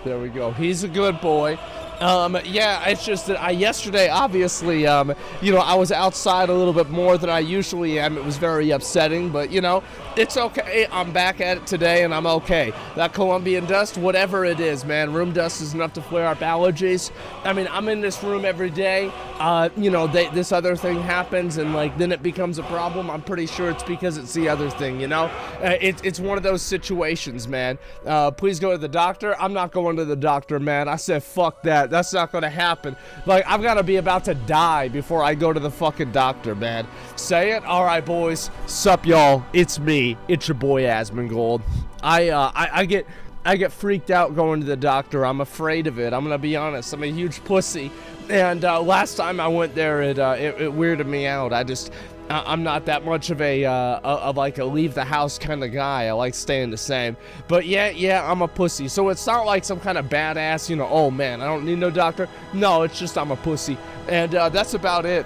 There we go. He's a good boy. Yeah, it's just that yesterday, obviously, I was outside a little bit more than I usually am. It was very upsetting, but, it's okay. I'm back at it today, and I'm okay. That Colombian dust, whatever it is, man, room dust is enough to flare up allergies. I mean, I'm in this room every day. This other thing happens, and, then it becomes a problem. I'm pretty sure it's because it's the other thing, It's one of those situations, man. Please go to the doctor. I'm not going to the doctor, man. I said, fuck that. That's not gonna happen. I've gotta be about to die before I go to the fucking doctor, man. Say it? Alright, boys. Sup, y'all? It's me. It's your boy, Asmongold. I get freaked out going to the doctor. I'm afraid of it. I'm gonna be honest. I'm a huge pussy. And last time I went there, it weirded me out. I'm not that much of a leave the house kind of guy. I like staying the same. But yeah, I'm a pussy. So it's not like some kind of badass, oh man, I don't need no doctor. No, it's just I'm a pussy. And that's about it.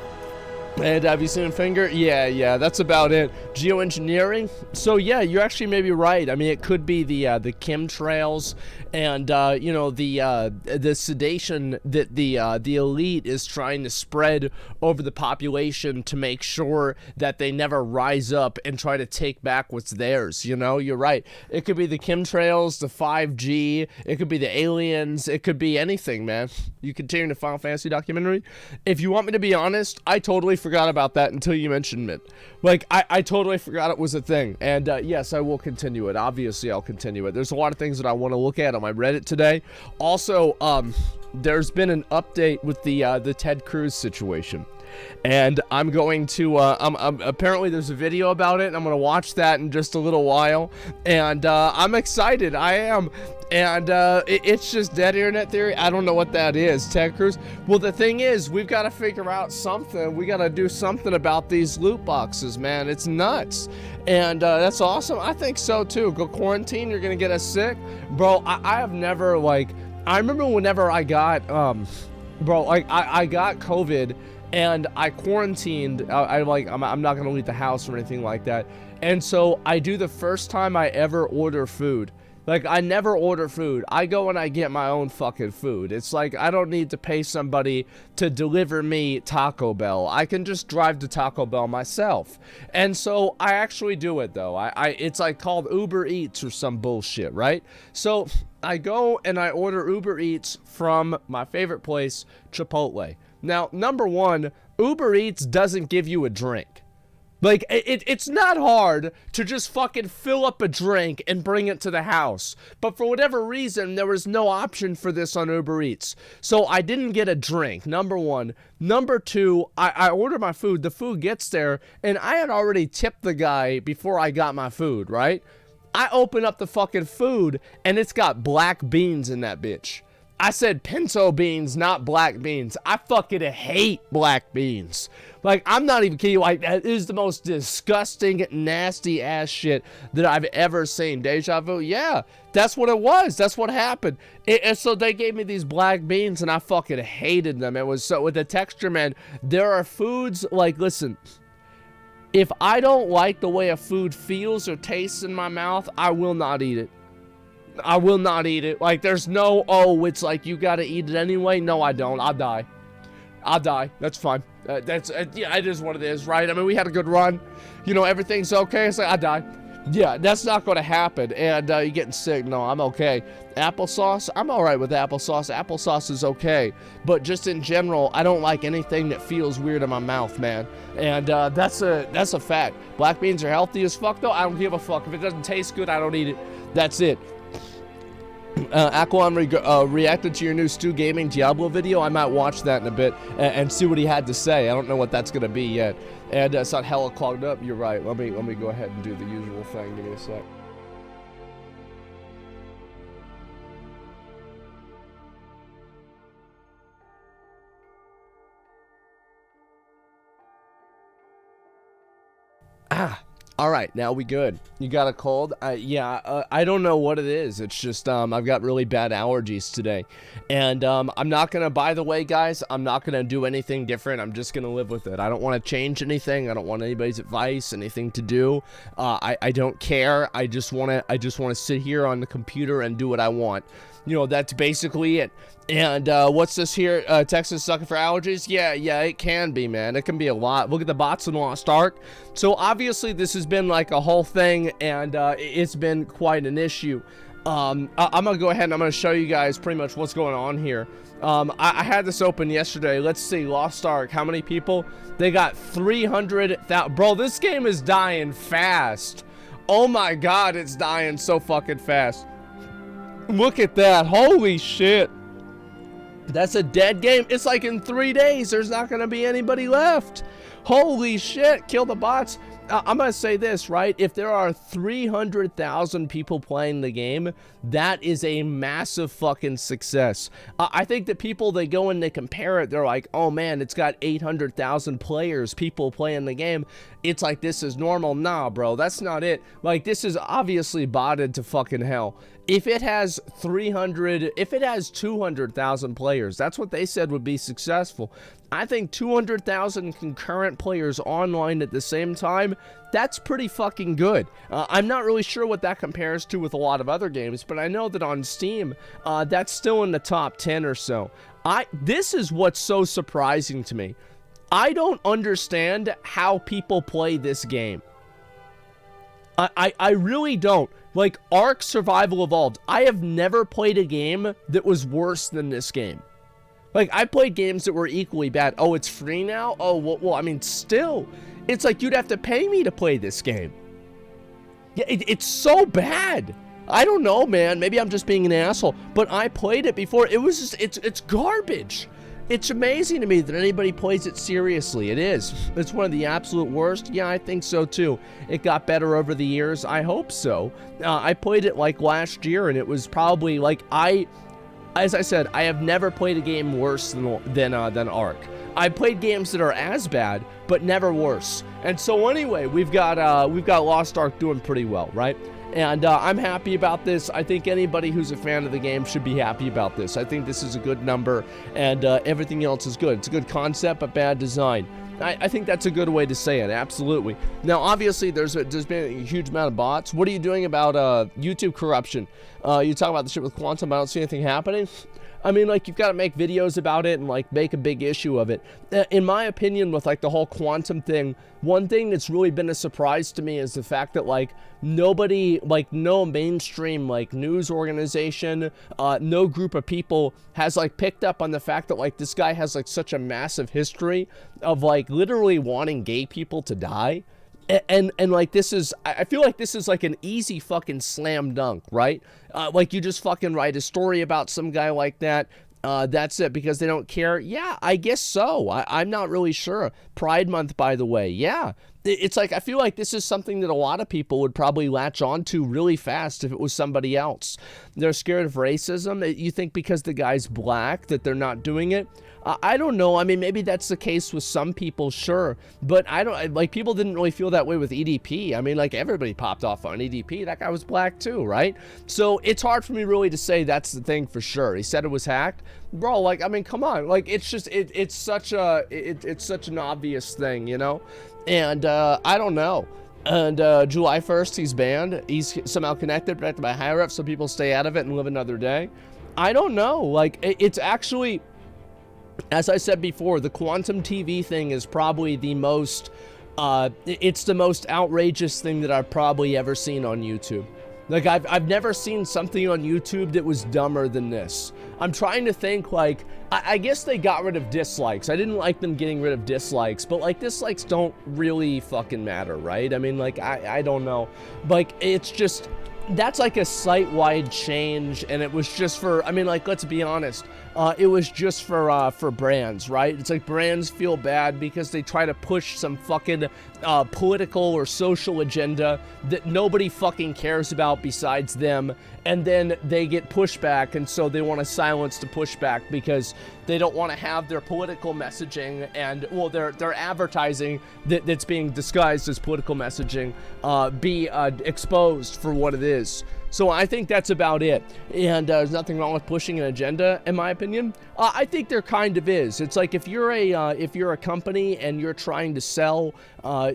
And have you seen a finger? Yeah, that's about it. Geoengineering? So yeah, you're actually maybe right. I mean, it could be the chemtrails and the sedation that the elite is trying to spread over the population to make sure that they never rise up and try to take back what's theirs. You're right. It could be the chemtrails, the 5G. It could be the aliens. It could be anything, man. You continue the Final Fantasy documentary? If you want me to be honest, I totally forgot about that until you mentioned it. I totally forgot it was a thing. And yes, I will continue it. Obviously, I'll continue it. There's a lot of things that I want to look at on my Reddit today. Also, there's been an update with the Ted Cruz situation. And I'm going to, apparently there's a video about it, and I'm going to watch that in just a little while. And I'm excited. I am. And it's just dead internet theory. I don't know what that is. Ted Cruz. Well, the thing is, we've got to figure out something. We got to do something about these loot boxes, man. It's nuts. And that's awesome. I think so, too. Go quarantine. You're going to get us sick. Bro, I have never, I remember whenever I got, I got COVID, and I quarantined. I'm not going to leave the house or anything like that. And so I do the first time I ever order food. I never order food. I go and I get my own fucking food. It's I don't need to pay somebody to deliver me Taco Bell. I can just drive to Taco Bell myself. And so I actually do it, though. It's called Uber Eats or some bullshit, right? So I go and I order Uber Eats from my favorite place, Chipotle. Now, number one, Uber Eats doesn't give you a drink. It's not hard to just fucking fill up a drink and bring it to the house. But for whatever reason, there was no option for this on Uber Eats. So I didn't get a drink, number one. Number two, I order my food. The food gets there, and I had already tipped the guy before I got my food, right? I open up the fucking food, and it's got black beans in that bitch. I said pinto beans, not black beans. I fucking hate black beans. I'm not even kidding you. That is the most disgusting, nasty ass shit that I've ever seen. Deja vu? Yeah, that's what it was. That's what happened. And so they gave me these black beans, and I fucking hated them. It was so, with the texture, man, there are foods, listen, if I don't like the way a food feels or tastes in my mouth, I will not eat it. I will not eat it. There's no, it's you gotta eat it anyway. No, I don't. I'll die. That's fine. Yeah, it is what it is, right? I mean, we had a good run. Everything's okay. It's I die. Yeah, that's not gonna happen. And you're getting sick. No, I'm okay. Applesauce? I'm alright with applesauce. Applesauce is okay. But just in general, I don't like anything that feels weird in my mouth, man. And that's a fact. Black beans are healthy as fuck, though. I don't give a fuck. If it doesn't taste good, I don't eat it. That's it. Aquan reacted to your new Stu Gaming Diablo video. I might watch that in a bit and see what he had to say. I don't know what that's gonna be yet. And it's not hella clogged up. You're right. Let me go ahead and do the usual thing. Give me a sec. All right, now we good. You got a cold? Yeah, I don't know what it is. It's just I've got really bad allergies today. And I'm not going to, by the way, guys, I'm not going to do anything different. I'm just going to live with it. I don't want to change anything. I don't want anybody's advice, anything to do. I don't care. I just want to sit here on the computer and do what I want. You know, that's basically it. And what's this here? Texas sucking for allergies? Yeah, it can be, man. It can be a lot. Look at the bots in Lost Ark. So obviously this has been like a whole thing, and it's been quite an issue. I'm gonna go ahead and I'm gonna show you guys pretty much what's going on here. I had this open yesterday. Let's see, Lost Ark. How many people? They got 300,000. Bro, this game is dying fast. Oh my God, it's dying so fucking fast. Look at that. Holy shit. That's a dead game. It's like in 3 days, there's not going to be anybody left. Holy shit. Kill the bots. I'm going to say this, right? If there are 300,000 people playing the game, that is a massive fucking success. I think that people, they go and they compare it. They're like, oh man, it's got 800,000 players, people playing the game. It's like, this is normal. Nah, bro, that's not it. Like, this is obviously botted to fucking hell. If it has 200,000 players, that's what they said would be successful. I think 200,000 concurrent players online at the same time, that's pretty fucking good. I'm not really sure what that compares to with a lot of other games, but I know that on Steam, that's still in the top 10 or so. This is what's so surprising to me. I don't understand how people play this game. I really don't. Like, Ark Survival Evolved, I have never played a game that was worse than this game. Like, I played games that were equally bad. Oh, it's free now? Oh, well, I mean, still. It's like you'd have to pay me to play this game. Yeah, it's so bad. I don't know, man. Maybe I'm just being an asshole. But I played it before. It was just, it's garbage. It's amazing to me that anybody plays it seriously. It is. It's one of the absolute worst. Yeah, I think so too. It got better over the years. I hope so. I played it like last year, and it was probably like as I said, I have never played a game worse than Ark. I played games that are as bad, but never worse. And so anyway, we've got Lost Ark doing pretty well, right? And I'm happy about this. I think anybody who's a fan of the game should be happy about this. I think this is a good number, and everything else is good. It's a good concept, but bad design. I think that's a good way to say it, absolutely. Now, obviously, there's been a huge amount of bots. What are you doing about YouTube corruption? You talk about the shit with Quantum, I don't see anything happening. I mean, like, you've got to make videos about it and, like, make a big issue of it. In my opinion, with, like, the whole Quantum thing, one thing that's really been a surprise to me is the fact that, like, nobody, like, no mainstream, like, news organization, no group of people has, like, picked up on the fact that, like, this guy has, like, such a massive history of, like, literally wanting gay people to die. And like, this is, I feel like this is like an easy fucking slam dunk, right? Like, you just fucking write a story about some guy like that. That's it, because they don't care. Yeah, I guess so. I'm not really sure. Pride Month, by the way. Yeah. It's like, I feel like this is something that a lot of people would probably latch on to really fast if it was somebody else. They're scared of racism. You think because the guy's black that they're not doing it? I don't know. I mean, maybe that's the case with some people, sure. But I don't, like, people didn't really feel that way with EDP. I mean, like, everybody popped off on EDP. That guy was black too, right? So it's hard for me really to say that's the thing for sure. He said it was hacked. Bro, like, I mean, come on. Like, it's just, it's such an obvious thing, you know? And I don't know. And July 1st, he's banned. He's somehow connected by higher-ups, so people stay out of it and live another day. I don't know. Like, it's actually, as I said before, the Quantum TV thing is probably the most, it's the most outrageous thing that I've probably ever seen on YouTube. Like, I've never seen something on YouTube that was dumber than this. I'm trying to think, like, I guess they got rid of dislikes. I didn't like them getting rid of dislikes, but, like, dislikes don't really fucking matter, right? I mean, like, I don't know. Like, it's just, that's like a site-wide change, and it was just for, I mean, like, let's be honest, it was just for brands, right? It's like brands feel bad because they try to push some fucking political or social agenda that nobody fucking cares about besides them, and then they get pushback, and so they want to silence the pushback because they don't want to have their political messaging and, well, their advertising that's being disguised as political messaging be exposed for what it is. So I think that's about it. And there's nothing wrong with pushing an agenda, in my opinion. I think there kind of is. It's like if you're a company and you're trying to sell,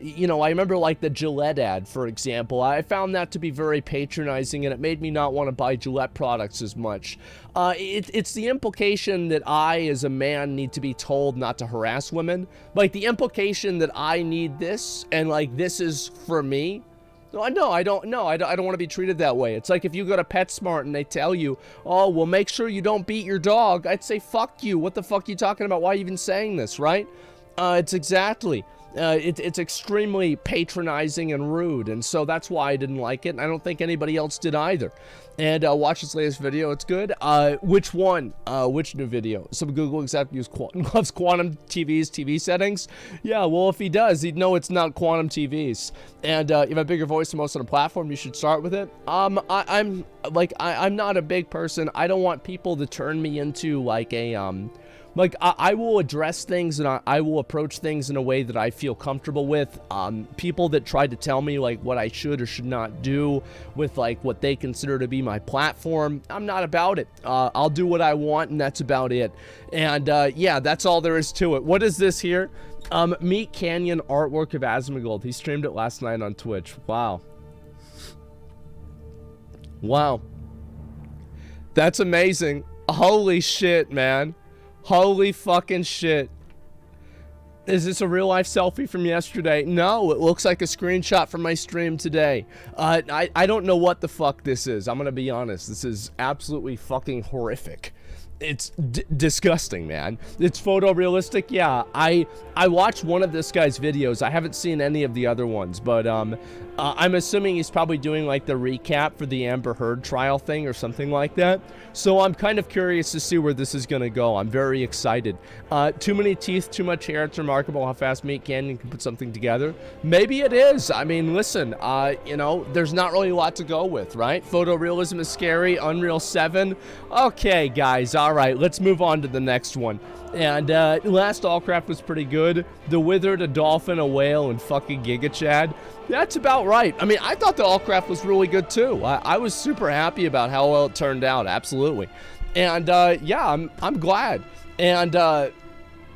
you know, I remember like the Gillette ad, for example. I found that to be very patronizing, and it made me not want to buy Gillette products as much. It's the implication that I, as a man, need to be told not to harass women. Like the implication that I need this, and like this is for me. No, I don't want to be treated that way. It's like if you go to PetSmart and they tell you, oh, well, make sure you don't beat your dog. I'd say, fuck you. What the fuck are you talking about? Why are you even saying this, right? It's exactly. It's extremely patronizing and rude, and so that's why I didn't like it, and I don't think anybody else did either. And watch this latest video, it's good. Which one? Which new video? Some Google exec loves Quantum TV's TV settings. Yeah, well, if he does, he'd know it's not Quantum TV's. And you have a bigger voice than most on the platform, you should start with it. I'm not a big person. I don't want people to turn me into like a I will address things and I will approach things in a way that I feel comfortable with. People that try to tell me like what I should or should not do with like what they consider to be my platform, I'm not about it. I'll do what I want, and that's about it. And yeah, that's all there is to it. What is this here? Meat Canyon artwork of Asmongold. He streamed it last night on Twitch. Wow. Wow. That's amazing. Holy shit, man. Holy fucking shit. Is this a real life selfie from yesterday? No, it looks like a screenshot from my stream today. I don't know what the fuck this is. I'm gonna be honest. This is absolutely fucking horrific. It's disgusting, man. It's photorealistic. Yeah, I watched one of this guy's videos. I haven't seen any of the other ones, but I'm assuming he's probably doing like the recap for the Amber Heard trial thing or something like that. So I'm kind of curious to see where this is gonna go. I'm very excited. Too many teeth, too much hair. It's remarkable how fast Meat Canyon can put something together. Maybe it is. I mean, listen, you know, there's not really a lot to go with, right? Photorealism is scary. Unreal 7. Okay, guys. All right, let's move on to the next one. And last Allcraft was pretty good. The Withered, a dolphin, a whale, and fucking Giga Chad. That's about right. I mean, I thought the Allcraft was really good too. I was super happy about how well it turned out. Absolutely. And yeah, I'm glad. And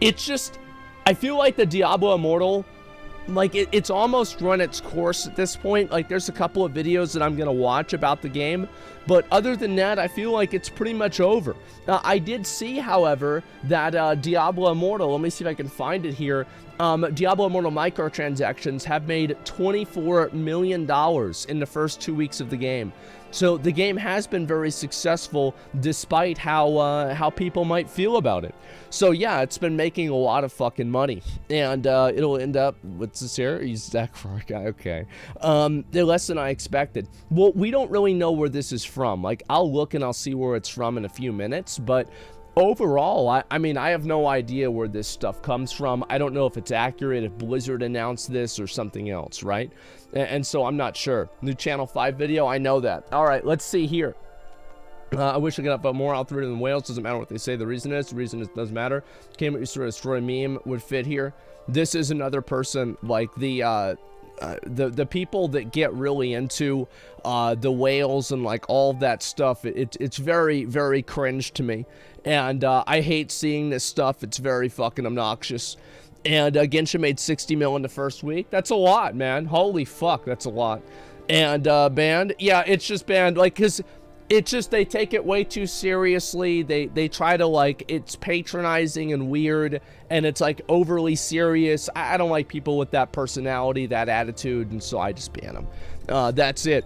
it's just, I feel like the Diablo Immortal, like it's almost run its course at this point. Like there's a couple of videos that I'm gonna watch about the game, but other than that, I feel like it's pretty much over. I did see, however, that Diablo Immortal, let me see if I can find it here. Diablo Immortal microtransactions have made $24 million in the first 2 weeks of the game. So the game has been very successful despite how people might feel about it. So yeah, it's been making a lot of fucking money. And it'll end up, what's this here? He's that guy, okay. They're less than I expected. Well, we don't really know where this is from. Like, I'll look and I'll see where it's from in a few minutes, but overall, I mean, I have no idea where this stuff comes from. I don't know if it's accurate, if Blizzard announced this or something else, right? And so I'm not sure. New Channel 5 video, I know that. All right, let's see here. I wish I could have more algorithm than whales. Doesn't matter what they say. The reason is doesn't matter. Came at you sort of destroy meme would fit here. This is another person like the people that get really into the whales and like all of that stuff. It's very, very cringe to me. And I hate seeing this stuff. It's very fucking obnoxious. And Genshin made 60 mil in the first week. That's a lot, man. Holy fuck, that's a lot. And banned, yeah, it's just banned, like, cause it's just, they take it way too seriously. They try to, like, it's patronizing and weird, and it's like overly serious. I don't like people with that personality, that attitude, and so I just ban them. That's it.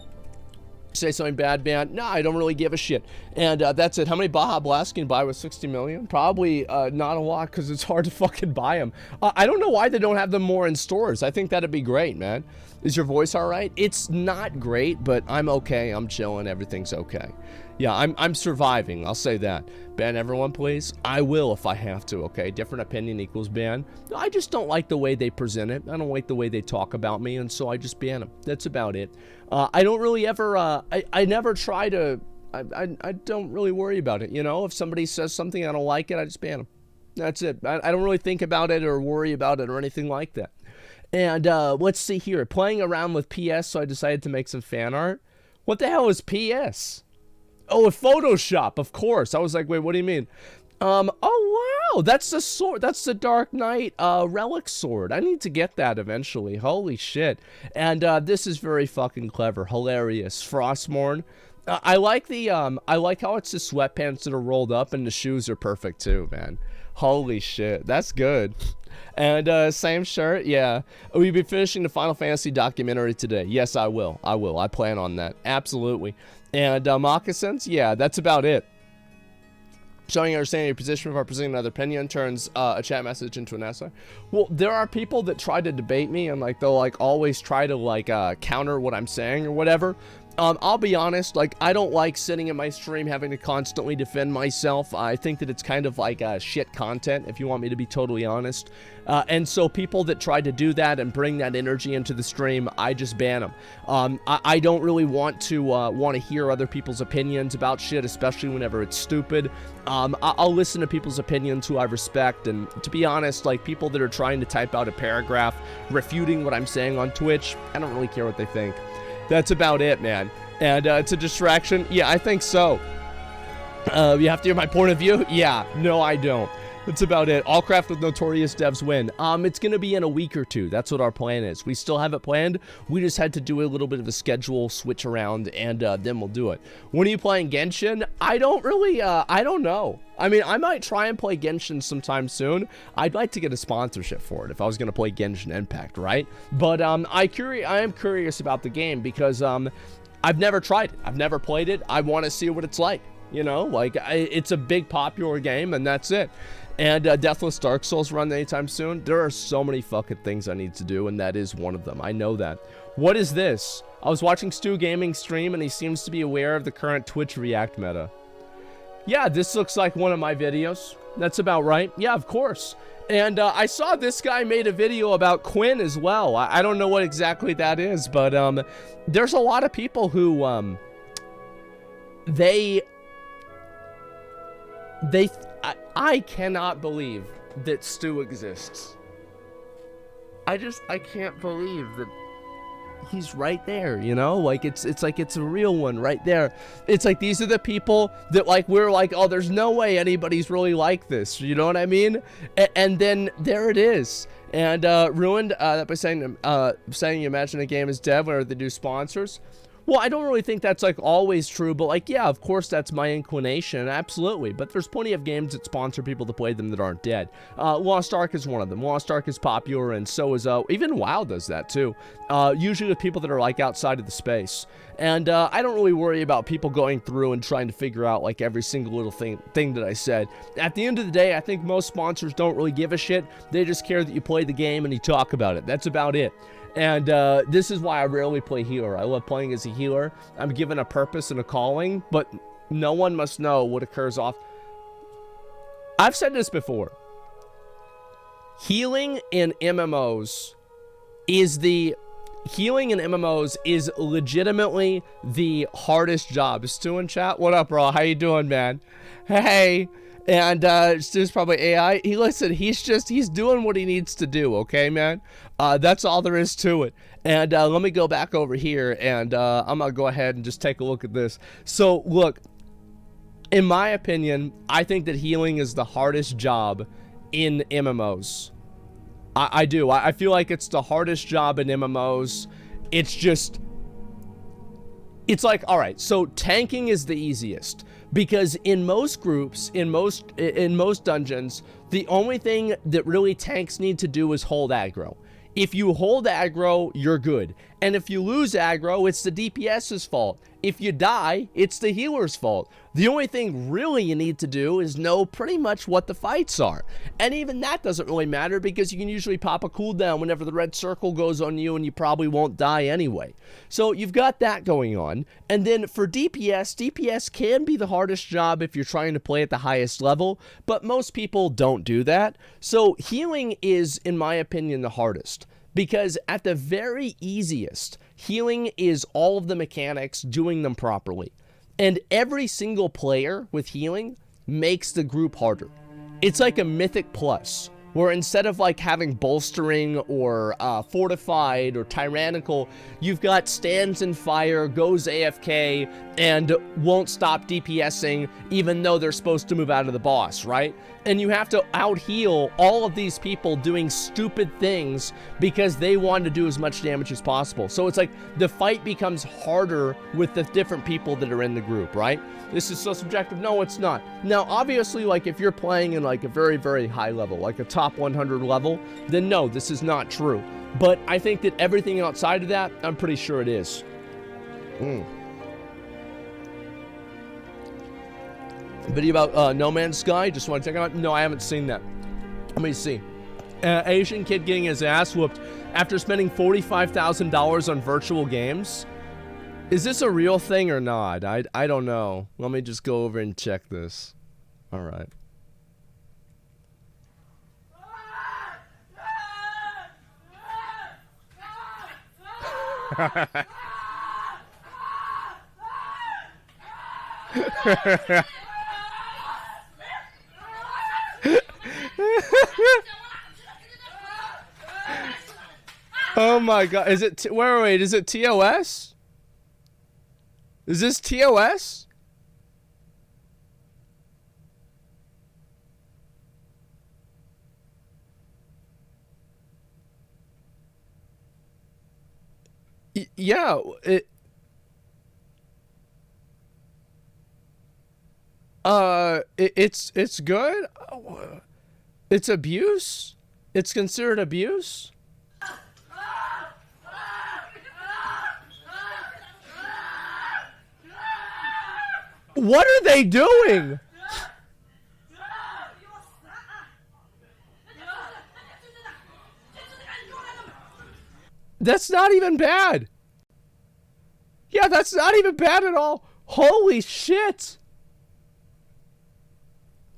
Say something bad, ban? No, I don't really give a shit. And that's it. How many Baja Blasts can you buy with 60 million? Probably not a lot, because it's hard to fucking buy them. I don't know why they don't have them more in stores. I think that'd be great, man. Is your voice all right? It's not great, but I'm okay. I'm chilling. Everything's okay. Yeah, I'm surviving. I'll say that. Ban everyone, please. I will if I have to, okay? Different opinion equals ban. I just don't like the way they present it. I don't like the way they talk about me, and so I just ban them. That's about it. I don't really ever, I never try to, I don't really worry about it, you know? If somebody says something, I don't like it, I just ban them. That's it. I don't really think about it or worry about it or anything like that. And let's see here. Playing around with PS, so I decided to make some fan art. What the hell is PS? Oh, Photoshop, of course. I was like, wait, what do you mean? Oh, wow, that's the sword. That's the Dark Knight relic sword. I need to get that eventually. Holy shit. And this is very fucking clever. Hilarious. Frostmourne. I like the, I like how it's the sweatpants that are rolled up and the shoes are perfect too, man. Holy shit. That's good. And same shirt, yeah. Will you be finishing the Final Fantasy documentary today? Yes, I will. I will. I plan on that. Absolutely. And moccasins, yeah, that's about it. Showing understanding your position before presenting another opinion turns a chat message into an essay. Well, there are people that try to debate me, and like they'll like always try to like counter what I'm saying or whatever. I'll be honest, like, I don't like sitting in my stream having to constantly defend myself. I think that it's kind of like shit content, if you want me to be totally honest. And so people that try to do that and bring that energy into the stream, I just ban them. I don't really want to hear other people's opinions about shit, especially whenever it's stupid. I'll listen to people's opinions who I respect, and to be honest, like, people that are trying to type out a paragraph refuting what I'm saying on Twitch, I don't really care what they think. That's about it, man. And it's a distraction? Yeah, I think so. You have to hear my point of view? Yeah, no, I don't. That's about it. All craft with notorious devs win. It's going to be in a week or two. That's what our plan is. We still have it planned. We just had to do a little bit of a schedule switch around, and then we'll do it. When are you playing Genshin? I don't really, I don't know. I mean, I might try and play Genshin sometime soon. I'd like to get a sponsorship for it if I was going to play Genshin Impact, right? But I am curious about the game because I've never tried it. I've never played it. I want to see what it's like. You know, like, it's a big popular game, and that's it. And Deathless Dark Souls run anytime soon. There are so many fucking things I need to do, and that is one of them. I know that. What is this? I was watching Stu Gaming stream, and he seems to be aware of the current Twitch React meta. Yeah, this looks like one of my videos. That's about right. Yeah, of course. And I saw this guy made a video about Quinn as well. I don't know what exactly that is, but there's a lot of people who I cannot believe that Stu exists. I can't believe that he's right there, you know? Like, it's like it's a real one right there. It's like these are the people that, like, we're like, oh, there's no way anybody's really like this, you know what I mean? And then there it is. And ruined that by saying you imagine a game is dead whenever they do sponsors. Well, I don't really think that's, like, always true, but, like, yeah, of course that's my inclination, absolutely. But there's plenty of games that sponsor people to play them that aren't dead. Lost Ark is one of them. Lost Ark is popular, and so is, even WoW does that, too. Usually with people that are, like, outside of the space. And I don't really worry about people going through and trying to figure out, like, every single little thing that I said. At the end of the day, I think most sponsors don't really give a shit. They just care that you play the game and you talk about it. That's about it. And this is why I rarely play healer. I love playing as a healer. I'm given a purpose and a calling, but no one must know what occurs off. I've said this before. Healing in MMOs is legitimately the hardest job. Stu in chat? What up, bro? How you doing, man? Hey. And Stu's probably AI. He's doing what he needs to do, okay, man? That's all there is to it. And let me go back over here, and I'm gonna go ahead and just take a look at this. So, look, in my opinion, I think that healing is the hardest job in MMOs. I do. I feel like it's the hardest job in MMOs. It's like, all right, so tanking is the easiest. Because in most groups, in most dungeons, the only thing that really tanks need to do is hold aggro. If you hold aggro, you're good. And if you lose aggro, it's the DPS's fault. if you die, it's the healer's fault. The only thing really you need to do is know pretty much what the fights are. And even that doesn't really matter because you can usually pop a cooldown whenever the red circle goes on you and you probably won't die anyway. So you've got that going on. And then for DPS, DPS can be the hardest job if you're trying to play at the highest level, but most people don't do that. So healing is, in my opinion, the hardest. Because at the very easiest, healing is all of the mechanics, doing them properly. And every single player with healing makes the group harder. It's like a mythic plus, where instead of like having bolstering or fortified or tyrannical, you've got stands in fire, goes AFK, and won't stop DPSing even though they're supposed to move out of the boss, right? And you have to out-heal all of these people doing stupid things because they want to do as much damage as possible. So it's like the fight becomes harder with the different people that are in the group, right? This is so subjective. No, it's not. Now, obviously, like if you're playing in like a very, very high level, like a top 100 level, then no, this is not true. But I think that everything outside of that, I'm pretty sure it is. Video about No Man's Sky. Just want to check it out. No, I haven't seen that. Let me see. Asian kid getting his ass whooped after spending $45,000 on virtual games. Is this a real thing or not? I don't know. Let me just go over and check this. All right. Oh my god, is it wait, is it TOS? Is this TOS? Yeah, it's good. It's abuse. It's considered abuse. What are they doing? That's not even bad. Yeah, that's not even bad at all. Holy shit.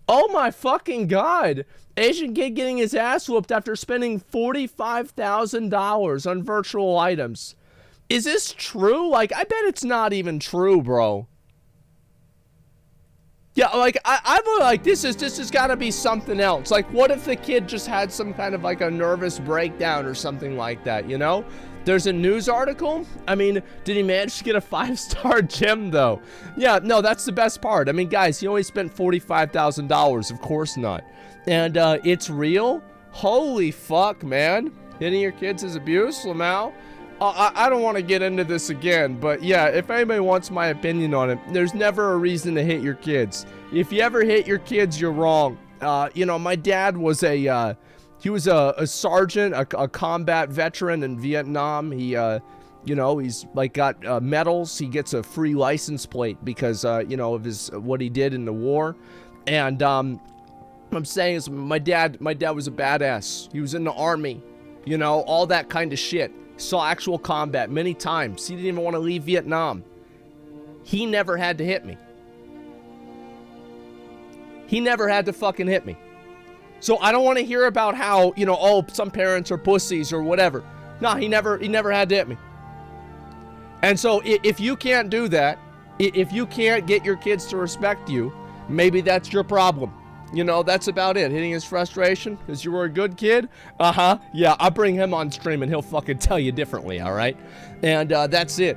Oh my fucking god. Asian kid getting his ass whooped after spending $45,000 on virtual items. Is this true? Like, I bet it's not even true, bro. Yeah, like, I'm like, this has got to be something else. Like, what if the kid just had some kind of, like, a nervous breakdown or something like that, you know? There's a news article. I mean, did he manage to get a 5-star gym, though? Yeah, no, that's the best part. I mean, guys, he only spent $45,000. Of course not. And it's real? Holy fuck, man. Hitting your kids is abuse, Lamau? I don't want to get into this again, but yeah, if anybody wants my opinion on it, there's never a reason to hit your kids. If you ever hit your kids, you're wrong. You know, my dad was a sergeant, a combat veteran in Vietnam. He, you know, he's like got medals. He gets a free license plate because, you know, of his what he did in the war. And what I'm saying is my dad was a badass. He was in the army, you know, all that kind of shit. Saw actual combat many times. He didn't even want to leave Vietnam. He never had to hit me. He never had to fucking hit me. So I don't want to hear about how, you know, oh, some parents are pussies or whatever. No, he never had to hit me. And so if you can't do that, if you can't get your kids to respect you, maybe that's your problem. You know, that's about it. Hitting his frustration because you were a good kid. Yeah, I'll bring him on stream and he'll fucking tell you differently, all right? And that's it.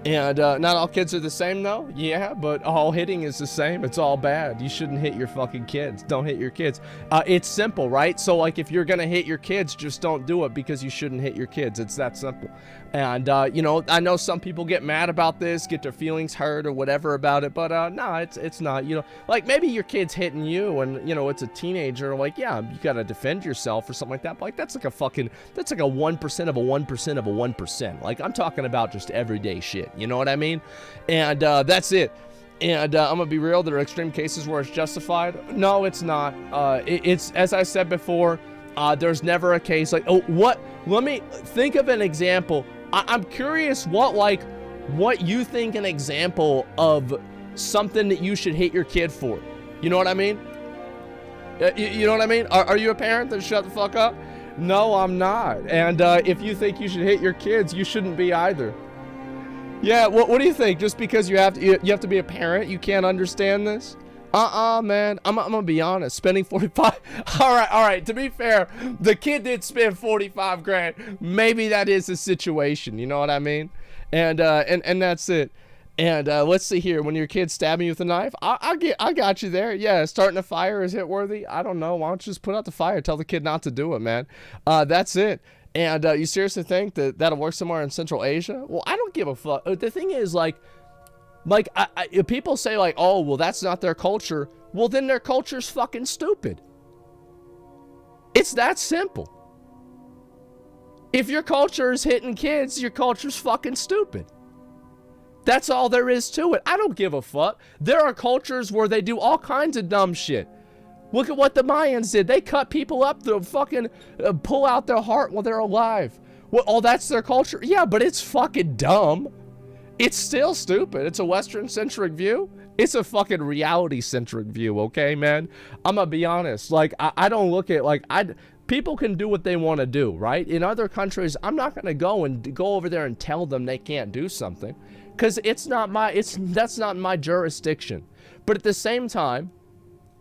And not all kids are the same, though. Yeah, but all hitting is the same. It's all bad. You shouldn't hit your fucking kids. Don't hit your kids. It's simple, right? So, like, if you're going to hit your kids, just don't do it because you shouldn't hit your kids. It's that simple. And, you know, I know some people get mad about this, get their feelings hurt or whatever about it, but no, it's not, you know. Like, maybe your kid's hitting you and, you know, it's a teenager. Like, yeah, you got to defend yourself or something like that. But, like, that's like a 1% of a 1% of a 1%. Like, I'm talking about just everyday shit. You know what I mean? And that's it. And I'm gonna be real, there are extreme cases where it's justified. No, it's not. It's, as I said before, there's never a case like, let me think of an example. I'm curious what you think an example of something that you should hit your kid for. You know what I mean? You know what I mean? Are you a parent? Then shut the fuck up. No, I'm not. And if you think you should hit your kids, you shouldn't be either. Yeah, what do you think? Just because you have to be a parent, you can't understand this? Man, I'm gonna be honest. Spending 45. All right. To be fair, the kid did spend 45 grand. Maybe that is the situation. You know what I mean? And that's it. And let's see here. When your kid's stabbing you with a knife, I got you there. Yeah, starting a fire, is it worthy? I don't know. Why don't you just put out the fire? Tell the kid not to do it, man. That's it. And you seriously think that that'll work somewhere in Central Asia? Well, I don't give a fuck. The thing is, if people say like, oh, well, that's not their culture. Well, then their culture's fucking stupid. It's that simple. If your culture is hitting kids, your culture's fucking stupid. That's all there is to it. I don't give a fuck. There are cultures where they do all kinds of dumb shit. Look at what the Mayans did. They cut people up to fucking pull out their heart while they're alive. Well, oh, that's their culture? Yeah, but it's fucking dumb. It's still stupid. It's a Western-centric view. It's a fucking reality-centric view, okay, man? I'm gonna be honest. Like, I don't look at, people can do what they want to do, right? In other countries, I'm not gonna go over there and tell them they can't do something, because that's not my jurisdiction. But at the same time,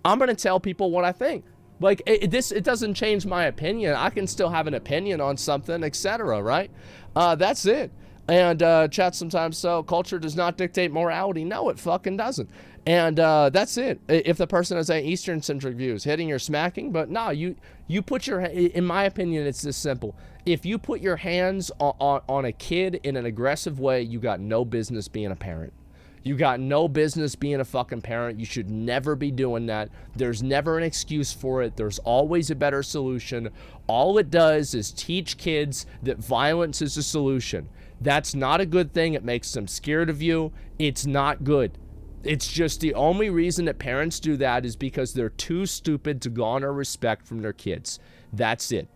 I'm gonna tell people what I think. Like, it doesn't change my opinion. I can still have an opinion on something, etc., right? That's it. And chat sometimes, so culture does not dictate morality. No, it fucking doesn't. And that's it. If the person has a Eastern-centric views, hitting or smacking, but no, you put your, in my opinion, it's this simple. If you put your hands on a kid in an aggressive way, you got no business being a parent. You got no business being a fucking parent. You should never be doing that. There's never an excuse for it. There's always a better solution. All it does is teach kids that violence is a solution. That's not a good thing. It makes them scared of you. It's not good. It's just the only reason that parents do that is because they're too stupid to garner respect from their kids. That's it.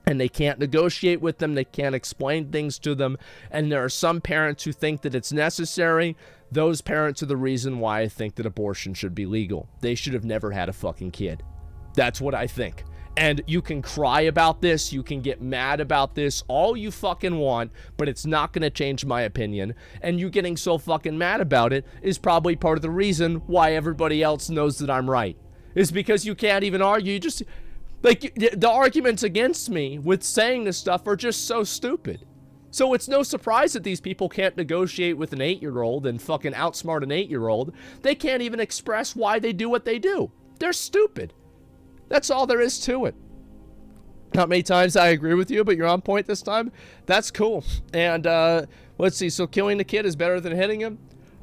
And they can't negotiate with them. They can't explain things to them. And there are some parents who think that it's necessary. Those parents are the reason why I think that abortion should be legal. They should have never had a fucking kid. That's what I think. And you can cry about this, you can get mad about this, all you fucking want, but it's not going to change my opinion. And you getting so fucking mad about it is probably part of the reason why everybody else knows that I'm right. Is because you can't even argue. You just, like, the arguments against me with saying this stuff are just so stupid. So it's no surprise that these people can't negotiate with an 8-year-old and fucking outsmart an 8-year-old. They can't even express why they do what they do. They're stupid. That's all there is to it. Not many times I agree with you, but you're on point this time. That's cool. And let's see. So killing the kid is better than hitting him?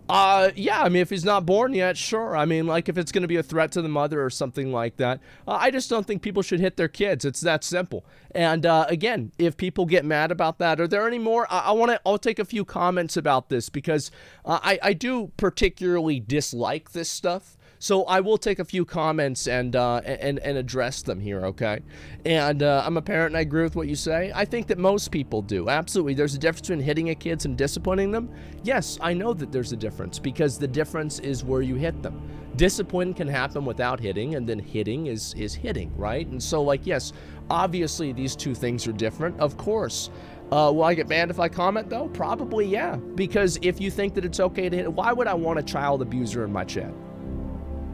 Yeah, I mean, if he's not born yet, sure. I mean, like, if it's going to be a threat to the mother or something like that. I just don't think people should hit their kids. It's that simple. And again, if people get mad about that, are there any more? I'll take a few comments about this because I do particularly dislike this stuff. So I will take a few comments and address them here, okay? And I'm a parent and I agree with what you say. I think that most people do. Absolutely. There's a difference between hitting a kid and disciplining them. Yes, I know that there's a difference because the difference is where you hit them. Discipline can happen without hitting, and then hitting is hitting, right? And so, like, yes, obviously these two things are different, of course. Will I get banned if I comment, though? Probably, yeah. Because if you think that it's okay to hit, why would I want a child abuser in my chat?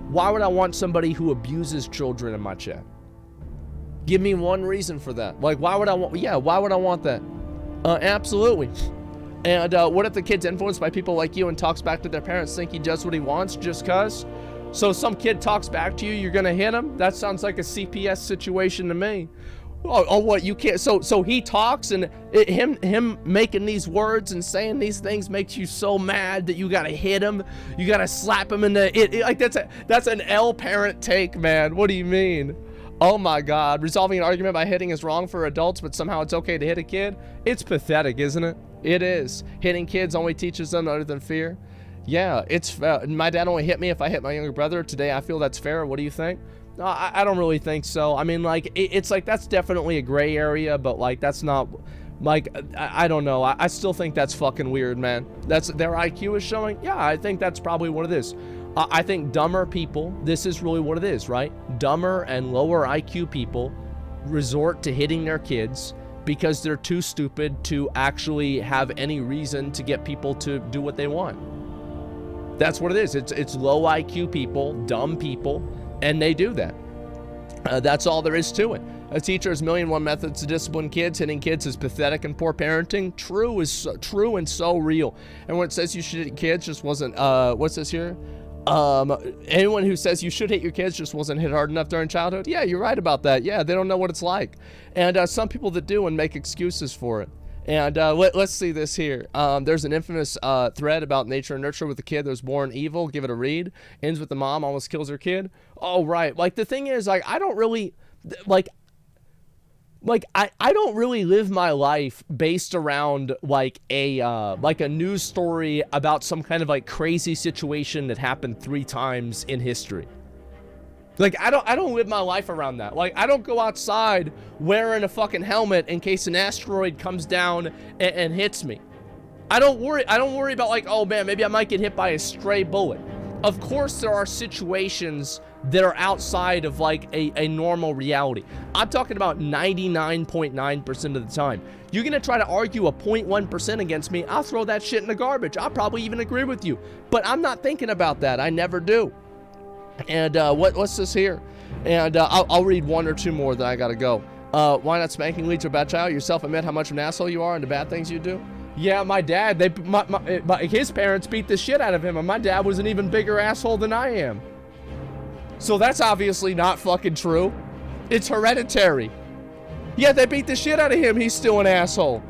Why would I want somebody who abuses children in my chat? Give me one reason for that. Like, why would I want that? Absolutely. And what if the kid's influenced by people like you and talks back to their parents, think he does what he wants just cause? So some kid talks back to you, you're gonna hit him? That sounds like a CPS situation to me. Oh, what, you can't, so he talks and him making these words and saying these things makes you so mad that you gotta hit him, you gotta slap him in the, like that's an L parent take, man. What do you mean? Oh my God, resolving an argument by hitting is wrong for adults, but somehow it's okay to hit a kid? It's pathetic, isn't it? It is. Hitting kids only teaches them other than fear. Yeah, it's my dad only hit me if I hit my younger brother. Today I feel that's fair. What do you think? No, I don't really think so. I mean, like, it's like that's definitely a gray area, but like that's not like I don't know. I still think that's fucking weird, man. That's their IQ is showing. Yeah, I think that's probably what it is. I think dumber people, this is really what it is, right? Dumber and lower IQ people resort to hitting their kids because they're too stupid to actually have any reason to get people to do what they want. That's what it is. It's low IQ people, dumb people, and they do that. That's all there is to it. A teacher has 1,000,001 methods to discipline kids. Hitting kids is pathetic and poor parenting. True and so real. And when it says you should hit kids, just wasn't. What's this here? Anyone who says you should hit your kids just wasn't hit hard enough during childhood. Yeah, you're right about that. Yeah, they don't know what it's like. And some people that do and make excuses for it. And let's see this here. There's an infamous thread about nature and nurture with a kid that was born evil. Give it a read. Ends with the mom almost kills her kid. Oh, right. Like, the thing is, like, I don't really, like I don't really live my life based around, like a news story about some kind of, like, crazy situation that happened 3 times in history. Like, I don't live my life around that. Like, I don't go outside wearing a fucking helmet in case an asteroid comes down and hits me. I don't worry about, like, oh man, maybe I might get hit by a stray bullet. Of course there are situations that are outside of, like, a normal reality. I'm talking about 99.9% of the time. You're gonna try to argue a 0.1% against me, I'll throw that shit in the garbage. I'll probably even agree with you. But I'm not thinking about that. I never do. And what's this here? And I'll read 1 or 2 more, then I gotta go. Why not spanking lead to a bad child? Yourself admit how much of an asshole you are and the bad things you do. Yeah, my dad, his parents beat the shit out of him, and my dad was an even bigger asshole than I am. So that's obviously not fucking true. It's hereditary. Yeah, they beat the shit out of him. He's still an asshole.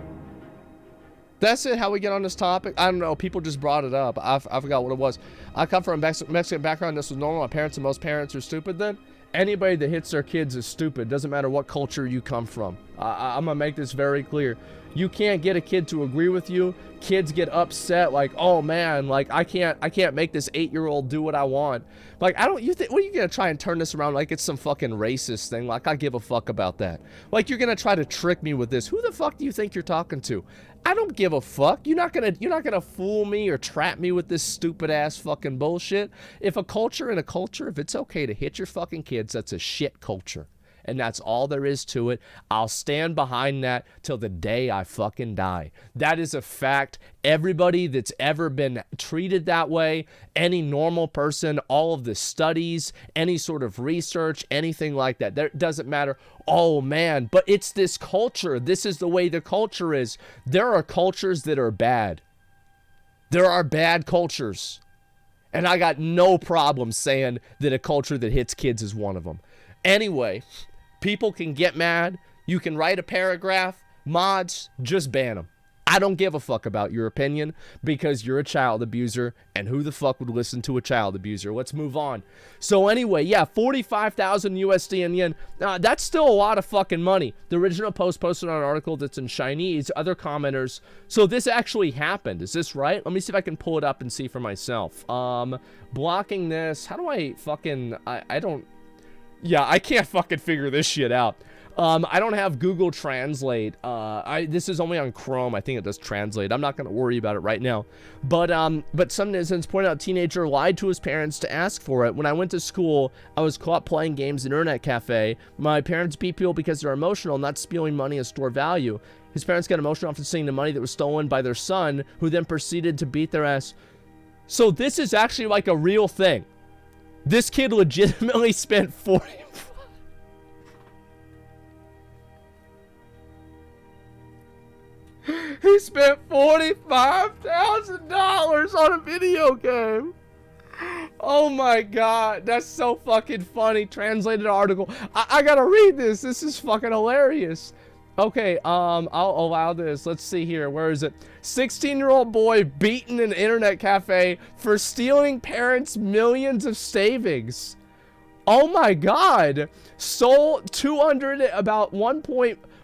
That's it. How we get on this topic? I don't know. People just brought it up. I forgot what it was. I come from a Mexican background. This was normal. My parents and most parents are stupid then. Anybody that hits their kids is stupid. Doesn't matter what culture you come from. I'm going to make this very clear. You can't get a kid to agree with you. Kids get upset like, oh man, like I can't make this 8-year-old do what I want. Like, what are you gonna try and turn this around like it's some fucking racist thing? Like, I give a fuck about that. Like, you're gonna try to trick me with this. Who the fuck do you think you're talking to? I don't give a fuck. You're not gonna fool me or trap me with this stupid ass fucking bullshit. If it's okay to hit your fucking kids, that's a shit culture. And that's all there is to it. I'll stand behind that till the day I fucking die. That is a fact. Everybody that's ever been treated that way, any normal person, all of the studies, any sort of research, anything like that, that doesn't matter. Oh man, but it's this culture. This is the way the culture is. There are cultures that are bad. There are bad cultures. And I got no problem saying that a culture that hits kids is one of them. Anyway, people can get mad. You can write a paragraph. Mods, just ban them. I don't give a fuck about your opinion because you're a child abuser, and who the fuck would listen to a child abuser? Let's move on. So anyway, yeah, 45,000 USD in yen. That's still a lot of fucking money. The original post posted on an article that's in Chinese. Other commenters. So this actually happened. Is this right? Let me see if I can pull it up and see for myself. Blocking this. How do I fucking... I don't... Yeah, I can't fucking figure this shit out. I don't have Google Translate. This is only on Chrome. I think it does translate. I'm not going to worry about it right now. But some netizens point out a teenager lied to his parents to ask for it. When I went to school, I was caught playing games in an internet cafe. My parents beat people because they're emotional, not spewing money as store value. His parents got emotional after seeing the money that was stolen by their son, who then proceeded to beat their ass. So this is actually like a real thing. This kid legitimately spent He spent $45,000 on a video game. Oh my god, that's so fucking funny. Translated article. I gotta read this. This is fucking hilarious. Okay, I'll allow this. Let's see here. Where is it? 16-year-old boy beaten in an internet cafe for stealing parents' millions of savings. Oh my god. Sold about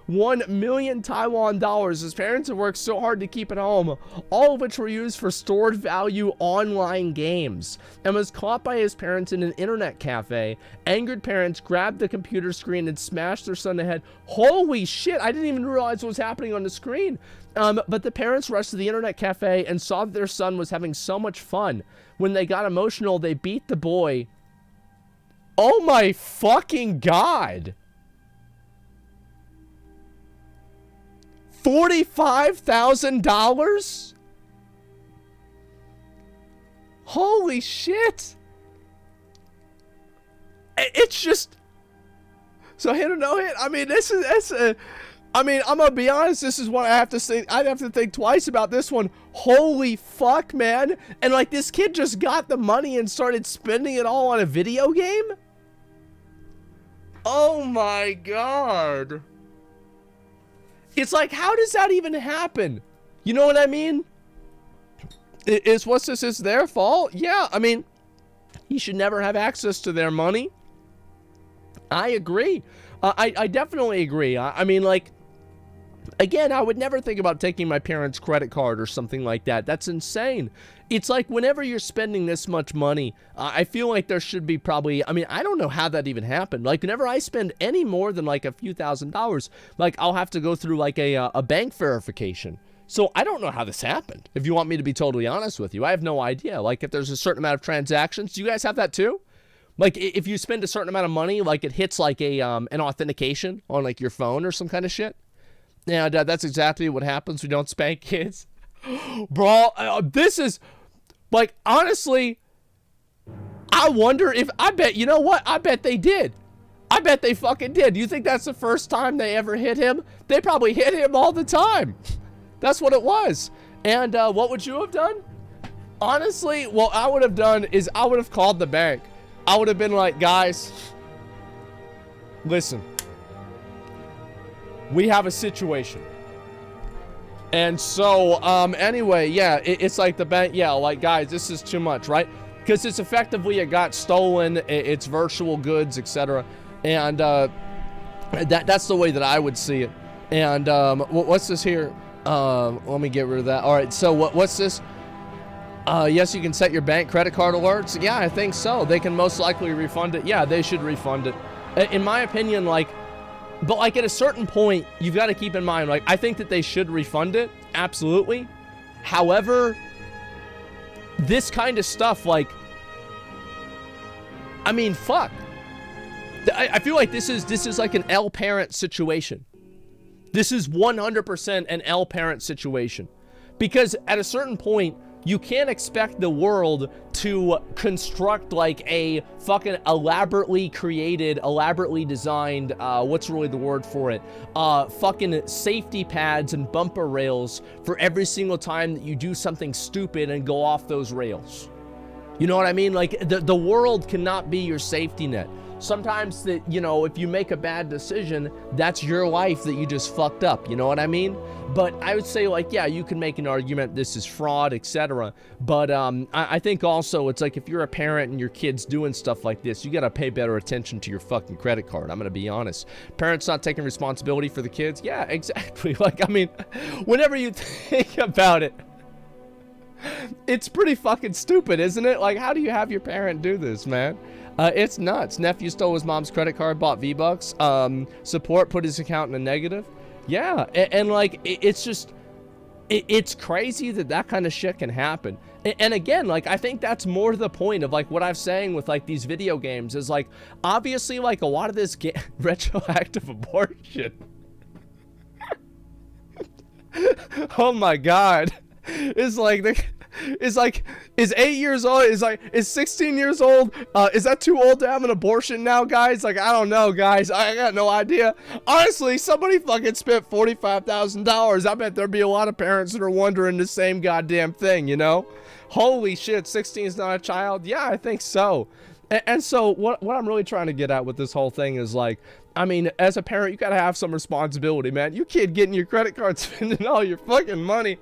1 million Taiwan dollars. His parents have worked so hard to keep it home, all of which were used for stored value online games, and was caught by his parents in an internet cafe. Angered parents grabbed the computer screen and smashed their son in the head. Holy shit, I didn't even realize what was happening on the screen. But the parents rushed to the internet cafe and saw that their son was having so much fun. When they got emotional, they beat the boy. Oh my fucking God. $45,000? Holy shit. It's just... So hit or no hit? I mean, I mean, I'm gonna be honest, this is what I have to say. I'd have to think twice about this one. Holy fuck, man. And like, this kid just got the money and started spending it all on a video game? Oh my God. It's like, how does that even happen? You know what I mean? What's this, is their fault? Yeah, I mean, he should never have access to their money. I agree. I definitely agree. I mean, like, again, I would never think about taking my parents' credit card or something like that. That's insane. It's like, whenever you're spending this much money, I feel like there should be probably, I mean, I don't know how that even happened. Like, whenever I spend any more than like a few $1,000s, like, I'll have to go through like a bank verification. So I don't know how this happened. If you want me to be totally honest with you, I have no idea. Like, if there's a certain amount of transactions, do you guys have that too? Like, if you spend a certain amount of money, like, it hits like an authentication on like your phone or some kind of shit. Yeah, that's exactly what happens. We don't spank kids. Bro, this is, like, honestly, I wonder if, I bet, you know what? I bet they did. I bet they fucking did. You think that's the first time they ever hit him? They probably hit him all the time. That's what it was. And what would you have done? Honestly, what I would have done is I would have called the bank. I would have been like, guys, listen, we have a situation. And so, anyway, yeah, it's like the bank, yeah, like, guys, this is too much, right? Because it's effectively, it got stolen, it's virtual goods, etc. And that's the way that I would see it. And what's this here? Let me get rid of that. All right, so what's this? Yes, you can set your bank credit card alerts. Yeah, I think so. They can most likely refund it. Yeah, they should refund it. In my opinion, like, but like at a certain point, you've got to keep in mind, like, I think that they should refund it. Absolutely. However, this kind of stuff, like, I mean, fuck. I feel like this is like an L parent situation. This is 100% an L parent situation. Because at a certain point, you can't expect the world to construct like a fucking elaborately created, elaborately designed, what's really the word for it? Fucking safety pads and bumper rails for every single time that you do something stupid and go off those rails. You know what I mean? Like, the world cannot be your safety net. Sometimes that, you know, if you make a bad decision, that's your life that you just fucked up. You know what I mean? But I would say, like, yeah, you can make an argument this is fraud, etc. But I think also it's like, if you're a parent and your kid's doing stuff like this, you got to pay better attention to your fucking credit card. I'm going to be honest. Parents not taking responsibility for the kids. Yeah, exactly. Like, I mean, whenever you think about it, it's pretty fucking stupid, isn't it? Like, how do you have your parent do this, man? It's nuts. Nephew stole his mom's credit card, bought V-Bucks. Support put his account in a negative. Yeah, and like, it's just, it's crazy that kind of shit can happen. And again, like, I think that's more to the point of like what I'm saying with like these video games is like, obviously, like, a lot of this retroactive abortion. Oh my God. It's like, is 8 years old, is 16 years old, is that too old to have an abortion now, guys? Like, I don't know, guys. I got no idea. Honestly, somebody fucking spent $45,000. I bet there'd be a lot of parents that are wondering the same goddamn thing, you know? Holy shit, 16 is not a child? Yeah, I think so. And so what I'm really trying to get at with this whole thing is like, I mean, as a parent, you gotta have some responsibility, man. You kid getting your credit card, spending all your fucking money.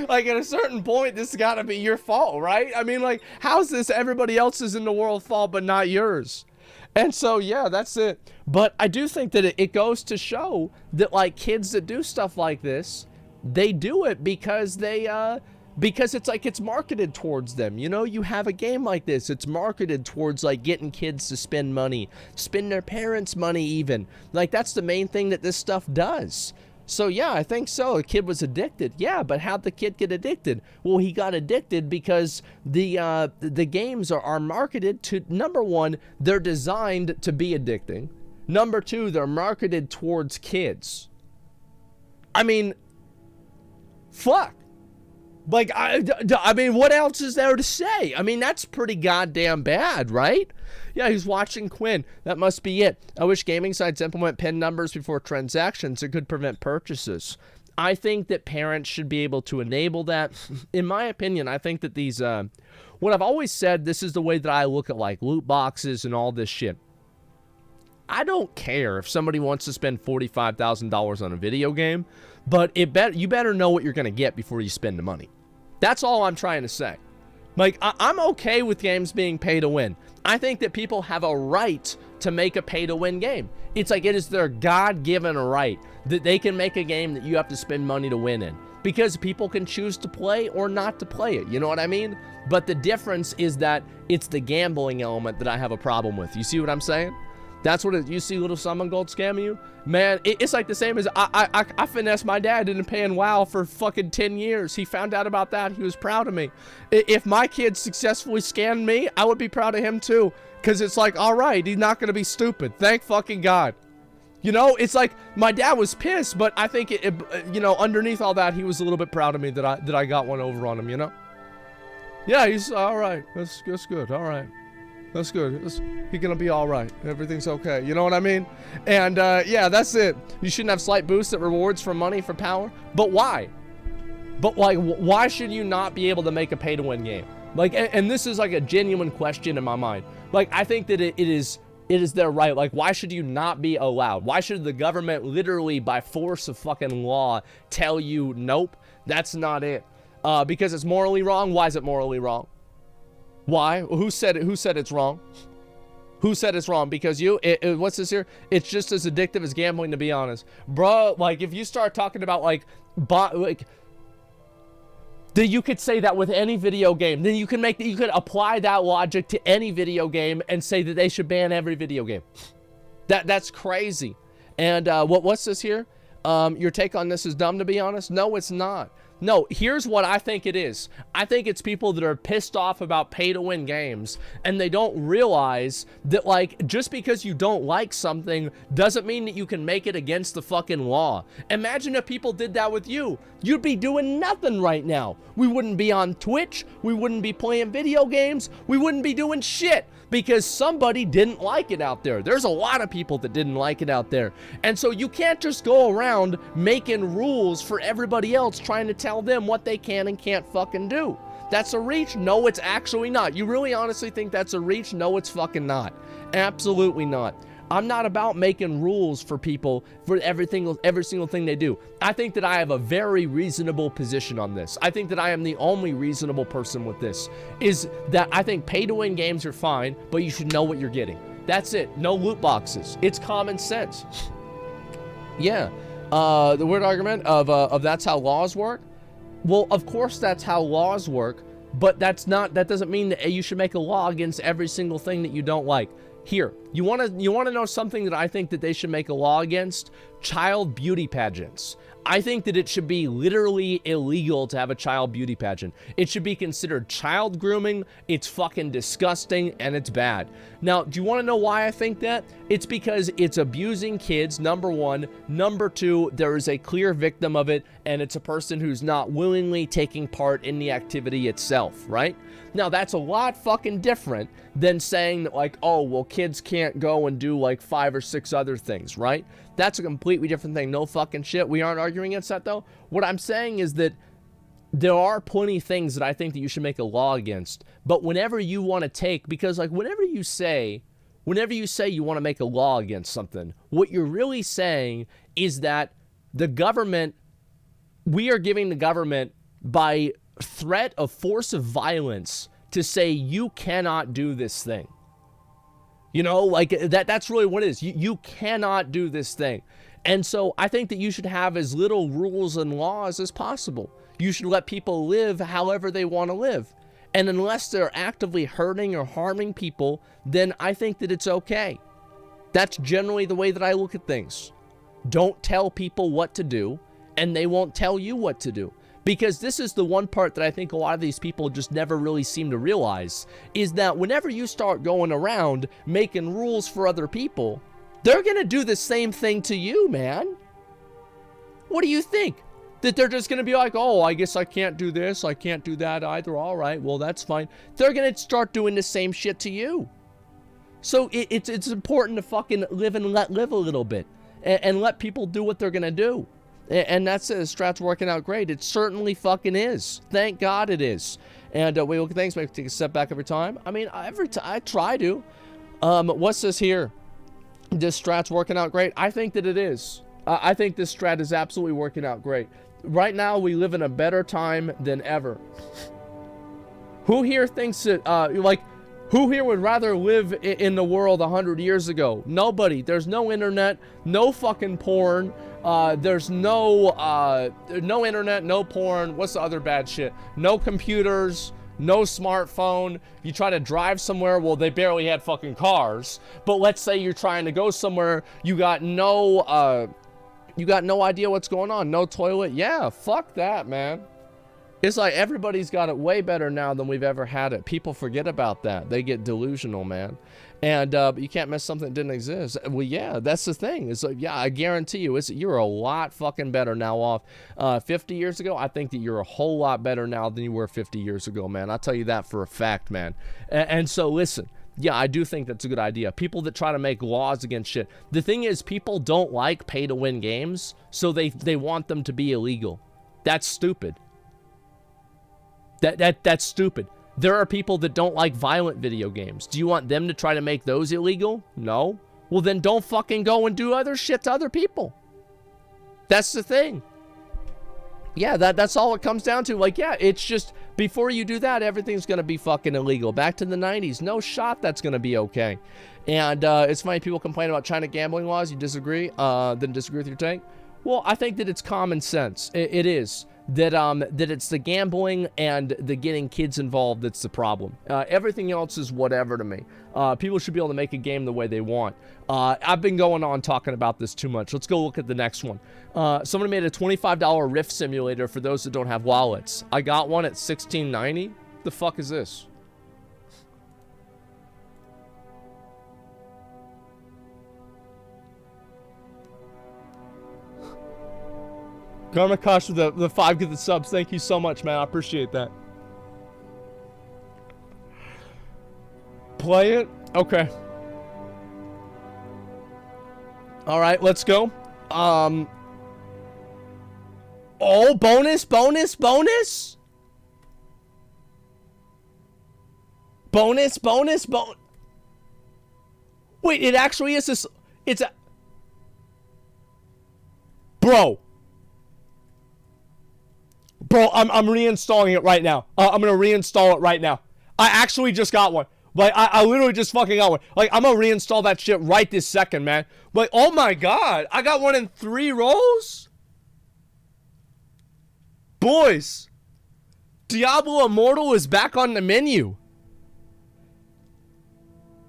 Like, at a certain point, this has got to be your fault, right? I mean, like, how's this everybody else's in the world fault but not yours? And so, yeah, that's it. But I do think that it goes to show that, like, kids that do stuff like this, they do it because because it's like it's marketed towards them. You know, you have a game like this, it's marketed towards, like, getting kids to spend money, spend their parents' money even. Like, that's the main thing that this stuff does. So, yeah, I think so. A kid was addicted. Yeah, but how'd the kid get addicted? Well, he got addicted because the games are marketed to, number one, they're designed to be addicting. Number two, they're marketed towards kids. I mean, fuck. Like, I mean, what else is there to say? I mean, that's pretty goddamn bad, right? Yeah, he's watching Quinn. That must be it. I wish gaming sites implement PIN numbers before transactions. It could prevent purchases. I think that parents should be able to enable that. In my opinion, I think that these, what I've always said, this is the way that I look at, like, loot boxes and all this shit. I don't care if somebody wants to spend $45,000 on a video game, but you better know what you're going to get before you spend the money. That's all I'm trying to say. Like, I'm okay with games being pay to win. I think that people have a right to make a pay to win game. It's like it is their God-given right that they can make a game that you have to spend money to win in. Because people can choose to play or not to play it. You know what I mean? But the difference is that it's the gambling element that I have a problem with. You see what I'm saying? That's what you see little Asmongold scamming you? Man, it's like the same as I finessed my dad into paying WoW for fucking 10 years. He found out about that. He was proud of me. If my kid successfully scammed me, I would be proud of him too. Because it's like, all right, he's not going to be stupid. Thank fucking God. You know, it's like my dad was pissed, but I think, you know, underneath all that, he was a little bit proud of me that I got one over on him, you know? Yeah, he's all right. That's good. All right. That's good. He's gonna be all right. Everything's okay. You know what I mean? And yeah, that's it. You shouldn't have slight boosts that rewards for money for power. But why? But like, why should you not be able to make a pay-to-win game? Like, and this is like a genuine question in my mind. Like, I think that it is their right. Like, why should you not be allowed? Why should the government literally, by force of fucking law, tell you, nope, that's not it? Because it's morally wrong. Why is it morally wrong? Why? Who said it? Who said it's wrong? Who said it's wrong? Because what's this here? It's just as addictive as gambling, to be honest. Bro, like, if you start talking about, like, then you could say that with any video game. Then you could apply that logic to any video game and say that they should ban every video game. That's crazy. And what's this here? Your take on this is dumb, to be honest? No, it's not. No, here's what I think it is. I think it's people that are pissed off about pay-to-win games, and they don't realize that, like, just because you don't like something doesn't mean that you can make it against the fucking law. Imagine if people did that with you. You'd be doing nothing right now. We wouldn't be on Twitch. We wouldn't be playing video games. We wouldn't be doing shit because somebody didn't like it out there. There's a lot of people that didn't like it out there. And so you can't just go around making rules for everybody else, trying to tell them what they can and can't fucking do. That's a reach? No, it's actually not. You really honestly think that's a reach? No, it's fucking not. Absolutely not. I'm not about making rules for people for every single thing they do. I think that I have a very reasonable position on this. I think that I am the only reasonable person with this, is that I think pay-to-win games are fine, but you should know what you're getting. That's it. No loot boxes. It's common sense. Yeah. The weird argument of that's how laws work. Well, of course that's how laws work, but that doesn't mean that you should make a law against every single thing that you don't like. Here, you want to know something that I think that they should make a law against? Child beauty pageants. I think that it should be literally illegal to have a child beauty pageant. It should be considered child grooming. It's fucking disgusting and it's bad. Now, do you want to know why I think that? It's because it's abusing kids, number one. Number two, there is a clear victim of it, and it's a person who's not willingly taking part in the activity itself, right? Now, that's a lot fucking different than saying that, like, oh, well, kids can't go and do like 5 or 6 other things, right? That's a completely different thing. No fucking shit. We aren't arguing against that, though. What I'm saying is that there are plenty of things that I think that you should make a law against. But whenever you want to take, because, like, whenever you say you want to make a law against something, what you're really saying is that the government, we are giving the government, by threat of force of violence, to say you cannot do this thing. You know, like that's really what it is. You cannot do this thing. And so I think that you should have as little rules and laws as possible. You should let people live however they want to live. And unless they're actively hurting or harming people, then I think that it's okay. That's generally the way that I look at things. Don't tell people what to do, and they won't tell you what to do. Because this is the one part that I think a lot of these people just never really seem to realize, is that whenever you start going around making rules for other people, they're going to do the same thing to you, man. What do you think? That they're just going to be like, oh, I guess I can't do this, I can't do that either. All right, well, that's fine. They're going to start doing the same shit to you. So it's important to fucking live and let live a little bit. And let people do what they're going to do. And that's it. The strat's working out great. It certainly fucking is. Thank God it is. And wait, look, thanks. Maybe take a step back every time. I mean, I try to. What's this here? This strat's working out great. I think that it is. I think this strat is absolutely working out great. Right now, we live in a better time than ever. Who here thinks that, who here would rather live in the world 100 years ago? Nobody. There's no internet, no fucking porn. There's no internet, no porn. What's the other bad shit? No computers, no smartphone. You try to drive somewhere, well, they barely had fucking cars. But let's say you're trying to go somewhere, you got no idea what's going on. No toilet. Yeah, fuck that, man. It's like everybody's got it way better now than we've ever had it. People forget about that. They get delusional, man. And you can't miss something that didn't exist. Well, yeah, that's the thing. It's like, yeah, I guarantee you, you're a lot fucking better now off 50 years ago. I think that you're a whole lot better now than you were 50 years ago, man. I'll tell you that for a fact, man. And so, listen. Yeah, I do think that's a good idea. People that try to make laws against shit. The thing is, people don't like pay-to-win games, so they want them to be illegal. That's stupid. That's stupid. There are people that don't like violent video games. Do you want them to try to make those illegal? No. Well, then don't fucking go and do other shit to other people. That's the thing. Yeah, that's all it comes down to. Like, yeah, it's just, before you do that, everything's going to be fucking illegal. Back to the 90s, no shot that's going to be okay. And it's funny, people complain about China gambling laws. You disagree? Then disagree with your take? Well, I think that it's common sense. It is. That it's the gambling and the getting kids involved that's the problem. Everything else is whatever to me. People should be able to make a game the way they want. I've been going on talking about this too much. Let's go look at the next one. Someone made a $25 Rift simulator for those that don't have wallets. I got one at $16.90. The fuck is this? Garmakash with the 5 gifted subs. Thank you so much, man. I appreciate that. Play it? Okay. Alright, let's go. Oh, bonus. Wait, it actually is this. It's a. Bro, I'm reinstalling it right now. I'm gonna reinstall it right now. I actually just got one. Like, I literally just fucking got one. Like, I'm gonna reinstall that shit right this second, man. Like, oh my god. I got one in 3 rolls? Boys. Diablo Immortal is back on the menu.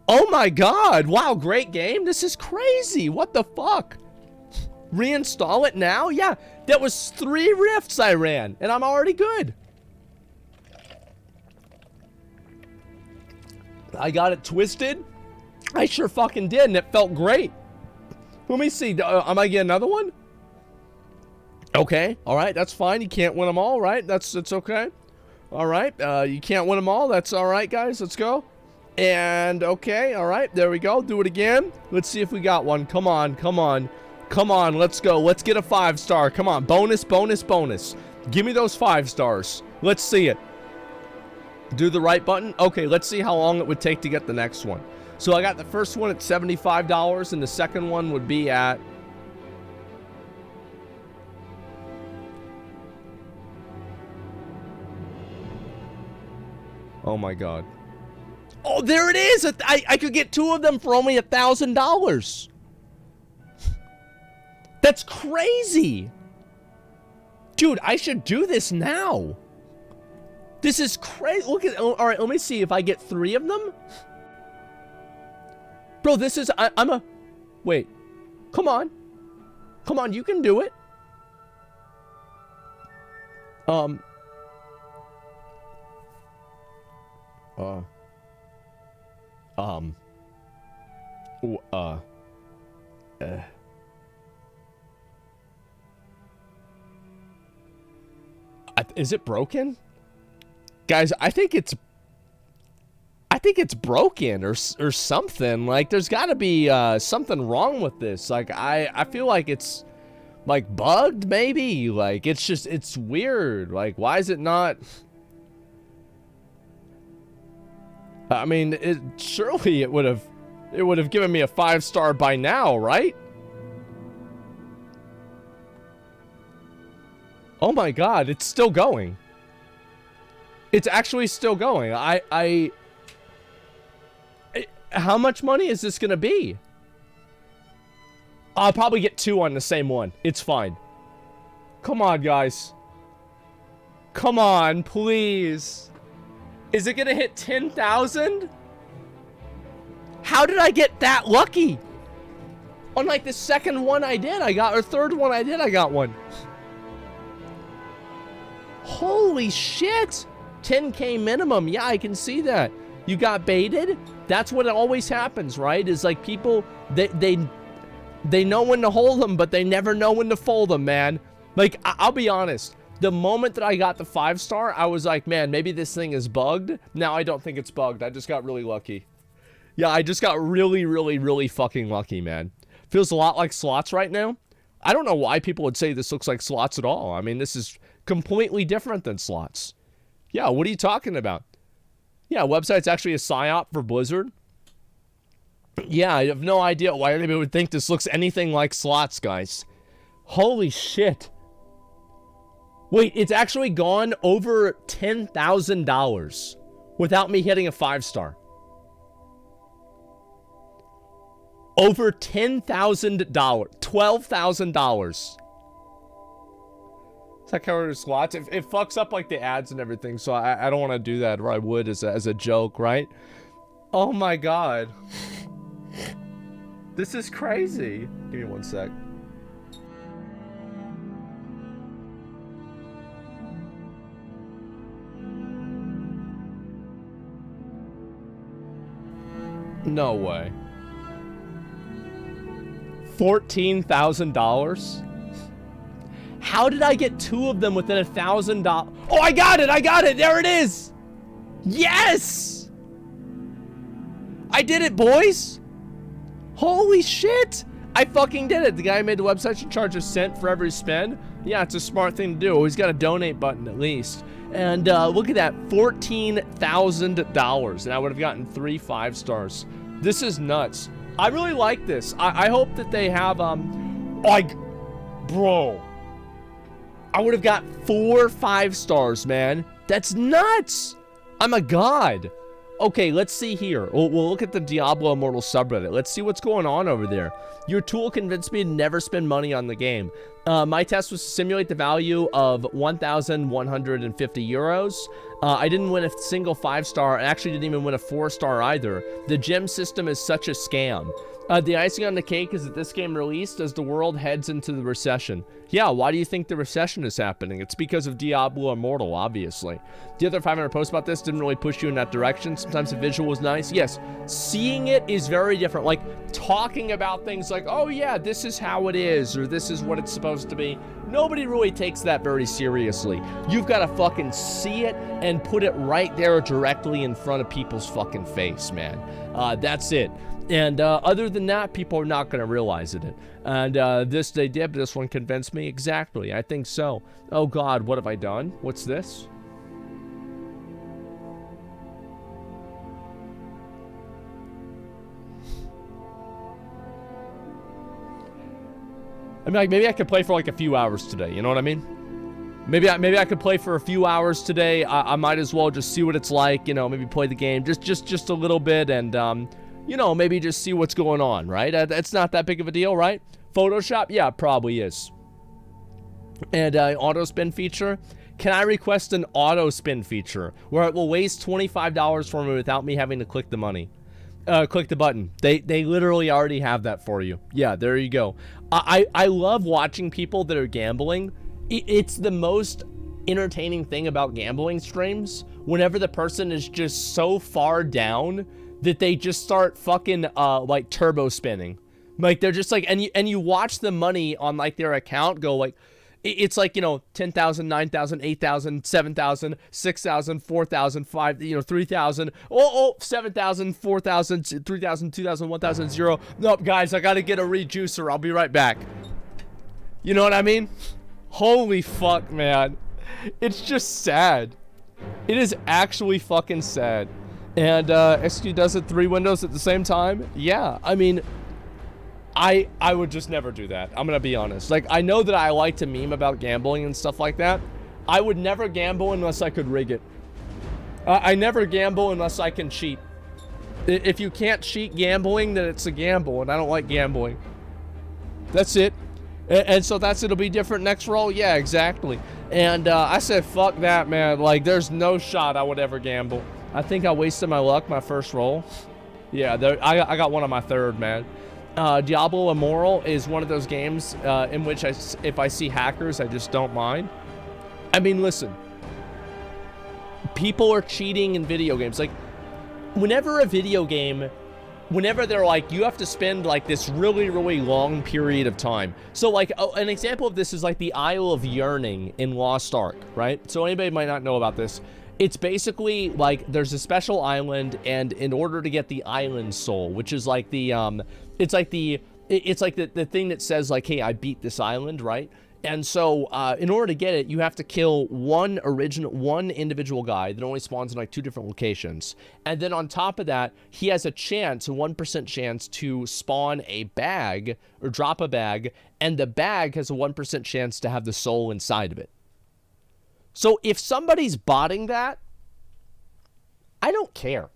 Oh my god. Wow, great game. This is crazy. What the fuck? Reinstall it now? Yeah, that was 3 rifts I ran, and I'm already good. I got it twisted. I sure fucking did, and it felt great. Let me see. Am I getting another one? Okay, all right, that's fine. You can't win them all, right? That's okay. All right, you can't win them all. That's all right, guys. Let's go. And okay, all right, there we go. Do it again. Let's see if we got one. Come on. Come on, let's go. Let's get a 5-star. Come on, bonus. Give me those 5 stars. Let's see it. Do the right button. Okay, let's see how long it would take to get the next one. So I got the first one at $75, and the second one would be at... Oh my god. Oh, there it is. I could get 2 of them for only $1,000. That's crazy. Dude, I should do this now. This is crazy. Look at, all right, let me see if I get 3 of them. Bro, this is, wait. Come on. Come on, you can do it. Is it broken? Guys, I think it's broken or something. Like, there's got to be something wrong with this. Like, I feel like it's like bugged, maybe. Like, it's weird. Like, why is it not? I mean, surely it would have given me a 5-star by now, right? Oh my God, it's still going. It's actually still going. How much money is this gonna be? I'll probably get 2 on the same one. It's fine. Come on, guys. Come on, please. Is it gonna hit 10,000? How did I get that lucky? On like the second one I did, or third one I did, I got one. Holy shit. 10K minimum. Yeah, I can see that. You got baited? That's what always happens, right? Is like people, they know when to hold them, but they never know when to fold them, man. Like, I'll be honest. The moment that I got the 5-star, I was like, man, maybe this thing is bugged. Now I don't think it's bugged. I just got really lucky. Yeah, I just got really, really, really fucking lucky, man. Feels a lot like slots right now. I don't know why people would say this looks like slots at all. I mean, this is completely different than slots. Yeah, what are you talking about? Yeah, website's actually a psyop for Blizzard. Yeah, I have no idea why anybody would think this looks anything like slots, guys. Holy shit. Wait, it's actually gone over $10,000 without me hitting a 5-star. Over $10,000. $12,000. Is that covered slots? It fucks up like the ads and everything, so I don't want to do that, or I would as a joke, right? Oh my God. This is crazy. Give me 1 sec. No way. $14,000? How did I get 2 of them within $1,000? Oh, I got it! There it is! Yes! I did it, boys! Holy shit! I fucking did it. The guy who made the website should charge a cent for every spend. Yeah, it's a smart thing to do. He's got a donate button at least. And look at that, $14,000. And I would have gotten 3 5-stars. This is nuts. I really like this. I hope that they have, bro. I would have got 4 5-stars, man. That's nuts. I'm a god. Okay, let's see here. We'll look at the Diablo Immortal subreddit. Let's see what's going on over there. Your tool convinced me to never spend money on the game. My test was to simulate the value of 1,150 euros. I didn't win a single 5-star. I actually didn't even win a 4-star either. The gem system is such a scam. The icing on the cake is that this game released as the world heads into the recession. Yeah, why do you think the recession is happening? It's because of Diablo Immortal, obviously. The other 500 posts about this didn't really push you in that direction. Sometimes the visual was nice. Yes, seeing it is very different. Like, talking about things like, oh yeah, this is how it is, or this is what it's supposed to be. Nobody really takes that very seriously. You've got to fucking see it and put it right there directly in front of people's fucking face, man. That's it. And other than that, people are not going to realize it. And this they did, but this one convinced me. Exactly, I think so. Oh God, what have I done? What's this? I mean, like, maybe I could play for like a few hours today, you know what I mean? Maybe I could play for a few hours today. I might as well just see what it's like, maybe play the game just a little bit and, maybe just see what's going on, right? It's not that big of a deal, right? Photoshop? Yeah, it probably is. And auto spin feature? Can I request an auto spin feature where it will waste $25 for me without me having to click the button? They literally already have that for you. Yeah, there you go. I love watching people that are gambling. It's the most entertaining thing about gambling streams whenever the person is just so far down that they just start fucking like turbo spinning. Like they're just like, and you watch the money on like their account go like, it's like, 10,000, 9,000, 8,000, 7,000, 6,000, 4,000, 3,000, 7,000, 4,000, 3,000, 2,000, 1,000, 0. Nope, guys, I got to get a rejuicer. I'll be right back. You know what I mean? Holy fuck, man. It's just sad. It is actually fucking sad. And XQ does it 3 windows at the same time? Yeah, I mean, I would just never do that. I'm gonna be honest. Like, I know that I like to meme about gambling and stuff like that. I would never gamble unless I could rig it. I never gamble unless I can cheat. If you can't cheat gambling, then it's a gamble, and I don't like gambling. That's it. And so it'll be different next roll? Yeah, exactly. And I said, fuck that, man. Like, there's no shot I would ever gamble. I think I wasted my luck my first roll. Yeah, I got one on my third, man. Diablo Immortal is one of those games in which if I see hackers, I just don't mind. I mean, listen. People are cheating in video games. Like, whenever they're like, you have to spend like this really, really long period of time. So like, an example of this is like the Isle of Yearning in Lost Ark, right? So anybody might not know about this. It's basically like there's a special island, and in order to get the island soul, which is like the it's like the thing that says like, hey, I beat this island, right? And so in order to get it, you have to kill one individual guy that only spawns in like 2 different locations. And then on top of that, he has a 1% chance to spawn a bag or drop a bag, and the bag has a 1% chance to have the soul inside of it. So if somebody's botting that, I don't care.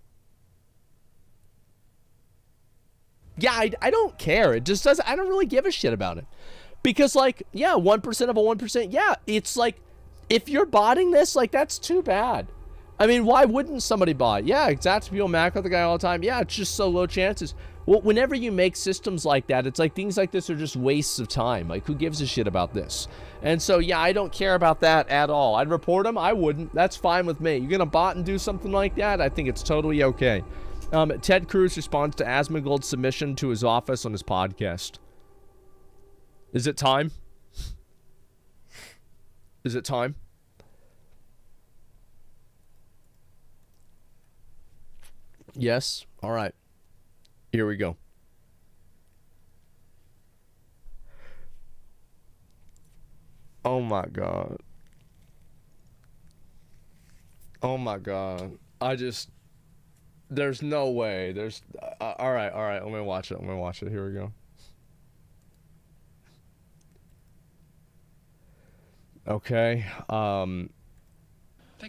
Yeah, I don't care. It just doesn't, I don't really give a shit about it. Because, like, yeah, 1% of a 1%, yeah, it's like, if you're botting this, like, that's too bad. I mean, why wouldn't somebody bot? Yeah, exactly. People macro the guy all the time. Yeah, it's just so low chances. Well, whenever you make systems like that, it's like things like this are just wastes of time. Like, who gives a shit about this? And so, yeah, I don't care about that at all. I'd report them. I wouldn't. That's fine with me. You're going to bot and do something like that? I think it's totally okay. Ted Cruz responds to Asmongold's submission to his office on his podcast. Is it time? Is it time? Yes? All right. Here we go. Oh my God. Oh my God. There's no way. All right. Let me watch it. Here we go. Okay.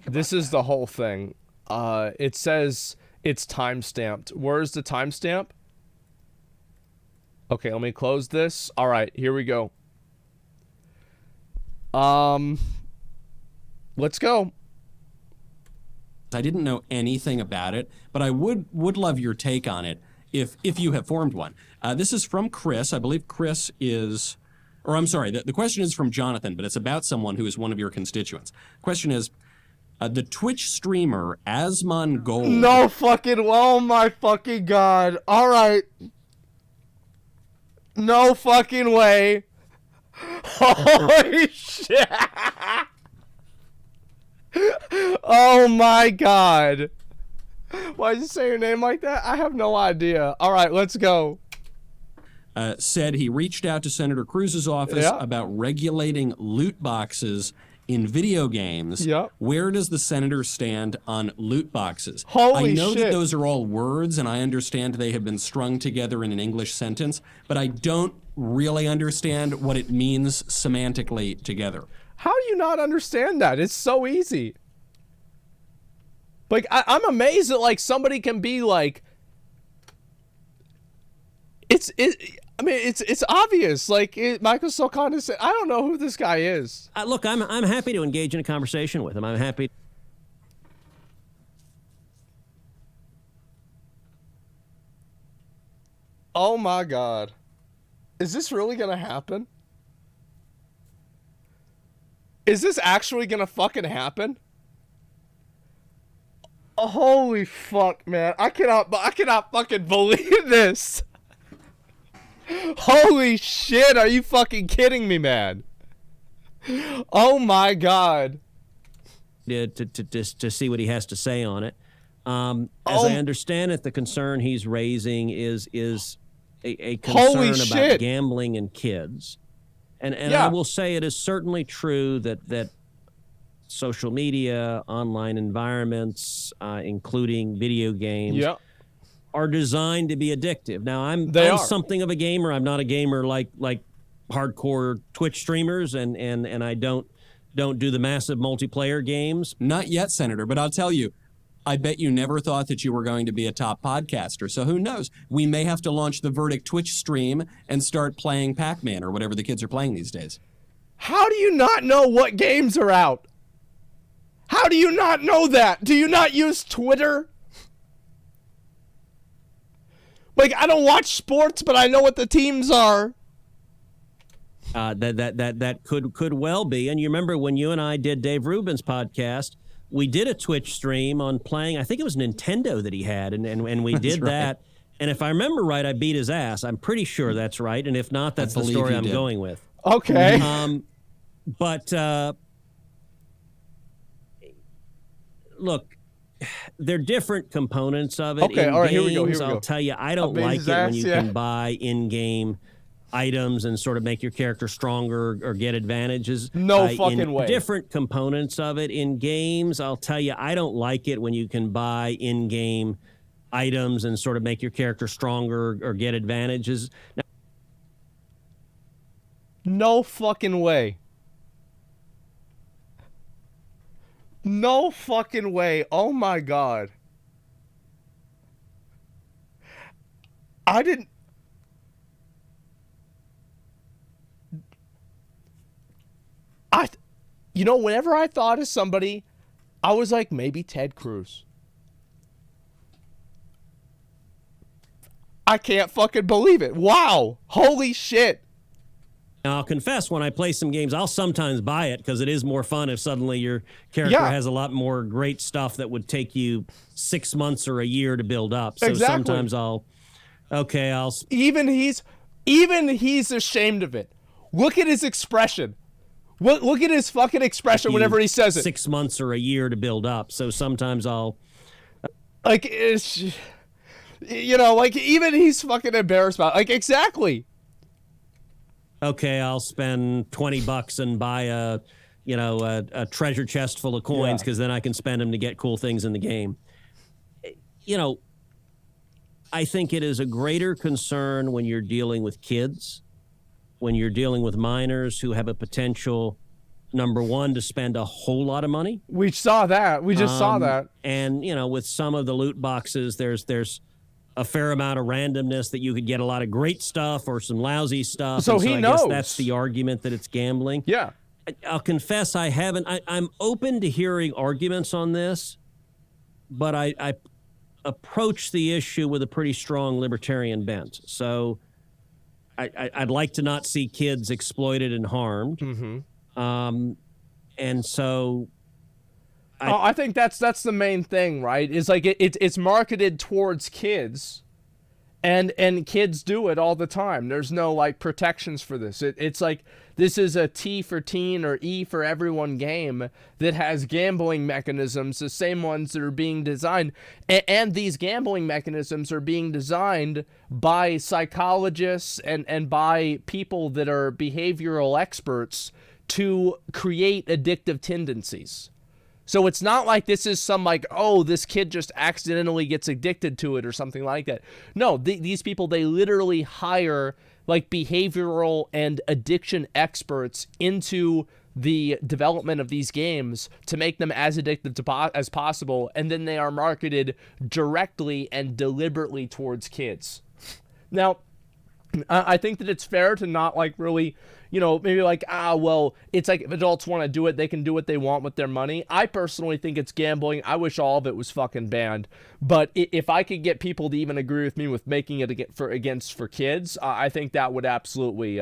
This is the whole thing. It says it's time-stamped. Where's the timestamp? Okay, let me close this. All right, here we go. Let's go. I didn't know anything about it, but I would love your take on it if you have formed one. This is from Chris. I believe Chris is, or I'm sorry, the question is from Jonathan, but it's about someone who is one of your constituents. Question is, the Twitch streamer Asmongold. No fucking, oh my fucking God. All right. No fucking way. Holy shit. Oh my God. Why did you say your name like that? I have no idea. All right, let's go. Said he reached out to Senator Cruz's office about regulating loot boxes in video games. Yep. Where does the senator stand on loot boxes? Holy I know shit. that those are all words, and I understand they have been strung together in an English sentence, but I don't really understand what it means semantically together. How do you not understand that? It's so easy. Like, I'm amazed that, like, somebody can be like, I mean, it's obvious. Like, Michael's so condescending. I don't know who this guy is. Look, I'm happy to engage in a conversation with him. I'm happy. Oh my God. Is this really gonna happen? Is this actually gonna fucking happen? Oh, holy fuck, man. I cannot fucking believe this. Holy shit, are you fucking kidding me, man? Oh my God. To see what he has to say on it. As I understand it, the concern he's raising is a concern about gambling and kids. And I will say it is certainly true that social media, online environments, including video games, are designed to be addictive. Now, I'm something of a gamer. I'm not a gamer like hardcore Twitch streamers, and I don't do the massive multiplayer games. Not yet, Senator, but I'll tell you, I bet you never thought that you were going to be a top podcaster. So who knows? We may have to launch the Verdict Twitch stream and start playing Pac-Man or whatever the kids are playing these days. How do you not know what games are out? How do you not know that? Do you not use Twitter? Like, I don't watch sports, but I know what the teams are. That could well be. And you remember when you and I did Dave Rubin's podcast, we did a Twitch stream on playing, I think it was Nintendo that he had, and we did that. And if I remember right, I beat his ass. I'm pretty sure that's right. And if not, that's the story I'm going with. Okay. But look, they're different components of it. Okay, in all right, games, here we go. I'll tell you, I don't like it when you can buy in-game items and sort of make your character stronger or get advantages. No fucking way. Different components of it. In games, I'll tell you, I don't like it when you can buy in-game items and sort of make your character stronger or get advantages. Now, no fucking way. No fucking way. Oh my God. You know, whenever I thought of somebody, I was like, maybe Ted Cruz. I can't fucking believe it. Wow. Holy shit. Now, I'll confess, when I play some games, I'll sometimes buy it because it is more fun if suddenly your character has a lot more great stuff that would take you 6 months or a year to build up. So sometimes Even he's ashamed of it. Look at his expression. Look at his fucking expression whenever he says it. 6 months or a year to build up. So sometimes I'll... Like, it's... You know, like, even he's fucking embarrassed about it. Like, exactly. Okay, I'll spend $20 and buy a treasure chest full of coins because then I can spend them to get cool things in the game. You know, I think it is a greater concern when you're dealing with kids, when you're dealing with minors who have a potential, number one, to spend a whole lot of money. We saw that. We just saw that. And, you know, with some of the loot boxes, there's a fair amount of randomness that you could get a lot of great stuff or some lousy stuff. So he knows. I guess that's the argument that it's gambling. Yeah. I'll confess I'm open to hearing arguments on this, but I approach the issue with a pretty strong libertarian bent. So I'd like to not see kids exploited and harmed. Mm-hmm. And so... I think that's the main thing, right? Is like it's marketed towards kids, and kids do it all the time. There's no like protections for this. It's like this is a T for teen or E for everyone game that has gambling mechanisms, the same ones that are being designed, and these gambling mechanisms are being designed by psychologists and by people that are behavioral experts to create addictive tendencies. So it's not like this is some like, oh, this kid just accidentally gets addicted to it or something like that. No, these people, they literally hire like behavioral and addiction experts into the development of these games to make them as addictive as possible, and then they are marketed directly and deliberately towards kids. Now, I think that it's fair to not like really, maybe like, well, it's like if adults want to do it, they can do what they want with their money. I personally think it's gambling. I wish all of it was fucking banned. But if I could get people to even agree with me with making it for kids, I think that would absolutely,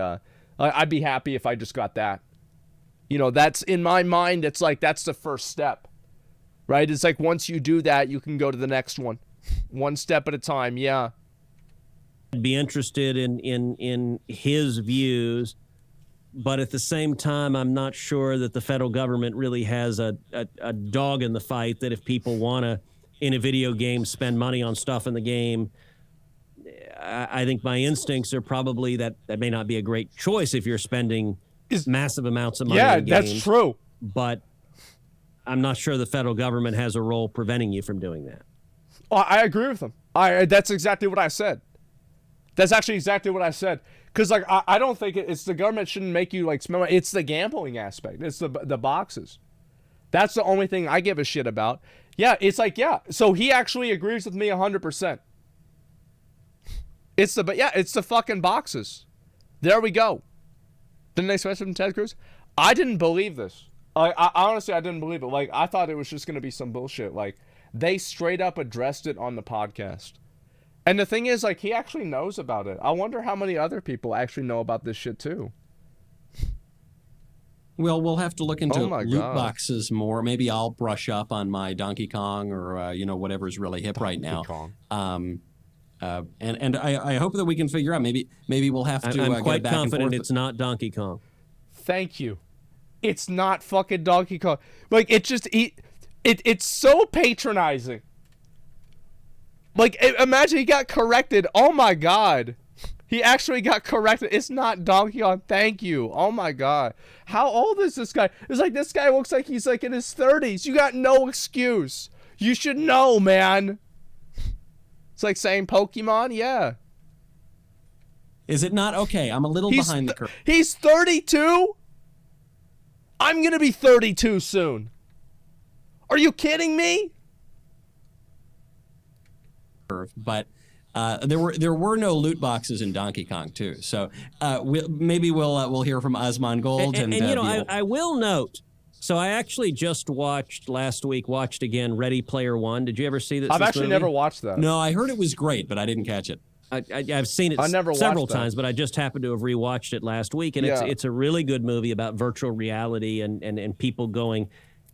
I'd be happy if I just got that. That's in my mind, it's like, that's the first step, right? It's like once you do that, you can go to the next one. One step at a time, yeah. Be interested in his views, but at the same time, I'm not sure that the federal government really has a dog in the fight, that if people want to, in a video game, spend money on stuff in the game, I think my instincts are probably that may not be a great choice if you're spending massive amounts of money in games. Yeah, that's true. But I'm not sure the federal government has a role preventing you from doing that. Oh, I agree with him. That's exactly what I said. That's actually exactly what I said. Because, like, I don't think it's the government shouldn't make you, like, spend money. It's the gambling aspect. It's the boxes. That's the only thing I give a shit about. Yeah, it's like, yeah. So he actually agrees with me 100%. It's the fucking boxes. There we go. The next question from Ted Cruz. I didn't believe this. I honestly, I didn't believe it. Like, I thought it was just going to be some bullshit. Like, they straight up addressed it on the podcast. And the thing is, like, he actually knows about it. I wonder how many other people actually know about this shit, too. Well, we'll have to look into loot boxes more. Maybe I'll brush up on my Donkey Kong or, whatever's really hip right now. And I hope that we can figure out. Maybe we'll have to I'm quite get back confident and forth. it's not Donkey Kong. Thank you. It's not fucking Donkey Kong. Like, it's so patronizing. Like, imagine he got corrected. Oh my god. He actually got corrected. It's not Donkey Kong. Thank you. Oh my god. How old is this guy? It's like, this guy looks like he's like in his 30s. You got no excuse. You should know, man. It's like saying Pokemon. Yeah. Is it not? Okay, I'm a little behind the curve. He's 32? I'm going to be 32 soon. Are you kidding me? But there were no loot boxes in Donkey Kong 2. So maybe we'll hear from Asmongold. And I will note. So I actually just watched again Ready Player One. Did you ever see this? I've actually never watched that. No, I heard it was great, but I didn't catch it. I've seen it several times, but I just happened to have rewatched it last week, and it's a really good movie about virtual reality and people going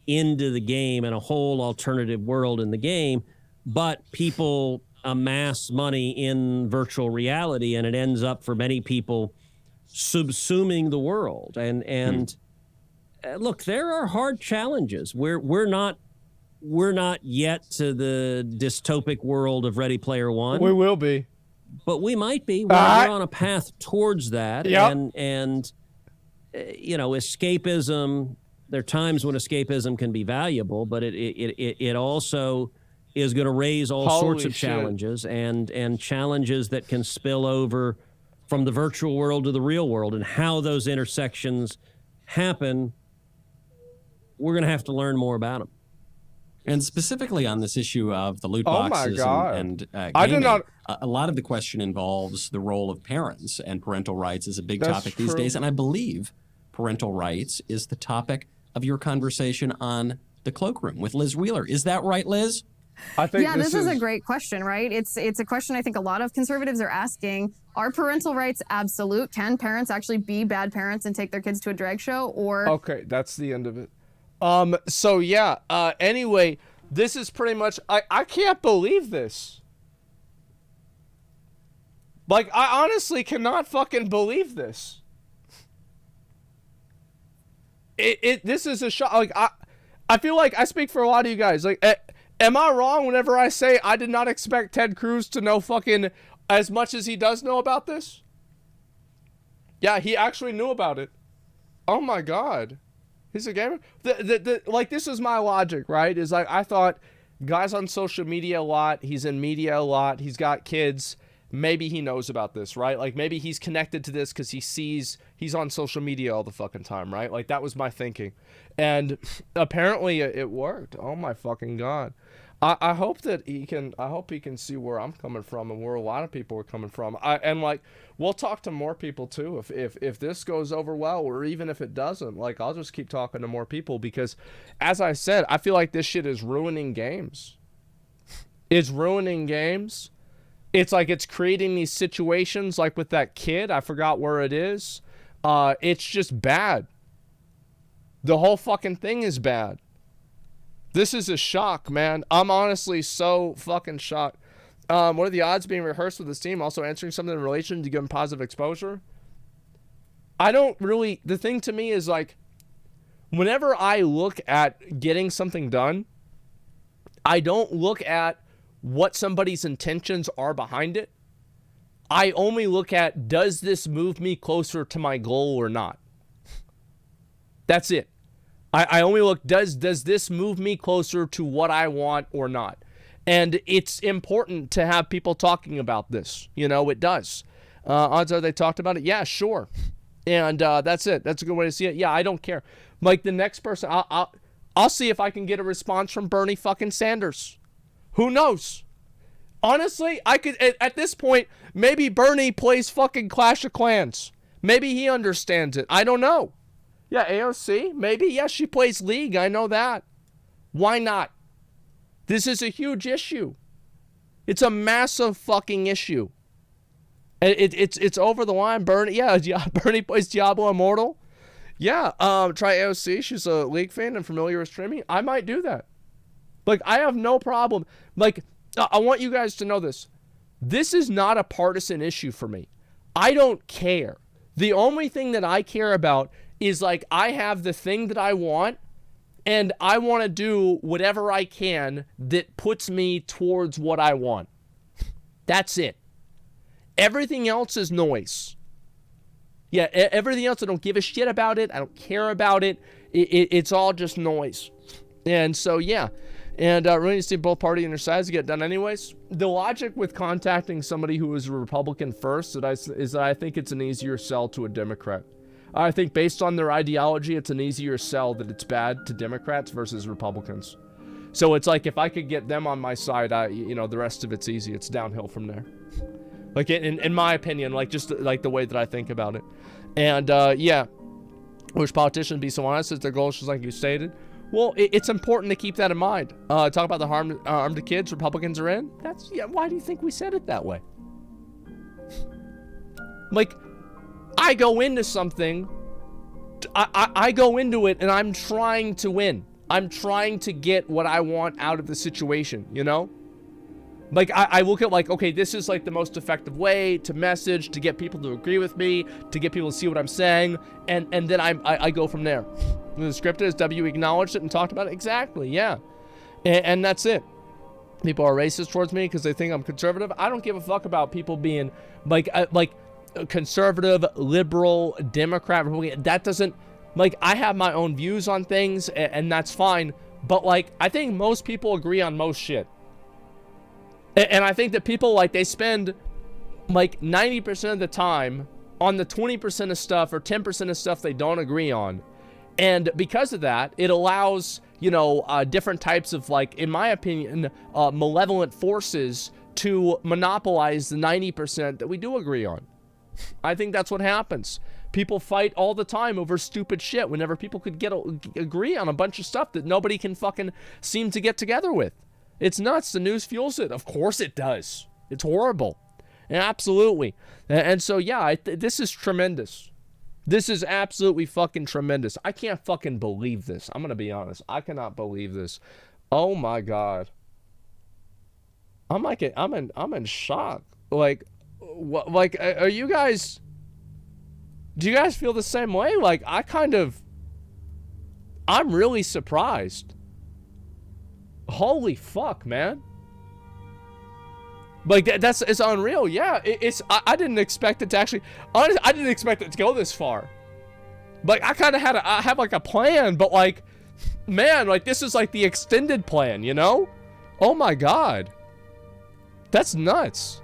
into the game and a whole alternative world in the game, but people amass money in virtual reality, and it ends up for many people subsuming the world. And look, there are hard challenges. We're not yet to the dystopic world of Ready Player One. We will be. But we might be. We're on a path towards that. Yep. And escapism, there are times when escapism can be valuable, but it also is going to raise all sorts of challenges and challenges that can spill over from the virtual world to the real world, and how those intersections happen. We're going to have to learn more about them. And specifically on this issue of the loot boxes and gaming, I did not. A lot of the question involves the role of parents, and parental rights is a big topic true. These days. And I believe parental rights is the topic of your conversation on the Cloakroom with Liz Wheeler. Is that right, Liz? I think this is a great question, right? It's a question I think a lot of conservatives are asking. Are parental rights absolute? Can parents actually be bad parents and take their kids to a drag show? Or okay, that's the end of it. Anyway, this is pretty much, I can't believe this. Like, I honestly cannot fucking believe this. This is a shock. Like, I feel like I speak for a lot of you guys. Like, am I wrong whenever I say I did not expect Ted Cruz to know fucking as much as he does know about this? Yeah, he actually knew about it. Oh my god. He's a gamer. Like, this is my logic, right? Is like, I thought, guy's on social media a lot. He's in media a lot. He's got kids. maybe he knows about this, right? Like, maybe he's connected to this because he's on social media all the fucking time, right? Like, that was my thinking. And apparently it worked. Oh my fucking God. I hope that he can see where I'm coming from and where a lot of people are coming from. And like, we'll talk to more people too. If this goes over well, or even if it doesn't, like, I'll just keep talking to more people, because as I said, I feel like this shit is ruining games. It's ruining games. It's like it's creating these situations like with that kid. I forgot where it is. It's just bad. The whole fucking thing is bad. This is a shock, man. I'm honestly so fucking shocked. What are the odds being rehearsed with this team? Also answering something in relation to giving positive exposure? I don't really... The thing to me is, like, whenever I look at getting something done, I don't look at what somebody's intentions are behind it. I only look at, does this move me closer to my goal or not? That's it. I only look, does this move me closer to what I want or not? And it's important to have people talking about this. You know, it does. Odds are they talked about it? Yeah, sure. And that's it. That's a good way to see it. Yeah, I don't care. Like, the next person, I'll see if I can get a response from Bernie fucking Sanders. Who knows? Honestly, I could, at this point, maybe Bernie plays fucking Clash of Clans. Maybe he understands it. I don't know. Yeah, AOC, maybe. Yeah, she plays League. I know that. Why not? This is a huge issue. It's a massive fucking issue. It's over the line. Bernie, yeah, Bernie plays Diablo Immortal. Yeah, try AOC. She's a League fan and familiar with streaming. I might do that. Like, I have no problem. Like, I want you guys to know this. This is not a partisan issue for me. I don't care. The only thing that I care about is, like, I have the thing that I want, and I want to do whatever I can that puts me towards what I want. That's it. Everything else is noise. Yeah, everything else, I don't give a shit about it. I don't care about it. It's all just noise. And so, yeah. And really need to see both parties and their sides get done anyways. The logic with contacting somebody who is a Republican first is that I think it's an easier sell to a Democrat. I think based on their ideology, it's an easier sell that it's bad to Democrats versus Republicans. So it's like, if I could get them on my side, the rest of it's easy. It's downhill from there. Like, in my opinion, like, just like the way that I think about it. And yeah, wish politicians be so honest as their goals, just like you stated. Well, it's important to keep that in mind. Talk about the harm to kids Republicans are in. Why do you think we said it that way? Like, I go into something, I go into it and I'm trying to win. I'm trying to get what I want out of the situation, you know? Like, I look at, like, okay, this is, like, the most effective way to message, to get people to agree with me, to get people to see what I'm saying, and then I go from there. The script is W acknowledged it and talked about it. Exactly, yeah. And that's it. People are racist towards me because they think I'm conservative. I don't give a fuck about people being, like conservative, liberal, Democrat, Republican. That doesn't, like, I have my own views on things, and that's fine. But, like, I think most people agree on most shit. And I think that people, like, they spend, like, 90% of the time on the 20% of stuff or 10% of stuff they don't agree on. And because of that, it allows, different types of, like, in my opinion, malevolent forces to monopolize the 90% that we do agree on. I think that's what happens. People fight all the time over stupid shit whenever people could agree on a bunch of stuff that nobody can fucking seem to get together with. It's nuts. The news fuels it. Of course it does. It's horrible. Absolutely. And so, yeah, this is tremendous. This is absolutely fucking tremendous. I can't fucking believe this. I'm going to be honest. I cannot believe this. Oh my God. I'm in shock. Like, what, like, are you guys, do you guys feel the same way? Like, I'm really surprised. Holy fuck, man. Like, it's unreal. Yeah, I didn't expect it to actually, honestly, I didn't expect it to go this far. Like, I kind of have like a plan, but, like, man, like, this is like the extended plan, you know? Oh my God. That's nuts.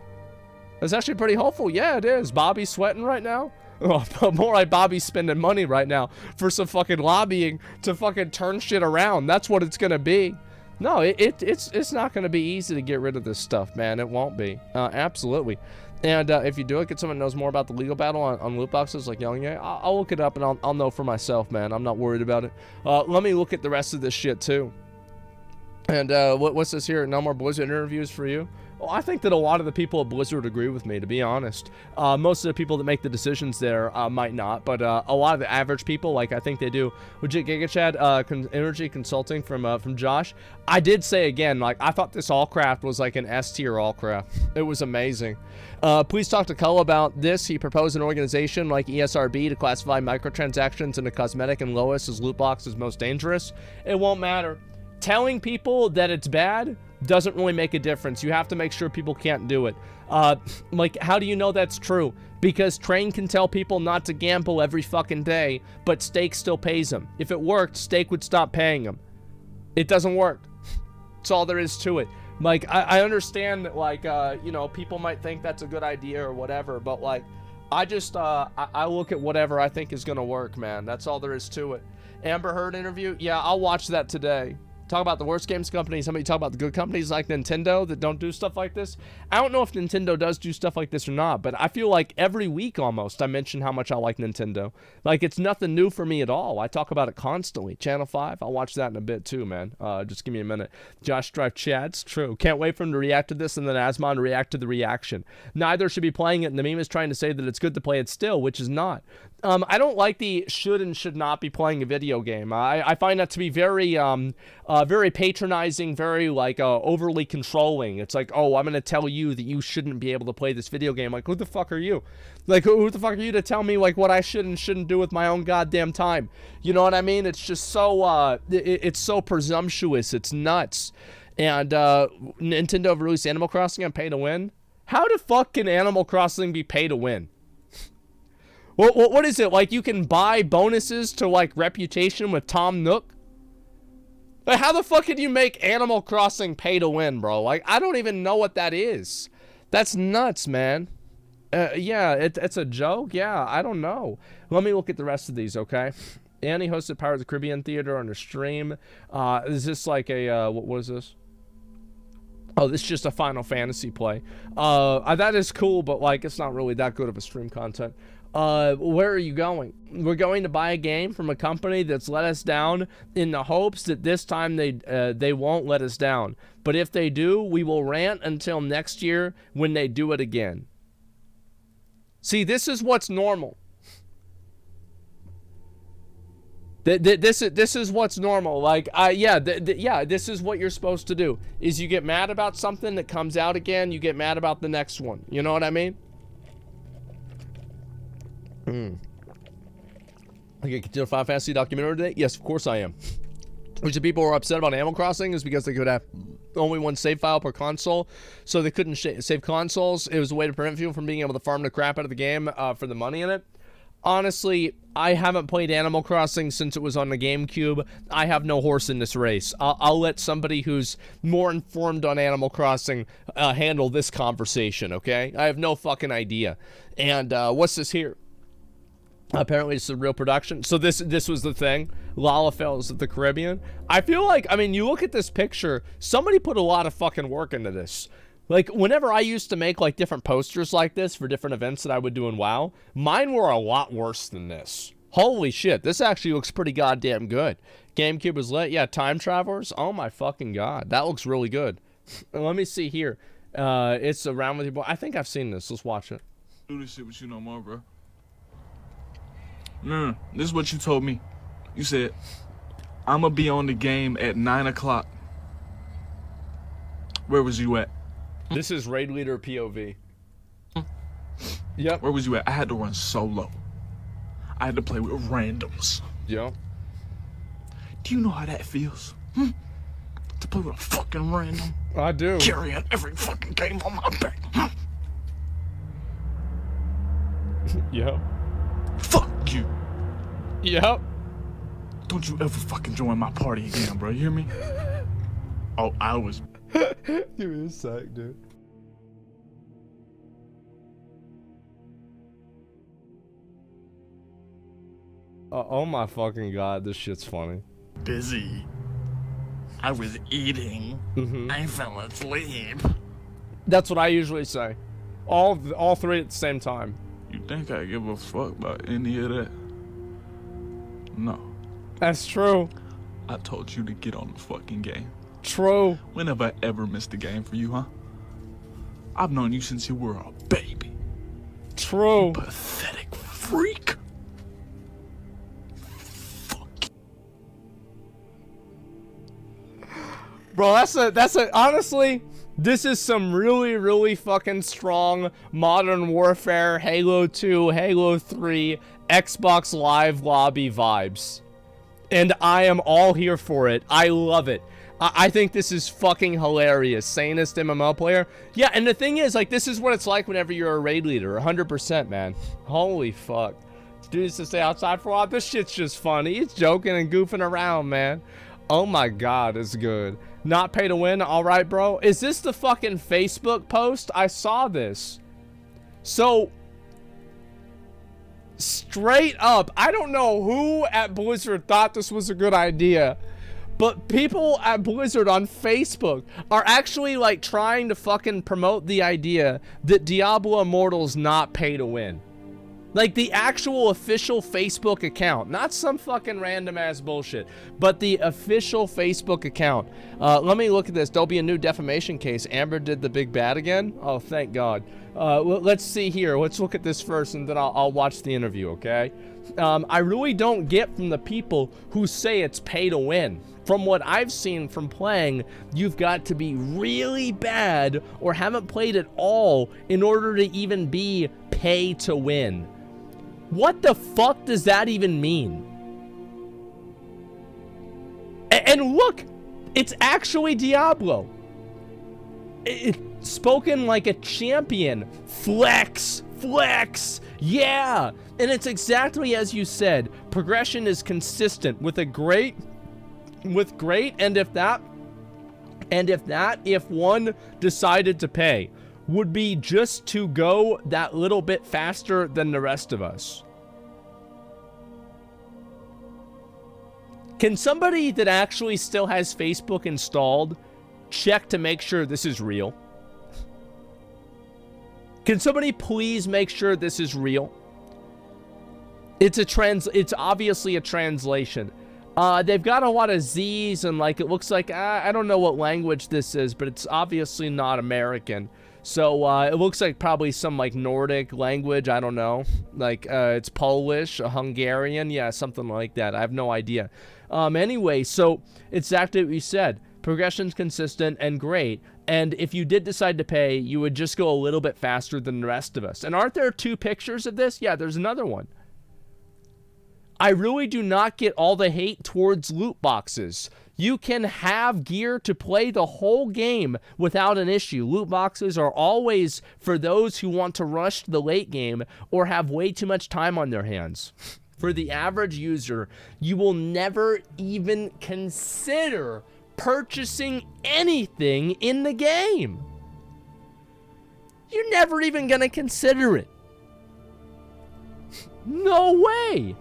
It's actually pretty hopeful. Yeah, it is. Bobby's sweating right now. Oh, more like Bobby's spending money right now for some fucking lobbying to fucking turn shit around. That's what it's gonna be. No, it's not gonna be easy to get rid of this stuff, man. It won't be. Absolutely. And if you do it, get someone who knows more about the legal battle on loot boxes, like Young Yang. I'll look it up and I'll know for myself, man. I'm not worried about it. Let me look at the rest of this shit too. And what's this here? No more Blizzard interviews for you? Well, I think that a lot of the people at Blizzard agree with me, to be honest. Most of the people that make the decisions there might not, but a lot of the average people, like I think they do. Legit Giga Chad, energy consulting from Josh. I did say again, like I thought this Allcraft was like an S tier Allcraft. It was amazing. Please talk to Cull about this. He proposed an organization like ESRB to classify microtransactions into cosmetic and lowest as loot box is most dangerous. It won't matter. Telling people that it's bad doesn't really make a difference. You have to make sure people can't do it. Like, how do you know that's true? Because Train can tell people not to gamble every fucking day, but Stake still pays them. If it worked, Stake would stop paying them. It doesn't work. That's all there is to it. Like, I understand that, like, you know, people might think that's a good idea or whatever, but, like, I just, I look at whatever I think is gonna work, man. That's all there is to it. Amber Heard interview? Yeah, I'll watch that today. Talk about the worst games companies. Somebody talk about the good companies like Nintendo that don't do stuff like this. I don't know if Nintendo does do stuff like this or not, but I feel like every week almost I mention how much I like Nintendo. Like, it's nothing new for me at all. I talk about it constantly. Channel 5, I'll watch that in a bit too, man. Just give me a minute. Josh Drive Chad's true. Can't wait for him to react to this and then Asmon to react to the reaction. Neither should be playing it, and the meme is trying to say that it's good to play it still, which is not. I don't like the should and should not be playing a video game. I find that to be very, very patronizing, very, like, overly controlling. It's like, oh, I'm going to tell you that you shouldn't be able to play this video game. Like, who the fuck are you? Like, who the fuck are you to tell me, like, what I should and shouldn't do with my own goddamn time? You know what I mean? It's just so, it's so presumptuous. It's nuts. And, Nintendo released Animal Crossing on pay to win? How the fuck can Animal Crossing be pay to win? What is it? Like, you can buy bonuses to, like, reputation with Tom Nook? Like, how the fuck can you make Animal Crossing pay to win, bro? Like, I don't even know what that is. That's nuts, man. Yeah, it's a joke? Yeah, I don't know. Let me look at the rest of these, okay? Annie hosted Pirates of the Caribbean Theater on her stream. Is this like a, what is this? Oh, this is just a Final Fantasy play. That is cool, but, like, it's not really that good of a stream content. Where are you going? We're going to buy a game from a company that's let us down in the hopes that this time they won't let us down. But if they do, we will rant until next year when they do it again. See, this is what's normal. This is what's normal. Like, yeah, this is what you're supposed to do. Is you get mad about something that comes out again, you get mad about the next one. You know what I mean? Like a Final Fantasy documentary today? Yes, of course I am. Which the people were upset about Animal Crossing is because they could have only one save file per console, so they couldn't save consoles. It was a way to prevent people from being able to farm the crap out of the game for the money in it. Honestly, I haven't played Animal Crossing since it was on the GameCube. I have no horse in this race. I'll let somebody who's more informed on Animal Crossing handle this conversation, okay? I have no fucking idea. And what's this here? Apparently it's a real production. So this was the thing. Lalafell's of the Caribbean. I feel like, I mean, you look at this picture, somebody put a lot of fucking work into this. Like, whenever I used to make, like, different posters like this for different events that I would do in WoW, mine were a lot worse than this. Holy shit, this actually looks pretty goddamn good. GameCube was lit. Yeah, Time Travelers. Oh my fucking god. That looks really good. Let me see here. It's Around With Your Boy. I think I've seen this. Let's watch it. Do this shit with you no more, bro. No, this is what you told me. You said, I'm gonna be on the game at 9 o'clock. Where was you at? This is Raid Leader POV. Yep. Where was you at? I had to run solo. I had to play with randoms. Yep. Do you know how that feels? To play with a fucking random? I do. Carrying every fucking game on my back. Yep. Fuck you. Yep. Don't you ever fucking join my party again, bro. You hear me? Oh, I was... Give me a sec, dude. Oh my fucking god, this shit's funny. Busy. I was eating. I fell asleep. That's what I usually say. All three at the same time. You think I give a fuck about any of that? No. That's true. I told you to get on the fucking game. True. When have I ever missed a game for you, huh? I've known you since you were a baby. True. Pathetic freak. Bro, that's a honestly, this is some really, really fucking strong Modern Warfare, Halo 2, Halo 3, Xbox Live lobby vibes. And I am all here for it. I love it. I think this is fucking hilarious. Sanest MMO player. Yeah, and the thing is, like, this is what it's like whenever you're a raid leader. 100%, man. Holy fuck. Dude used to stay outside for a while. This shit's just funny. He's joking and goofing around, man. Oh my god, it's good. Not pay to win. All right, bro. Is this the fucking Facebook post? I saw this. So, straight up, I don't know who at Blizzard thought this was a good idea, but people at Blizzard on Facebook are actually like trying to fucking promote the idea that Diablo Immortal's not pay to win. Like the actual official Facebook account, not some fucking random ass bullshit, but the official Facebook account. Let me look at this. There'll be a new defamation case. Amber did the big bad again. Oh, thank God. Let's see here. Let's look at this first, and then I'll watch the interview, okay? I really don't get from the people who say it's pay to win. From what I've seen from playing, you've got to be really bad or haven't played at all in order to even be pay to win. What the fuck does that even mean? And look, it's actually Diablo. It's spoken like a champion. Flex, flex, yeah. And it's exactly as you said. Progression is consistent with great, and if one decided to pay, would be just to go that little bit faster than the rest of us. Can somebody that actually still has Facebook installed check to make sure this is real? Can somebody please make sure this is real? It's obviously a translation. They've got a lot of Z's and like it looks like I don't know what language this is, but it's obviously not American. So it looks like probably some like Nordic language. I don't know. Like it's Polish, Hungarian, yeah, something like that. I have no idea. Anyway, so it's exactly what you said. Progression's consistent and great. And if you did decide to pay, you would just go a little bit faster than the rest of us. And aren't there 2 pictures of this? Yeah, there's another one. I really do not get all the hate towards loot boxes. You can have gear to play the whole game without an issue. Loot boxes are always for those who want to rush the late game or have way too much time on their hands. For the average user, you will never even consider purchasing anything in the game. You're never even going to consider it. No way.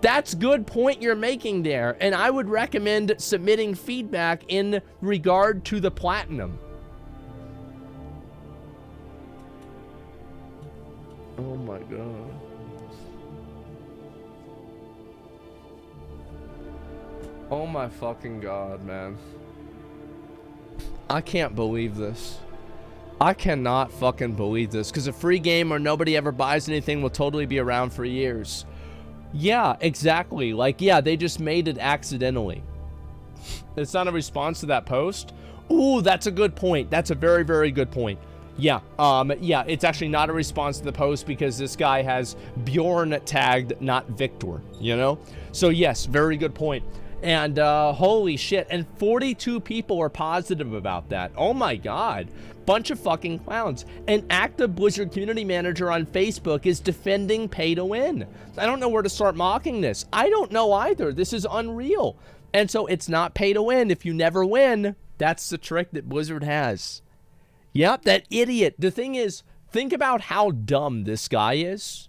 That's good point you're making there, and I would recommend submitting feedback in regard to the platinum. Oh my god. Oh my fucking god, man. I can't believe this. I cannot fucking believe this, because a free game or nobody ever buys anything will totally be around for years. Yeah, exactly. Like, yeah, they just made it accidentally. It's not a response to that post. Ooh, that's a good point. That's a very, very good point. Yeah, yeah, it's actually not a response to the post because this guy has Bjorn tagged, not Victor, you know? So yes, very good point. And holy shit, and 42 people are positive about that. Oh my god. Bunch of fucking clowns. An active Blizzard community manager on Facebook is defending pay to win. I don't know where to start mocking this. I don't know either. This is unreal. And so it's not pay to win. If you never win, that's the trick that Blizzard has. Yep, that idiot. The thing is, think about how dumb this guy is.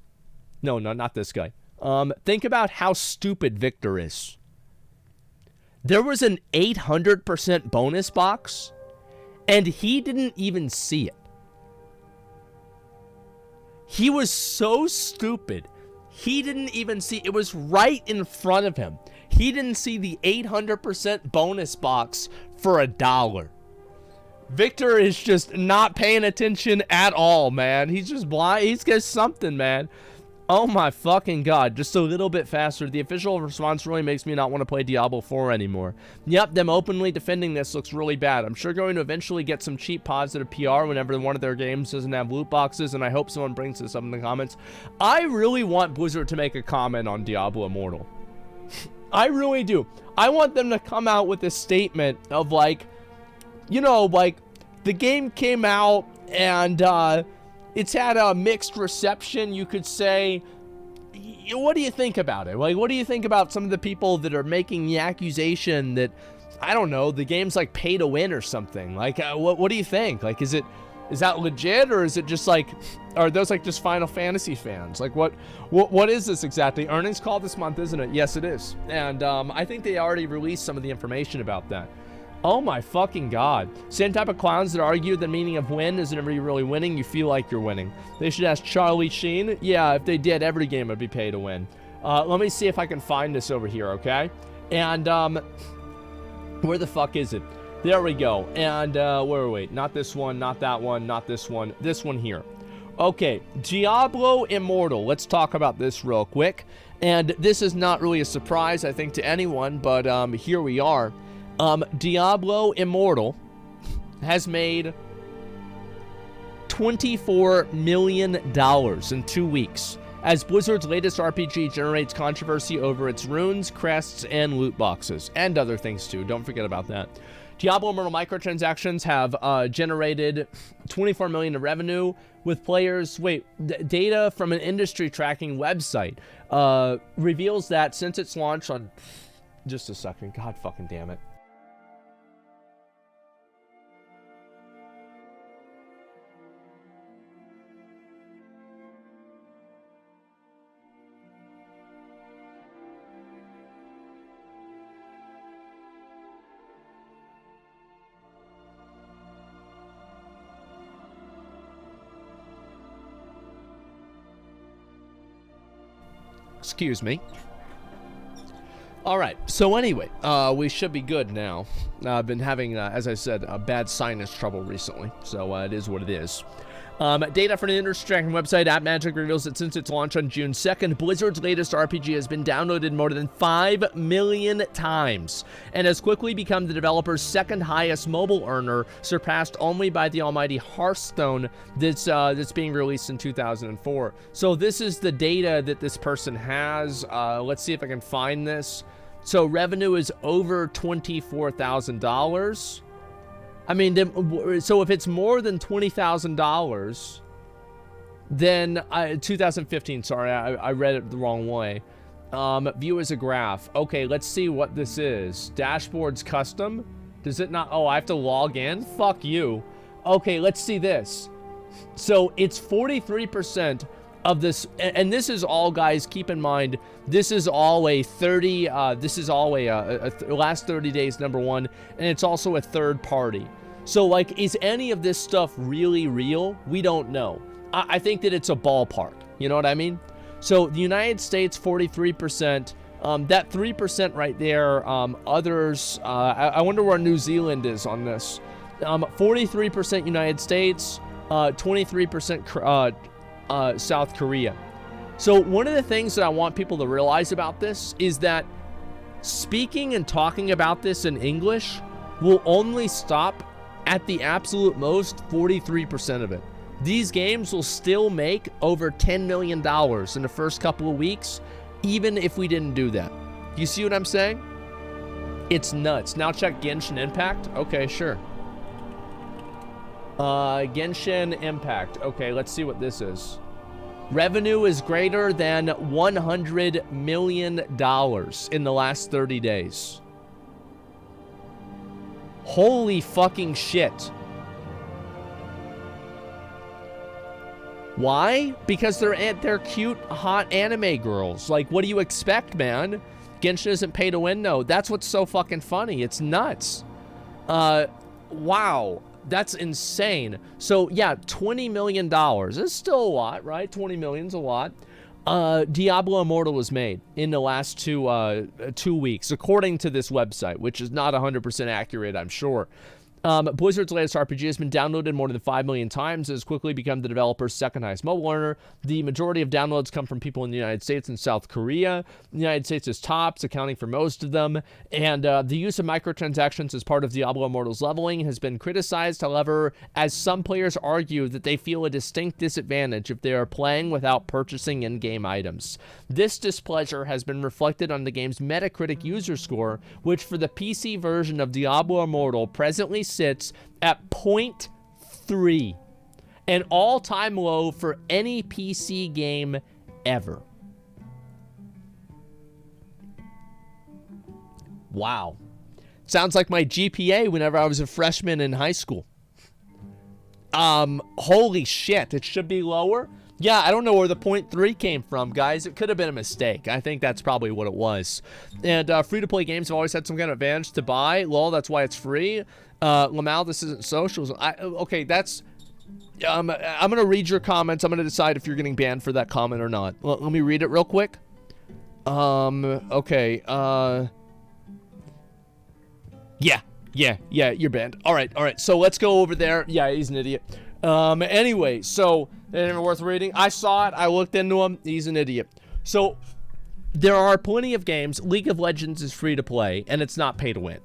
No, not this guy. Think about how stupid Victor is. There was an 800% bonus box, and he didn't even see it. He was so stupid. He didn't even see it. Was right in front of him. He didn't see the 800% bonus box for $1. Victor is just not paying attention at all, man. He's just blind. He's got something, man. Oh my fucking god, just a little bit faster. The official response really makes me not want to play Diablo 4 anymore. Yep, them openly defending this looks really bad. I'm sure going to eventually get some cheap positive PR whenever one of their games doesn't have loot boxes, and I hope someone brings this up in the comments. I really want Blizzard to make a comment on Diablo Immortal. I really do. I want them to come out with a statement of like, you know, like, the game came out and, it's had a mixed reception, you could say. What do you think about it? Like, what do you think about some of the people that are making the accusation that, I don't know, the game's like pay to win or something? Like, what do you think? Like, is that legit, or is it just like, are those like just Final Fantasy fans? Like, what is this exactly? Earnings call this month, isn't it? Yes, it is. And I think they already released some of the information about that. Oh my fucking god. Same type of clowns that argue the meaning of win isn't ever really winning, you feel like you're winning. They should ask Charlie Sheen. Yeah, if they did, every game would be pay to win. Let me see if I can find this over here, okay? And, where the fuck is it? There we go. And, where are we? Not this one, not that one, not this one. This one here. Okay, Diablo Immortal. Let's talk about this real quick. And this is not really a surprise, I think, to anyone, but, here we are. Diablo Immortal has made $24 million in 2 weeks, as Blizzard's latest RPG generates controversy over its runes, crests, and loot boxes, and other things too. Don't forget about that. Diablo Immortal microtransactions have generated $24 million in revenue, with players. Data from an industry tracking website reveals that since its launch on. Just a second. God fucking damn it. Excuse me. All right. So anyway, we should be good now. I've been having, as I said, a bad sinus trouble recently, so it is what it is. Data from an industry tracking website, AppMagic, reveals that since its launch on June 2nd, Blizzard's latest RPG has been downloaded more than 5 million times and has quickly become the developer's second highest mobile earner, surpassed only by the almighty Hearthstone that's being released in 2004. So this is the data that this person has. Let's see if I can find this. So revenue is over $24,000. I mean, so if it's more than $20,000, then 2015, sorry, I read it the wrong way. View as a graph. Okay, let's see what this is. Dashboard's custom. Does it not? Oh, I have to log in? Fuck you. Okay, let's see this. So it's 43% of this, and this is all, guys, keep in mind, this is all a 30, this is all a last 30 days, number one, and it's also a third party. So, like, is any of this stuff really real? We don't know. I think that it's a ballpark, you know what I mean? So, the United States, 43%, that 3% right there, others, I wonder where New Zealand is on this. 43% United States, 23% South Korea. So one of the things that I want people to realize about this is that speaking and talking about this in English will only stop at the absolute most 43% of it. These games will still make over $10 million in the first couple of weeks, even if we didn't do that. You see what I'm saying? It's nuts. Now check Genshin Impact. Okay, sure. Genshin Impact. Okay, let's see what this is. Revenue is greater than $100 million in the last 30 days. Holy fucking shit. Why? Because they're cute, hot anime girls. Like, what do you expect, man? Genshin isn't pay to win? No, that's what's so fucking funny. It's nuts. Wow. That's insane. So, yeah, $20 million. It's still a lot, right? 20 million's a lot. Diablo Immortal was made in the last 2 weeks, according to this website, which is not 100% accurate, I'm sure. Blizzard's latest RPG has been downloaded more than 5 million times and has quickly become the developer's second highest mobile earner. The majority of downloads come from people in the United States and South Korea. The United States is tops, accounting for most of them. And the use of microtransactions as part of Diablo Immortal's leveling has been criticized, however, as some players argue that they feel a distinct disadvantage if they are playing without purchasing in-game items. This displeasure has been reflected on the game's Metacritic user score, which for the PC version of Diablo Immortal presently sits at 0.3, an all-time low for any PC game ever. Wow. Sounds like my GPA whenever I was a freshman in high school. Holy shit, it should be lower. Yeah, I don't know where the 0.3 came from, guys. It could have been a mistake. I think that's probably what it was. And free-to-play games have always had some kind of advantage to buy. Lol, that's why it's free. Lamal, this isn't socials. Okay, that's... I'm going to read your comments. I'm going to decide if you're getting banned for that comment or not. Let me read it real quick. Okay. Yeah, you're banned. All right. So let's go over there. Yeah, he's an idiot. Anyway, so... They're not worth reading. I saw it. I looked into him. He's an idiot. So there are plenty of games. League of Legends is free to play, and it's not pay to win.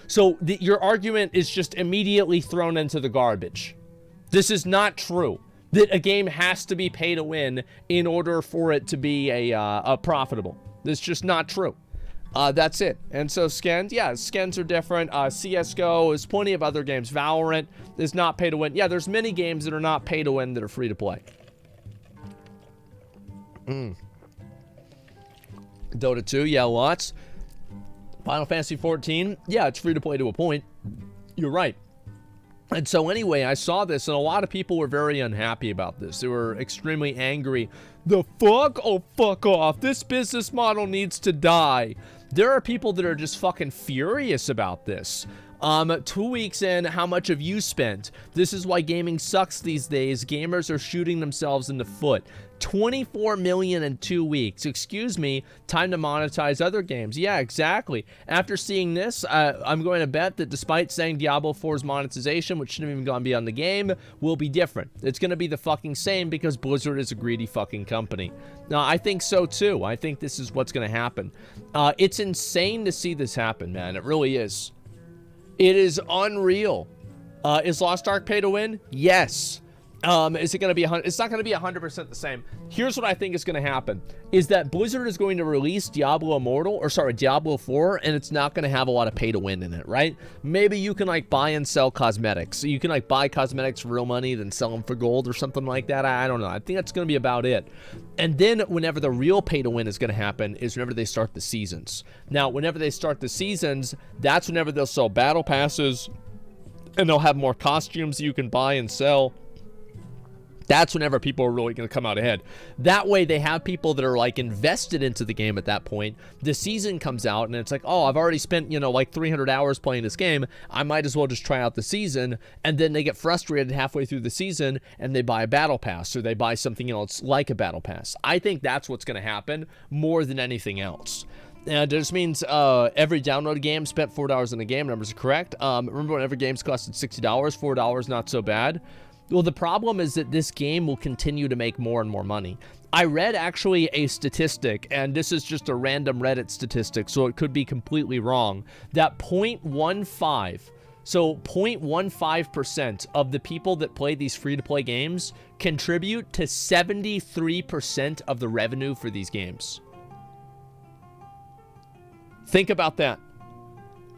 So your argument is just immediately thrown into the garbage. This is not true. That a game has to be pay to win in order for it to be a profitable. That's just not true. That's it. And so skins, yeah, skins are different. CSGO, there's plenty of other games. Valorant is not pay to win. Yeah, there's many games that are not pay to win that are free to play. Dota 2, yeah, lots. Final Fantasy 14, yeah, it's free to play to a point. You're right. And so anyway, I saw this, and a lot of people were very unhappy about this. They were extremely angry. The fuck? Oh, fuck off. This business model needs to die. There are people that are just fucking furious about this. 2 weeks in, how much have you spent? This is why gaming sucks these days. Gamers are shooting themselves in the foot. 24 million in 2 weeks. Excuse me, time to monetize other games. Yeah, exactly. After seeing this, I'm going to bet that despite saying Diablo 4's monetization, which shouldn't have even gone beyond the game, will be different. It's going to be the fucking same because Blizzard is a greedy fucking company. Now, I think so too. I think this is what's going to happen. It's insane to see this happen, man. It really is. It is unreal. Is Lost Ark pay to win? Yes. Is it going to be 100? It's not going to be 100% the same. Here's what I think is going to happen: is that Blizzard is going to release Diablo 4, and it's not going to have a lot of pay to win in it, right? Maybe you can like buy and sell cosmetics. So you can like buy cosmetics for real money, then sell them for gold or something like that. I don't know. I think that's going to be about it. And then whenever the real pay to win is going to happen is whenever they start the seasons. Now, whenever they start the seasons, that's whenever they'll sell battle passes, and they'll have more costumes you can buy and sell. That's whenever people are really going to come out ahead. That way, they have people that are like invested into the game at that point. The season comes out and it's like, oh, I've already spent, like 300 hours playing this game. I might as well just try out the season. And then they get frustrated halfway through the season and they buy a battle pass or they buy something else like a battle pass. I think that's what's going to happen more than anything else. It just means every download game spent $4 in the game. Numbers are correct. Remember when every game's costed $60? $4, not so bad. Well, the problem is that this game will continue to make more and more money. I read actually a statistic, and this is just a random Reddit statistic, so it could be completely wrong, that 0.15% of the people that play these free-to-play games contribute to 73% of the revenue for these games. Think about that.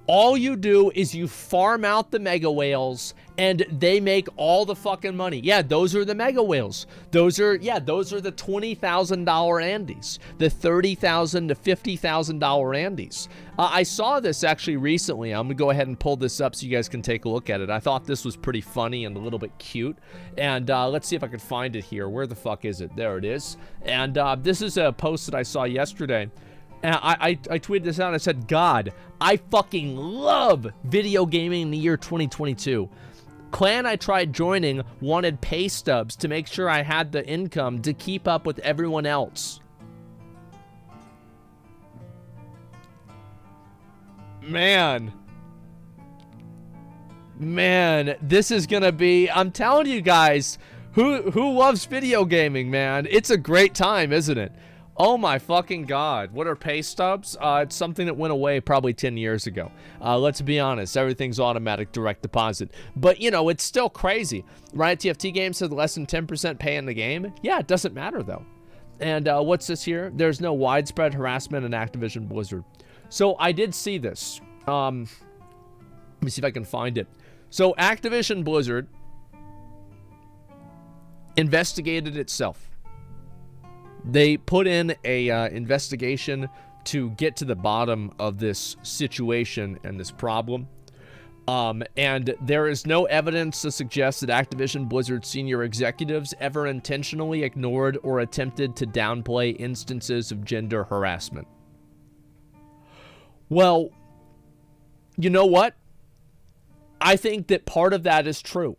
All you do is you farm out the mega whales and they make all the fucking money. Yeah, those are the mega whales. Those are the $20,000 Andes, the $30,000 to $50,000 Andes. I saw this actually recently. I'm gonna go ahead and pull this up so you guys can take a look at it. I thought this was pretty funny and a little bit cute. And let's see if I can find it here. Where the fuck is it? There it is. And this is a post that I saw yesterday. And I tweeted this out. I said, God, I fucking love video gaming in the year 2022. Clan I tried joining wanted pay stubs to make sure I had the income to keep up with everyone else. Man, this is gonna be, I'm telling you guys, who loves video gaming, man? It's a great time, isn't it? Oh my fucking God. What are pay stubs? It's something that went away probably 10 years ago. Let's be honest, everything's automatic direct deposit. But, you know, it's still crazy. Riot TFT Games said less than 10% pay in the game. Yeah, it doesn't matter though. And what's this here? There's no widespread harassment in Activision Blizzard. So I did see this. Let me see if I can find it. So Activision Blizzard investigated itself. They put in a investigation to get to the bottom of this situation and this problem. And there is no evidence to suggest that Activision Blizzard senior executives ever intentionally ignored or attempted to downplay instances of gender harassment. Well, you know what? I think that part of that is true.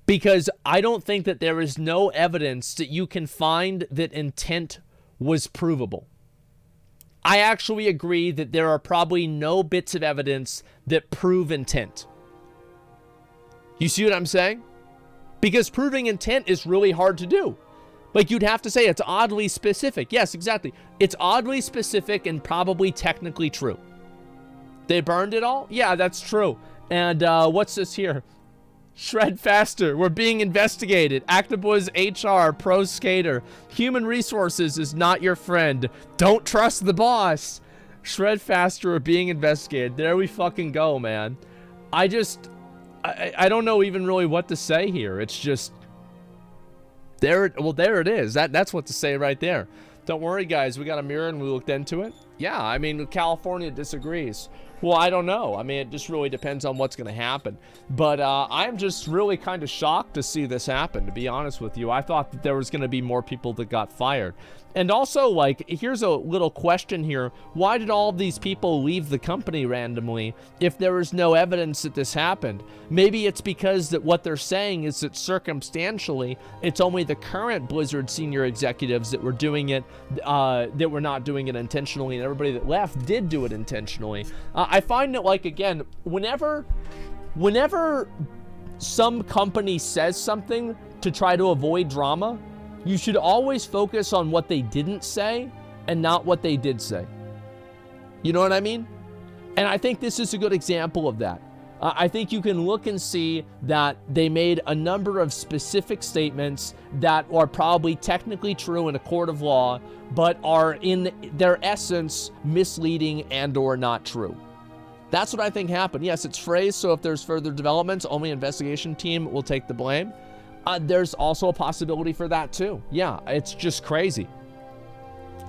Because I don't think that there is no evidence that you can find that intent was provable. I actually agree that there are probably no bits of evidence that prove intent. You see what I'm saying? Because proving intent is really hard to do. Like, you'd have to say it's oddly specific. Yes, exactly. It's oddly specific and probably technically true. They burned it all? Yeah, that's true. And what's this here? Shred faster. We're being investigated. Actiboy's HR, pro skater. Human resources is not your friend. Don't trust the boss. Shred faster. We're being investigated. There we fucking go, man. I don't know even really what to say here. It's just there. Well, there it is. That's what to say right there. Don't worry, guys. We got a mirror and we looked into it. Yeah, I mean, California disagrees. Well, I don't know. I mean, it just really depends on what's going to happen. But I'm just really kind of shocked to see this happen, to be honest with you. I thought that there was going to be more people that got fired. And also, like, here's a little question here. Why did all of these people leave the company randomly if there was no evidence that this happened? Maybe it's because that what they're saying is that circumstantially, it's only the current Blizzard senior executives that were doing it, that were not doing it intentionally, and everybody that left did do it intentionally. I find that, like, again, whenever some company says something to try to avoid drama, you should always focus on what they didn't say and not what they did say. You know what I mean? And I think this is a good example of that. I think you can look and see that they made a number of specific statements that are probably technically true in a court of law, but are in their essence misleading and or not true. That's what I think happened. Yes, it's phrased, so if there's further developments, only investigation team will take the blame. There's also a possibility for that too. Yeah, it's just crazy.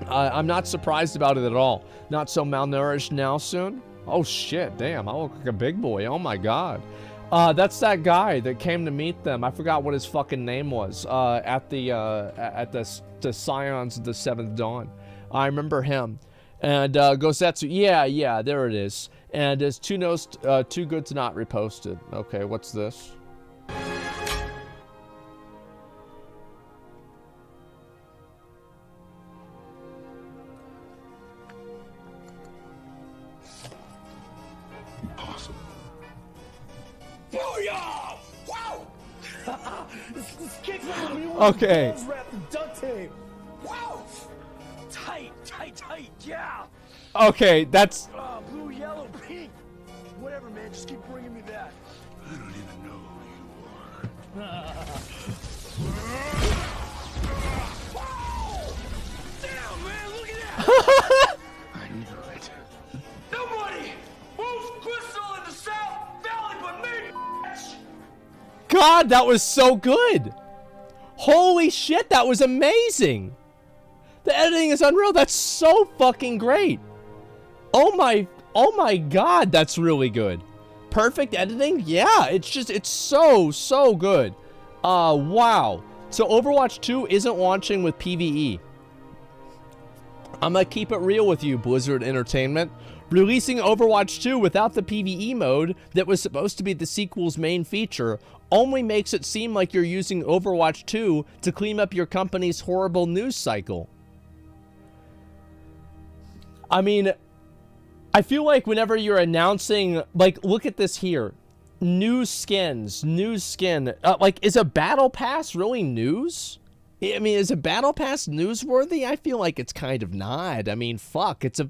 I'm not surprised about it at all. Not so malnourished now soon. Oh shit, damn, I look like a big boy. Oh my God. That's that guy that came to meet them. I forgot what his fucking name was. At the Scions of the Seventh Dawn. I remember him. And Gosetsu, yeah, there it is. And it's too good to not reposted. Okay, what's this? Awesome. Booyah! Wow! This kick's like a Okay. wrapped in duct tape. Wow! Tight, yeah! Okay, that's... Blue, yellow, pink. Whatever, man, just keep bringing me that. I don't even know who you are. Wow! Damn, man, look at that! I knew it. Nobody moves Chris God, that was so good. Holy shit, that was amazing. The editing is unreal. That's so fucking great. Oh my God, that's really good. Perfect editing? Yeah, it's so good. Wow. So Overwatch 2 isn't launching with PvE. I'm gonna keep it real with you, Blizzard Entertainment. Releasing Overwatch 2 without the PvE mode that was supposed to be the sequel's main feature only makes it seem like you're using Overwatch 2 to clean up your company's horrible news cycle. I mean, I feel like whenever you're announcing, like, look at this here. New skins, new skin. Like, is a battle pass really news? I mean, is a battle pass newsworthy? I feel like it's kind of not. I mean, fuck, it's a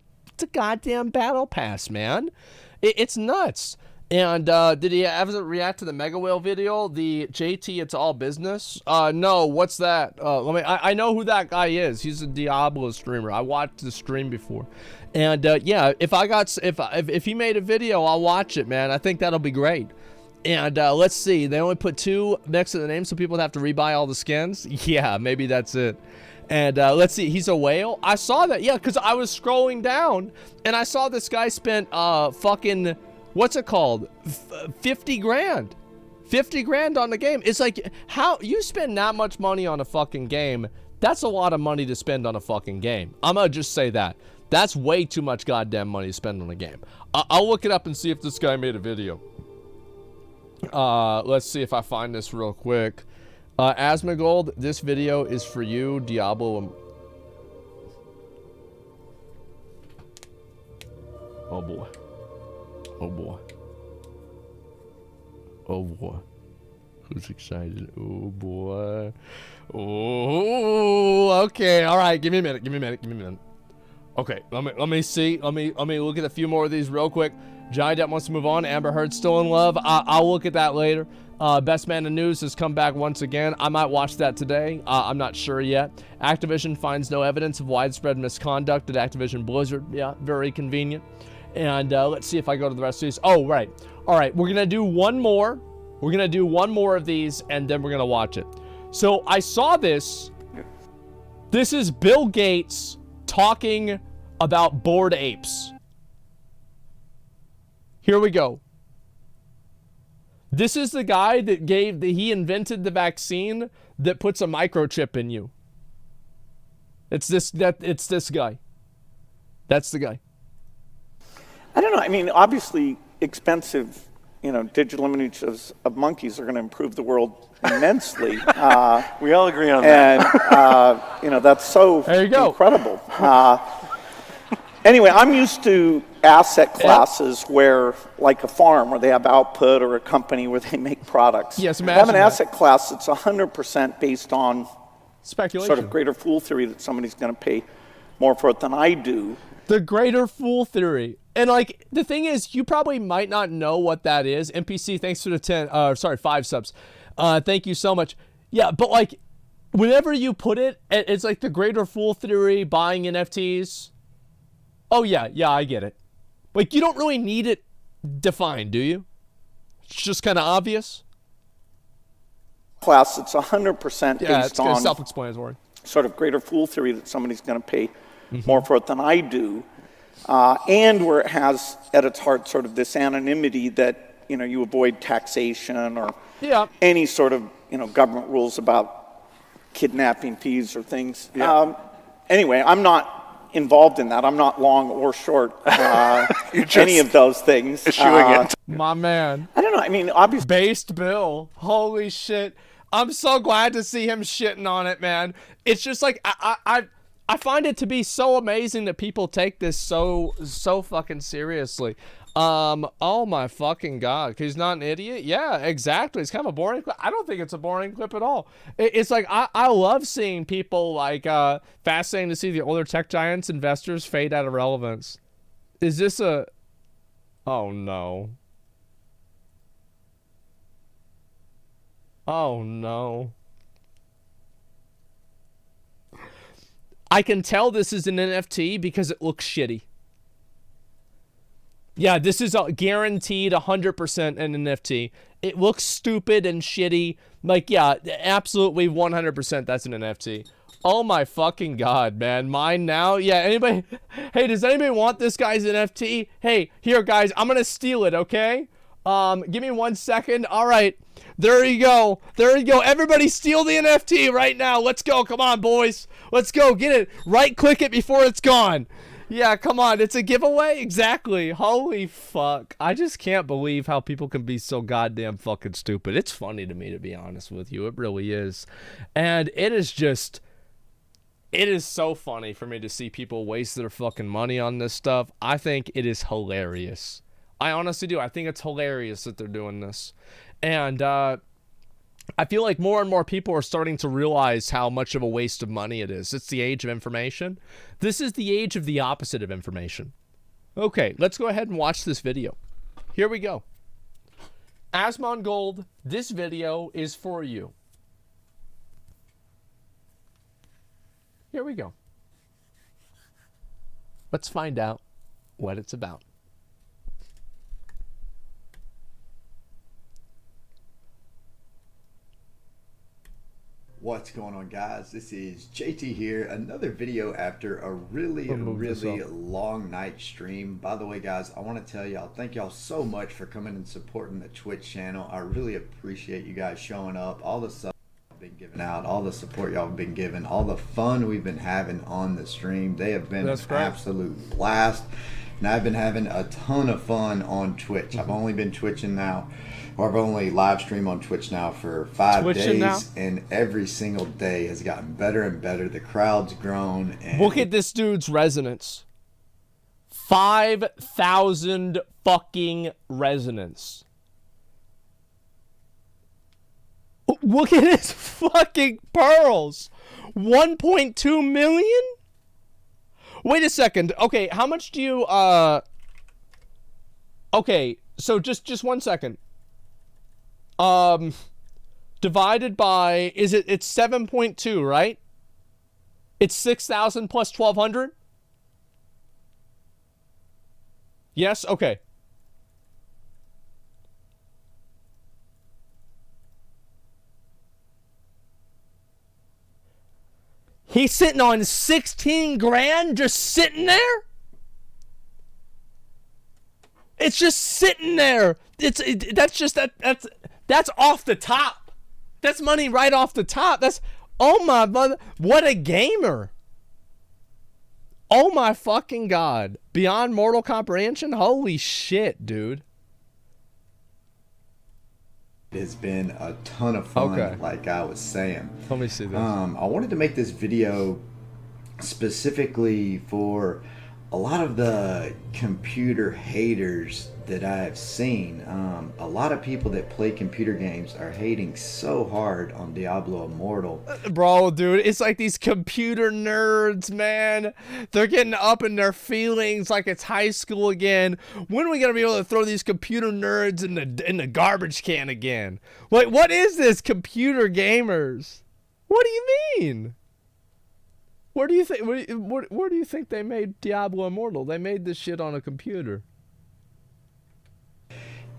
goddamn battle pass, man. It's nuts. And did he ever react to the Mega Whale video? The JT, it's all business? No, what's that? I know who that guy is. He's a Diablo streamer. I watched the stream before. And yeah, if he made a video, I'll watch it, man. I think that'll be great. And let's see, they only put 2 next to the name so people have to rebuy all the skins. Yeah, maybe that's it. And let's see, he's a whale. I saw that, yeah, because I was scrolling down and I saw this guy spent fucking, what's it called? 50 grand. 50 grand on the game. It's like, how you spend that much money on a fucking game? That's a lot of money to spend on a fucking game. I'm gonna just say that. That's way too much goddamn money to spend on a game. I'll look it up and see if this guy made a video. Let's see if I find this real quick. Asmongold, this video is for you, Diablo. Oh boy. Oh boy. Oh boy. Who's excited? Oh boy. Oh, okay. All right. Give me a minute. Okay. Let me see. Let me look at a few more of these real quick. Johnny Depp wants to move on. Amber Heard still in love. I'll look at that later. Best Man in News has come back once again. I might watch that today. I'm not sure yet. Activision finds no evidence of widespread misconduct at Activision Blizzard. Yeah, very convenient. And let's see if I go to the rest of these. Oh, right. All right, we're going to do one more. We're going to do one more of these, and then we're going to watch it. So I saw this. This is Bill Gates talking about bored apes. Here we go. This is the guy that he invented the vaccine that puts a microchip in you. It's this guy. That's the guy. I don't know. I mean, obviously expensive, digital images of monkeys are going to improve the world immensely. We all agree on that. And, that's so there you go. Incredible. Anyway, I'm used to asset classes where, like a farm, where they have output, or a company where they make products. Yes, I have an asset class that's 100% based on speculation, sort of greater fool theory that somebody's going to pay more for it than I do. The greater fool theory. And like, the thing is, you probably might not know what that is. NPC, thanks for the 5 subs. Thank you so much. Yeah, but like, whenever you put it, it's like the greater fool theory, buying NFTs. Oh yeah, I get it. Like, you don't really need it defined, do you? It's just kind of obvious. Class, it's 100% yeah, based it's on self-explanatory. Sort of greater fool theory that somebody's going to pay more for it than I do, and where it has at its heart sort of this anonymity that you avoid taxation or any sort of government rules about kidnapping fees or things. Yeah. Anyway, I'm not involved in that. I'm not long or short any of those things. Issuing it. My man. I don't know. I mean, obviously. Based Bill. Holy shit. I'm so glad to see him shitting on it, man. It's just like, I find it to be so amazing that people take this so fucking seriously. Oh my fucking God. He's not an idiot? Yeah, exactly. It's kind of a boring clip. I don't think it's a boring clip at all. It's like, I love seeing people like, fascinating to see the older tech giants investors fade out of relevance. Is this a, oh no. Oh no. I can tell this is an NFT because it looks shitty. Yeah, this is a guaranteed 100% an NFT. It looks stupid and shitty. Like, yeah, absolutely 100% that's an NFT. Oh my fucking god, man. Mine now? Yeah, anybody? Hey, does anybody want this guy's NFT? Hey, here, guys, I'm gonna steal it, okay? Give me 1 second. All right, there you go. There you go. Everybody steal the NFT right now. Let's go. Come on, boys. Let's go. Get it. Right-click it before it's gone. Yeah, come on. It's a giveaway? Exactly. Holy fuck. I just can't believe how people can be so goddamn fucking stupid. It's funny to me, to be honest with you. It really is. And it is just... It is so funny for me to see people waste their fucking money on this stuff. I think it is hilarious. I honestly do. I think it's hilarious that they're doing this. And I feel like more and more people are starting to realize how much of a waste of money it is. It's the age of information. This is the age of the opposite of information. Okay, let's go ahead and watch this video. Here we go. Asmongold, this video is for you. Here we go. Let's find out what it's about. What's going on, guys? This is JT here. Another video after a really long night stream. By the way, guys, I want to tell y'all, thank y'all so much for coming and supporting the Twitch channel. I really appreciate you guys showing up. All the stuff been giving out, all the support y'all have been giving, all the fun we've been having on the stream. They have been an absolute blast, and I've been having a ton of fun on Twitch. I've only been Twitching now, or I've only live stream on Twitch now for 5 days, and every single day has gotten better and better. The crowd's grown. And look at this dude's resonance. 5,000 fucking resonance. Look at his fucking pearls. 1.2 million? Wait a second. Okay, how much do you okay, so just 1 second. Divided by, it's 7.2, right? It's 6,000 plus 1,200? Yes? Okay. He's sitting on 16 grand just sitting there? It's just sitting there. That's off the top. That's money right off the top. That's, oh my mother, what a gamer. Oh my fucking god. Beyond mortal comprehension? Holy shit, dude. It's been a ton of fun, like I was saying. Let me see this. I wanted to make this video specifically for a lot of the computer haters that I've seen. A lot of people that play computer games are hating so hard on Diablo Immortal. Bro, dude, it's like these computer nerds, man. They're getting up in their feelings like it's high school again. When are we gonna be able to throw these computer nerds in the garbage can again? Like, what is this, computer gamers? What do you mean? Where do you think? Where do you think they made Diablo Immortal? They made this shit on a computer.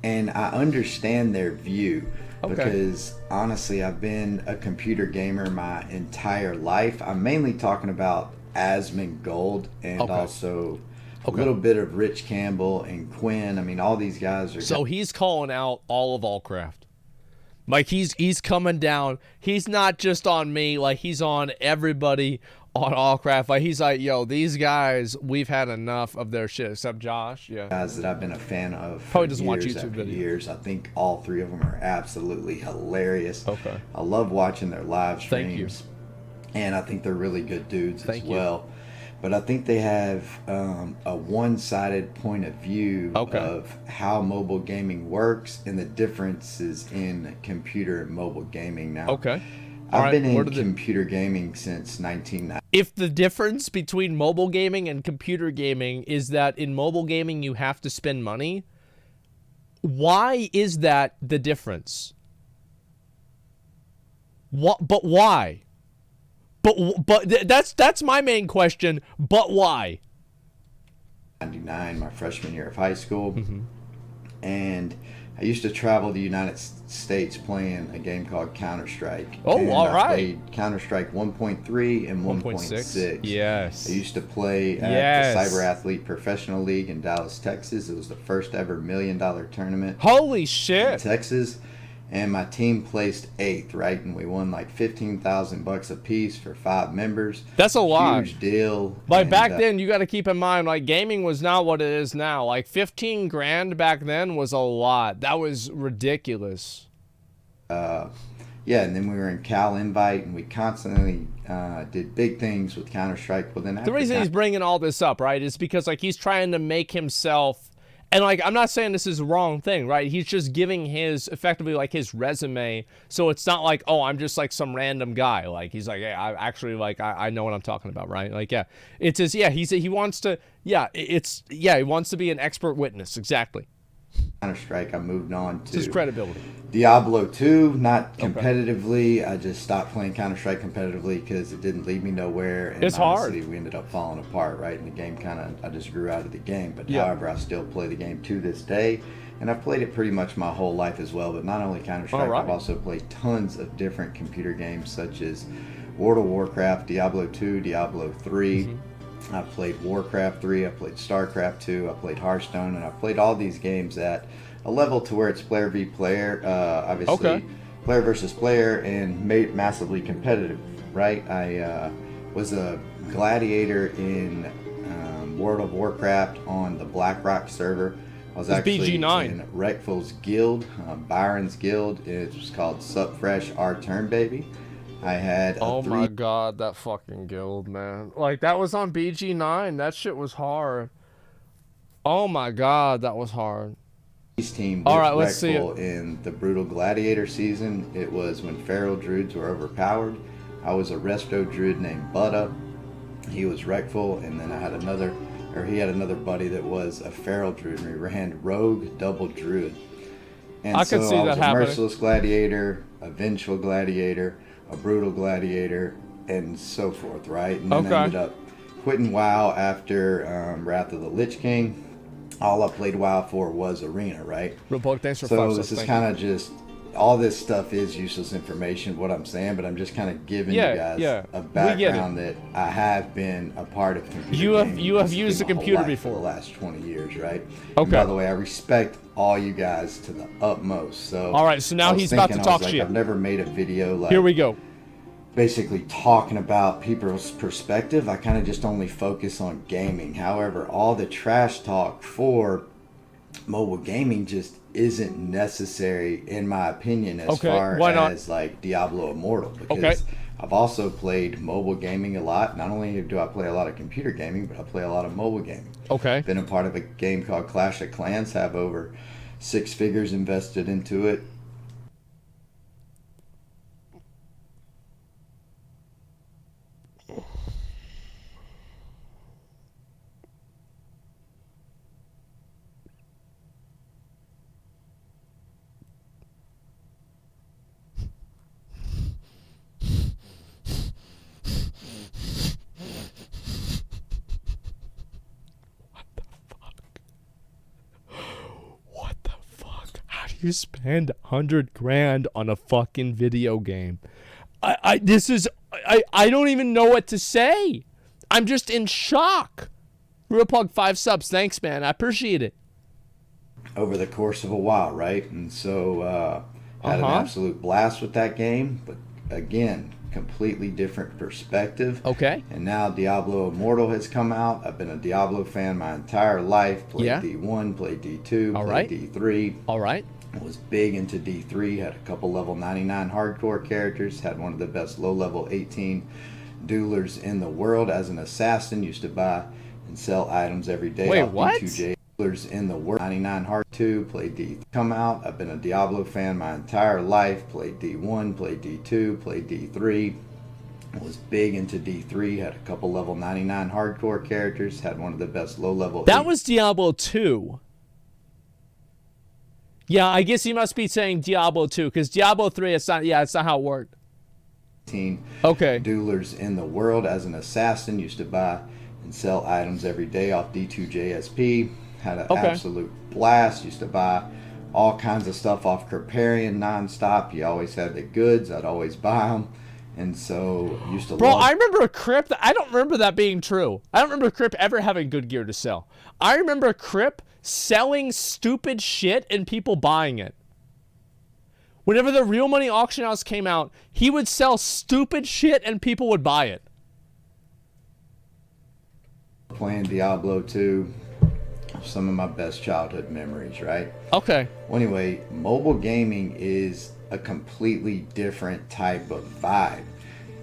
And I understand their view because honestly, I've been a computer gamer my entire life. I'm mainly talking about Asmongold and also a little bit of Rich Campbell and Quinn. I mean, all these guys are. So he's calling out all of Allcraft. Like he's coming down. He's not just on me. Like he's on everybody on Allcraft. Like he's like, yo, these guys, we've had enough of their shit. Except Josh, guys that I've been a fan of for probably doesn't watch years YouTube after videos. years. I think all three of them are absolutely hilarious. I love watching their live streams. Thank you. And I think they're really good dudes as well. But I think they have a one-sided point of view of how mobile gaming works and the differences in computer and mobile gaming now. I've been in computer gaming since 1990. If the difference between mobile gaming and computer gaming is that in mobile gaming you have to spend money, why is that the difference? What? But why? But that's my main question. But why? 99, my freshman year of high school, and I used to travel the United States playing a game called Counter-Strike. Oh, and all right. I played Counter-Strike 1.3 and 1.6. Yes. I used to play at the Cyber Athlete Professional League in Dallas, Texas. It was the first ever $1 million tournament. Holy shit. In Texas. And my team placed 8th, right? And we won like $15,000 a piece for 5 members. That's a lot. Huge deal. Like and, back then, you got to keep in mind, like gaming was not what it is now. Like 15 grand back then was a lot. That was ridiculous. Yeah, and then we were in Cal Invite, and we constantly did big things with Counter-Strike. Well, then the reason he's bringing all this up, right, is because like he's trying to make himself. And, like, I'm not saying this is the wrong thing, right? He's just giving his, effectively, like, his resume. So it's not like, oh, I'm just, like, some random guy. Like, he's like, hey, I actually, like, I know what I'm talking about, right? Like, yeah. It's his, yeah, he wants to, yeah, he wants to be an expert witness. Exactly. Counter-Strike, I moved on to his credibility. Diablo 2, not competitively. I just stopped playing Counter-Strike competitively because it didn't lead me nowhere. And it's hard. We ended up falling apart, right? And the game I just grew out of the game. But however, I still play the game to this day. And I've played it pretty much my whole life as well. But not only Counter-Strike, I've also played tons of different computer games such as World of Warcraft, Diablo 2, Diablo 3. I played Warcraft 3, I played StarCraft 2, I played Hearthstone, and I played all these games at a level to where it's player v player, obviously player versus player, and made massively competitive, right? I was a gladiator in World of Warcraft on the BlackRock server. I was actually BG9. in Reckful's guild, Byron's guild. It was called Supfresh Our Turn Baby. I had my god, that fucking guild, man. Like, that was on BG9. That shit was hard. Oh my god, that was hard. Team all right, let's see it. In the Brutal Gladiator season, it was when Feral Druids were overpowered. I was a Resto Druid named Butta. He was Reckful, and then I had he had another buddy that was a Feral Druid. We ran Rogue Double Druid. And I could see that happening. I was a Merciless Gladiator, a Vengeful Gladiator, a Brutal Gladiator, and so forth, right? And then I ended up quitting WoW after Wrath of the Lich King. All I played WoW for was Arena, right? Thanks for so this is kind of just, all this stuff is useless information, what I'm saying, but I'm just kind of giving you guys a background that I have been a part of computer gaming. You have used a computer before. For the last 20 years, right? Okay. And by the way, I respect all you guys to the utmost. So all right, so now he's about to talk shit. I've never made a video like, here we go, basically talking about people's perspective. I kind of just only focus on gaming. However, all the trash talk for mobile gaming just isn't necessary, in my opinion, as far as like Diablo Immortal, because I've also played mobile gaming a lot. Not only do I play a lot of computer gaming, but I play a lot of mobile gaming. Been a part of a game called Clash of Clans, have over 6 figures invested into it. You spend $100,000 on a fucking video game. I don't even know what to say. I'm just in shock. Real Pug 5 subs. Thanks, man. I appreciate it. Over the course of a while, right? And so had an absolute blast with that game, but again, completely different perspective. And now Diablo Immortal has come out. I've been a Diablo fan my entire life. Played D1, played D2, played D3. Was big into D3, had a couple level 99 hardcore characters, had one of the best low level 18 duelers in the world. As an assassin, used to buy and sell items every day. Wait, what? D2J duelers in the world. 99 hard 2, played D. Come out. I've been a Diablo fan my entire life. Played D1, played D2, played D3. Was big into D3, had a couple level 99 hardcore characters, had one of the best low level. That was Diablo 2. Yeah, I guess he must be saying Diablo 2, because Diablo 3, it's not how it worked. Duelers in the world. As an assassin, used to buy and sell items every day off D2JSP. Had an absolute blast. Used to buy all kinds of stuff off Kripparrian nonstop. You always had the goods. I'd always buy them. And so used to Bro, I remember a Crip. I don't remember that being true. I don't remember Crip ever having good gear to sell. I remember Crip selling stupid shit and people buying it. Whenever the Real Money Auction House came out, he would sell stupid shit and people would buy it. Playing Diablo 2, some of my best childhood memories, right? Okay. Well, anyway, mobile gaming is a completely different type of vibe.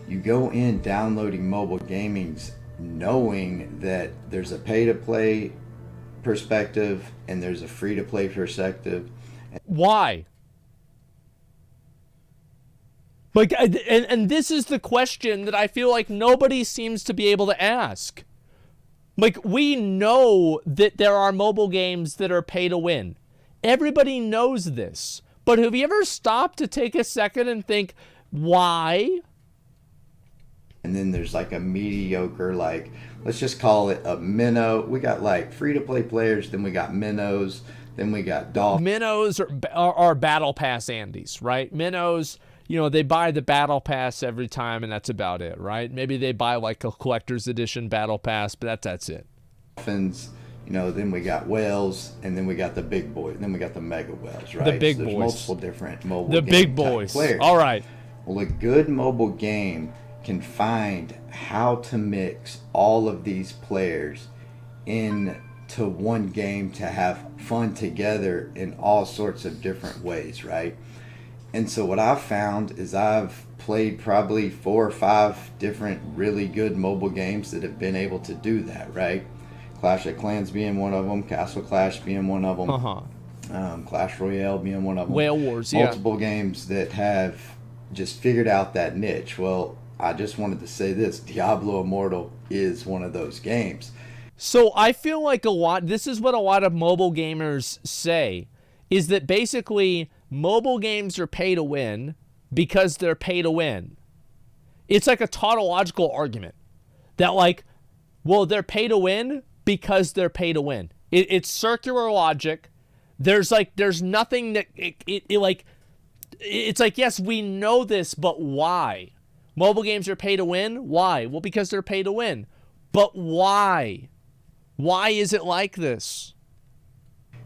You go in downloading mobile gamings knowing that there's a pay-to-play perspective and there's a free-to-play perspective. Why? Like, and this is the question that I feel like nobody seems to be able to ask. Like, we know that there are mobile games that are pay to win. Everybody knows this. But have you ever stopped to take a second and think, why? And then there's like a mediocre, like, let's just call it a minnow. We got like free-to-play players, then we got minnows, then we got dolphins. Minnows are battle pass Andes, right? Minnows, you know, they buy the battle pass every time and that's about it, right? Maybe they buy like a collector's edition battle pass, but that's it. Dolphins, you know, then we got whales, and then we got the big boys, then we got the mega whales, right? The big so there's boys. multiple different mobile The game big type boys. players. All right. Well, a good mobile game can find how to mix all of these players into one game to have fun together in all sorts of different ways, right? And so what I've found is I've played probably 4 or 5 different really good mobile games that have been able to do that, right? Clash of Clans being one of them, Castle Clash being one of them, Clash Royale being one of them. Whale Wars, yeah. Multiple games that have just figured out that niche. Well, I just wanted to say this, Diablo Immortal is one of those games. So I feel like this is what a lot of mobile gamers say, is that basically mobile games are pay to win because they're pay to win. It's like a tautological argument that like, well, they're pay to win because they're pay to win. It's circular logic. There's nothing that it's like, yes, we know this, but why? Mobile games are pay to win. Why? Well, because they're pay to win. But why? Why is it like this?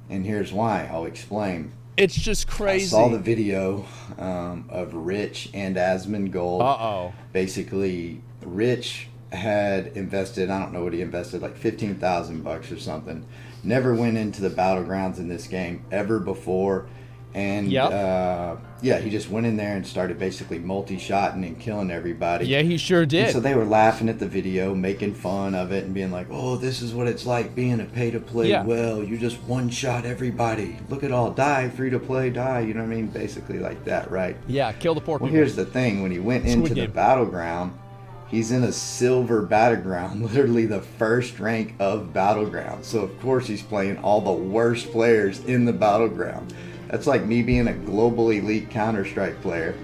And here's why. I'll explain. It's just crazy. I saw the video of Rich and Asmongold. Uh-oh. Basically, Rich had invested, I don't know what he invested, like $15,000 or something. Never went into the battlegrounds in this game ever before. And yeah, he just went in there and started basically multi-shotting and killing everybody. Yeah, he sure did. And so they were laughing at the video, making fun of it, and being like, "Oh, this is what it's like being a pay-to-play. Yeah. Well, you just one-shot everybody. Look at all, die, free-to-play, die." You know what I mean? Basically like that, right? Yeah, kill the poor people. Well, here's the thing: when he went into the battleground, he's in a silver battleground, literally the first rank of battleground. So of course he's playing all the worst players in the battleground. That's like me being a global elite Counter-Strike player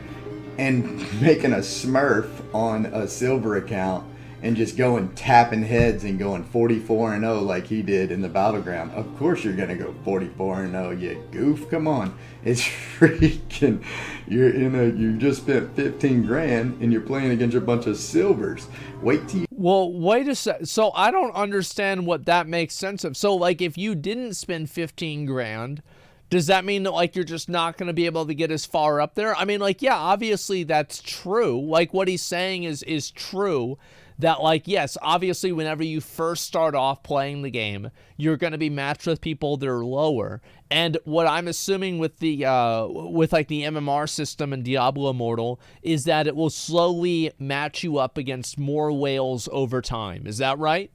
and making a smurf on a silver account and just going tapping heads and going 44-0 like he did in the battleground. Of course you're going to go 44-0, you goof. Come on. It's freaking, you just spent 15 grand and you're playing against a bunch of silvers. Wait till you... Well, wait a sec. So I don't understand what that makes sense of. So like if you didn't spend 15 grand, does that mean that like you're just not going to be able to get as far up there? I mean, like, yeah, obviously that's true. Like what he's saying is true, that like, yes, obviously whenever you first start off playing the game, you're going to be matched with people that are lower. And what I'm assuming with the like the MMR system in Diablo Immortal is that it will slowly match you up against more whales over time. Is that right?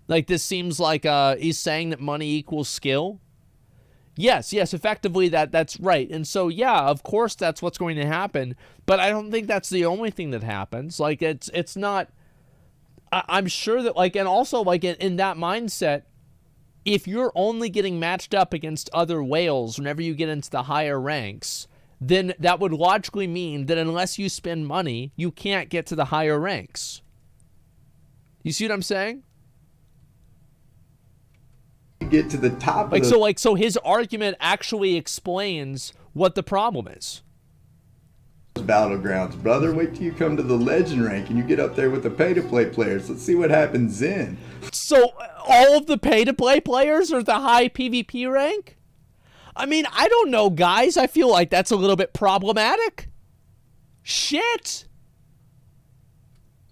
Like this seems like he's saying that money equals skill. Yes, effectively that's right. And so, yeah, of course that's what's going to happen, but I don't think that's the only thing that happens. Like, it's not, I'm sure that, like, and also, like, in that mindset, if you're only getting matched up against other whales whenever you get into the higher ranks, then that would logically mean that unless you spend money, you can't get to the higher ranks. You see what I'm saying? get to the top of so his argument actually explains what the problem is. Battlegrounds, brother. Wait till you come to the legend rank and you get up there with the pay-to-play players. Let's see what happens then. So all of the pay-to-play players are the high PvP rank? I mean, I don't know, guys. I feel like that's a little bit problematic. Shit.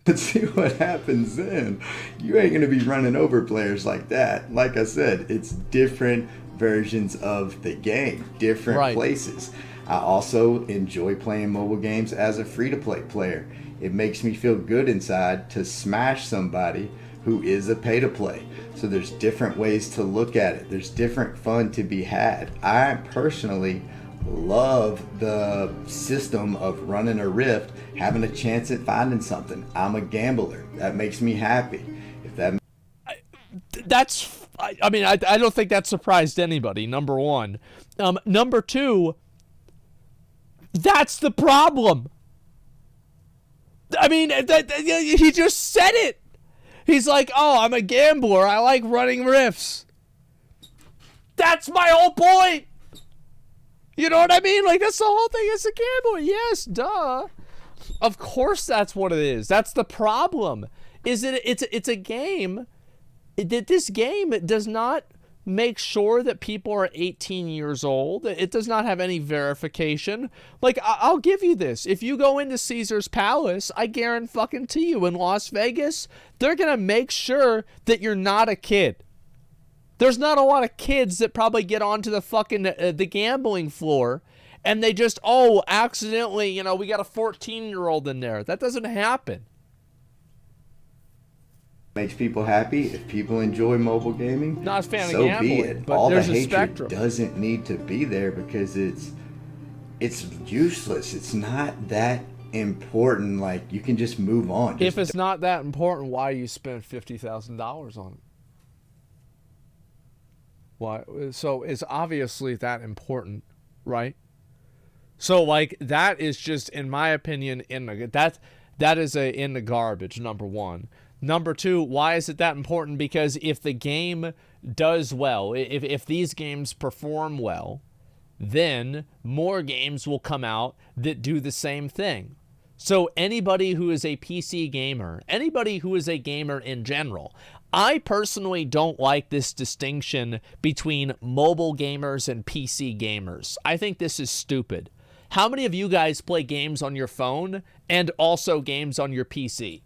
Let's see what happens then. You ain't going to be running over players like that. Like I said, it's different versions of the game, different places. I also enjoy playing mobile games as a free-to-play player. It makes me feel good inside to smash somebody who is a pay-to-play. So there's different ways to look at it. There's different fun to be had. I personally love the system of running a rift, having a chance at finding something. I'm a gambler. That makes me happy. If that I mean, I don't think that surprised anybody, number one. Number two, that's the problem. I mean, he just said it. He's like, oh, I'm a gambler. I like running rifts. That's my whole point. You know what I mean? Like, that's the whole thing. It's a gambler. Yes, duh. Of course that's what it is. That's the problem. It's a game. This game does not make sure that people are 18 years old. It does not have any verification. Like, I'll give you this. If you go into Caesar's Palace, I guarantee you in Las Vegas, they're going to make sure that you're not a kid. There's not a lot of kids that probably get onto the fucking the gambling floor and they just, accidentally, we got a 14-year-old in there. That doesn't happen. makes people happy. If people enjoy mobile gaming, not a fan so of gambling, be it. But all there's the a hatred spectrum. Doesn't need to be there because it's useless. It's not that important. Like, you can just move on. If it's not that important, why you spend $50,000 on it? Why? So it's obviously that important, right? So like that is just, in my opinion, that is in the garbage. Number one. Number two, why is it that important? Because if the game does well, if these games perform well, then more games will come out that do the same thing. So anybody who is a PC gamer, anybody who is a gamer in general, I personally don't like this distinction between mobile gamers and PC gamers. I think this is stupid. How many of you guys play games on your phone and also games on your PC?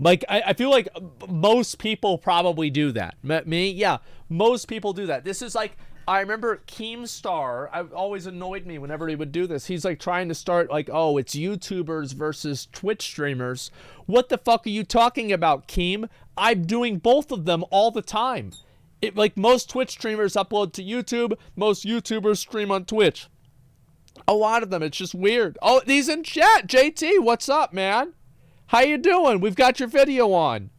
Like, I feel like most people probably do that. Me? Yeah, most people do that. This is like, I remember Keemstar, always annoyed me whenever he would do this. He's like trying to start like, oh, it's YouTubers versus Twitch streamers. What the fuck are you talking about, Keem? I'm doing both of them all the time. Like most Twitch streamers upload to YouTube, most YouTubers stream on Twitch. A lot of them, it's just weird. Oh, he's in chat. JT, what's up, man? How you doing? We've got your video on.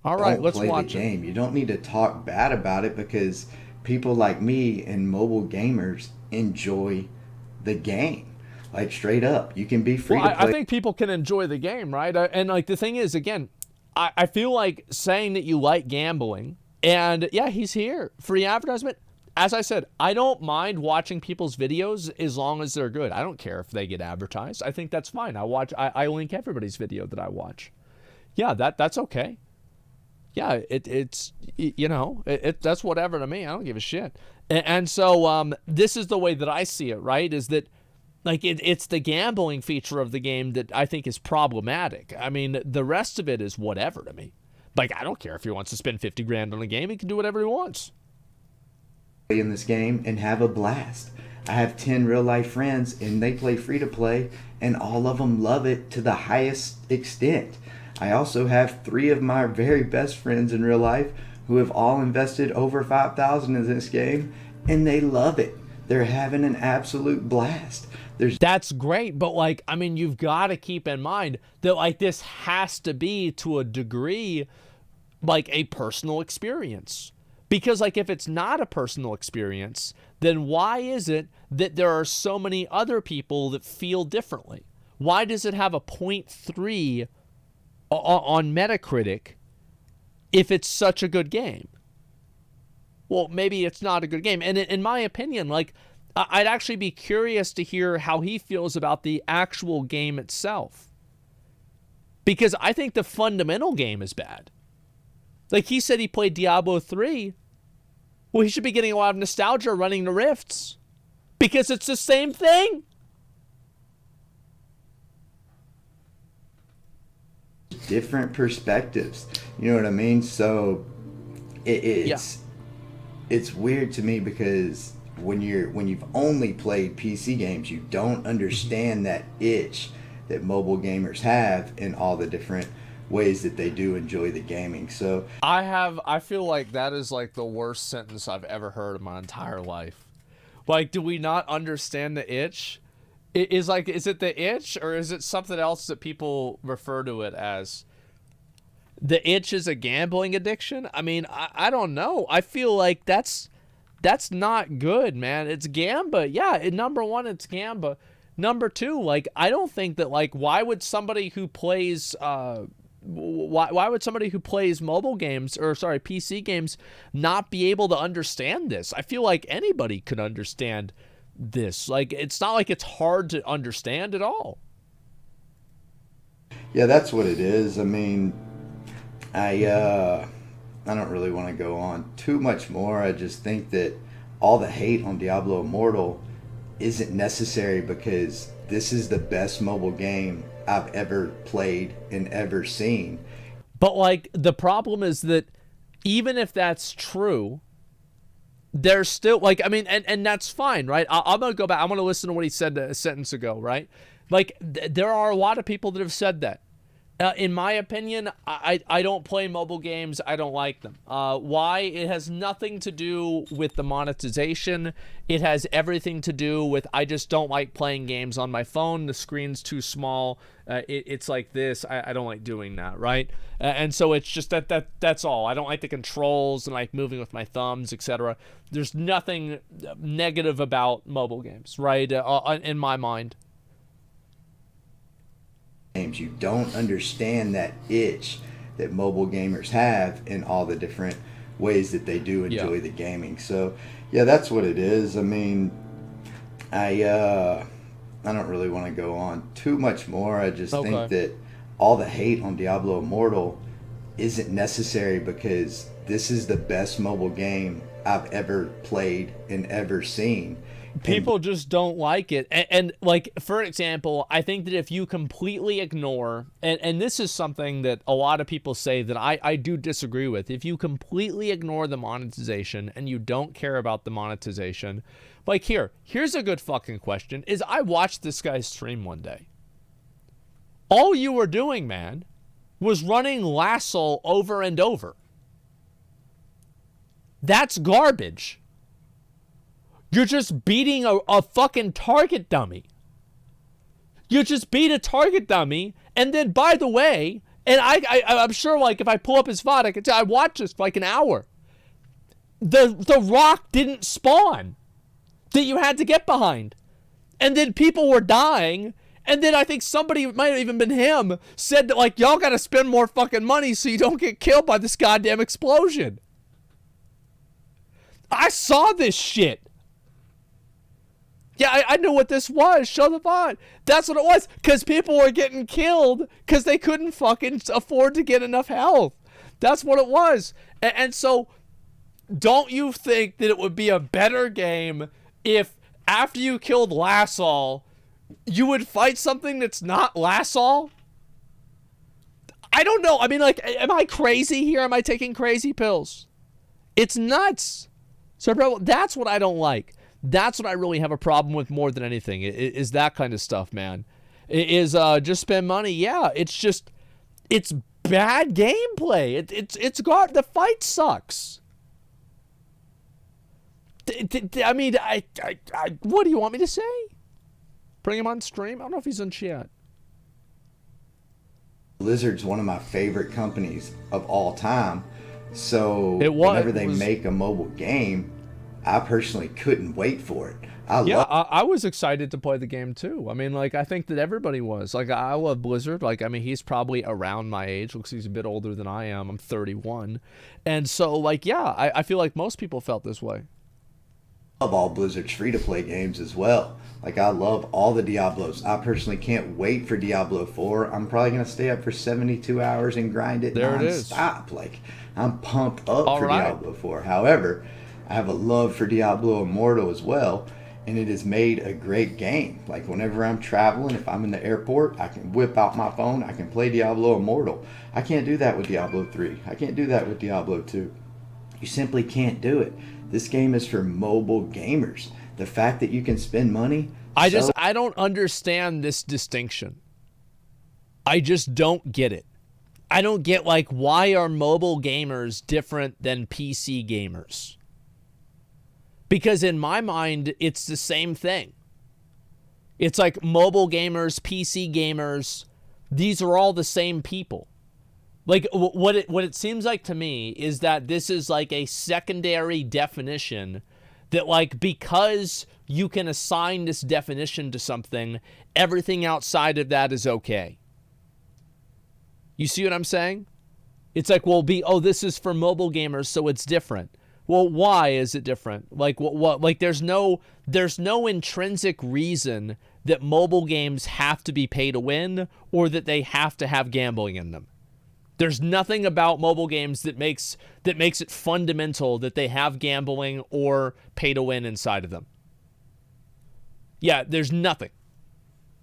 All right, let's watch the game. You don't need to talk bad about it because people like me and mobile gamers enjoy the game. Like, straight up, you can be free to play. I think people can enjoy the game, right? And like the thing is, again, I feel like saying that you like gambling, and yeah, he's here. Free advertisement. As I said, I don't mind watching people's videos as long as they're good. I don't care if they get advertised. I think that's fine. I link everybody's video that I watch. Yeah, that's okay. Yeah, it's that's whatever to me. I don't give a shit. And so this is the way that I see it, right? Is that like it's the gambling feature of the game that I think is problematic. I mean, the rest of it is whatever to me. Like, I don't care if he wants to spend 50 grand on a game. He can do whatever he wants. In this game and have a blast. I have 10 real life friends and they play free to play and all of them love it to the highest extent. I also have 3 of my very best friends in real life who have all invested over $5,000 in this game and they love it. They're having an absolute blast. That's great, but like, I mean, you've got to keep in mind that like this has to be to a degree like a personal experience. Because like if it's not a personal experience, then why is it that there are so many other people that feel differently? Why does it have a 0.3 on Metacritic if it's such a good game? Well, maybe it's not a good game. And in my opinion, like, I'd actually be curious to hear how he feels about the actual game itself. Because I think the fundamental game is bad. Like, he said he played Diablo 3. Well, he should be getting a lot of nostalgia running the Rifts. Because it's the same thing. Different perspectives. You know what I mean? So it's weird to me because when you've only played PC games, you don't understand that itch that mobile gamers have in all the different ways that they do enjoy the gaming. So I feel like that is like the worst sentence I've ever heard in my entire life. Like, do we not understand the itch? Is it the itch, or is it something else that people refer to it as? The itch is a gambling addiction? I mean, I don't know. I feel like that's not good, man. It's gamba. Yeah, number one, it's gamba. Number two, like, I don't think that, like, why would somebody who plays why would somebody who plays mobile games, or sorry, PC games, not be able to understand this? I feel like anybody could understand this. Like, it's not like it's hard to understand at all. Yeah, that's what it is. I mean, I don't really want to go on too much more. I just think that all the hate on Diablo Immortal isn't necessary because this is the best mobile game I've ever played and ever seen. But, like, the problem is that even if that's true, there's still, like, I mean, and that's fine, right? I'm going to go back. I'm going to listen to what he said a sentence ago, right? Like, there are a lot of people that have said that. In my opinion, I don't play mobile games. I don't like them. Why? It has nothing to do with the monetization. It has everything to do with I just don't like playing games on my phone. The screen's too small. It's like this. I don't like doing that, right? And so it's just that's all. I don't like the controls and like moving with my thumbs, etc. There's nothing negative about mobile games, right? In my mind. You don't understand that itch that mobile gamers have in all the different ways that they do enjoy the gaming. So yeah, that's what it is. I mean, I don't really want to go on too much more. I just think that all the hate on Diablo Immortal isn't necessary because this is the best mobile game I've ever played and ever seen. People just don't like it. And like, for example, I think that if you completely ignore, and this is something that a lot of people say that I do disagree with, if you completely ignore the monetization and you don't care about the monetization, like here's a good fucking question, is I watched this guy's stream one day. All you were doing, man, was running Lasso over and over. That's garbage. You're just beating a fucking target dummy. You just beat a target dummy, and then, by the way, and I'm sure, like, if I pull up his VOD, I can tell I watched this for like an hour. The rock didn't spawn that you had to get behind. And then people were dying, and then I think somebody, it might have even been him, said that, like, y'all gotta spend more fucking money so you don't get killed by this goddamn explosion. I saw this shit. Yeah, I knew what this was. Show the VOD. That's what it was. Because people were getting killed because they couldn't fucking afford to get enough health. That's what it was. And so, don't you think that it would be a better game if after you killed Lassol, you would fight something that's not Lassol? I don't know. I mean, like, am I crazy here? Am I taking crazy pills? It's nuts. So that's what I don't like. That's what I really have a problem with more than anything, is that kind of stuff, man. Is just spend money. Yeah, it's just, it's bad gameplay. The fight sucks. I mean, what do you want me to say? Bring him on stream? I don't know if he's in chat. Blizzard's one of my favorite companies of all time. So whenever they make a mobile game, I personally couldn't wait for it. I was excited to play the game too. I mean, like, I think that everybody was. Like, I love Blizzard. Like, I mean, he's probably around my age. Looks like he's a bit older than I am. I'm 31. And so, like, yeah, I feel like most people felt this way. I love all Blizzard's free-to-play games as well. Like, I love all the Diablos. I personally can't wait for Diablo 4. I'm probably going to stay up for 72 hours and grind it non-stop. Like, I'm pumped up for Diablo 4. However, I have a love for Diablo Immortal as well, and it has made a great game. Like, whenever I'm traveling, if I'm in the airport, I can whip out my phone, I can play Diablo Immortal. I can't do that with Diablo 3. I can't do that with Diablo 2. You simply can't do it. This game is for mobile gamers. The fact that you can spend money... I don't understand this distinction. I just don't get it. I don't get, like, why are mobile gamers different than PC gamers? Because in my mind, it's the same thing. It's like mobile gamers, PC gamers, these are all the same people. Like, what it seems like to me is that this is like a secondary definition that, like, because you can assign this definition to something, everything outside of that is okay. You see what I'm saying? It's like, well, this is for mobile gamers, so it's different. Well, why is it different? Like, what? Like, there's no intrinsic reason that mobile games have to be pay to win or that they have to have gambling in them. There's nothing about mobile games that makes it fundamental that they have gambling or pay to win inside of them. Yeah, there's nothing.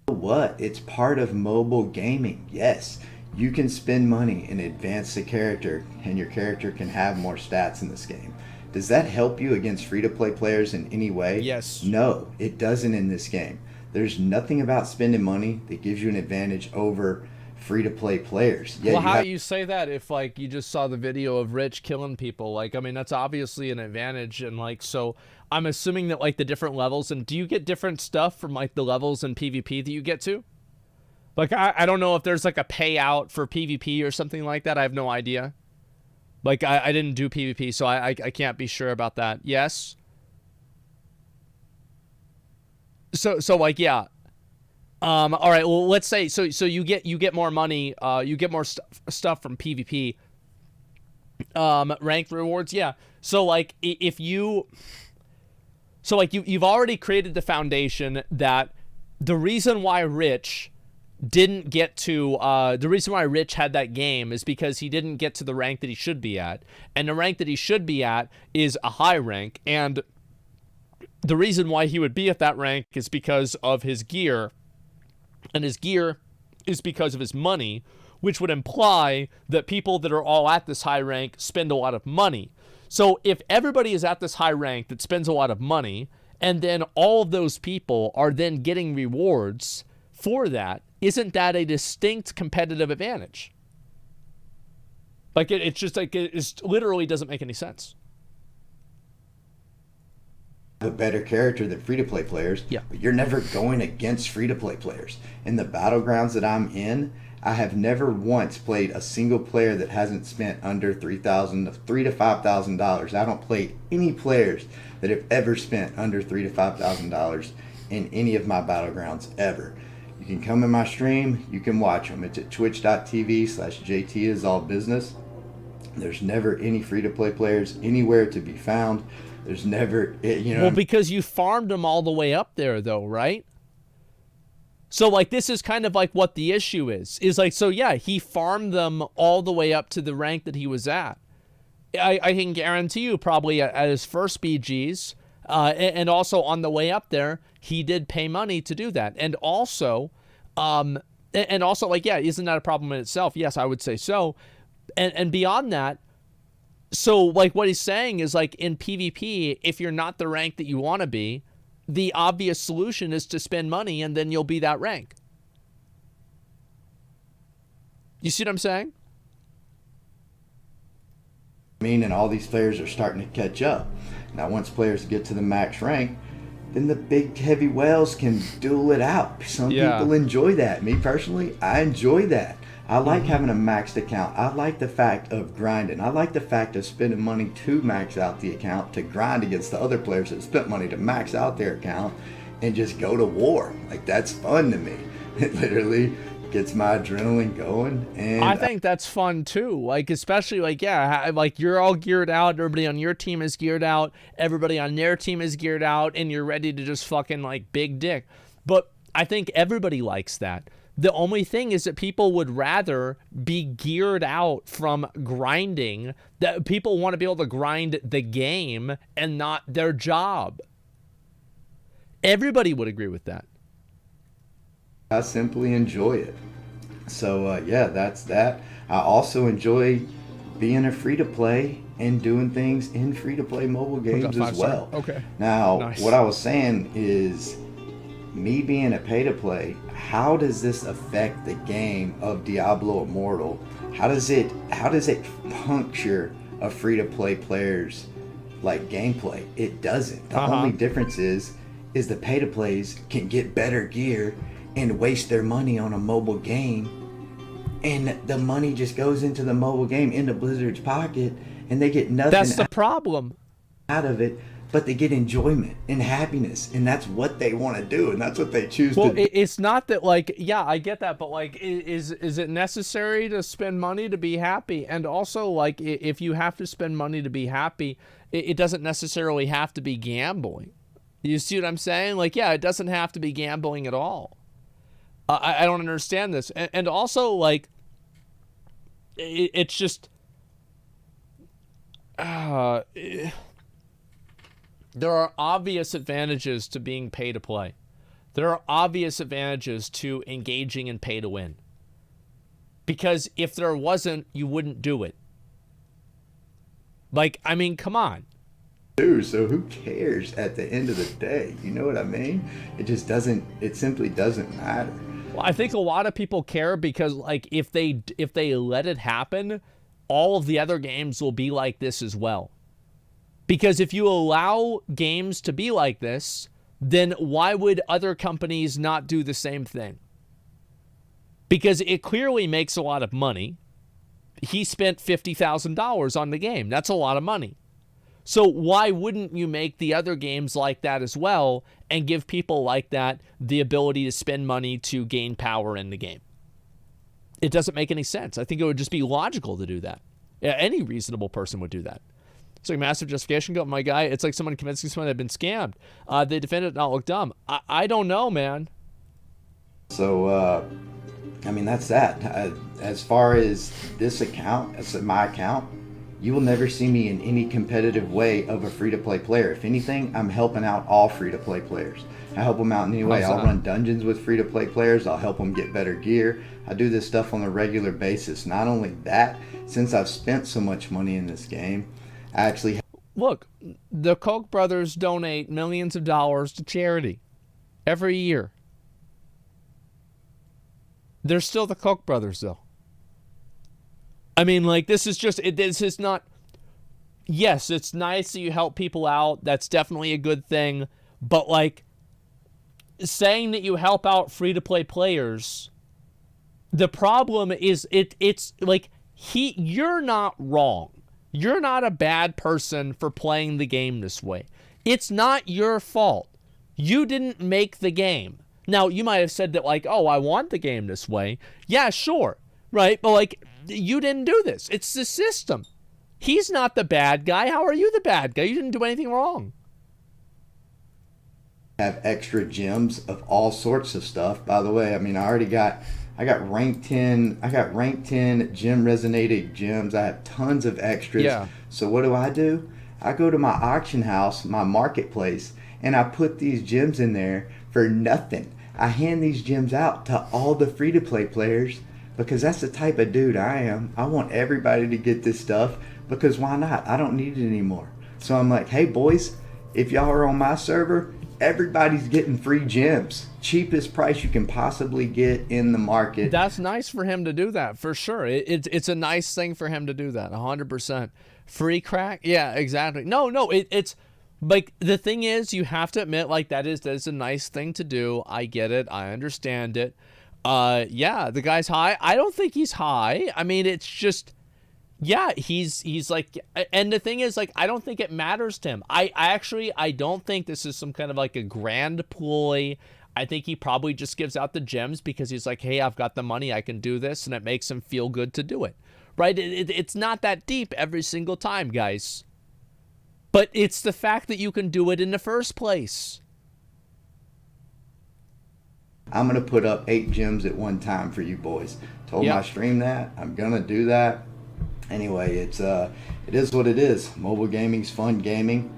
What? It's part of mobile gaming. Yes, you can spend money and advance the character, and your character can have more stats in this game. Does that help you against free-to-play players in any way? Yes. No, it doesn't in this game. There's nothing about spending money that gives you an advantage over free-to-play players. Yeah, well, how do you say that if, like, you just saw the video of Rich killing people? Like, I mean, that's obviously an advantage, and, like, so I'm assuming that, like, the different levels, and do you get different stuff from, like, the levels in PvP that you get to? Like, I don't know if there's, like, a payout for PvP or something like that. I have no idea. Like, I didn't do PvP, so I can't be sure about that. Yes? So like, yeah. All right, well, let's say, so you get more money, you get more stuff from PvP. Ranked rewards, yeah. So, like, you've already created the foundation that the reason why Rich didn't get to, the reason why Rich had that game is because he didn't get to the rank that he should be at. And the rank that he should be at is a high rank. And the reason why he would be at that rank is because of his gear. And his gear is because of his money, which would imply that people that are all at this high rank spend a lot of money. So if everybody is at this high rank that spends a lot of money, and then all of those people are then getting rewards for that, isn't that a distinct competitive advantage? Like, it's just like, it literally doesn't make any sense. A better character than free-to-play players, yeah, but you're never going against free-to-play players. In the battlegrounds that I'm in, I have never once played a single player that hasn't spent under $3,000 to $5,000. I don't play any players that have ever spent under $3,000 to $5,000 in any of my battlegrounds ever. You can come in my stream, you can watch them. It's at twitch.tv/JTisAllBusiness. There's never any free-to-play players anywhere to be found. There's never, Well, because you farmed them all the way up there, though, right? So, like, this is kind of like what the issue is like, so yeah, he farmed them all the way up to the rank that he was at. I can guarantee you probably at his first BGs, and also on the way up there, he did pay money to do that. And also, like, yeah, isn't that a problem in itself? Yes, I would say so. And beyond that, so, like, what he's saying is, like, in PvP, if you're not the rank that you want to be, the obvious solution is to spend money, and then you'll be that rank. You see what I'm saying? And all these players are starting to catch up. Now, once players get to the max rank, then the big heavy whales can duel it out. Some people enjoy that. Me personally, I enjoy that. I like having a maxed account. I like the fact of grinding. I like the fact of spending money to max out the account, to grind against the other players that spent money to max out their account and just go to war. Like, that's fun to me. It literally gets my adrenaline going. And I think that's fun too. Like, especially like, yeah, like you're all geared out. Everybody on your team is geared out. Everybody on their team is geared out, and you're ready to just fucking like big dick. But I think everybody likes that. The only thing is that people would rather be geared out from grinding. That people want to be able to grind the game and not their job. Everybody would agree with that. I simply enjoy it. So yeah, that's that. I also enjoy being a free-to-play and doing things in free-to-play mobile games as well. Okay. Now, Nice. what I was saying is, me being a pay-to-play, how does this affect the game of Diablo Immortal? How does it puncture a free-to-play player's like gameplay? It doesn't. The only difference is the pay-to-plays can get better gear and waste their money on a mobile game, and the money just goes into the mobile game, into Blizzard's pocket, and they get nothing That's the problem. out of it, but they get enjoyment and happiness, and that's what they want to do, and that's what they choose Well, to do. it's not that, like, yeah, I get that, but like, is it necessary to spend money to be happy? And also, like, if you have to spend money to be happy, it doesn't necessarily have to be gambling. You see what I'm saying? Like, yeah, it doesn't have to be gambling at all. I don't understand this. And also, like, it's just... there are obvious advantages to being pay to play. There are obvious advantages to engaging in pay to win. Because if there wasn't, you wouldn't do it. Like, I mean, come on. So who cares at the end of the day? You know what I mean? It simply doesn't matter. Well, I think a lot of people care because, like, if they let it happen, all of the other games will be like this as well. Because if you allow games to be like this, then why would other companies not do the same thing? Because it clearly makes a lot of money. He spent $50,000 on the game. That's a lot of money. So why wouldn't you make the other games like that as well and give people like that the ability to spend money to gain power in the game? It doesn't make any sense. I think it would just be logical to do that. Yeah, any reasonable person would do that. It's like massive justification. Go, my guy, it's like someone convincing someone they've been scammed. They defend it and not look dumb. I don't know, man. So, I mean, that's that. As far as this account, as my account, you will never see me in any competitive way of a free-to-play player. If anything, I'm helping out all free-to-play players. I help them out in any way. I'll run dungeons with free-to-play players. I'll help them get better gear. I do this stuff on a regular basis. Not only that, since I've spent so much money in this game, I actually... Look, the Koch brothers donate millions of dollars to charity every year. They're still the Koch brothers, though. I mean, like, this is not... Yes, it's nice that you help people out. That's definitely a good thing. But, like, saying that you help out free-to-play players, the problem is it's like, you're not wrong. You're not a bad person for playing the game this way. It's not your fault. You didn't make the game. Now, you might have said that, like, oh, I want the game this way. Yeah, sure. Right? But, like, you didn't do this. It's the system. He's not the bad guy. How are you the bad guy? You didn't do anything wrong. Have extra gems of all sorts of stuff. By the way, I mean, I got rank 10. I got rank 10 gem resonating gems. I have tons of extras. Yeah. So what do? I go to my auction house, my marketplace, and I put these gems in there for nothing. I hand these gems out to all the free-to-play players because that's the type of dude I am. I want everybody to get this stuff because why not? I don't need it anymore. So I'm like, hey boys, if y'all are on my server, everybody's getting free gems. Cheapest price you can possibly get in the market. That's nice for him to do that, for sure. It's a nice thing for him to do that, 100%. Free crack? Yeah, exactly. No, it's... Like, the thing is, you have to admit, like, that is a nice thing to do. I get it. I understand it. Yeah, the guy's high. I don't think he's high. I mean, it's just, yeah, he's like, and the thing is, like, I don't think it matters to him. I don't think this is some kind of like a grand ploy. I think he probably just gives out the gems because he's like, hey, I've got the money, I can do this, and it makes him feel good to do it, right? It's not that deep every single time, guys. But it's the fact that you can do it in the first place. I'm going to put up 8 gems at one time for you boys. Told my stream that. I'm going to do that. Anyway, it is what it is. Mobile gaming's fun gaming.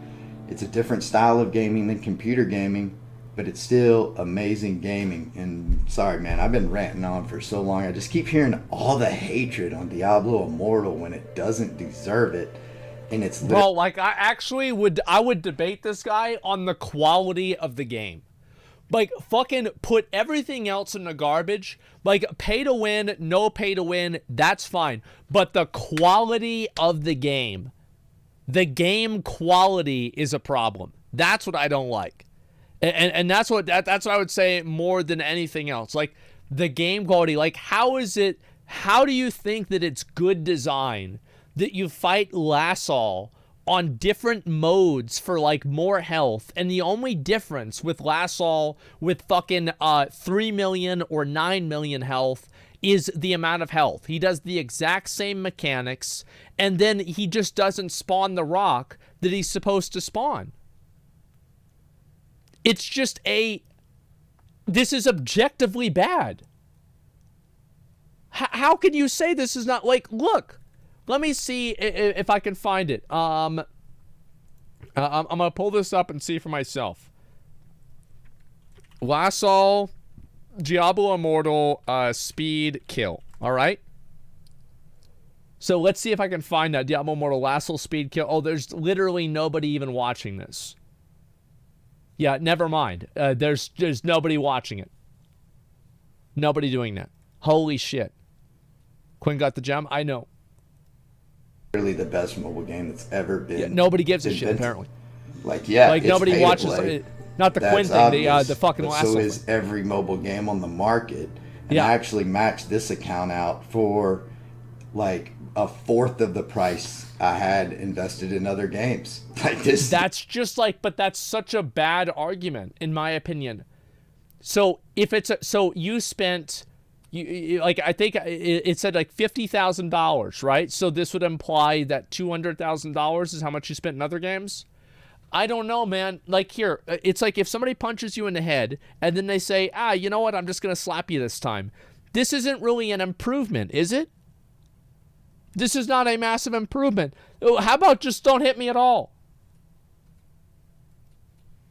It's a different style of gaming than computer gaming, but it's still amazing gaming. And sorry, man, I've been ranting on for so long. I just keep hearing all the hatred on Diablo Immortal when it doesn't deserve it. And it's bro, like, I would debate this guy on the quality of the game. Like, fucking put everything else in the garbage. Like, pay to win, no pay to win, that's fine. But the quality of the game quality is a problem. That's what I don't like. And that's what I would say more than anything else. Like, the game quality, like, how do you think that it's good design that you fight Lassal on different modes for like more health, and the only difference with Lassal with fucking 3 million or 9 million health is the amount of health. He does the exact same mechanics, and then he just doesn't spawn the rock that he's supposed to spawn. It's just this is objectively bad. How can you say this is not, like, look, let me see if I can find it. I'm going to pull this up and see for myself. Lassal, Diablo Immortal, speed kill. All right? So let's see if I can find that. Diablo Immortal, Lassal, speed kill. Oh, there's literally nobody even watching this. Yeah, never mind. There's nobody watching it. Nobody doing that. Holy shit. Quinn got the gem? I know. Really the best mobile game that's ever been. Yeah, nobody gives a shit, apparently. Like, yeah, like, nobody watches not the Quinn thing, the fucking last So one. is every mobile game on the market. And I actually maxed this account out for like a fourth of the price I had invested in other games. Like this. That's just like, but that's such a bad argument, in my opinion. So if it's so you spent. Like, I think it said like $50,000, right? So this would imply that $200,000 is how much you spent in other games. I don't know, man. Like, here, it's like if somebody punches you in the head and then they say, you know what? I'm just going to slap you this time. This isn't really an improvement, is it? This is not a massive improvement. How about just don't hit me at all?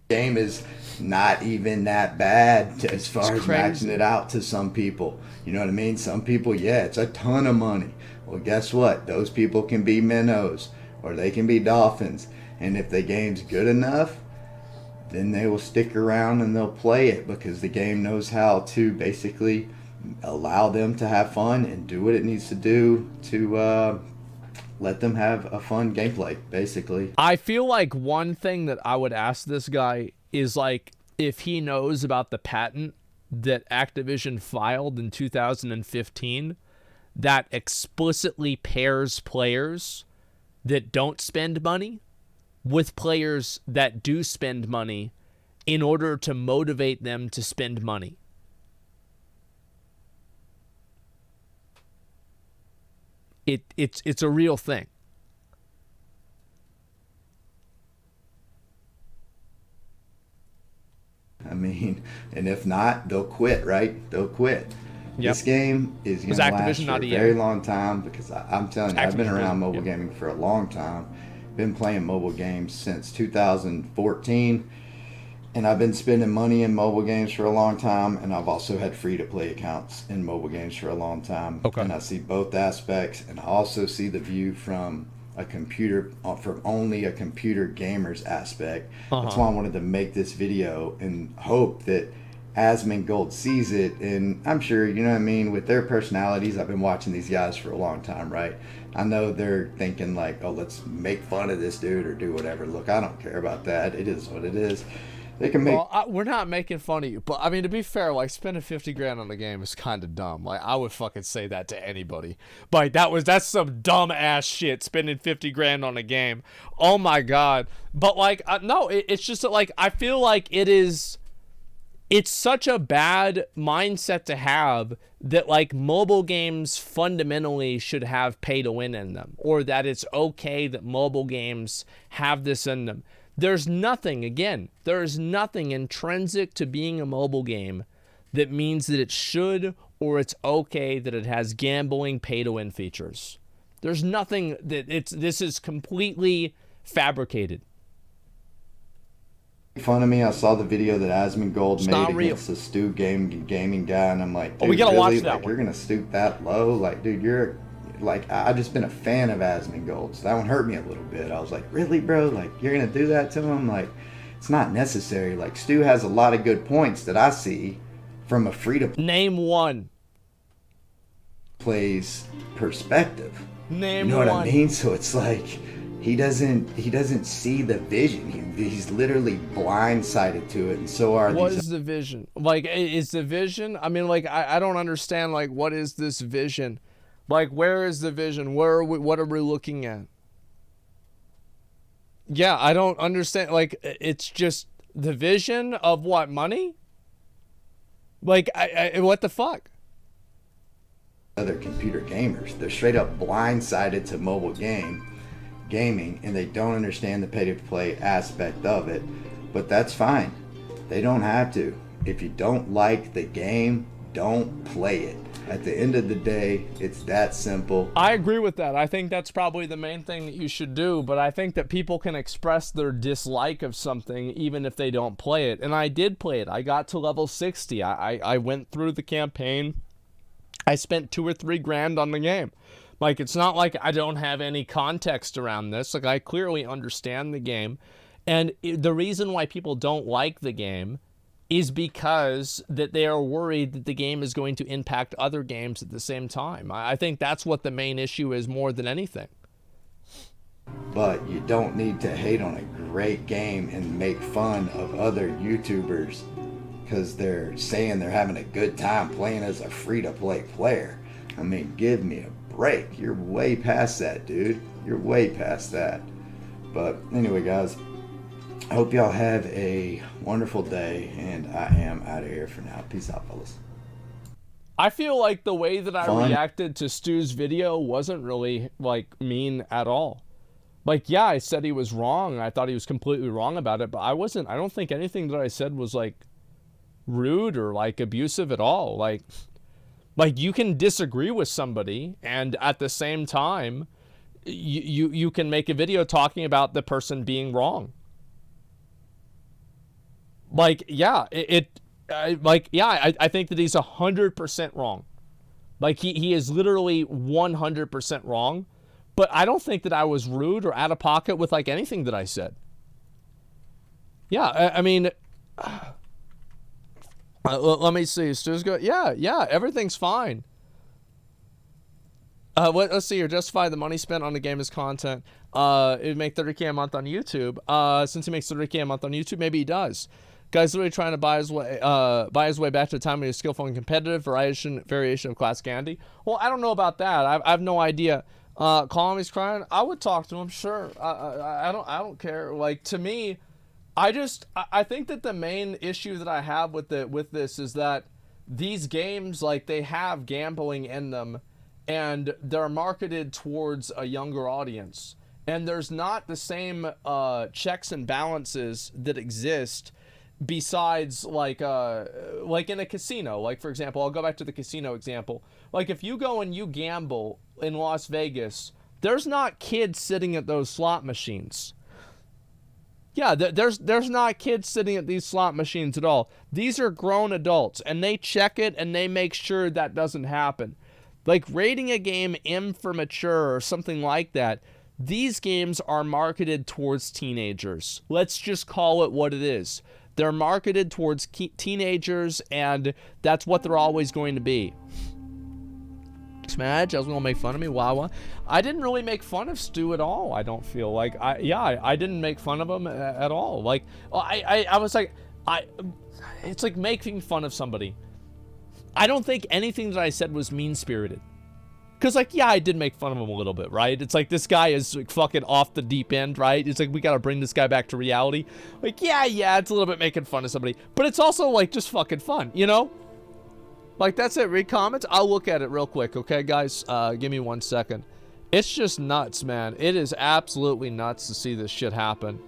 Game is not even that bad as far as maxing it out to some people. You know what I mean? Some people, yeah, it's a ton of money. Well, guess what? Those people can be minnows or they can be dolphins. And if the game's good enough, then they will stick around and they'll play it because the game knows how to basically allow them to have fun and do what it needs to do to let them have a fun gameplay, basically. I feel like one thing that I would ask this guy is, like, if he knows about the patent that Activision filed in 2015 that explicitly pairs players that don't spend money with players that do spend money in order to motivate them to spend money. It's a real thing. I mean, and if not, they'll quit, right? They'll quit. Yep. This game is going to last for a very long time because I'm telling you, I've been around mobile gaming for a long time. Been playing mobile games since 2014, and I've been spending money in mobile games for a long time, and I've also had free-to-play accounts in mobile games for a long time. Okay. And I see both aspects, and I also see the view from a computer, from only a computer gamer's aspect. That's why I wanted to make this video and hope that Asmongold sees it, and I'm sure, you know what I mean, with their personalities, I've been watching these guys for a long time, right? I know they're thinking like, oh, let's make fun of this dude or do whatever. Look, I don't care about that. It is what it is. They can make. Well, we're not making fun of you, but I mean, to be fair, like spending 50 grand on the game is kind of dumb. Like I would fucking say that to anybody. Like that's some dumb ass shit. Spending 50 grand on a game. Oh my god. But like, no, it's just that, like, I feel like it's such a bad mindset to have that like mobile games fundamentally should have pay to win in them, or that it's okay that mobile games have this in them. There's nothing intrinsic to being a mobile game that means that it should or it's okay that it has gambling pay-to-win features. There's nothing that this is completely fabricated. Fun of me, I saw the video that Asmongold made against the Stu gaming guy, and I'm like, dude, we gotta really? watch that like, one. You're gonna stoop that low? Like, dude, you're like, I've just been a fan of Asmongold, so that one hurt me a little bit. I was like, really, bro? Like, you're gonna do that to him? Like, it's not necessary. Like, Stu has a lot of good points that I see from a free-to-play Name one. Play's perspective. Name you know what one. I mean? So it's like he doesn't see the vision. He's literally blindsided to it, and so are What these. is the vision? Like, is the vision? I mean, like, I don't understand. Like, what is this vision? Like, where is the vision? Where are we? What are we looking at? Yeah, I don't understand. Like, it's just the vision of what? Money? Like, what the fuck? Other computer gamers, they're straight up blindsided to mobile gaming, and they don't understand the pay-to-play aspect of it. But that's fine. They don't have to. If you don't like the game, don't play it. At the end of the day, it's that simple. I agree with that. I think that's probably the main thing that you should do, but I think that people can express their dislike of something even if they don't play it. And I did play it. I got to level 60. I went through the campaign. I spent $2 or $3 grand on the game. Like, it's not like I don't have any context around this. Like, I clearly understand the game. And the reason why people don't like the game is because that they are worried that the game is going to impact other games at the same time. I think that's what the main issue is more than anything. But you don't need to hate on a great game and make fun of other YouTubers because they're saying they're having a good time playing as a free-to-play player. I mean, give me a break. You're way past that, dude. You're way past that. But anyway, guys, I hope y'all have a wonderful day, and I am out of here for now. Peace out, fellas. I feel like the way that I reacted to Stu's video wasn't really, like, mean at all. Like, yeah, I said he was wrong. I thought he was completely wrong about it, but I don't think anything that I said was, like, rude or, like, abusive at all. Like you can disagree with somebody, and at the same time, you can make a video talking about the person being wrong. Like, yeah, I think that he's 100% wrong. Like, he is literally 100% wrong. But I don't think that I was rude or out of pocket with, like, anything that I said. Yeah, I mean, let me see. Stu's go. Yeah, everything's fine. Let's see here. Justify the money spent on the game as content. It would make $30K a month on YouTube. Since he makes $30K a month on YouTube, maybe he does. Guy's literally trying to buy his way back to the time when he was skillful and competitive. Variation of class candy. Well, I don't know about that. I have no idea. Call him, he's crying. I would talk to him, sure. I don't care. Like, to me, I think that the main issue that I have with this is that these games, like, they have gambling in them, and they're marketed towards a younger audience, and there's not the same checks and balances that exist besides, like in a casino. Like, for example, I'll go back to the casino example. Like, if you go and you gamble in Las Vegas, there's not kids sitting at those slot machines. Yeah, there's not kids sitting at these slot machines at all. These are grown adults, and they check it, and they make sure that doesn't happen. Like, rating a game M for mature or something like that, these games are marketed towards teenagers. Let's just call it what it is. They're marketed towards teenagers, and that's what they're always going to be. Smadge, I was gonna make fun of me. Wawa. I didn't really make fun of Stu at all. I don't feel like I didn't make fun of him at all. Like I was like it's like making fun of somebody. I don't think anything that I said was mean-spirited. Cause like, yeah, I did make fun of him a little bit, right? It's like this guy is like fucking off the deep end, right? It's like we gotta bring this guy back to reality. Like, yeah, it's a little bit making fun of somebody, but it's also like just fucking fun, you know? Like, that's it. Read comments. I'll look at it real quick, okay, guys? Give me 1 second. It's just nuts, man. It is absolutely nuts to see this shit happen.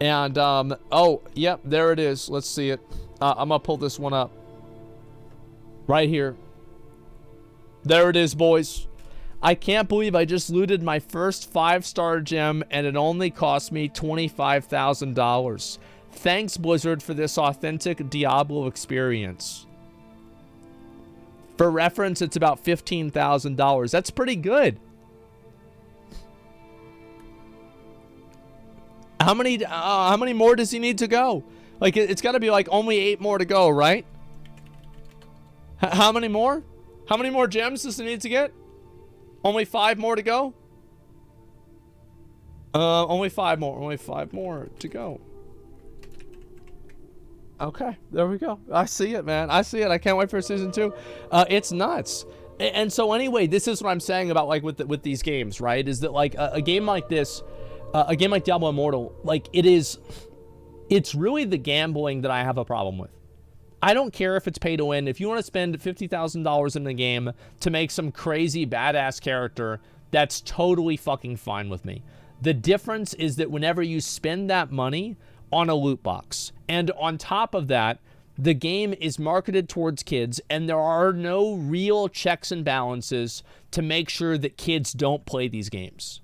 And, oh, yep, there it is. Let's see it. I'm gonna pull this one up. Right here. There it is, boys. I can't believe I just looted my first 5-star gem and it only cost me $25,000. Thanks, Blizzard, for this authentic Diablo experience. For reference, it's about $15,000. That's pretty good. How many more does he need to go? Like, it's got to be like only 8 more to go, right? How many more? How many more gems does he need to get? Only 5 more to go? Only 5 more. Only 5 more to go. Okay, there we go. I see it, man. I see it. I can't wait for season 2. It's nuts. And so anyway, this is what I'm saying about like with these games, right? Is that like a game like this, a game like Diablo Immortal, like it's really the gambling that I have a problem with. I don't care if it's pay to win. If you want to spend $50,000 in the game to make some crazy badass character, that's totally fucking fine with me. The difference is that whenever you spend that money on a loot box, and on top of that, the game is marketed towards kids, and there are no real checks and balances to make sure that kids don't play these games.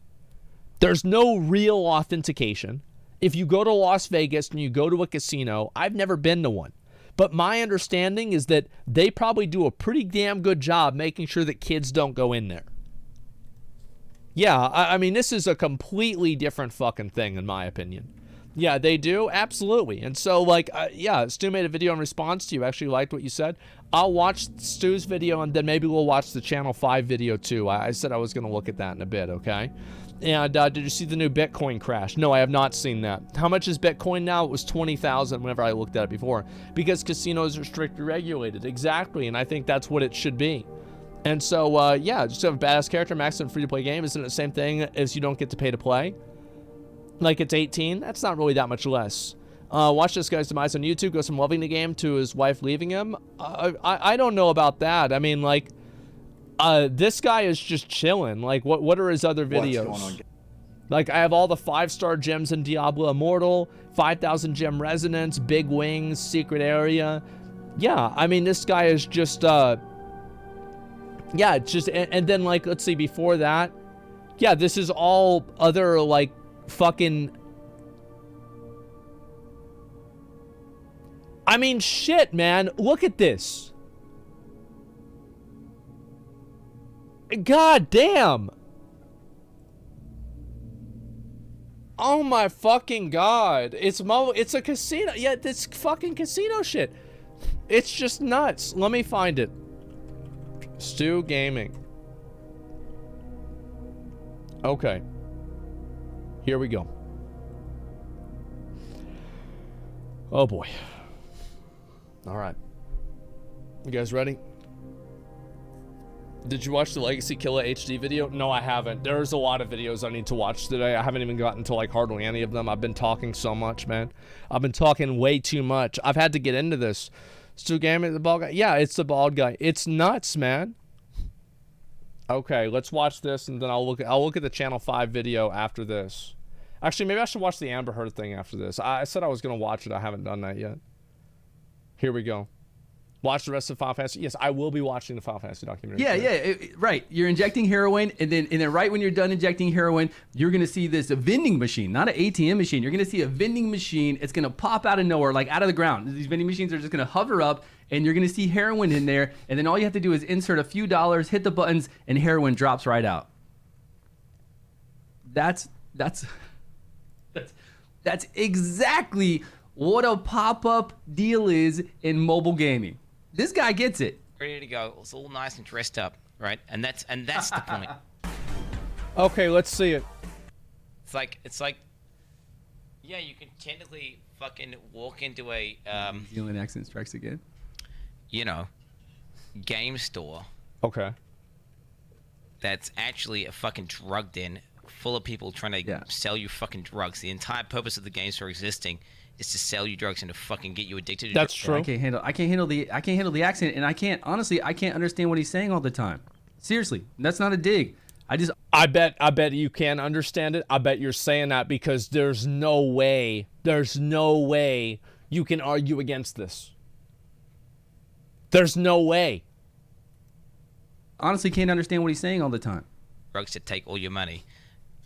There's no real authentication. If you go to Las Vegas and you go to a casino, I've never been to one, but my understanding is that they probably do a pretty damn good job making sure that kids don't go in there. Yeah, I mean, this is a completely different fucking thing in my opinion. Yeah, they do, absolutely. And so, like, yeah, Stu made a video in response to you. Actually liked what you said. I'll watch Stu's video, and then maybe we'll watch the Channel 5 video, too. I said I was going to look at that in a bit, okay? And did you see the new Bitcoin crash? No, I have not seen that. How much is Bitcoin now? It was 20,000 whenever I looked at it before. Because casinos are strictly regulated. Exactly, and I think that's what it should be. And so, yeah, just have a badass character, maximum free-to-play game. Isn't it the same thing as you don't get to pay to play? Like it's 18? That's not really that much less. Watch this guy's demise on YouTube. Goes from loving the game to his wife leaving him. I don't know about that. I mean, like, this guy is just chilling. Like, what are his other videos? What's going on? Like, I have all the 5-star gems in Diablo Immortal, 5,000 gem resonance, big wings, secret area. Yeah, I mean, this guy is just, yeah, it's just, and then, like, let's see, before that, yeah, this is all other, like, fucking, I mean, shit, man, look at this. God damn. Oh my fucking god. It's a casino. Yeah, this fucking casino shit. It's just nuts. Let me find it. Stu Gaming. Okay. Here we go. Oh boy. All right. You guys ready? Did you watch the Legacy Killer HD video? No, I haven't. There's a lot of videos I need to watch today. I haven't even gotten to like hardly any of them. I've been talking so much, man. I've been talking way too much. I've had to get into this. Stu Gaming, the bald guy? Yeah, it's the bald guy. It's nuts, man. Okay, let's watch this, and then I'll look at the Channel 5 video after this. Actually, maybe I should watch the Amber Heard thing after this. I said I was going to watch it. I haven't done that yet. Here we go. Watch the rest of Final Fantasy. Yes, I will be watching the Final Fantasy documentary. Yeah, right. You're injecting heroin, and then right when you're done injecting heroin, you're gonna see this vending machine, not an ATM machine. You're gonna see a vending machine. It's gonna pop out of nowhere, like out of the ground. These vending machines are just gonna hover up, and you're gonna see heroin in there. And then all you have to do is insert a few dollars, hit the buttons, and heroin drops right out. That's exactly what a pop-up deal is in mobile gaming. This guy gets it. Ready to go. It's all nice and dressed up. right? And that's the point. Okay, let's see it. It's like, yeah, you can technically fucking walk into a New Zealand accent strikes again. You know, game store. Okay. That's actually a fucking drug den full of people trying to sell you fucking drugs. The entire purpose of the game store existing is to sell you drugs and to fucking get you addicted to That's drugs. true. I can't handle the accent, and I can't understand what he's saying all the time. Seriously, that's not a dig. I bet you can understand it. I bet you're saying that because there's no way you can argue against this. There's no way. Honestly can't understand what he's saying all the time. Drugs to take all your money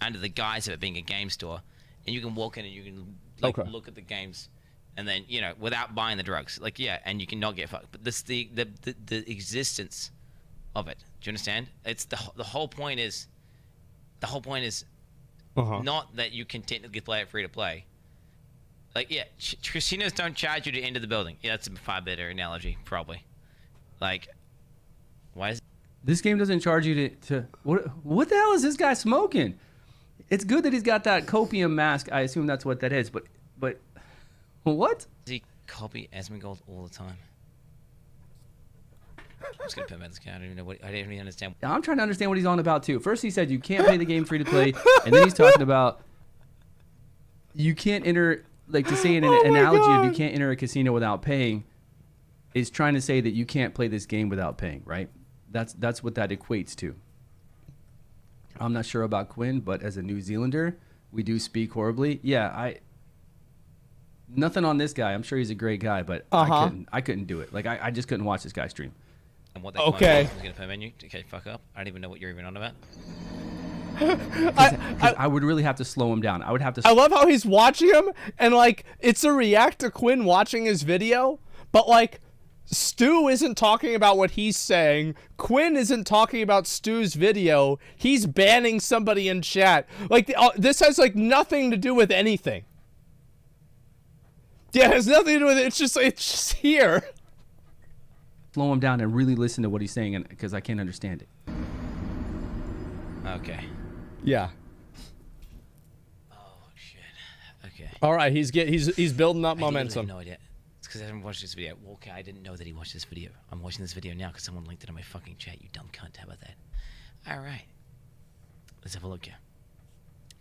under the guise of it being a game store, and you can walk in and you can look at the games, and then without buying the drugs, and you can not get fucked. But this the existence of it. Do you understand? It's the whole point is not that you can technically play it free to play. Casinos don't charge you to enter the building. Yeah, that's a far better analogy, probably. Why is this game doesn't charge you to what the hell is this guy smoking? It's good that he's got that copium mask. I assume that's what that is, but what? Does he copy Asmongold all the time? I'm just gonna put him in this guy. I don't even understand. I'm trying to understand what he's on about too. First he said you can't play the game free to play, and then he's talking about you can't enter, to say an analogy of you can't enter a casino without paying is trying to say that you can't play this game without paying, right? That's what that equates to. I'm not sure about Quinn, but as a New Zealander, we do speak horribly. Yeah, nothing on this guy. I'm sure he's a great guy, but I couldn't do it. I just couldn't watch this guy stream. And what that was gonna put menu. Okay, fuck up. I don't even know what you're even on about. I would really have to slow him down. I would have to. I love how he's watching him, and it's a react to Quinn watching his video, but Stu isn't talking about what he's saying. Quinn isn't talking about Stu's video. He's banning somebody in chat. This has nothing to do with anything. Yeah, it has nothing to do with it. It's just here. Slow him down and really listen to what he's saying, because I can't understand it. Okay. Yeah. Oh shit. Okay. All right, he's building up momentum. I have no idea. It's because I haven't watched this video. Well, okay, I didn't know that he watched this video. I'm watching this video now because someone linked it in my fucking chat. You dumb cunt. How about that? All right. Let's have a look here.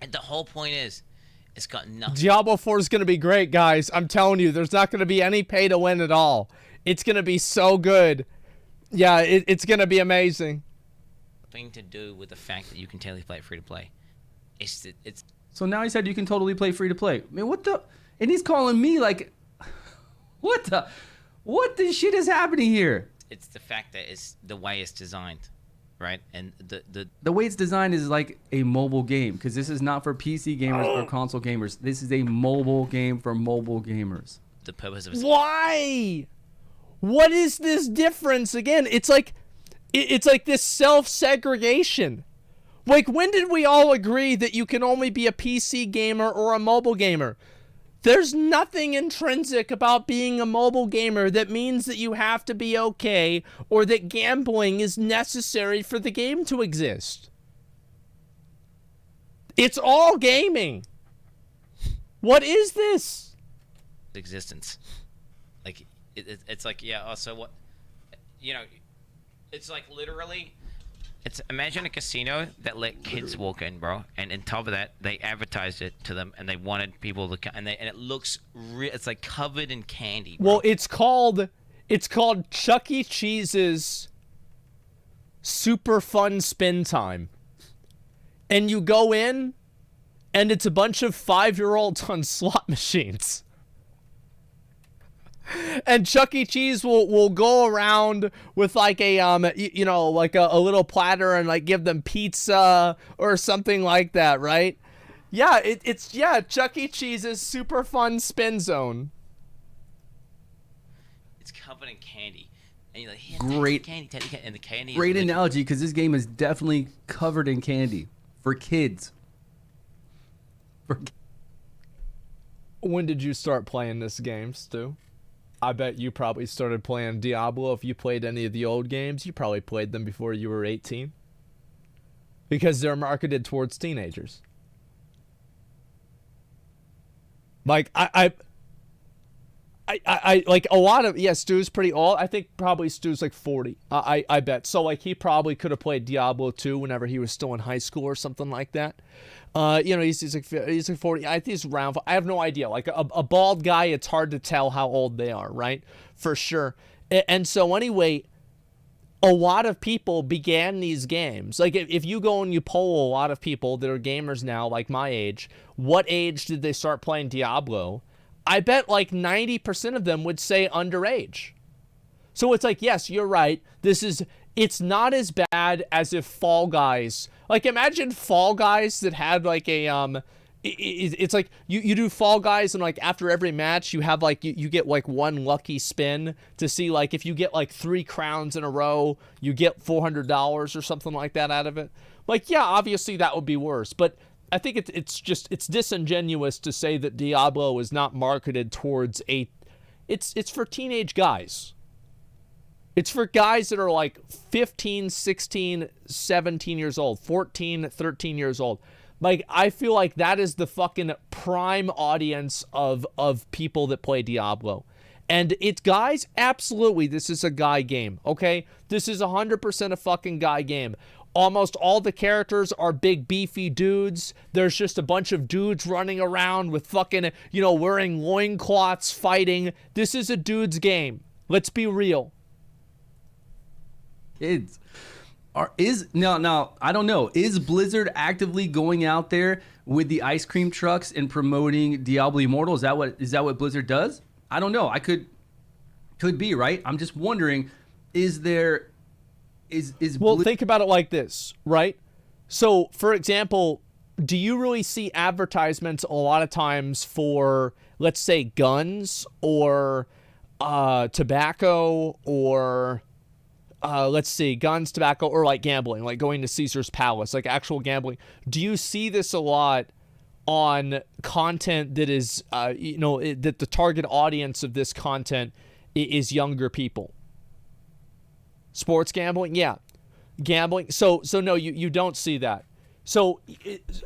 And the whole point is, it's got nothing. Diablo 4 is going to be great, guys. I'm telling you, there's not going to be any pay to win at all. It's going to be so good. Yeah, it's going to be amazing. Thing to do with the fact that you can totally play it free to play. It's So now he said you can totally play free to play. I mean, what the? And he's calling me what the shit is happening here? It's the fact that it's the way it's designed, right? And the way it's designed is like a mobile game, because this is not for PC gamers or console gamers. This is a mobile game for mobile gamers. The purpose of why? What is this difference again? It's like this self-segregation. When did we all agree that you can only be a PC gamer or a mobile gamer? There's nothing intrinsic about being a mobile gamer that means that you have to be okay or that gambling is necessary for the game to exist. It's all gaming. What is this? Existence. It's so what, it's literally, imagine a casino that let kids walk in, bro, and on top of that, they advertised it to them, and they wanted people to come, and it looks it's covered in candy, bro. Well, it's called Chuck E. Cheese's Super Fun Spin Time. And you go in, and it's a bunch of 5-year-olds on slot machines. And Chuck E. Cheese will go around with a little platter and give them pizza or something like that, right? Yeah, it's Chuck E. Cheese's Super Fun Spin Zone. It's covered in candy, and you're like, here, great candy, and the candy. Great analogy, because this game is definitely covered in candy for kids. When did you start playing this game, Stu? I bet you probably started playing Diablo. If you played any of the old games, you probably played them before you were 18. Because they're marketed towards teenagers. Like, I like a lot of, yeah, Stu's pretty old. I think probably Stu's like 40. I bet. So like he probably could have played Diablo 2 whenever he was still in high school or something like that. You know, he's like 40. I think he's around. I have no idea. Like a bald guy, it's hard to tell how old they are, right? For sure. And so anyway, a lot of people began these games. Like if you go and you poll a lot of people that are gamers now, like my age, what age did they start playing Diablo? I bet like 90% of them would say underage. So it's like, yes, you're right. It's not as bad as if Fall Guys, like imagine Fall Guys that had like a, it's like you do Fall Guys and like after every match you have like, you get like one lucky spin to see like if you get like 3 crowns in a row, you get $400 or something like that out of it. Like, yeah, obviously that would be worse, but I think it's disingenuous to say that Diablo is not marketed towards it's for teenage guys. It's for guys that are like 15, 16, 17 years old, 14, 13 years old. Like, I feel like that is the fucking prime audience of people that play Diablo. And it's guys, absolutely, this is a guy game, okay? This is 100% a fucking guy game. Almost all the characters are big beefy dudes. There's just a bunch of dudes running around with fucking, you know, wearing loincloths fighting. This is a dude's game. Let's be real. Now, I don't know. Is Blizzard actively going out there with the ice cream trucks and promoting Diablo Immortal? Is that what Blizzard does? I don't know. Could be, right? I'm just wondering, well, think about it like this, right? So, for example, do you really see advertisements a lot of times for, let's say, guns or tobacco or, let's see, guns, tobacco, or like gambling, like going to Caesar's Palace, like actual gambling? Do you see this a lot on content that is, that the target audience of this content is younger people? Sports gambling? Yeah. Gambling? So no, you don't see that. So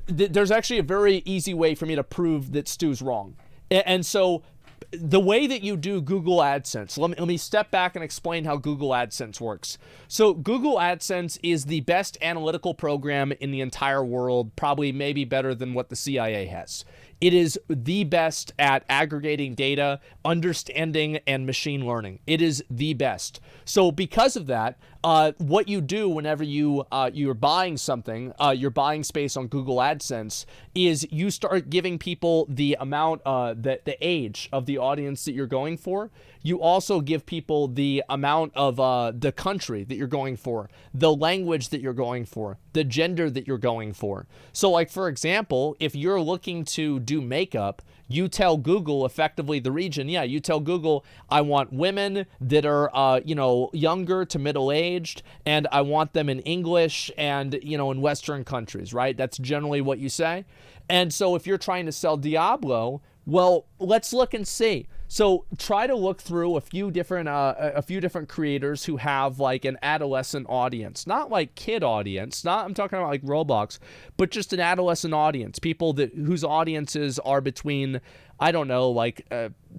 there's actually a very easy way for me to prove that Stu's wrong. And so the way that you do Google AdSense, let me step back and explain how Google AdSense works. So Google AdSense is the best analytical program in the entire world, probably maybe better than what the CIA has. It is the best at aggregating data, understanding, and machine learning. It is the best. So because of that, what you do whenever you're buying something, you're buying space on Google AdSense, is you start giving people the amount, the age of the audience that you're going for. You also give people the amount of the country that you're going for, the language that you're going for, the gender that you're going for. So like, for example, if you're looking to do makeup, you tell Google effectively the region. Yeah, you tell Google, I want women that are, younger to middle-aged, and I want them in English and, in Western countries, right? That's generally what you say. And so if you're trying to sell Diablo, well, let's look and see. So try to look through a few different creators who have like an adolescent audience, not like kid audience, I'm talking about like Roblox, but just an adolescent audience, people whose audiences are between, I don't know, like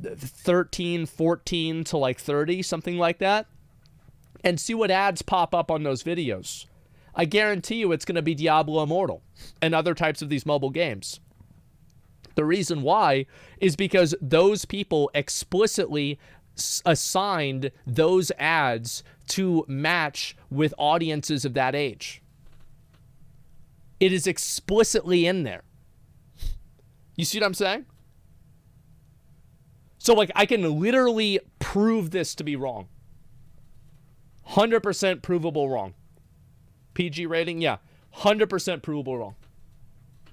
13, 14 to like 30, something like that, and see what ads pop up on those videos. I guarantee you it's going to be Diablo Immortal and other types of these mobile games. The reason why is because those people explicitly assigned those ads to match with audiences of that age. It is explicitly in there. You see what I'm saying? So like, I can literally prove this to be wrong. 100% provable wrong. PG rating, yeah. 100% provable wrong.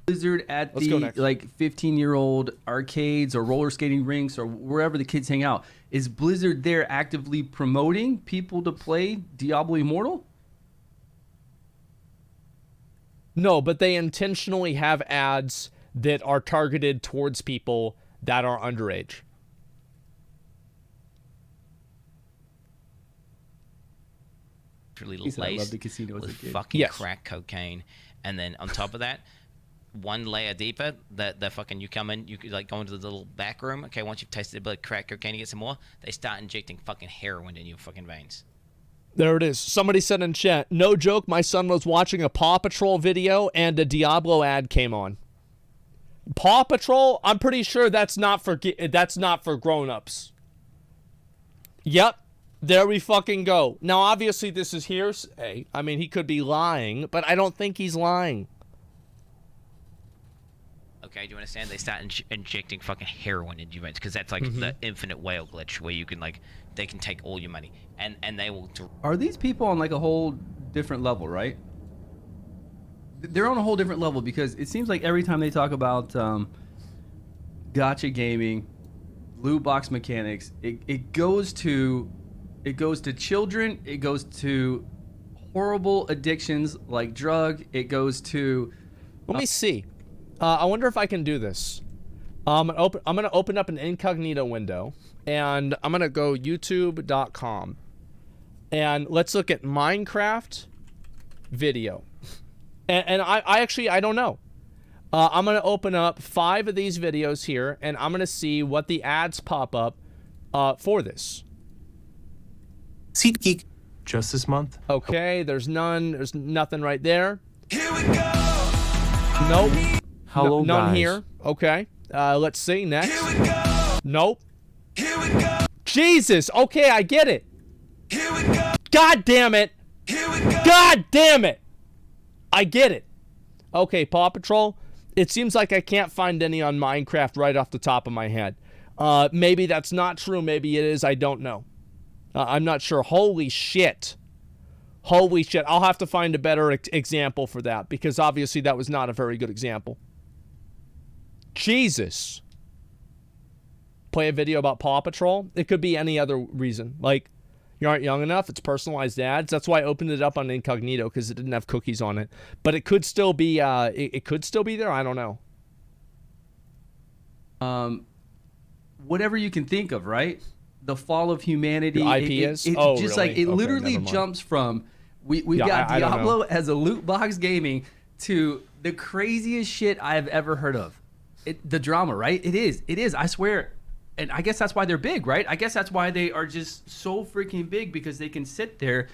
Blizzard at the like 15-year-old arcades or roller skating rinks or wherever the kids hang out. Is Blizzard there actively promoting people to play Diablo Immortal? No, but they intentionally have ads that are targeted towards people that are underage. really He said, "I laced loved the casino as a with kid." fucking Yes. crack cocaine, and then on top of that, one layer deeper, the fucking you come in, you could like go into the little back room. Okay, once you've tasted a bit of crack cocaine, you get some more. They start injecting fucking heroin in your fucking veins. There it is. Somebody said in chat, no joke, my son was watching a Paw Patrol video and a Diablo ad came on. Paw Patrol, I'm pretty sure that's not for grown-ups. Yep. There we fucking go. Now, obviously, this is hearsay. I mean, he could be lying, but I don't think he's lying. Okay, do you understand? They start injecting fucking heroin into your veins because that's like the infinite whale glitch where you can like they can take all your money and they will. Are these people on like a whole different level, right? They're on a whole different level because it seems like every time they talk about gacha gaming, loot box mechanics, it goes to children, it goes to horrible addictions like drug, it goes to. Let me see. I wonder if I can do this. I'm gonna open up an incognito window, and I'm gonna go YouTube.com, and let's look at Minecraft video. And I actually don't know. I'm gonna open up 5 of these videos here, and I'm gonna see what the ads pop up for this. SeatGeek just this month. Okay, there's none. There's nothing right there. Here we go. Nope. Hello, none guys. here. Okay. Let's see next. Here we go. Nope. Here we go. Jesus. Okay, I get it. Here we go. God damn it. Here we go. God damn it. I get it. Okay, Paw Patrol. It seems like I can't find any on Minecraft right off the top of my head. Maybe that's not true. Maybe it is. I don't know. I'm not sure. Holy shit. Holy shit. I'll have to find a better example for that because obviously that was not a very good example. Jesus. Play a video about Paw Patrol? It could be any other reason. Like, you aren't young enough. It's personalized ads. That's why I opened it up on incognito because it didn't have cookies on it. But it could still be. It could still be there. I don't know. Whatever you can think of, right? The fall of humanity. The IP is? It's Oh, just really? like it Okay, literally never mind. jumps from we've got I don't Diablo know. as a loot box gaming to the craziest shit I've ever heard of. The drama, right? It is. I swear. And I guess that's why they're big, right? I guess that's why they are just so freaking big because they can sit there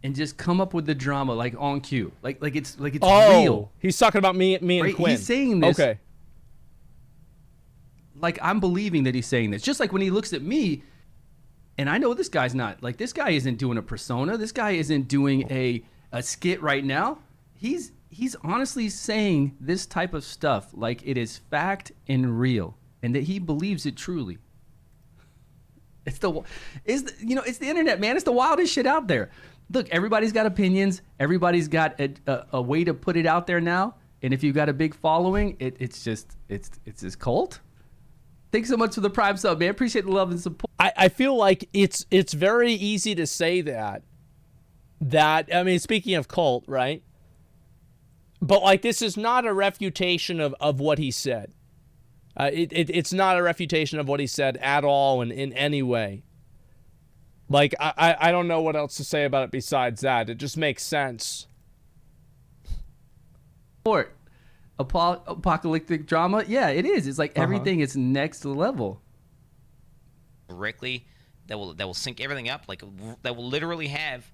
and just come up with the drama like on cue, like it's real. He's talking about me and Right? Quinn. He's saying this. Okay. Like I'm believing that he's saying this. Just like when he looks at me, and I know this guy's not like this guy isn't doing a persona. This guy isn't doing a skit right now. He's honestly saying this type of stuff like it is fact and real, and that he believes it truly. It's the internet, man. It's the wildest shit out there. Look, everybody's got opinions. Everybody's got a way to put it out there now. And if you've got a big following, it's this cult. Thanks so much for the Prime sub, man. Appreciate the love and support. I feel like it's very easy to say that. I mean, speaking of cult, right? But like, this is not a refutation of what he said. It's not a refutation of what he said at all in any way. Like, I don't know what else to say about it besides that. It just makes sense. Apocalyptic drama, yeah, it is. It's like everything is next level. Directly, they will sync everything up. Like they will literally have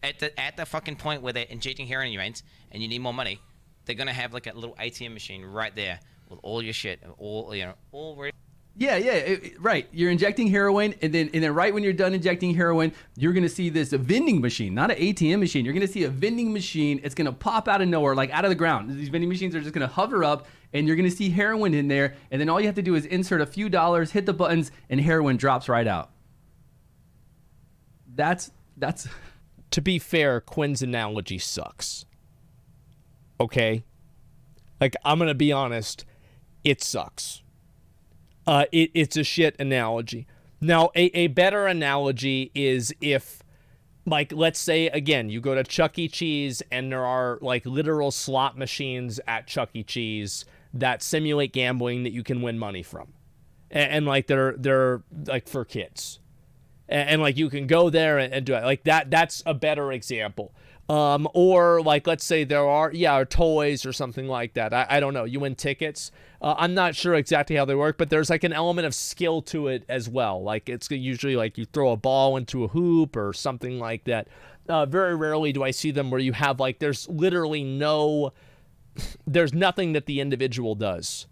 at the fucking point where they're injecting heroin in your veins and you need more money. They're gonna have like a little ATM machine right there with all your shit, all ready. Yeah, right. You're injecting heroin, and then right when you're done injecting heroin, you're gonna see this vending machine, not an ATM machine. You're gonna see a vending machine. It's gonna pop out of nowhere, like out of the ground. These vending machines are just gonna hover up, and you're gonna see heroin in there. And then all you have to do is insert a few dollars, hit the buttons, and heroin drops right out. That's. To be fair, Quinn's analogy sucks. Okay? Like, I'm gonna be honest, it sucks. It's a shit analogy. Now, a better analogy is if, like, let's say, again, you go to Chuck E. Cheese and there are, like, literal slot machines at Chuck E. Cheese that simulate gambling that you can win money from. And like, they're like, for kids. and like you can go there and do it like that. That's a better example. Or like, let's say there are toys or something like that. I don't know. You win tickets. I'm not sure exactly how they work, but there's like an element of skill to it as well. Like it's usually like you throw a ball into a hoop or something like that. Very rarely do I see them where you have like, there's nothing that the individual does.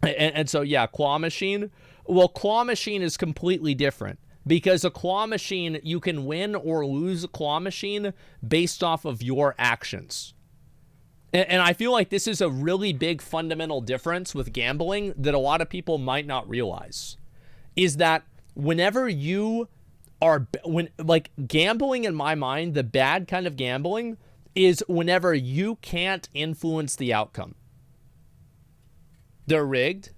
And so, yeah, claw machine. Well, claw machine is completely different. Because a claw machine, you can win or lose a claw machine based off of your actions. And I feel like this is a really big fundamental difference with gambling that a lot of people might not realize. Is that whenever you are, gambling in my mind, the bad kind of gambling is whenever you can't influence the outcome. They're rigged.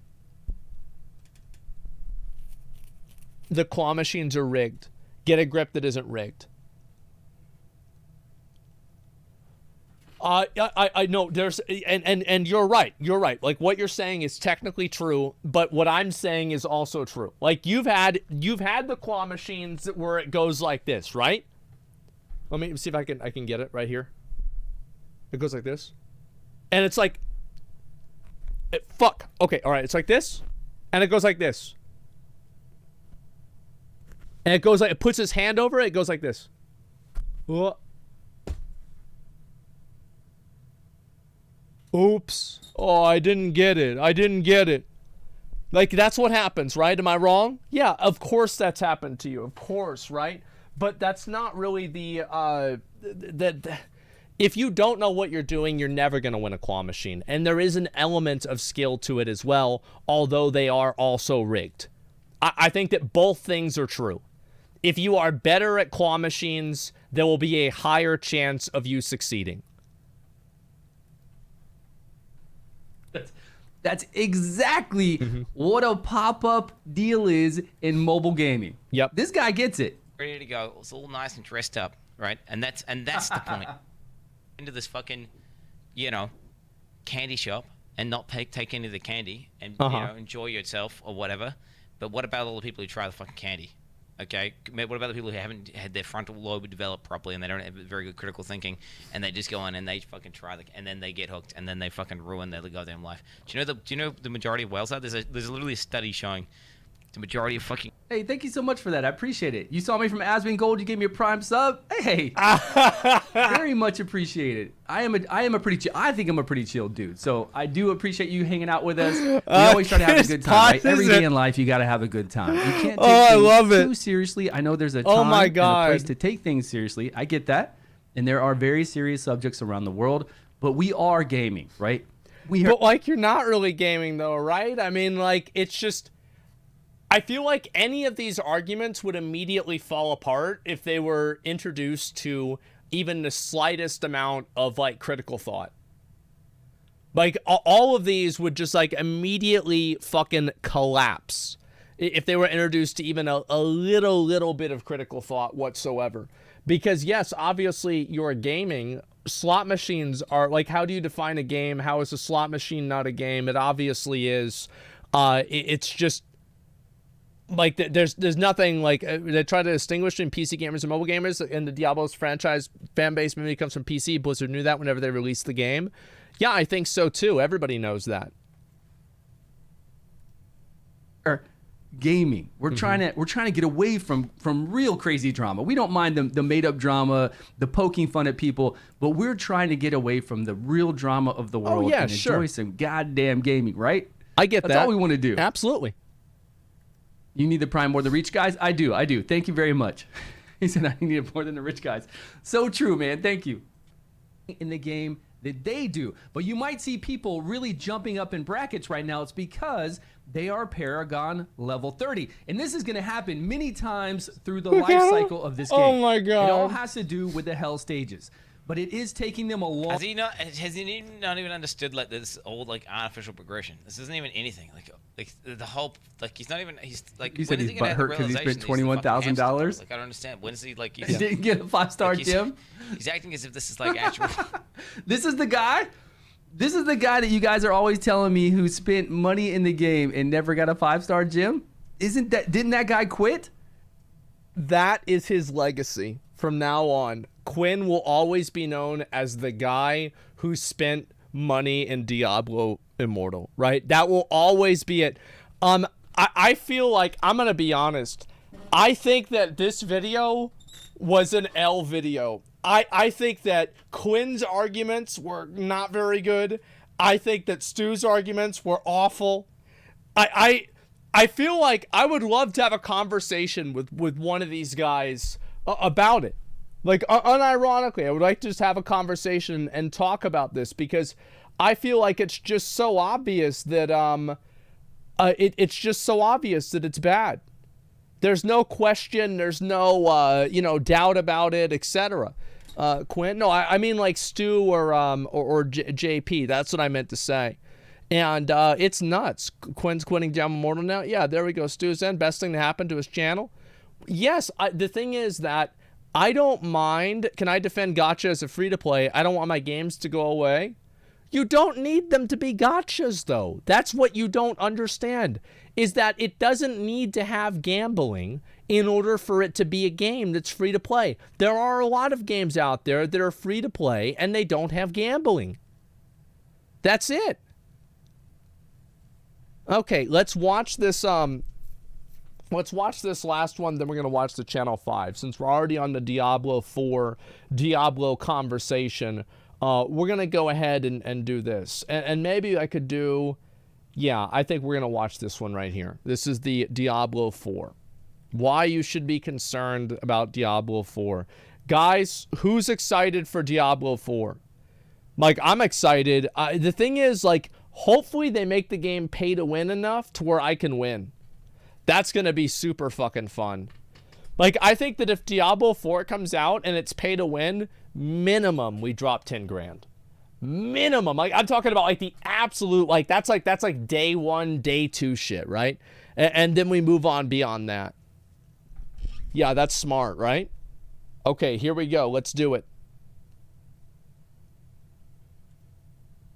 The claw machines are rigged. Get a grip that isn't rigged. I know there's and you're right. You're right. Like what you're saying is technically true, but what I'm saying is also true. Like you've had the claw machines where it goes like this, right? Let me see if I can get it right here. It goes like this. And it's like fuck. Okay, all right. It's like this. And it goes like this. And it goes like, it puts his hand over it, it goes like this. Whoa. Oops. Oh, I didn't get it. Like, that's what happens, right? Am I wrong? Yeah, of course that's happened to you. Of course, right? But that's not really if you don't know what you're doing, you're never going to win a claw machine. And there is an element of skill to it as well, although they are also rigged. I think that both things are true. If you are better at claw machines, there will be a higher chance of you succeeding. That's exactly what a pop-up deal is in mobile gaming. Yep. This guy gets it. Ready to go. It's all nice and dressed up, right? And that's the point. Into this fucking, candy shop and not take any of the candy and enjoy yourself or whatever. But what about all the people who try the fucking candy? Okay, what about the people who haven't had their frontal lobe developed properly and they don't have very good critical thinking, and they just go on and they fucking try and then they get hooked and then they fucking ruin their goddamn life? Do you know the majority of whales are? There's literally a study showing the majority of fucking. Hey, thank you so much for that. I appreciate it. You saw me from Asmongold. You gave me a prime sub. Hey, very much appreciated. I think I'm a pretty chill dude. So I do appreciate you hanging out with us. We always try to have a good time. Right? Every day in life, you got to have a good time. You can't take things too seriously. I know there's a time and a place to take things seriously. I get that, and there are very serious subjects around the world. But we are gaming, right? But like, you're not really gaming though, right? I mean, like, it's just. I feel like any of these arguments would immediately fall apart if they were introduced to even the slightest amount of like critical thought. Like all of these would just like immediately fucking collapse if they were introduced to even a little bit of critical thought whatsoever. Because yes, obviously you're gaming. Slot machines are like, how do you define a game? How is a slot machine not a game? It obviously is. It's just. Like, there's nothing, like, they try to distinguish between PC gamers and mobile gamers, and the Diablo's franchise fan base mainly comes from PC. Blizzard knew that whenever they released the game. Yeah, I think so, too. Everybody knows that. Gaming. We're trying to get away from real crazy drama. We don't mind the made-up drama, the poking fun at people, but we're trying to get away from the real drama of the world and enjoy some goddamn gaming, right? I get that. That's all we want to do. Absolutely. You need the prime more than the rich guys? I do. Thank you very much. He said I need it more than the rich guys. So true, man. Thank you. In the game that they do. But you might see people really jumping up in brackets right now. It's because they are Paragon level 30. And this is going to happen many times through the life cycle of this game. Oh my God. It all has to do with the hell stages. But it is taking them a long. Has he not even understood like this old like artificial progression? This isn't even anything. Like the whole like he's like. You said he's butthurt because he spent $21,000. Like I don't understand. When is he like? He didn't get a 5-star gym. He's acting as if this is like actual. This is the guy. This is the guy that you guys are always telling me who spent money in the game and never got a 5-star gym. Didn't that guy quit? that is his legacy from now on. Quinn will always be known as the guy who spent money in Diablo Immortal, right? That will always be it. I feel like, I'm gonna be honest, I think that this video was an L video. I think that Quinn's arguments were not very good. I think that Stu's arguments were awful. I feel like I would love to have a conversation with one of these guys about it. Like, unironically, I would like to just have a conversation and talk about this, because I feel like it's just so obvious that it's just so obvious that it's bad. There's no question. There's no doubt about it, etc. Quinn, no, I mean like Stu or JP. That's what I meant to say. And it's nuts. Quinn's quitting Diablo Immortal now. Yeah, there we go. Stu's in. Best thing to happen to his channel. Yes, the thing is that I don't mind. Can I defend gacha as a free-to-play? I don't want my games to go away. You don't need them to be gachas, though. That's what you don't understand, is that it doesn't need to have gambling in order for it to be a game that's free to play. There are a lot of games out there that are free to play and they don't have gambling. That's it. Okay, let's watch this let's watch this last one, then we're going to watch the Channel 5. Since we're already on the Diablo 4 Diablo conversation, we're going to go ahead and do this. And maybe I could do, yeah, I think we're going to watch this one right here. This is the Diablo 4. Why you should be concerned about Diablo 4. Guys, who's excited for Diablo 4? Like, I'm excited. The thing is, like, hopefully they make the game pay to win enough to where I can win. That's going to be super fucking fun. Like, I think that if Diablo 4 comes out and it's pay to win, minimum we drop 10 grand. Minimum. Like, I'm talking about like the absolute, like that's like day 1, day 2 shit, right? And then we move on beyond that. Yeah, that's smart, right? Okay, here we go. Let's do it.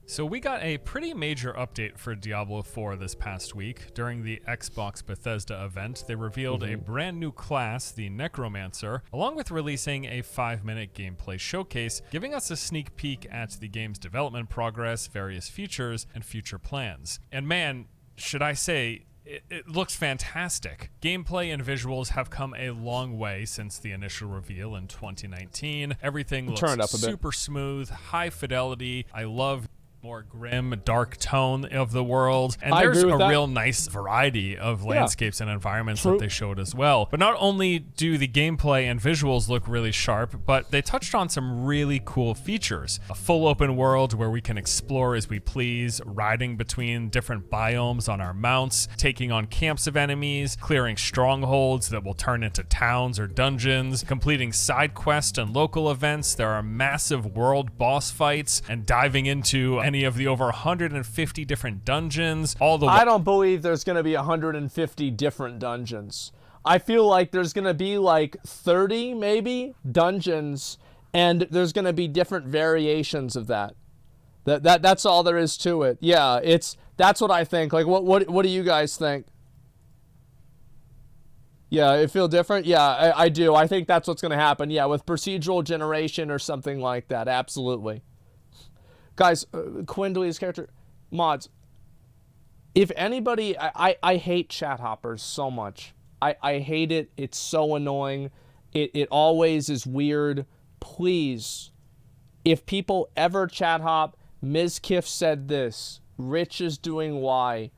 So we got a pretty major update for Diablo 4 this past week. During the Xbox Bethesda event, they revealed a brand new class, the Necromancer, along with releasing a 5-minute gameplay showcase, giving us a sneak peek at the game's development progress, various features, and future plans. And man, should I say, it looks fantastic. Gameplay and visuals have come a long way since the initial reveal in 2019. Everything looks super smooth, high fidelity. I love more grim, dark tone of the world, and there's a real nice variety of landscapes and environments that they showed as well. But not only do the gameplay and visuals look really sharp, but they touched on some really cool features. A full open world where we can explore as we please, riding between different biomes on our mounts, taking on camps of enemies, clearing strongholds that will turn into towns or dungeons, completing side quests and local events. There are massive world boss fights, and diving into any of the over 150 different dungeons. I don't believe there's going to be 150 different dungeons. I feel like there's going to be like 30 maybe dungeons, and there's going to be different variations of that. That's all there is to it. Yeah, that's what I think. Like, what do you guys think? Yeah, it feel different? Yeah, I do. I think that's what's going to happen. Yeah, with procedural generation or something like that. Absolutely. Guys, Quindley's character, mods, if anybody, I hate chat hoppers so much. I hate it. It's so annoying. It always is weird. Please, if people ever chat hop, Ms. Kiff said this, Rich is doing Y,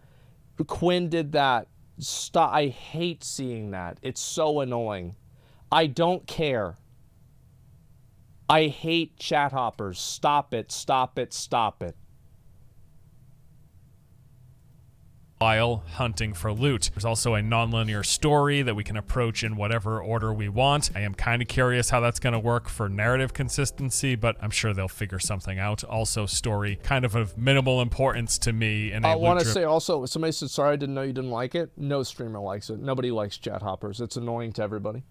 Quinn did that. Stop. I hate seeing that. It's so annoying. I don't care. I hate chat hoppers. Stop it, stop it, stop it. While hunting for loot. There's also a non-linear story that we can approach in whatever order we want. I am kind of curious how that's going to work for narrative consistency, but I'm sure they'll figure something out. Also, story kind of minimal importance to me. And I want to say also, somebody said, sorry, I didn't know you didn't like it. No streamer likes it. Nobody likes chat hoppers. It's annoying to everybody.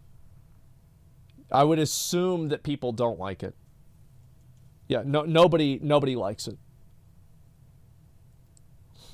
I would assume that people don't like it. Yeah, nobody likes it.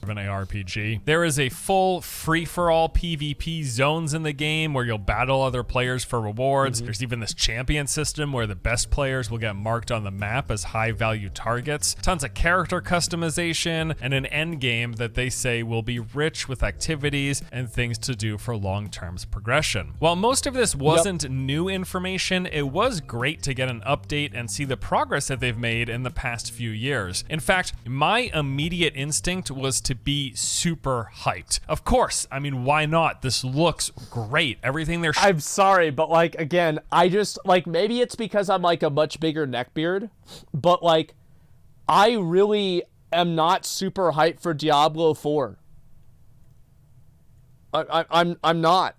of an ARPG. There is a full free-for-all PvP zones in the game where you'll battle other players for rewards. There's even this champion system where the best players will get marked on the map as high-value targets. Tons of character customization and an end game that they say will be rich with activities and things to do for long-term progression. While most of this wasn't new information, it was great to get an update and see the progress that they've made in the past few years. In fact, my immediate instinct was to be super hyped. Of course, I mean, why not? This looks great. Everything they're I'm sorry, but like, again, I just, like, maybe it's because I'm like a much bigger neckbeard, but like, I really am not super hyped for Diablo 4. I'm not.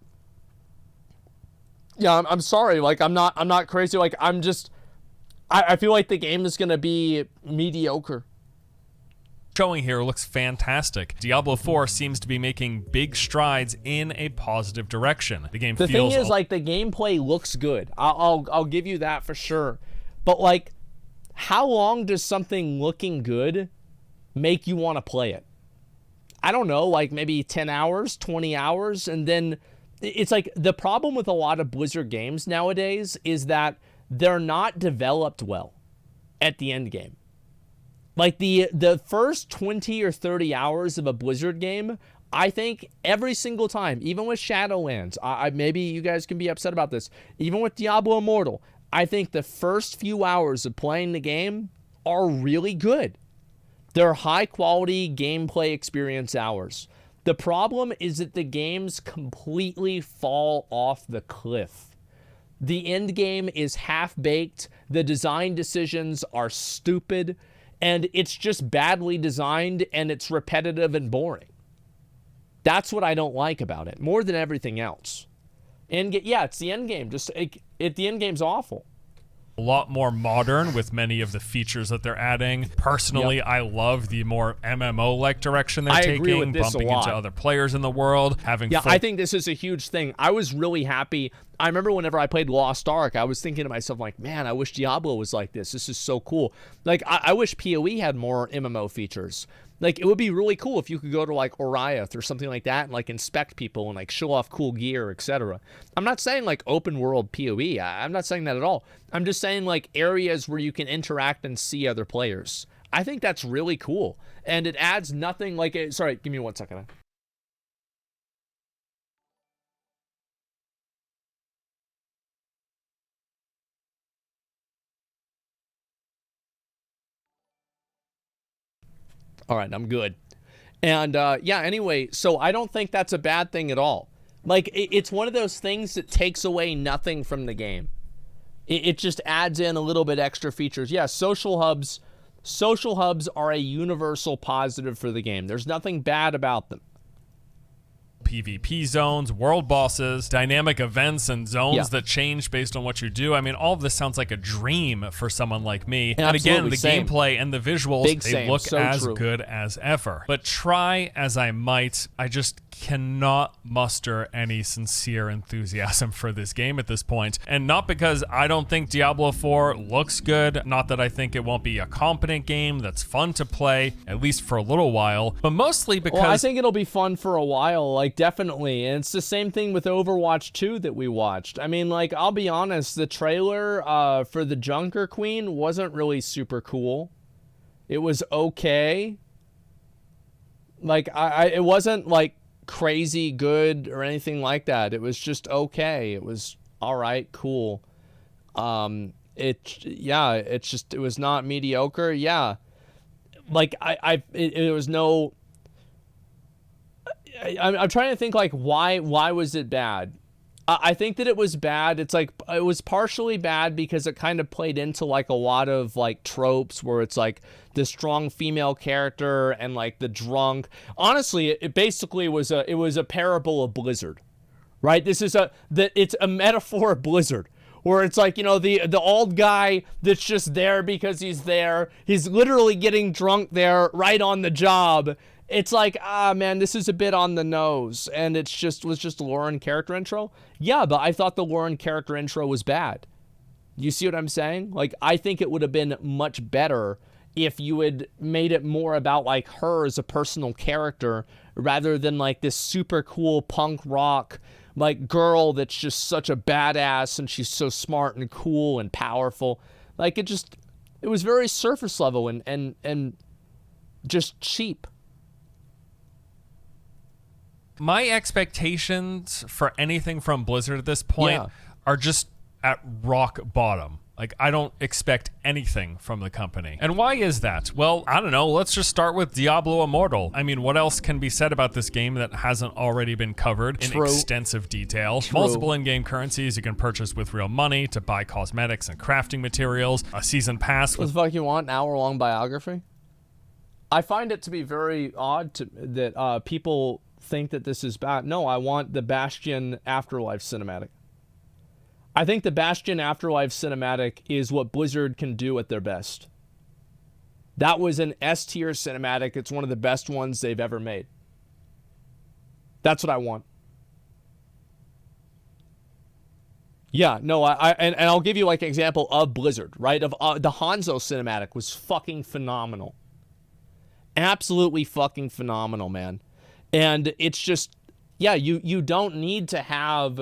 Yeah, I'm sorry. Like, I'm not crazy. Like, I feel like the game is gonna be mediocre. Showing here looks fantastic. Diablo 4 seems to be making big strides in a positive direction. The game The feels thing is, like, the gameplay looks good. I'll give you that for sure. But like, how long does something looking good make you want to play it? I don't know, like maybe 10 hours, 20 hours, and then it's like the problem with a lot of Blizzard games nowadays is that they're not developed well at the end game. Like the first 20 or 30 hours of a Blizzard game, I think every single time, even with Shadowlands, maybe you guys can be upset about this, even with Diablo Immortal, I think the first few hours of playing the game are really good. They're high quality gameplay experience hours. The problem is that the games completely fall off the cliff. The end game is half-baked, the design decisions are stupid, and it's just badly designed, and it's repetitive and boring. That's what I don't like about it, more than everything else. Yeah, it's the end game. The end game's awful. A lot more modern with many of the features that they're adding. Personally, I love the more MMO-like direction they're taking, bumping into other players in the world, having Yeah, I think this is a huge thing. I was really happy. I remember whenever I played Lost Ark, I was thinking to myself, like, man, I wish Diablo was like this. This is so cool. Like, I wish PoE had more MMO features. Like, it would be really cool if you could go to, like, Oriath or something like that and, like, inspect people and, like, show off cool gear, etc. I'm not saying, like, open world PoE. I'm not saying that at all. I'm just saying, like, areas where you can interact and see other players. I think that's really cool. And it adds nothing like it. Sorry, give me 1 second. All right, I'm good. And yeah, anyway, so I don't think that's a bad thing at all. Like, it's one of those things that takes away nothing from the game. It just adds in a little bit extra features. Yeah, social hubs are a universal positive for the game. There's nothing bad about them. PvP zones, world bosses, dynamic events and zones that change based on what you do. I mean, all of this sounds like a dream for someone like me. And again, the gameplay and the visuals, they look as good as ever. But try as I might, I just cannot muster any sincere enthusiasm for this game at this point. And not because I don't think Diablo 4 looks good, not that I think it won't be a competent game that's fun to play, at least for a little while, but mostly because... Well, I think it'll be fun for a while, like, definitely. And it's the same thing with Overwatch 2 that we watched. I mean, like, I'll be honest, the trailer for the Junker Queen wasn't really super cool. It was okay. Like, it wasn't, like, crazy good or anything like that. It was just okay. It was all right, cool. It was not mediocre. Yeah, like it was no. I'm trying to think, like, why was it bad? I think that it was bad. It's like, it was partially bad because it kind of played into, like, a lot of, like, tropes where it's like the strong female character and, like, the drunk. Honestly, it basically was a parable of Blizzard, right? It's a metaphor of Blizzard, where it's like, you know, the old guy that's just there because he's there. He's literally getting drunk there right on the job. It's like, man, this is a bit on the nose, and was just lore and character intro. Yeah, but I thought the lore and character intro was bad. You see what I'm saying? Like, I think it would have been much better if you had made it more about like her as a personal character rather than like this super cool punk rock like girl that's just such a badass and she's so smart and cool and powerful. Like it was very surface level and just cheap. My expectations for anything from Blizzard at this point are just at rock bottom. Like, I don't expect anything from the company. And why is that? Well, I don't know. Let's just start with Diablo Immortal. I mean, what else can be said about this game that hasn't already been covered in extensive detail? Multiple in-game currencies you can purchase with real money to buy cosmetics and crafting materials, a season pass. What the fuck you want? An hour-long biography? I find it to be very odd that people think that this is bad. No, I want the Bastion Afterlife cinematic. I think the Bastion Afterlife cinematic is what Blizzard can do at their best. That was an S-tier cinematic. It's one of the best ones they've ever made. That's what I want. Yeah, no, and I'll give you like an example of Blizzard, right? Of the Hanzo cinematic was fucking phenomenal. Absolutely fucking phenomenal, man. And it's just, yeah, you don't need to have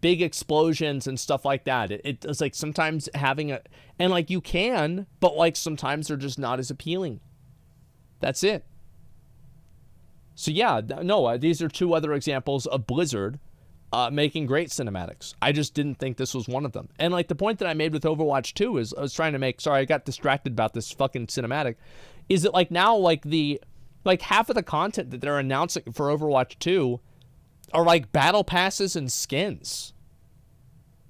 big explosions and stuff like that. It's like sometimes having and like you can, but like sometimes they're just not as appealing. That's it. So yeah, no, these are two other examples of Blizzard making great cinematics. I just didn't think this was one of them. And like the point that I made with Overwatch 2 is I was trying to make, sorry, I got distracted about this fucking cinematic, is that like now like half of the content that they're announcing for Overwatch 2 are like battle passes and skins.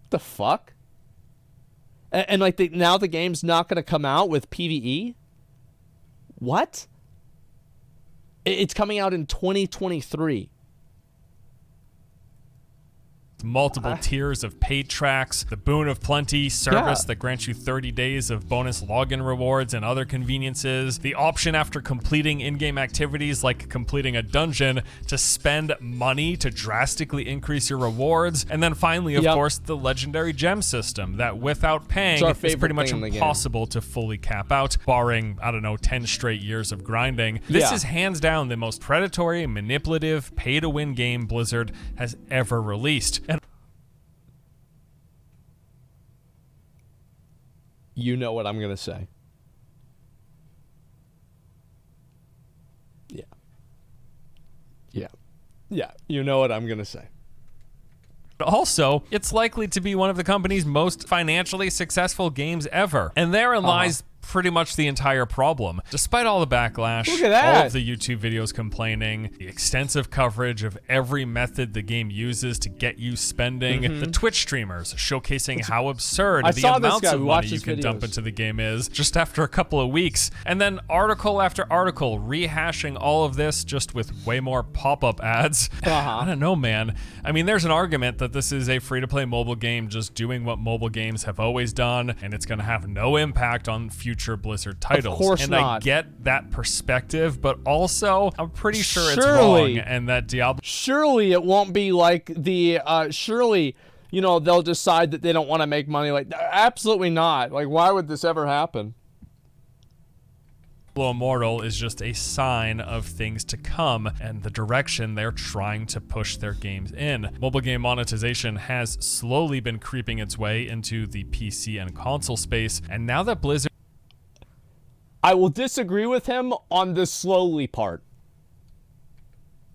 What the fuck? And like now the game's not going to come out with PvE? What? It's coming out in 2023. Multiple tiers of paid tracks, the Boon of Plenty service that grants you 30 days of bonus login rewards and other conveniences, the option after completing in-game activities like completing a dungeon to spend money to drastically increase your rewards, and then finally, of course, the legendary gem system that without paying is pretty much impossible to fully cap out, barring, I don't know, 10 straight years of grinding. This is hands down the most predatory, manipulative, pay-to-win game Blizzard has ever released. You know what I'm going to say. Yeah. Yeah. Yeah. You know what I'm going to say. Also, it's likely to be one of the company's most financially successful games ever. And therein lies pretty much the entire problem. Despite all the backlash, all of the YouTube videos complaining, the extensive coverage of every method the game uses to get you spending, the Twitch streamers showcasing how absurd the amounts of money you can dump into the game is just after a couple of weeks, and then article after article rehashing all of this just with way more pop-up ads. I don't know, man. I mean, there's an argument that this is a free-to-play mobile game just doing what mobile games have always done, and it's going to have no impact on future Blizzard titles. Of course not. I get that perspective, but also I'm pretty sure it's wrong, and that Diablo... Surely it won't be like the... surely, you know, they'll decide that they don't want to make money. Like, absolutely not. Like, why would this ever happen? Diablo Immortal is just a sign of things to come and the direction they're trying to push their games in. Mobile game monetization has slowly been creeping its way into the PC and console space, and now that Blizzard... I will disagree with him on the slowly part.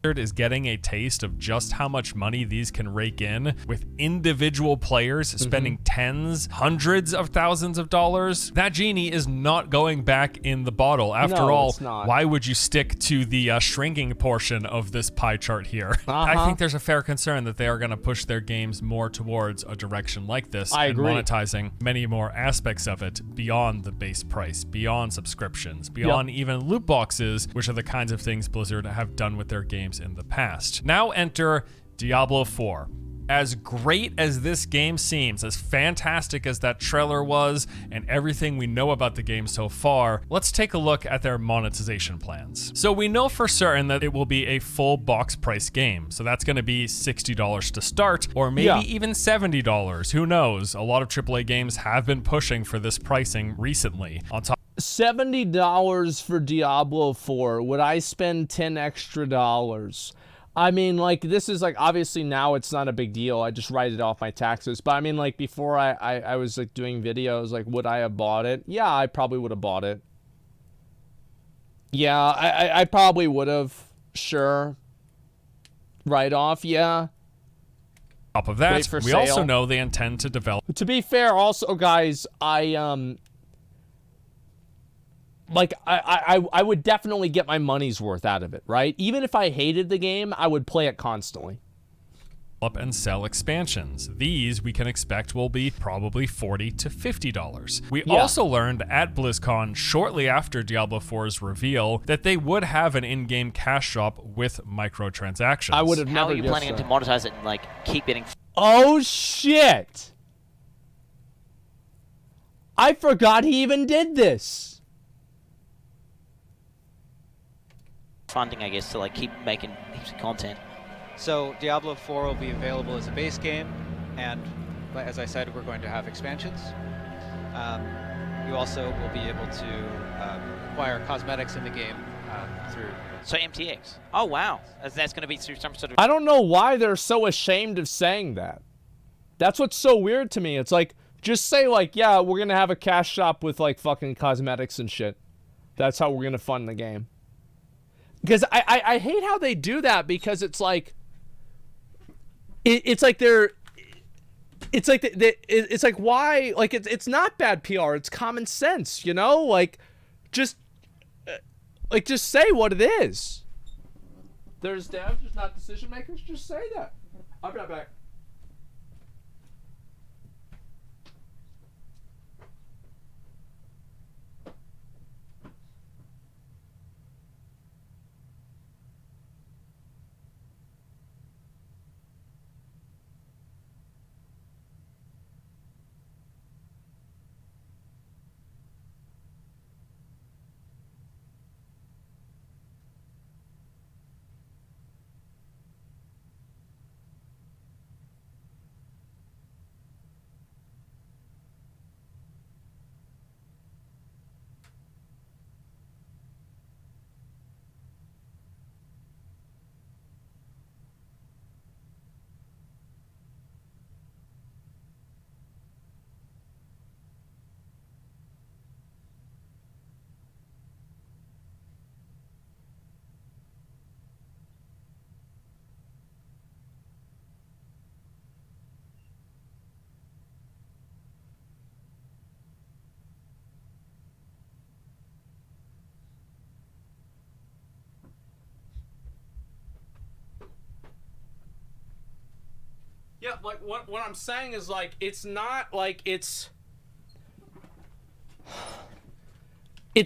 Is getting a taste of just how much money these can rake in, with individual players spending tens, hundreds of thousands of dollars. That genie is not going back in the bottle. After all, why would you stick to the shrinking portion of this pie chart here? I think there's a fair concern that they are going to push their games more towards a direction like this, and monetizing many more aspects of it beyond the base price, beyond subscriptions, beyond even loot boxes, which are the kinds of things Blizzard have done with their games in the past. Now enter Diablo 4. As great as this game seems, as fantastic as that trailer was, and everything we know about the game so far, let's take a look at their monetization plans. So we know for certain that it will be a full box price game. So that's going to be $60 to start, or maybe even $70. Who knows? A lot of AAA games have been pushing for this pricing recently. On top $70 for Diablo 4. Would I spend $10 extra? I mean, like, this is, like, obviously now it's not a big deal. I just write it off my taxes. But, I mean, like, before I was, like, doing videos, like, would I have bought it? Yeah, I probably would have bought it. Yeah, I probably would have. Sure. Write off, yeah. Top of that, we also know they intend to develop. To be fair, also, guys, I would definitely get my money's worth out of it, right? Even if I hated the game, I would play it constantly. And sell expansions. These we can expect will be probably $40 to $50. We also learned at BlizzCon shortly after Diablo 4's reveal that they would have an in-game cash shop with microtransactions. I would have How never are you planning to monetize it and like keep getting? Oh shit! I forgot he even did this. Funding, I guess, to like keep making heaps of content. So Diablo 4 will be available as a base game, and as I said, we're going to have expansions. You also will be able to acquire cosmetics in the game through. So MTX. Oh wow, that's going to be through some sort of. I don't know why they're so ashamed of saying that. That's what's so weird to me. It's like, just say like, yeah, we're gonna have a cash shop with like fucking cosmetics and shit. That's how we're gonna fund the game. Because I hate how they do that, because it's like. It's like they're. It's like it's like, why, like, it's not bad PR, it's common sense, you know, like just say what it is. There's devs, there's not decision makers, just say that. I'll be right back. Yeah, like, what I'm saying is, like, it's not, like, it's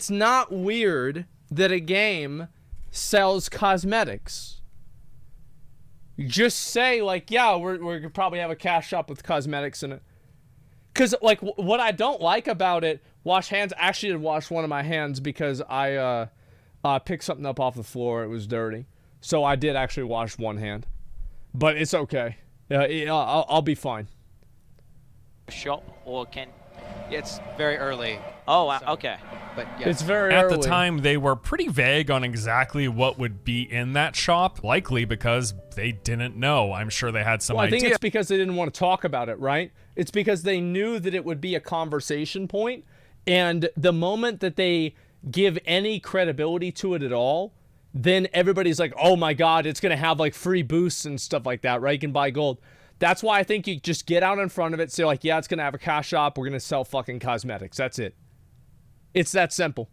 not weird that a game sells cosmetics. Just say, like, yeah, we're gonna probably have a cash shop with cosmetics in it. Because, like, what I don't like about it, wash hands, actually did wash one of my hands because I picked something up off the floor. It was dirty. So I did actually wash one hand. But it's okay. I'll be fine. Shop or can? Yeah, it's very early. Oh, okay. But yes. It's very At early. the time, they were pretty vague on exactly what would be in that shop, likely because they didn't know. I'm sure they had some I idea. think it's because they didn't want to talk about it, right? It's because they knew that it would be a conversation point, and the moment that they give any credibility to it at all, then everybody's like, oh my god, it's gonna have like free boosts and stuff like that, right? You can buy gold. That's why I think you just get out in front of it, say like, yeah, it's gonna have a cash shop, we're gonna sell fucking cosmetics. That's it. It's that simple.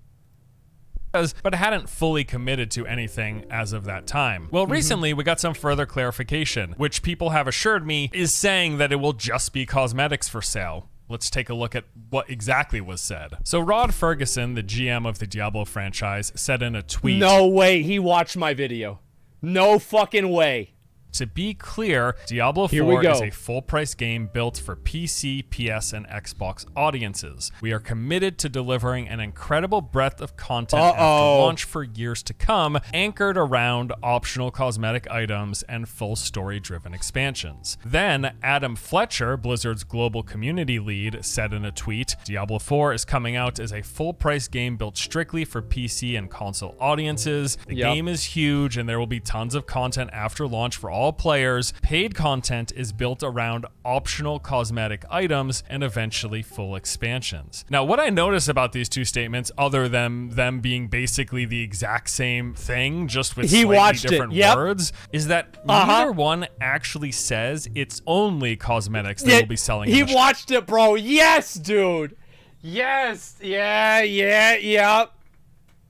But hadn't fully committed to anything as of that time. Well, recently we got some further clarification, which people have assured me is saying that it will just be cosmetics for sale. Let's take a look at what exactly was said. So Rod Ferguson, the GM of the Diablo franchise, said in a tweet... No way he watched my video. No fucking way. To be clear, Diablo 4 is a full-price game built for PC, PS, and Xbox audiences. We are committed to delivering an incredible breadth of content after launch for years to come, anchored around optional cosmetic items and full story-driven expansions. Then, Adam Fletcher, Blizzard's global community lead, said in a tweet, Diablo 4 is coming out as a full-price game built strictly for PC and console audiences. The game is huge, and there will be tons of content after launch for all players. Paid content is built around optional cosmetic items and eventually full expansions. Now, what I notice about these two statements, other than them being basically the exact same thing, just with slightly different words, is that neither one actually says it's only cosmetics that will be selling. He watched it, bro. Yes, dude. Yes. Yeah.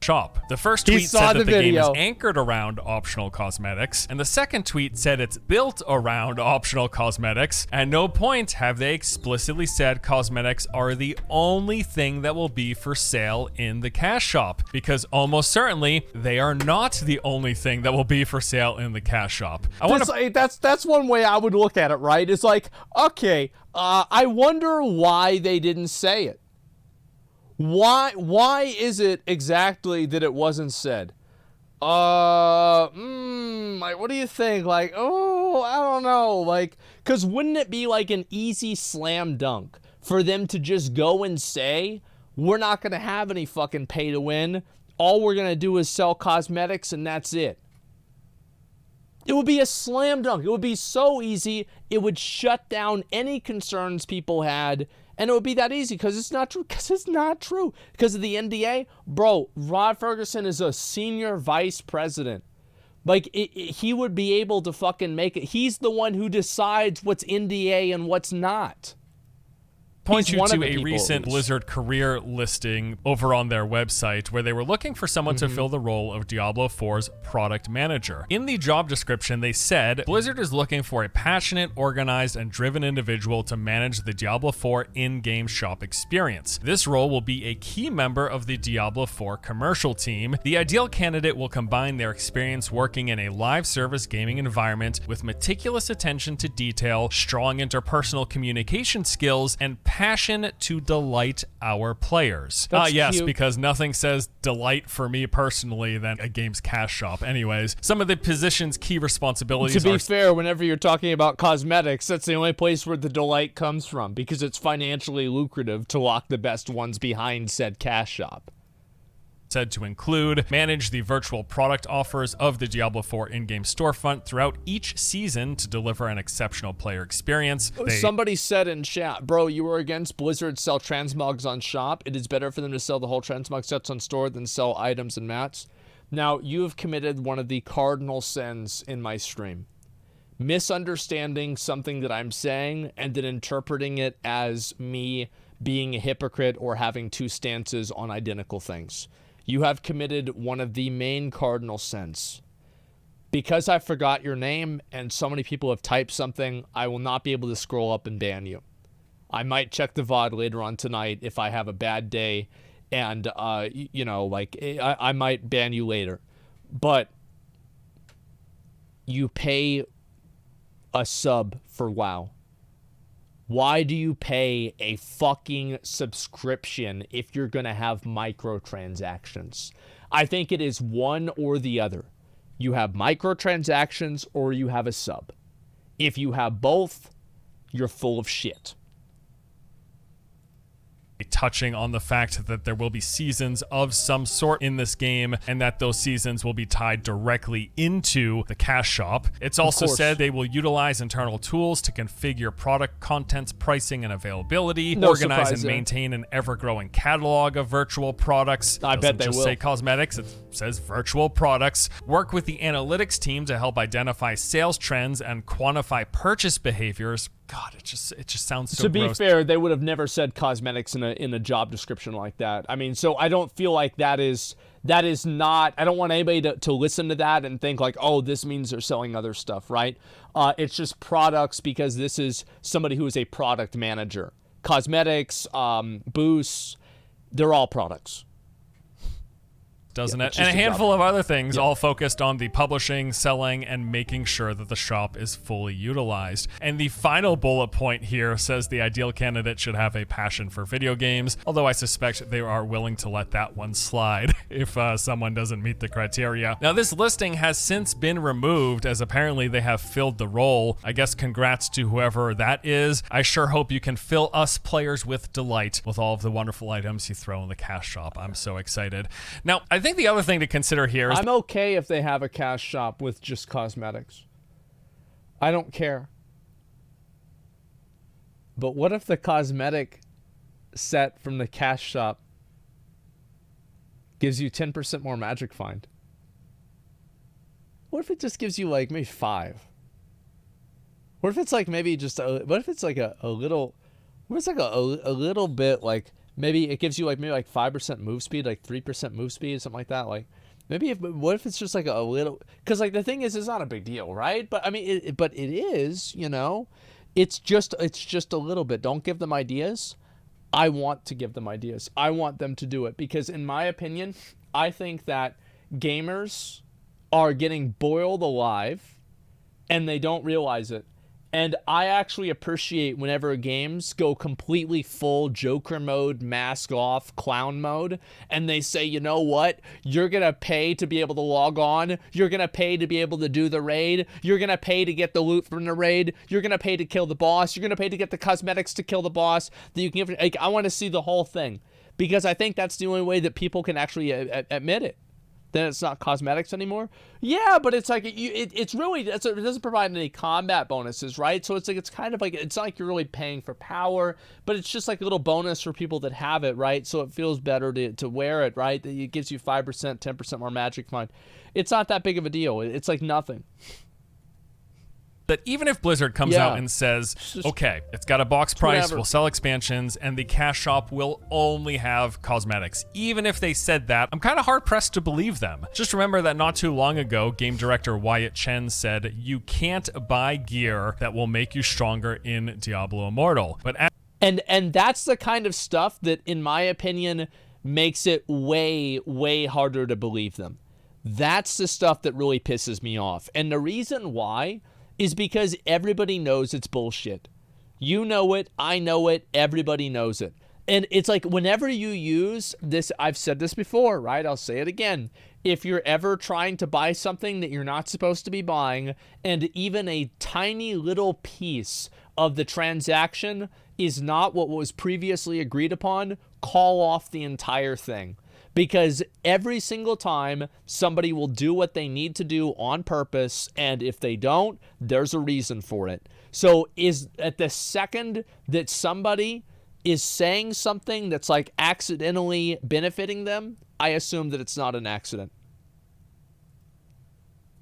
Shop. The first tweet said that the game is anchored around optional cosmetics, and the second tweet said it's built around optional cosmetics. At no point have they explicitly said cosmetics are the only thing that will be for sale in the cash shop, because almost certainly they are not the only thing that will be for sale in the cash shop. That's one way I would look at it, right? It's like, okay, I wonder why they didn't say it. Why is it exactly that it wasn't said? Like, what do you think? Like, I don't know. Like, because wouldn't it be like an easy slam dunk for them to just go and say, we're not going to have any fucking pay to win. All we're going to do is sell cosmetics and that's it. It would be a slam dunk. It would be so easy. It would shut down any concerns people had. And it would be that easy because it's not true. Because it's not true. Because of the NDA. Bro, Rod Ferguson is a senior vice president. Like, he would be able to fucking make it. He's the one who decides what's NDA and what's not. Point you to a recent Blizzard career listing over on their website where they were looking for someone to fill the role of Diablo 4's product manager. In the job description, they said, Blizzard is looking for a passionate, organized, and driven individual to manage the Diablo 4 in-game shop experience. This role will be a key member of the Diablo 4 commercial team. The ideal candidate will combine their experience working in a live service gaming environment with meticulous attention to detail, strong interpersonal communication skills, and passion to delight our players. Yes, cute. Because nothing says delight for me personally than a game's cash shop. Anyways, some of the position's key responsibilities To be fair, whenever you're talking about cosmetics, that's the only place where the delight comes from, because it's financially lucrative to lock the best ones behind said cash shop. Said to include manage the virtual product offers of the Diablo 4 in-game storefront throughout each season to deliver an exceptional player experience. Somebody said in chat, bro, you were against Blizzard sell transmogs on shop. It is better for them to sell the whole transmog sets on store than sell items and mats. Now, you have committed one of the cardinal sins in my stream. Misunderstanding something that I'm saying and then interpreting it as me being a hypocrite or having two stances on identical things. You have committed one of the main cardinal sins. Because I forgot your name and so many people have typed something, I will not be able to scroll up and ban you. I might check the VOD later on tonight if I have a bad day and, I might ban you later. But you pay a sub for WoW. Why do you pay a fucking subscription if you're going to have microtransactions? I think it is one or the other. You have microtransactions or you have a sub. If you have both, you're full of shit. Touching on the fact that there will be seasons of some sort in this game and that those seasons will be tied directly into the cash shop. It's also said they will utilize internal tools to configure product contents, pricing, and availability, organize and maintain an ever-growing catalog of virtual products. I bet they will. It doesn't just say cosmetics, it says virtual products. Work with the analytics team to help identify sales trends and quantify purchase behaviors. God, it just sounds so gross. To be fair, they would have never said cosmetics in a job description like that. I mean, so I don't feel like that is not, I don't want anybody to listen to that and think like, oh, this means they're selling other stuff, right? It's just products because this is somebody who is a product manager. Cosmetics, boosts, they're all products. doesn't it's it? And just a a handful job. of other things, all focused on the publishing, selling, and making sure that the shop is fully utilized. And the final bullet point here says the ideal candidate should have a passion for video games, although I suspect they are willing to let that one slide if someone doesn't meet the criteria. Now, this listing has since been removed, as apparently they have filled the role. I guess congrats to whoever that is. I sure hope you can fill us players with delight with all of the wonderful items you throw in the cash shop. I'm so excited. Now, I think the other thing to consider here is I'm okay if they have a cash shop with just cosmetics. I don't care. But what if the cosmetic set from the cash shop gives you 10% more magic find? What if it just gives you like maybe 5? What if it's like maybe just what if it's like a little, what if it's like a little bit like maybe it gives you like maybe like 5% move speed, like 3% move speed, something like that. Like maybe what if it's just like a little, because like the thing is, it's not a big deal, right? But I mean, but it is, you know, it's just a little bit. Don't give them ideas. I want to give them ideas. I want them to do it because in my opinion, I think that gamers are getting boiled alive and they don't realize it. And I actually appreciate whenever games go completely full Joker mode, mask off, clown mode, and they say, you know what? You're going to pay to be able to log on. You're going to pay to be able to do the raid. You're going to pay to get the loot from the raid. You're going to pay to kill the boss. You're going to pay to get the cosmetics to kill the boss. That you can give. Like, I want to see the whole thing because I think that's the only way that people can actually admit it. Then it's not cosmetics anymore. Yeah, but it's like it doesn't provide any combat bonuses, right? So it's like it's kind of like it's not like you're really paying for power, but it's just like a little bonus for people that have it, right? So it feels better to wear it, right? It gives you 5%, 10% more magic find. It's not that big of a deal. It's like nothing. That even if Blizzard comes out and says, okay, it's got a box price, we'll sell expansions, and the cash shop will only have cosmetics. Even if they said that, I'm kind of hard-pressed to believe them. Just remember that not too long ago, game director Wyatt Chen said, you can't buy gear that will make you stronger in Diablo Immortal. But and that's the kind of stuff that, in my opinion, makes it way, way harder to believe them. That's the stuff that really pisses me off. And the reason why is because everybody knows it's bullshit. You know it, I know it, everybody knows it. And it's like whenever you use this, I've said this before, right? I'll say it again. If you're ever trying to buy something that you're not supposed to be buying, and even a tiny little piece of the transaction is not what was previously agreed upon, call off the entire thing. Because every single time somebody will do what they need to do on purpose, and if they don't, there's a reason for it. So is at the second that somebody is saying something that's like accidentally benefiting them, I assume that it's not an accident.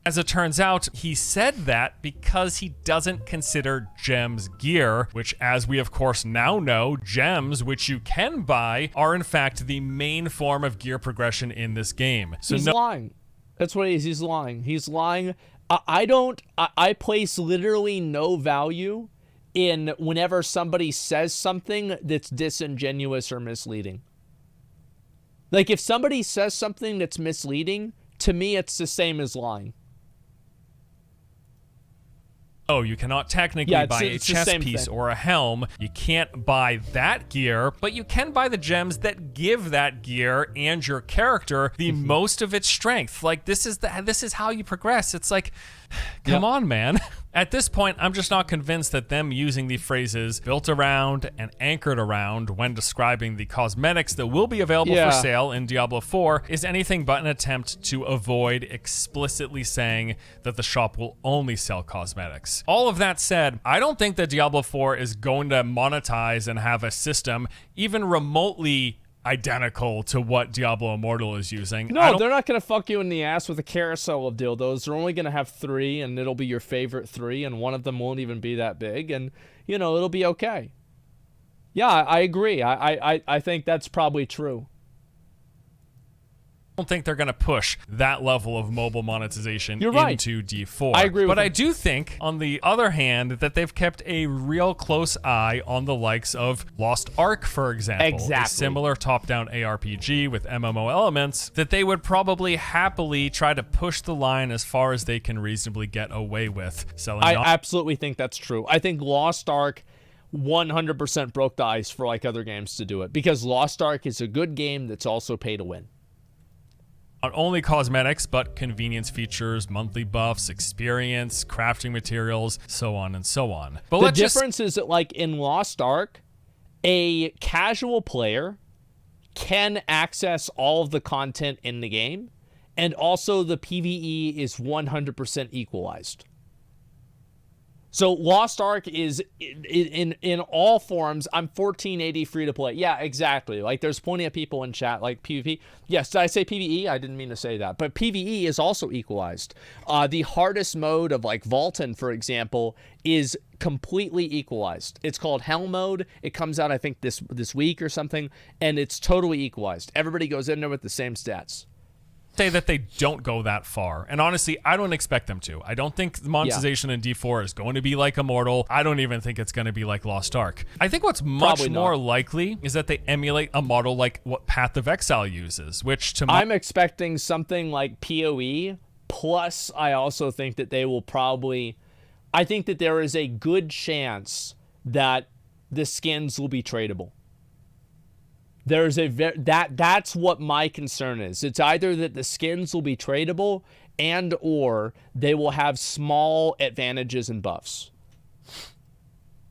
as it turns out, he said that because he doesn't consider gems gear, which, as we of course now know, gems, which you can buy, are in fact the main form of gear progression in this game. So he's lying. That's what he is. He's lying. He's lying. I place literally no value in whenever somebody says something that's disingenuous or misleading. Like, if somebody says something that's misleading, to me, it's the same as lying. Oh, you cannot technically buy a chest piece or a helm. You can't buy that gear, but you can buy the gems that give that gear and your character the most of its strength. Like, this is how you progress. It's like, come on, man. At this point, I'm just not convinced that them using the phrases built around and anchored around when describing the cosmetics that will be available for sale in Diablo 4 is anything but an attempt to avoid explicitly saying that the shop will only sell cosmetics. All of that said, I don't think that Diablo 4 is going to monetize and have a system even remotely identical to what Diablo Immortal is using. No, they're not going to fuck you in the ass with a carousel of dildos. They're only going to have 3, and it'll be your favorite 3, and one of them won't even be that big, and, you know, it'll be okay. Yeah, I agree. I think that's probably true. don't think they're going to push that level of mobile monetization into D4. I agree with But him. I do think, on the other hand, that they've kept a real close eye on the likes of Lost Ark, for example. Exactly. A similar top-down ARPG with MMO elements that they would probably happily try to push the line as far as they can reasonably get away with selling. I absolutely think that's true. I think Lost Ark 100% broke the ice for like other games to do it, because Lost Ark is a good game that's also pay to win. Not only cosmetics, but convenience features, monthly buffs, experience, crafting materials, so on and so on. But the difference is that, like in Lost Ark, a casual player can access all of the content in the game, and also the PvE is 100% equalized. So Lost Ark is in all forms. I'm 1480 free to play. Yeah, exactly. Like there's plenty of people in chat like PvP. Yes, did I say PvE? I didn't mean to say that. But PvE is also equalized. The hardest mode of like Vulcan, for example, is completely equalized. It's called Hell mode. It comes out I think this week or something, and it's totally equalized. Everybody goes in there with the same stats. Say that they don't go that far, and honestly I don't expect them to. I don't think the monetization in D4 is going to be like Immortal. I don't even think it's going to be like Lost Ark. I think what's much more likely is that they emulate a model like what Path of Exile uses, which to I'm expecting something like PoE, plus I also think that they will I think that there is a good chance that the skins will be tradable. That's what my concern is. It's either that the skins will be tradable and or they will have small advantages and buffs.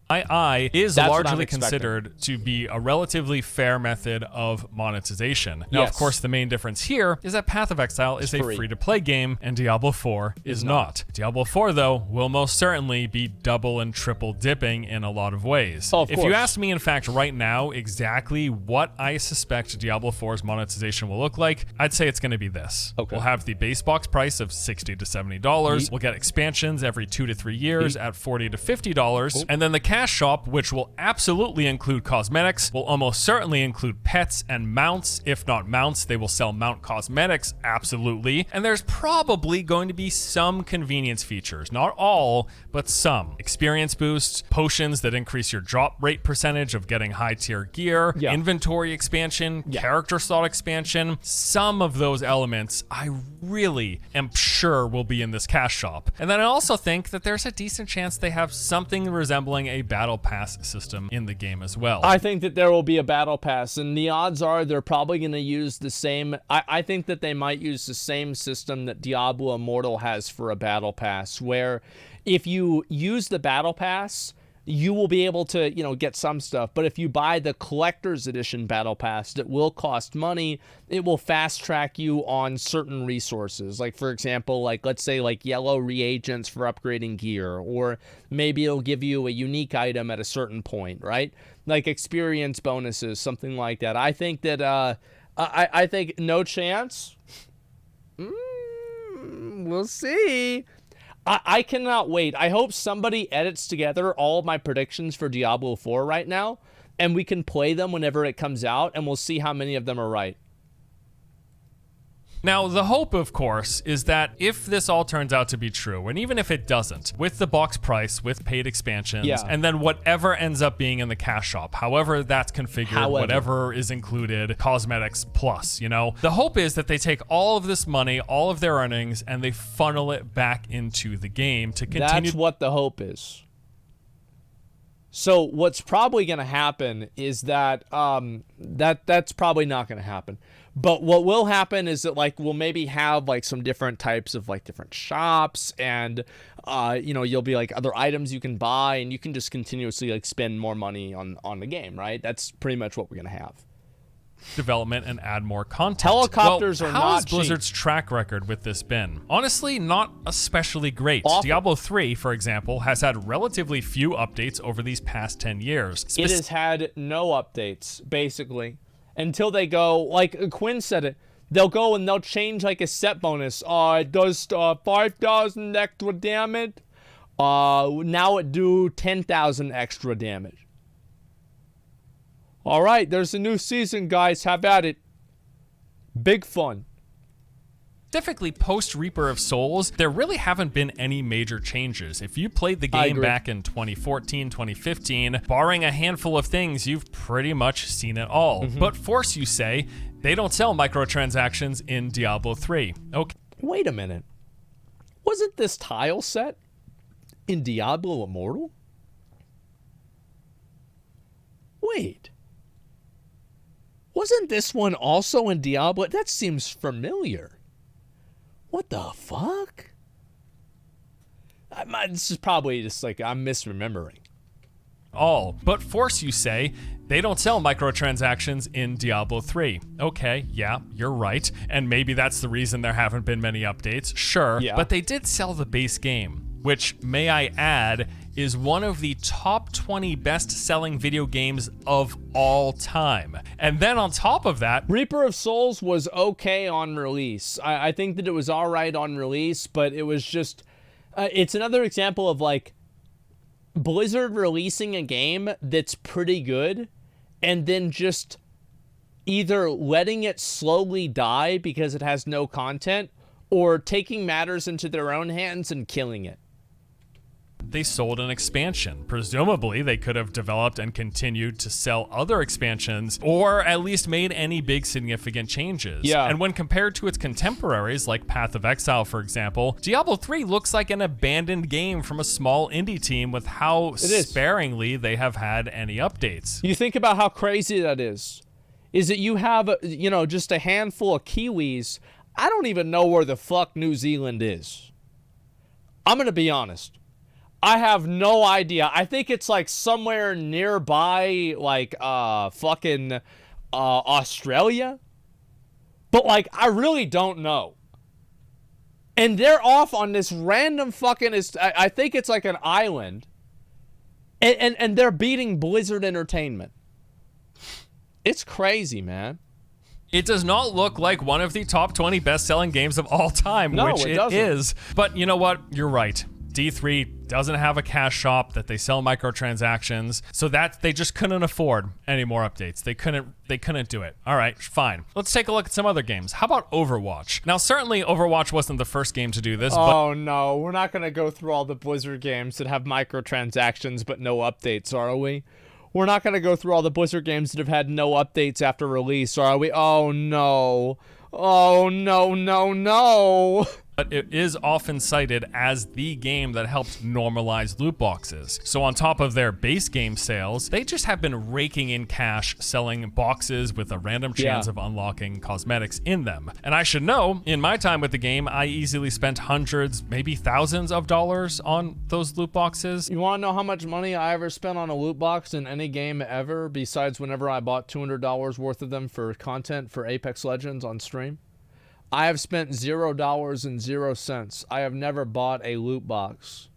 II is That's what I'm largely expecting. considered to be a relatively fair method of monetization. Now, of Yes. course, the main difference here is that Path of Exile is a free. free-to-play game, and Diablo 4 is not. Diablo 4, though, will most certainly be double and triple dipping in a lot of ways. Oh, of If you course. ask me, in fact, right now, exactly what I suspect Diablo 4's monetization will look like, I'd say it's going to be this. Okay. We'll have the base box price of $60 to $70. We'll get expansions every 2 to 3 years at $40 to $50. And then the cash shop, which will absolutely include cosmetics, will almost certainly include pets and mounts. If not mounts, they will sell mount cosmetics, absolutely. And there's probably going to be some convenience features. Not all, but some. Experience boosts, potions that increase your drop rate percentage of getting high tier gear, inventory expansion, character slot expansion. Some of those elements I really am sure will be in this cash shop. And then I also think that there's a decent chance they have something resembling a battle pass system in the game as well. I think that there will be a battle pass, and the odds are they're probably going to use the same. I think that they might use the same system that Diablo Immortal has for a battle pass, where if you use the battle pass, you will be able to, get some stuff. But if you buy the collector's edition battle pass that will cost money, it will fast track you on certain resources. Like, for example, let's say yellow reagents for upgrading gear, or maybe it'll give you a unique item at a certain point, right? Like experience bonuses, something like that. I think that, I think no chance. We'll see. I cannot wait. I hope somebody edits together all of my predictions for Diablo 4 right now, and we can play them whenever it comes out, and we'll see how many of them are right. Now, the hope, of course, is that if this all turns out to be true, and even if it doesn't, with the box price, with paid expansions, and then whatever ends up being in the cash shop, however that's configured, whatever is included, cosmetics plus, the hope is that they take all of this money, all of their earnings, and they funnel it back into the game to continue. That's what the hope is. So what's probably going to happen is that that's probably not going to happen. But what will happen is that we'll maybe have some different types of different shops, and you'll be other items you can buy, and you can just continuously spend more money on the game, right? That's pretty much what we're going to have. Development and add more content. Helicopters are how not has cheap. Blizzard's track record with this been? Honestly, not especially great. Awful. Diablo 3, for example, has had relatively few updates over these past 10 years. It has had no updates, basically, until they go, like Quinn said it, they'll go and they'll change a set bonus. It does 5,000 extra damage. Now it do 10,000 extra damage. All right, there's a new season, guys. Have at it. Big fun. Specifically post Reaper of Souls, there really haven't been any major changes. If you played the game back in 2014, 2015, barring a handful of things, you've pretty much seen it all. But Force, you say, they don't sell microtransactions in Diablo 3. Okay. Wait a minute. Wasn't this tile set in Diablo Immortal? Wait. Wasn't this one also in Diablo? That seems familiar. What the fuck? This is probably just like I'm misremembering. But Force, you say, they don't sell microtransactions in Diablo 3. Okay, yeah, you're right. And maybe that's the reason there haven't been many updates. Sure, but they did sell the base game, which, may I add, is one of the top 20 best-selling video games of all time. And then on top of that, Reaper of Souls was okay on release. I think that it was all right on release, but it was just, it's another example of like Blizzard releasing a game that's pretty good and then just either letting it slowly die because it has no content or taking matters into their own hands and killing it. they sold an expansion. Presumably, they could have developed and continued to sell other expansions, or at least made any big significant changes. Yeah. And when compared to its contemporaries, like Path of Exile, for example, Diablo 3 looks like an abandoned game from a small indie team with how sparingly they have had any updates. You think about how crazy that is that you have, just a handful of Kiwis. I don't even know where the fuck New Zealand is. I'm going to be honest. I have no idea. I think it's like somewhere nearby, like fucking Australia. But like, I really don't know. And they're off on this random fucking, I think it's like an island. And they're beating Blizzard Entertainment. It's crazy, man. It does not look like one of the top 20 best-selling games of all time, No, which it it doesn't. is. But you know what? You're right. D3 doesn't have a cash shop that they sell microtransactions, so that they just couldn't afford any more updates. They couldn't do it. All right, fine. Let's take a look at some other games. How about Overwatch? Now, certainly Overwatch wasn't the first game to do this, but Oh no, we're not gonna go through all the Blizzard games that have microtransactions but no updates, are we? We're not gonna go through all the Blizzard games that have had no updates after release, are we? Oh no. Oh no, no, no. But it is often cited as the game that helped normalize loot boxes. So on top of their base game sales, they just have been raking in cash selling boxes with a random chance of unlocking cosmetics in them. And I should know, in my time with the game, I easily spent hundreds, maybe thousands of dollars on those loot boxes. You wanna know how much money I ever spent on a loot box in any game ever, besides whenever I bought $200 worth of them for content for Apex Legends on stream? I have spent $0.00. I have never bought a loot box.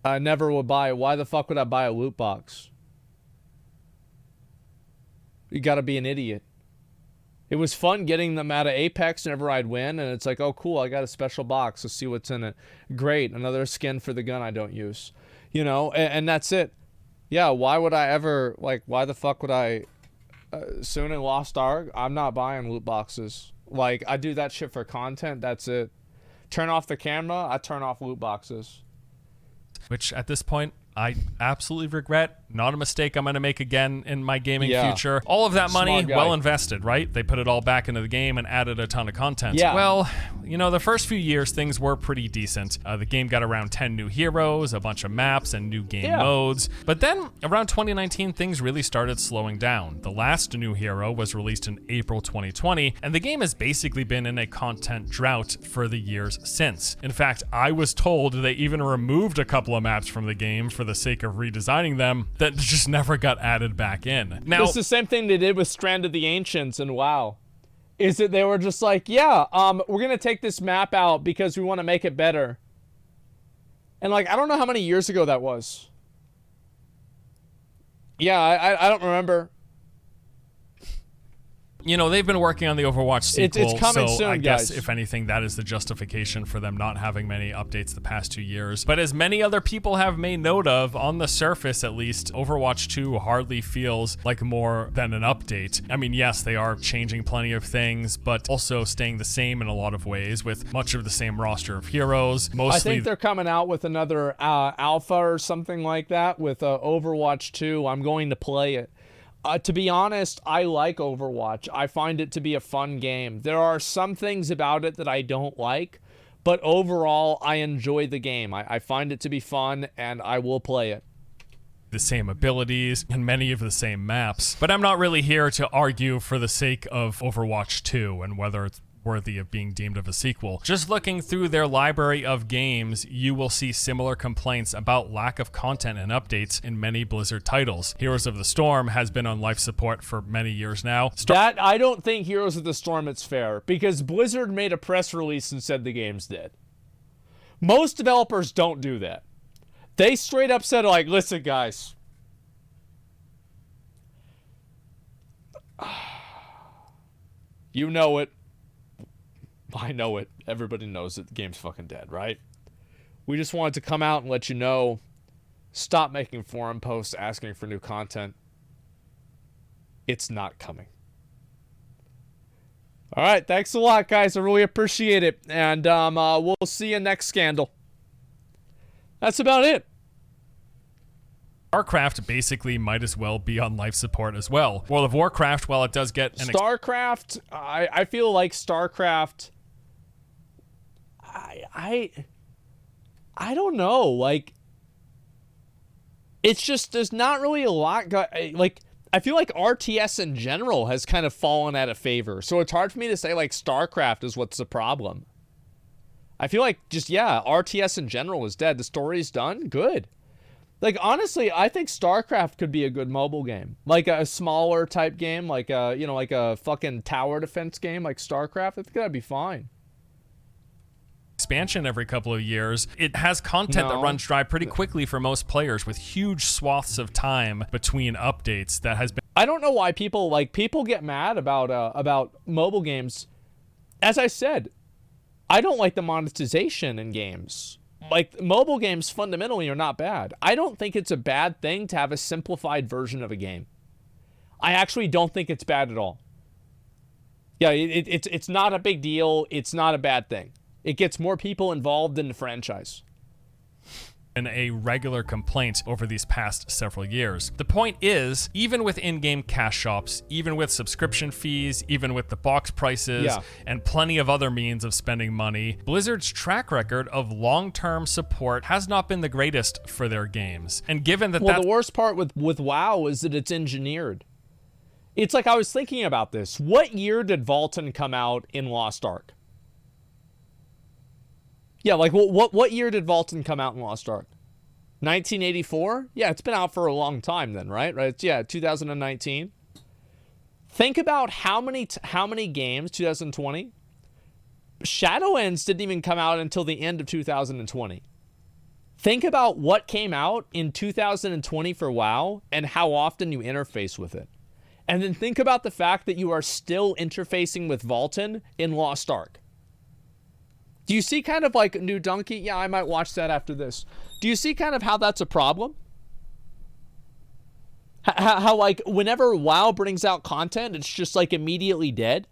I never would buy. Why the fuck would I buy a loot box? You gotta be an idiot. It was fun getting them out of Apex whenever I'd win, and it's like, oh cool, I got a special box. Let's see what's in it. Great, another skin for the gun I don't use. And that's it. Yeah, why would I ever, why the fuck would I... Soon in Lost Ark, I'm not buying loot boxes. Like, I do that shit for content, that's it. Turn off the camera, I turn off loot boxes. Which at this point, I absolutely regret. Not a mistake I'm going to make again in my gaming future. All of that money, Smart guy. well invested, right? They put it all back into the game and added a ton of content. Yeah. Well, the first few years, things were pretty decent. The game got around 10 new heroes, a bunch of maps, and new game modes. But then, around 2019, things really started slowing down. The last new hero was released in April 2020, and the game has basically been in a content drought for the years since. In fact, I was told they even removed a couple of maps from the game for the sake of redesigning them that just never got added back in. Now, It's the same thing they did with Strand of the Ancients and WoW. Is that they were just like, we're gonna take this map out because we want to make it better. And I don't know how many years ago that was. Yeah, I don't remember. You know, they've been working on the Overwatch sequel, it's coming so soon, I guess, guys. if anything, that is the justification for them not having many updates the past 2 years. But as many other people have made note of, on the surface at least, Overwatch 2 hardly feels like more than an update. I mean, yes, they are changing plenty of things, but also staying the same in a lot of ways, with much of the same roster of heroes. Mostly, I think they're coming out with another alpha or something like that with Overwatch 2. I'm going to play it. To be honest, I like Overwatch. I find it to be a fun game. There are some things about it that I don't like, but overall, I enjoy the game. I find it to be fun, and I will play it. The same abilities and many of the same maps. But I'm not really here to argue for the sake of Overwatch 2 and whether it's worthy of being deemed of a sequel. Just looking through their library of games, you will see similar complaints about lack of content and updates in many Blizzard titles. Heroes of the Storm has been on life support for many years now. I don't think Heroes of the Storm it's fair, because Blizzard made a press release and said the game's dead. Most developers don't do that. They straight up said, like, listen, guys. You know it. I know it. Everybody knows that the game's fucking dead, right? We just wanted to come out and let you know. Stop making forum posts asking for new content. It's not coming. All right, thanks a lot, guys. I really appreciate it. And we'll see you next scandal. That's about it. StarCraft basically might as well be on life support as well. World of Warcraft, while it does get an StarCraft, I feel like StarCraft, I don't know. Like, it's just, there's not really a lot. Like, I feel like RTS in general has kind of fallen out of favor. So it's hard for me to say, like, StarCraft is what's the problem. I feel like just, yeah, RTS in general is dead. The story's done. Good. Like, honestly, I think StarCraft could be a good mobile game. Like a smaller type game, like a, you know, like a fucking tower defense game like StarCraft. I think that'd be fine. Expansion every couple of years. It has content that runs dry pretty quickly for most players, with huge swaths of time between updates that has been... I don't know why people get mad about mobile games. As I said, I don't like the monetization in games. Like, mobile games fundamentally are not bad. I don't think it's a bad thing to have a simplified version of a game. I actually don't think it's bad at all. Yeah, it's not a big deal. It's not a bad thing. It gets more people involved in the franchise. And a regular complaint over these past several years. The point is, even with in-game cash shops, even with subscription fees, even with the box prices, and plenty of other means of spending money, Blizzard's track record of long-term support has not been the greatest for their games. And given that the worst part with WoW is that it's engineered. It's like, I was thinking about this. What year did Vulcan come out in Lost Ark? Yeah, like, what year did Vulcan come out in Lost Ark? 1984? Yeah, it's been out for a long time then, right? Right? Yeah, 2019. Think about how many games, 2020? Shadowlands didn't even come out until the end of 2020. Think about what came out in 2020 for WoW and how often you interface with it. And then think about the fact that you are still interfacing with Vulcan in Lost Ark. Do you see kind of like New Donkey? Yeah, I might watch that after this. Do you see kind of how that's a problem? How like whenever WoW brings out content, it's just like immediately dead?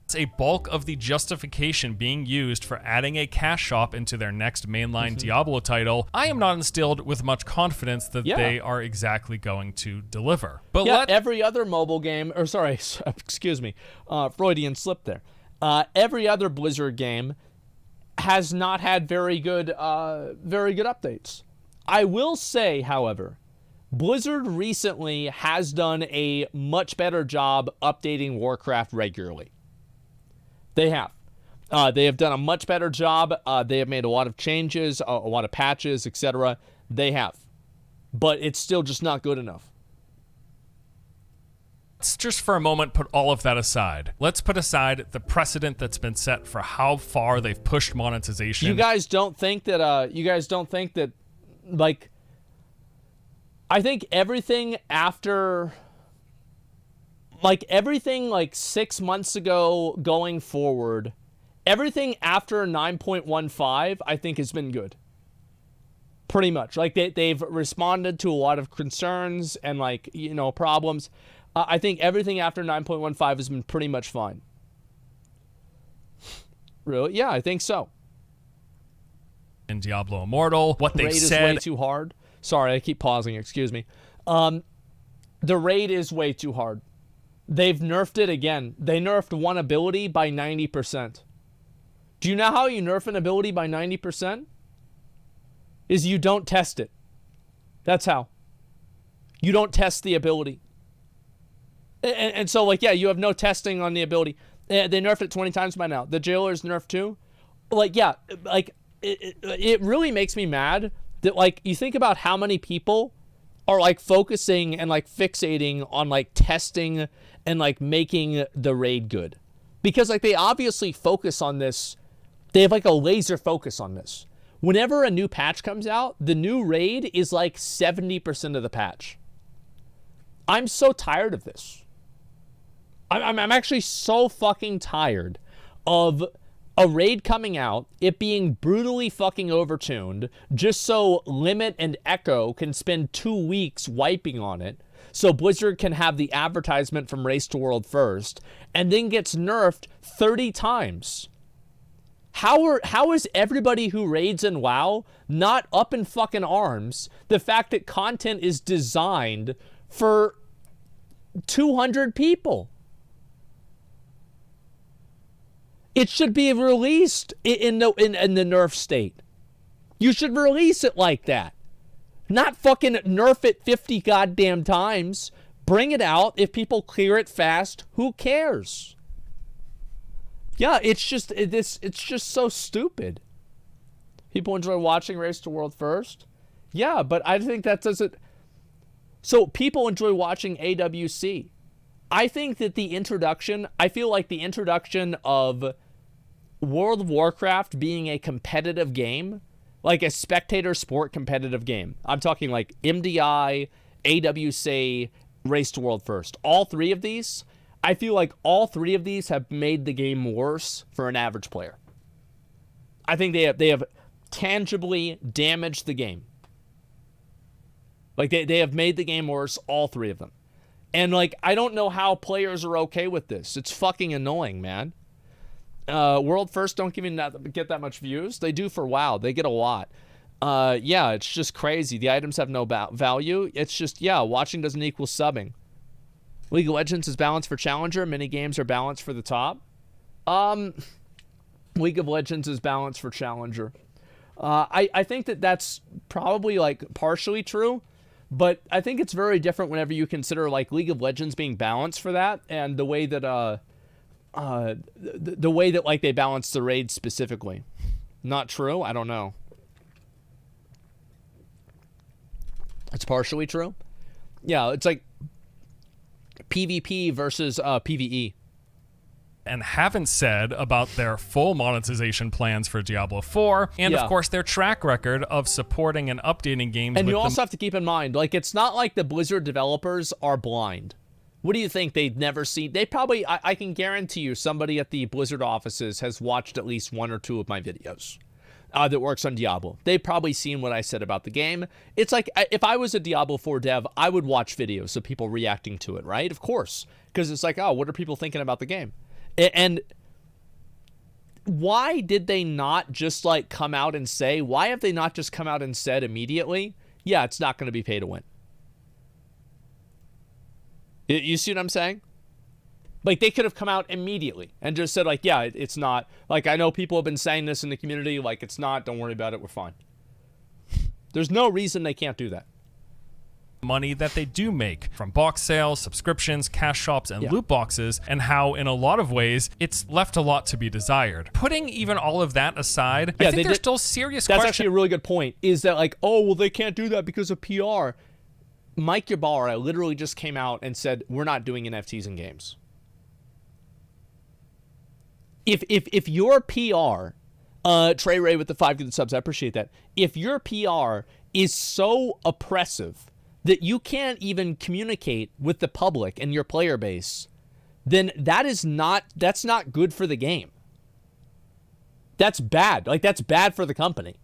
It's a bulk of the justification being used for adding a cash shop into their next mainline Diablo title. I am not instilled with much confidence that they are exactly going to deliver. But every other mobile game, or sorry, excuse me, Freudian slip there. Every other Blizzard game has not had very good updates. I will say, however, Blizzard recently has done a much better job updating Warcraft regularly. They have. They have done a much better job. They have made a lot of changes, a lot of patches, etc. They have. But it's still just not good enough. Let's just for a moment put all of that aside. Let's put aside the precedent that's been set for how far they've pushed monetization. You guys don't think that, like, I think everything after like everything like 6 months ago going forward, everything after 9.15 I think has been good. Pretty much. Like they've responded to a lot of concerns and like, you know, problems. I think everything after 9.15 has been pretty much fine. Really? Yeah, I think so. In Diablo Immortal, what they said is way too hard. Sorry, I keep pausing, excuse me. The raid is way too hard. They've nerfed it again. They nerfed one ability by 90%. Do you know how you nerf an ability by 90%? Is you don't test it. That's how. You don't test the ability. And so, like, yeah, you have no testing on the ability. They nerfed it 20 times by now. The Jailer's nerfed too. Like, yeah, like, it really makes me mad that, like, you think about how many people are, like, focusing and, like, fixating on, like, testing and, like, making the raid good. Because, like, they obviously focus on this. They have, like, a laser focus on this. Whenever a new patch comes out, the new raid is, like, 70% of the patch. I'm so tired of this. I'm actually so fucking tired of a raid coming out, it being brutally fucking overtuned, just so Limit and Echo can spend 2 weeks wiping on it, so Blizzard can have the advertisement from Race to World first, and then gets nerfed 30 times. How is everybody who raids in WoW not up in fucking arms the fact that content is designed for 200 people? It should be released in the nerf state. You should release it like that. Not fucking nerf it 50 goddamn times. Bring it out. If people clear it fast, who cares? Yeah, it's just so stupid. People enjoy watching Race to World first. Yeah, but I think that doesn't. So people enjoy watching AWC. I think that I feel like the introduction of World of Warcraft being a competitive game, like a spectator sport competitive game. I'm talking like MDI, AWC, Race to World first. All three of these, I feel like all three of these have made the game worse for an average player. I think they have tangibly damaged the game. Like they have made the game worse, all three of them. And like, I don't know how players are okay with this. It's fucking annoying, man. World First don't get that much views. They do for WoW. They get a lot. Yeah, it's just crazy. The items have no value. It's just, yeah, watching doesn't equal subbing. League of Legends is balanced for Challenger. Mini games are balanced for the top. League of Legends is balanced for Challenger. I think that's probably like partially true. But I think it's very different whenever you consider like League of Legends being balanced for that, and the way that the way that like they balance the raids specifically. Not true? I don't know. It's partially true. Yeah, it's like PvP versus PvE. And haven't said about their full monetization plans for Diablo 4, and of course their track record of supporting and updating games. And you also have to keep in mind, like, it's not like the Blizzard developers are blind. What do you think? They'd never seen? They probably, I can guarantee you, somebody at the Blizzard offices has watched at least 1 or 2 of my videos that works on Diablo. They've probably seen what I said about the game. It's like, if I was a Diablo 4 dev, I would watch videos of people reacting to it, right? Of course. Because it's like, oh, what are people thinking about the game? And why did they not just like come out and say, why have they not just come out and said immediately, yeah, it's not going to be pay to win? You see what I'm saying? Like, they could have come out immediately and just said like, yeah, it's not. Like, I know people have been saying this in the community, like, it's not, don't worry about it, we're fine. There's no reason they can't do that. Money that they do make from box sales, subscriptions, cash shops, and loot boxes, and how in a lot of ways it's left a lot to be desired. Putting even all of that aside, I think there's still serious questions. That's actually a really good point, is that like, oh, well, they can't do that because of PR. Mike Ybarra literally just came out and said, we're not doing NFTs in games. If your PR, Trey Ray with the 5 good subs, I appreciate that. If your PR is so oppressive that you can't even communicate with the public and your player base, then that's not good for the game. That's bad. Like, that's bad for the company.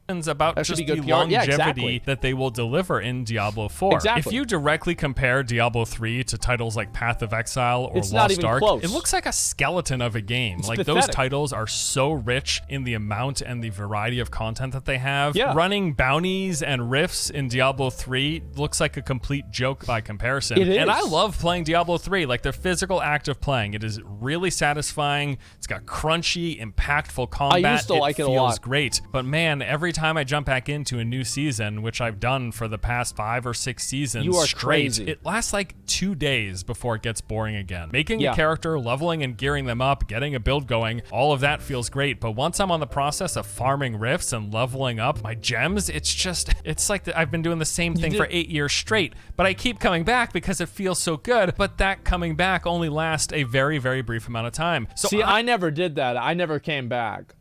About just the longevity that they will deliver in Diablo 4. Exactly. If you directly compare Diablo 3 to titles like Path of Exile or it's not Lost even Ark, close. it looks like a skeleton of a game. It's like pathetic. those titles are so rich in the amount and the variety of content that they have. Yeah. Running bounties and rifts in Diablo 3 looks like a complete joke by comparison. It is. And I love playing Diablo 3, like the physical act of playing. It is really satisfying. It's got crunchy, impactful combat. I used to like it a feels lot. Great. But man, every time I jump back into a new season, which I've done for the past 5 or 6 seasons You are straight, crazy. it lasts like 2 days before it gets boring again. Making a character, leveling and gearing them up, getting a build going, all of that feels great. But once I'm on the process of farming rifts and leveling up my gems, it's like I've been doing the same thing for 8 years straight. But I keep coming back because it feels so good. But that coming back only lasts a very, very brief amount of time. So see, I never did that. I never came back.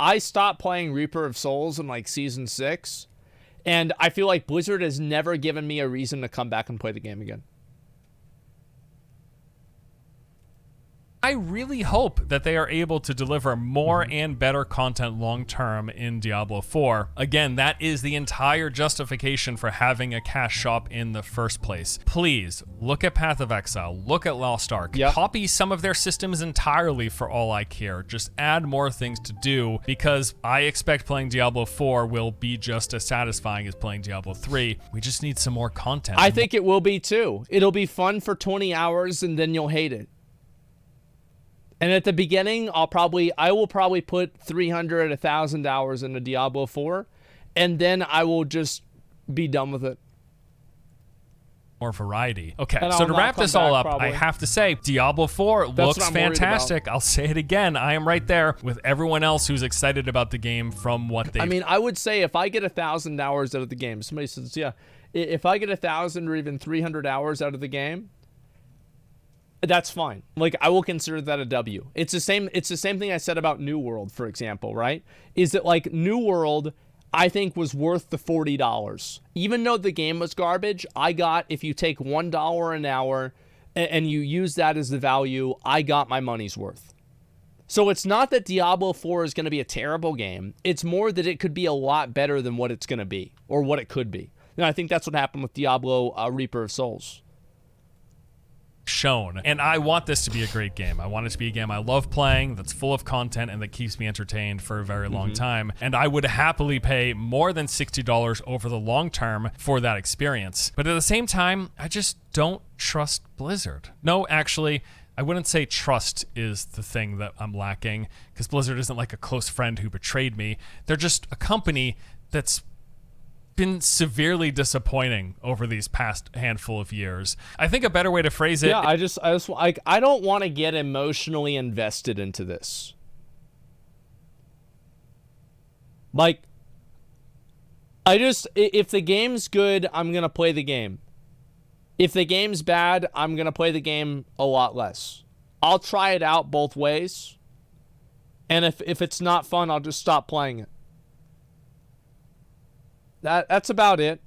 I stopped playing Reaper of Souls in like season 6, and I feel like Blizzard has never given me a reason to come back and play the game again. I really hope that they are able to deliver more and better content long-term in Diablo 4. Again, that is the entire justification for having a cash shop in the first place. Please, look at Path of Exile, look at Lost Ark, copy some of their systems entirely for all I care. Just add more things to do, because I expect playing Diablo 4 will be just as satisfying as playing Diablo 3. We just need some more content. I think it will be too. It'll be fun for 20 hours and then you'll hate it. And at the beginning, I will probably put 300, 1,000 hours into Diablo 4, and then I will just be done with it. More variety. Okay, And so I'll to not wrap come this all back, up, probably. I have to say, Diablo 4 That's looks what I'm worried fantastic. I'll say it again. I am right there with everyone else who's excited about the game from what they. I mean, I would say if I get 1,000 hours out of the game, somebody says, yeah, if I get 1,000 or even 300 hours out of the game, that's fine. Like, I will consider that a W. It's the same thing I said about New World, for example, right? Is that like New World, I think, was worth the $40. Even though the game was garbage, I got, if you take $1 an hour and you use that as the value, I got my money's worth. So it's not that Diablo 4 is going to be a terrible game. It's more that it could be a lot better than what it's going to be, or what it could be. And I think that's what happened with Diablo Reaper of Souls. Shown. And I want this to be a great game. I want it to be a game I love playing, that's full of content, and that keeps me entertained for a very long time. And I would happily pay more than $60 over the long term for that experience. But at the same time, I just don't trust Blizzard. No, actually, I wouldn't say trust is the thing that I'm lacking, because Blizzard isn't like a close friend who betrayed me. They're just a company that's been severely disappointing over these past handful of years. I think a better way to phrase it. Yeah, I just like, I don't want to get emotionally invested into this. Like, if the game's good, I'm going to play the game. If the game's bad, I'm going to play the game a lot less. I'll try it out both ways. And if it's not fun, I'll just stop playing it. That's about it.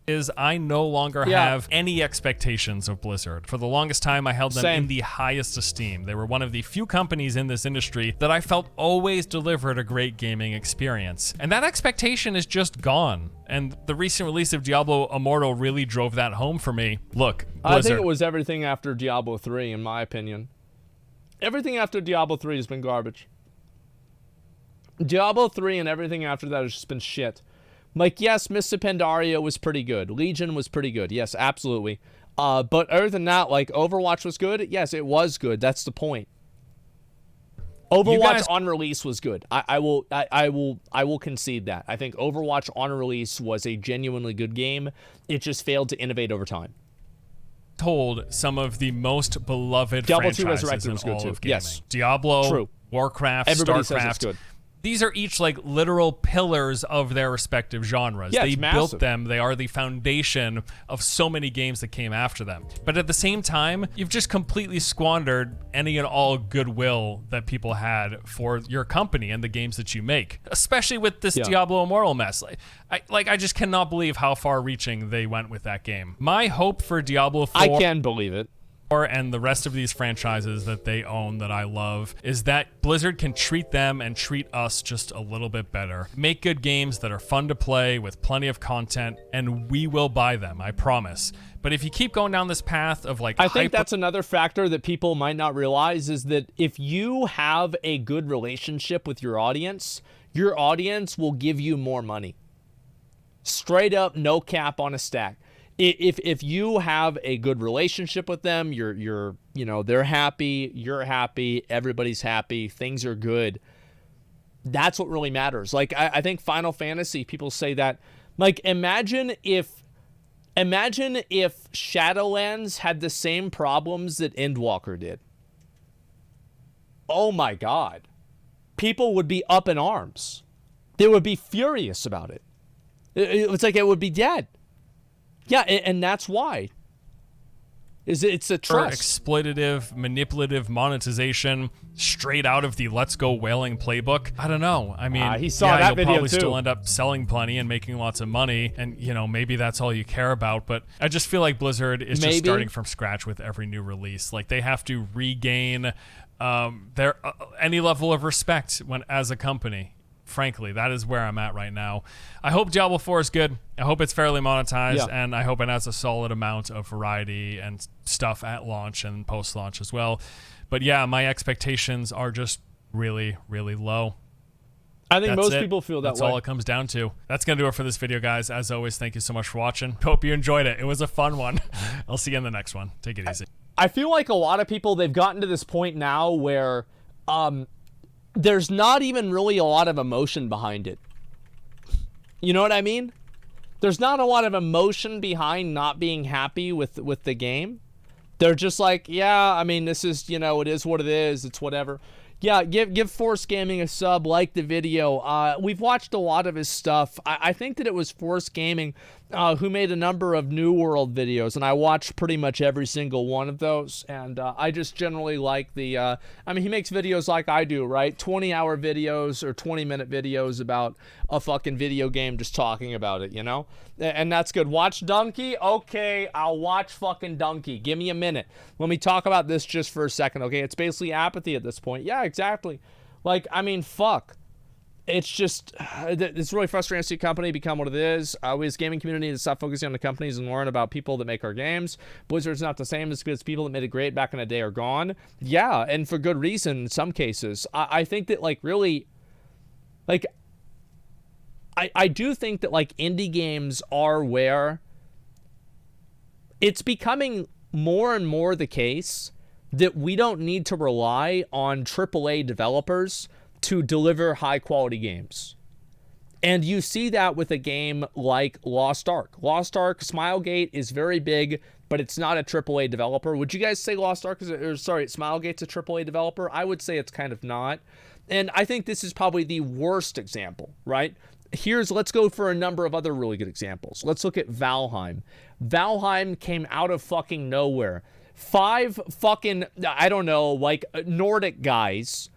Is I no longer have any expectations of Blizzard. For the longest time, I held them in the highest esteem. They were one of the few companies in this industry that I felt always delivered a great gaming experience. And that expectation is just gone. And the recent release of Diablo Immortal really drove that home for me. Look, Blizzard. I think it was everything after Diablo 3, in my opinion. Everything after Diablo 3 has been garbage. Diablo 3 and everything after that has just been shit. Like, yes, Mists of Pandaria was pretty good. Legion was pretty good. Yes, absolutely. But other than that, like, Overwatch was good. Yes, it was good. That's the point. Overwatch on release was good. I will concede that. I think Overwatch on release was a genuinely good game. It just failed to innovate over time. Told some of the most beloved Diablo 2 franchises Resurrected in was good all too. of gaming. Yes. Diablo, True. Warcraft, Everybody StarCraft. says it's good. these are each like literal pillars of their respective genres. Yeah, they it's built massive. them. They are the foundation of so many games that came after them. But at the same time, you've just completely squandered any and all goodwill that people had for your company and the games that you make, especially with this Diablo Immortal mess. I just cannot believe how far-reaching they went with that game. My hope for Diablo 4... I can believe it. And the rest of these franchises that they own that I love is that Blizzard can treat them and treat us just a little bit better. Make good games that are fun to play with plenty of content, and we will buy them, I promise. But if you keep going down this path of like... I think that's another factor that people might not realize is that if you have a good relationship with your audience will give you more money. Straight up, no cap on a stack. If you have a good relationship with them, they're happy, you're happy, everybody's happy, things are good. That's what really matters. Like I think Final Fantasy, people say that. Like imagine if Shadowlands had the same problems that Endwalker did. Oh my God. People would be up in arms. They would be furious about it. It's like it would be dead. Yeah, and that's why. It's a trust. Exploitative, manipulative monetization straight out of the Let's Go Whaling playbook. I don't know. I mean, he saw that you'll video probably too. still end up selling plenty and making lots of money, and maybe that's all you care about. But I just feel like Blizzard is just starting from scratch with every new release. Like they have to regain their any level of respect as a company. Frankly, that is where I'm at right now. I hope Diablo 4 is good. I hope it's fairly monetized, and I hope it has a solid amount of variety and stuff at launch and post-launch as well. But yeah, my expectations are just really, really low. I think most people feel that way. That's all it comes down to. That's going to do it for this video, guys. As always, thank you so much for watching. Hope you enjoyed it. It was a fun one. I'll see you in the next one. Take it easy. I feel like a lot of people, they've gotten to this point now where... there's not even really a lot of emotion behind it. You know what I mean? There's not a lot of emotion behind not being happy with the game. They're just like, yeah, I mean, this is, it is what it is. It's whatever. Yeah, give Force Gaming a sub, like the video. We've watched a lot of his stuff. I think that it was Force Gaming who made a number of New World videos, and I watched pretty much every single one of those. And I just generally like the... I mean, he makes videos like I do, right? 20-hour videos or 20-minute videos about a fucking video game, just talking about it, And that's good. Watch Donkey? Okay, I'll watch fucking Donkey. Give me a minute. Let me talk about this just for a second, okay? It's basically apathy at this point. Yeah, exactly. Like, I mean, fuck. It's just, it's really frustrating to see a company become what it is. We as a gaming community need to stop focusing on the companies and learn about people that make our games. Blizzard's not the same as good as people that made it great back in the day are gone. Yeah, and for good reason in some cases. I think that, like, really, like, I do think that, like, indie games are where it's becoming more and more the case that we don't need to rely on AAA developers to deliver high-quality games. And you see that with a game like Lost Ark. Lost Ark, Smilegate is very big, but it's not a AAA developer. Would you guys say Lost Ark Smilegate's a AAA developer? I would say it's kind of not. And I think this is probably the worst example, right? Let's go for a number of other really good examples. Let's look at Valheim. Valheim came out of fucking nowhere. 5 fucking, I don't know, like Nordic guys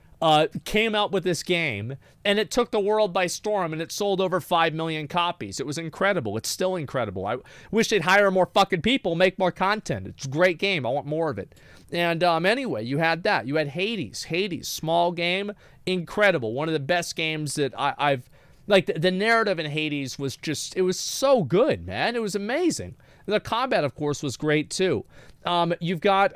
came out with this game, and it took the world by storm, and it sold over 5 million copies. It was incredible. It's still incredible. I wish they'd hire more fucking people, make more content. It's a great game. I want more of it. And anyway, you had that. You had Hades. Hades, small game, incredible. One of the best games that I've... Like, the narrative in Hades was just... It was so good, man. It was amazing. The combat, of course, was great, too. You've got...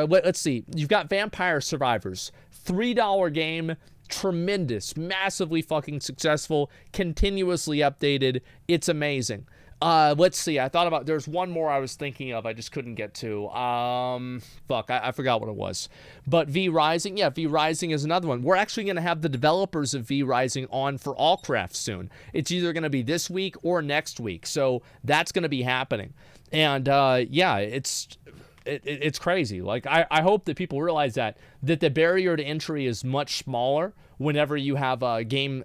let's see. You've got Vampire Survivors. $3 game, tremendous, massively fucking successful, continuously updated. It's amazing. Let's see. I thought about, there's one more I was thinking of. I just couldn't get to. Fuck, I forgot what it was. But V Rising, yeah, V Rising is another one. We're actually going to have the developers of V Rising on for Allcraft soon. It's either going to be this week or next week. So that's going to be happening. And yeah, it's it's crazy. Like, I hope that people realize that the barrier to entry is much smaller whenever you have game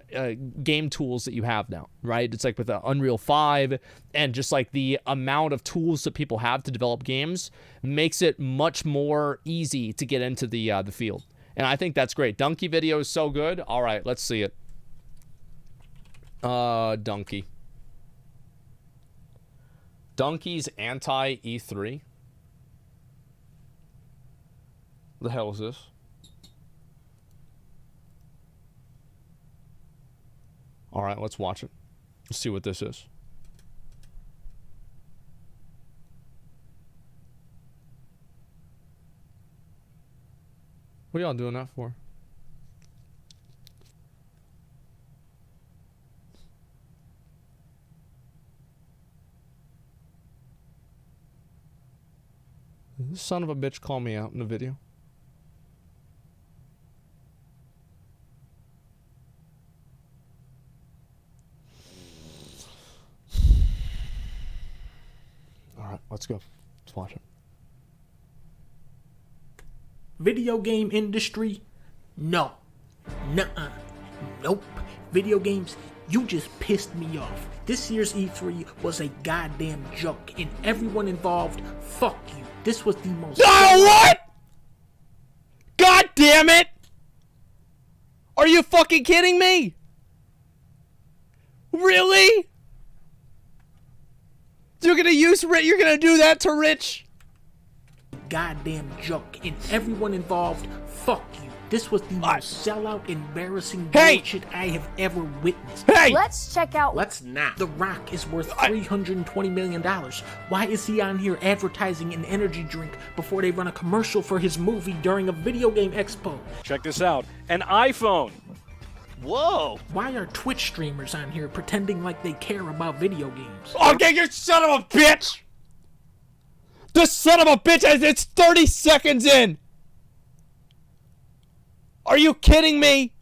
tools that you have now, right? It's like with Unreal 5 and just like the amount of tools that people have to develop games makes it much more easy to get into the field. And I think that's great. Donkey video is so good. All right, let's see it. Donkey. Donkey's anti-E3. The hell is this? All right, let's watch it. Let's see what this is. What are y'all doing that for? This son of a bitch called me out in the video. All right, let's go. Let's watch it. Video game industry? No. Nuh-uh. Nope. Video games, you just pissed me off. This year's E3 was a goddamn joke, and everyone involved, fuck you. This was the most... Oh, what? God damn it! Are you fucking kidding me? Really? You're gonna do that to Rich? Goddamn joke, and everyone involved, fuck you. This was the most sellout, embarrassing bullshit I have ever witnessed. Hey! Let's check out... Let's not. The Rock is worth $320 million. Why is he on here advertising an energy drink before they run a commercial for his movie during a video game expo? Check this out. An iPhone. Whoa! Why are Twitch streamers on here pretending like they care about video games? Okay, you son of a bitch! This son of a bitch, it's 30 seconds in! Are you kidding me?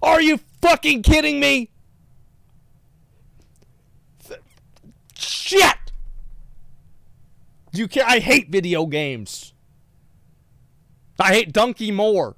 Are you fucking kidding me? Shit! You care? I hate video games. I hate Donkey more.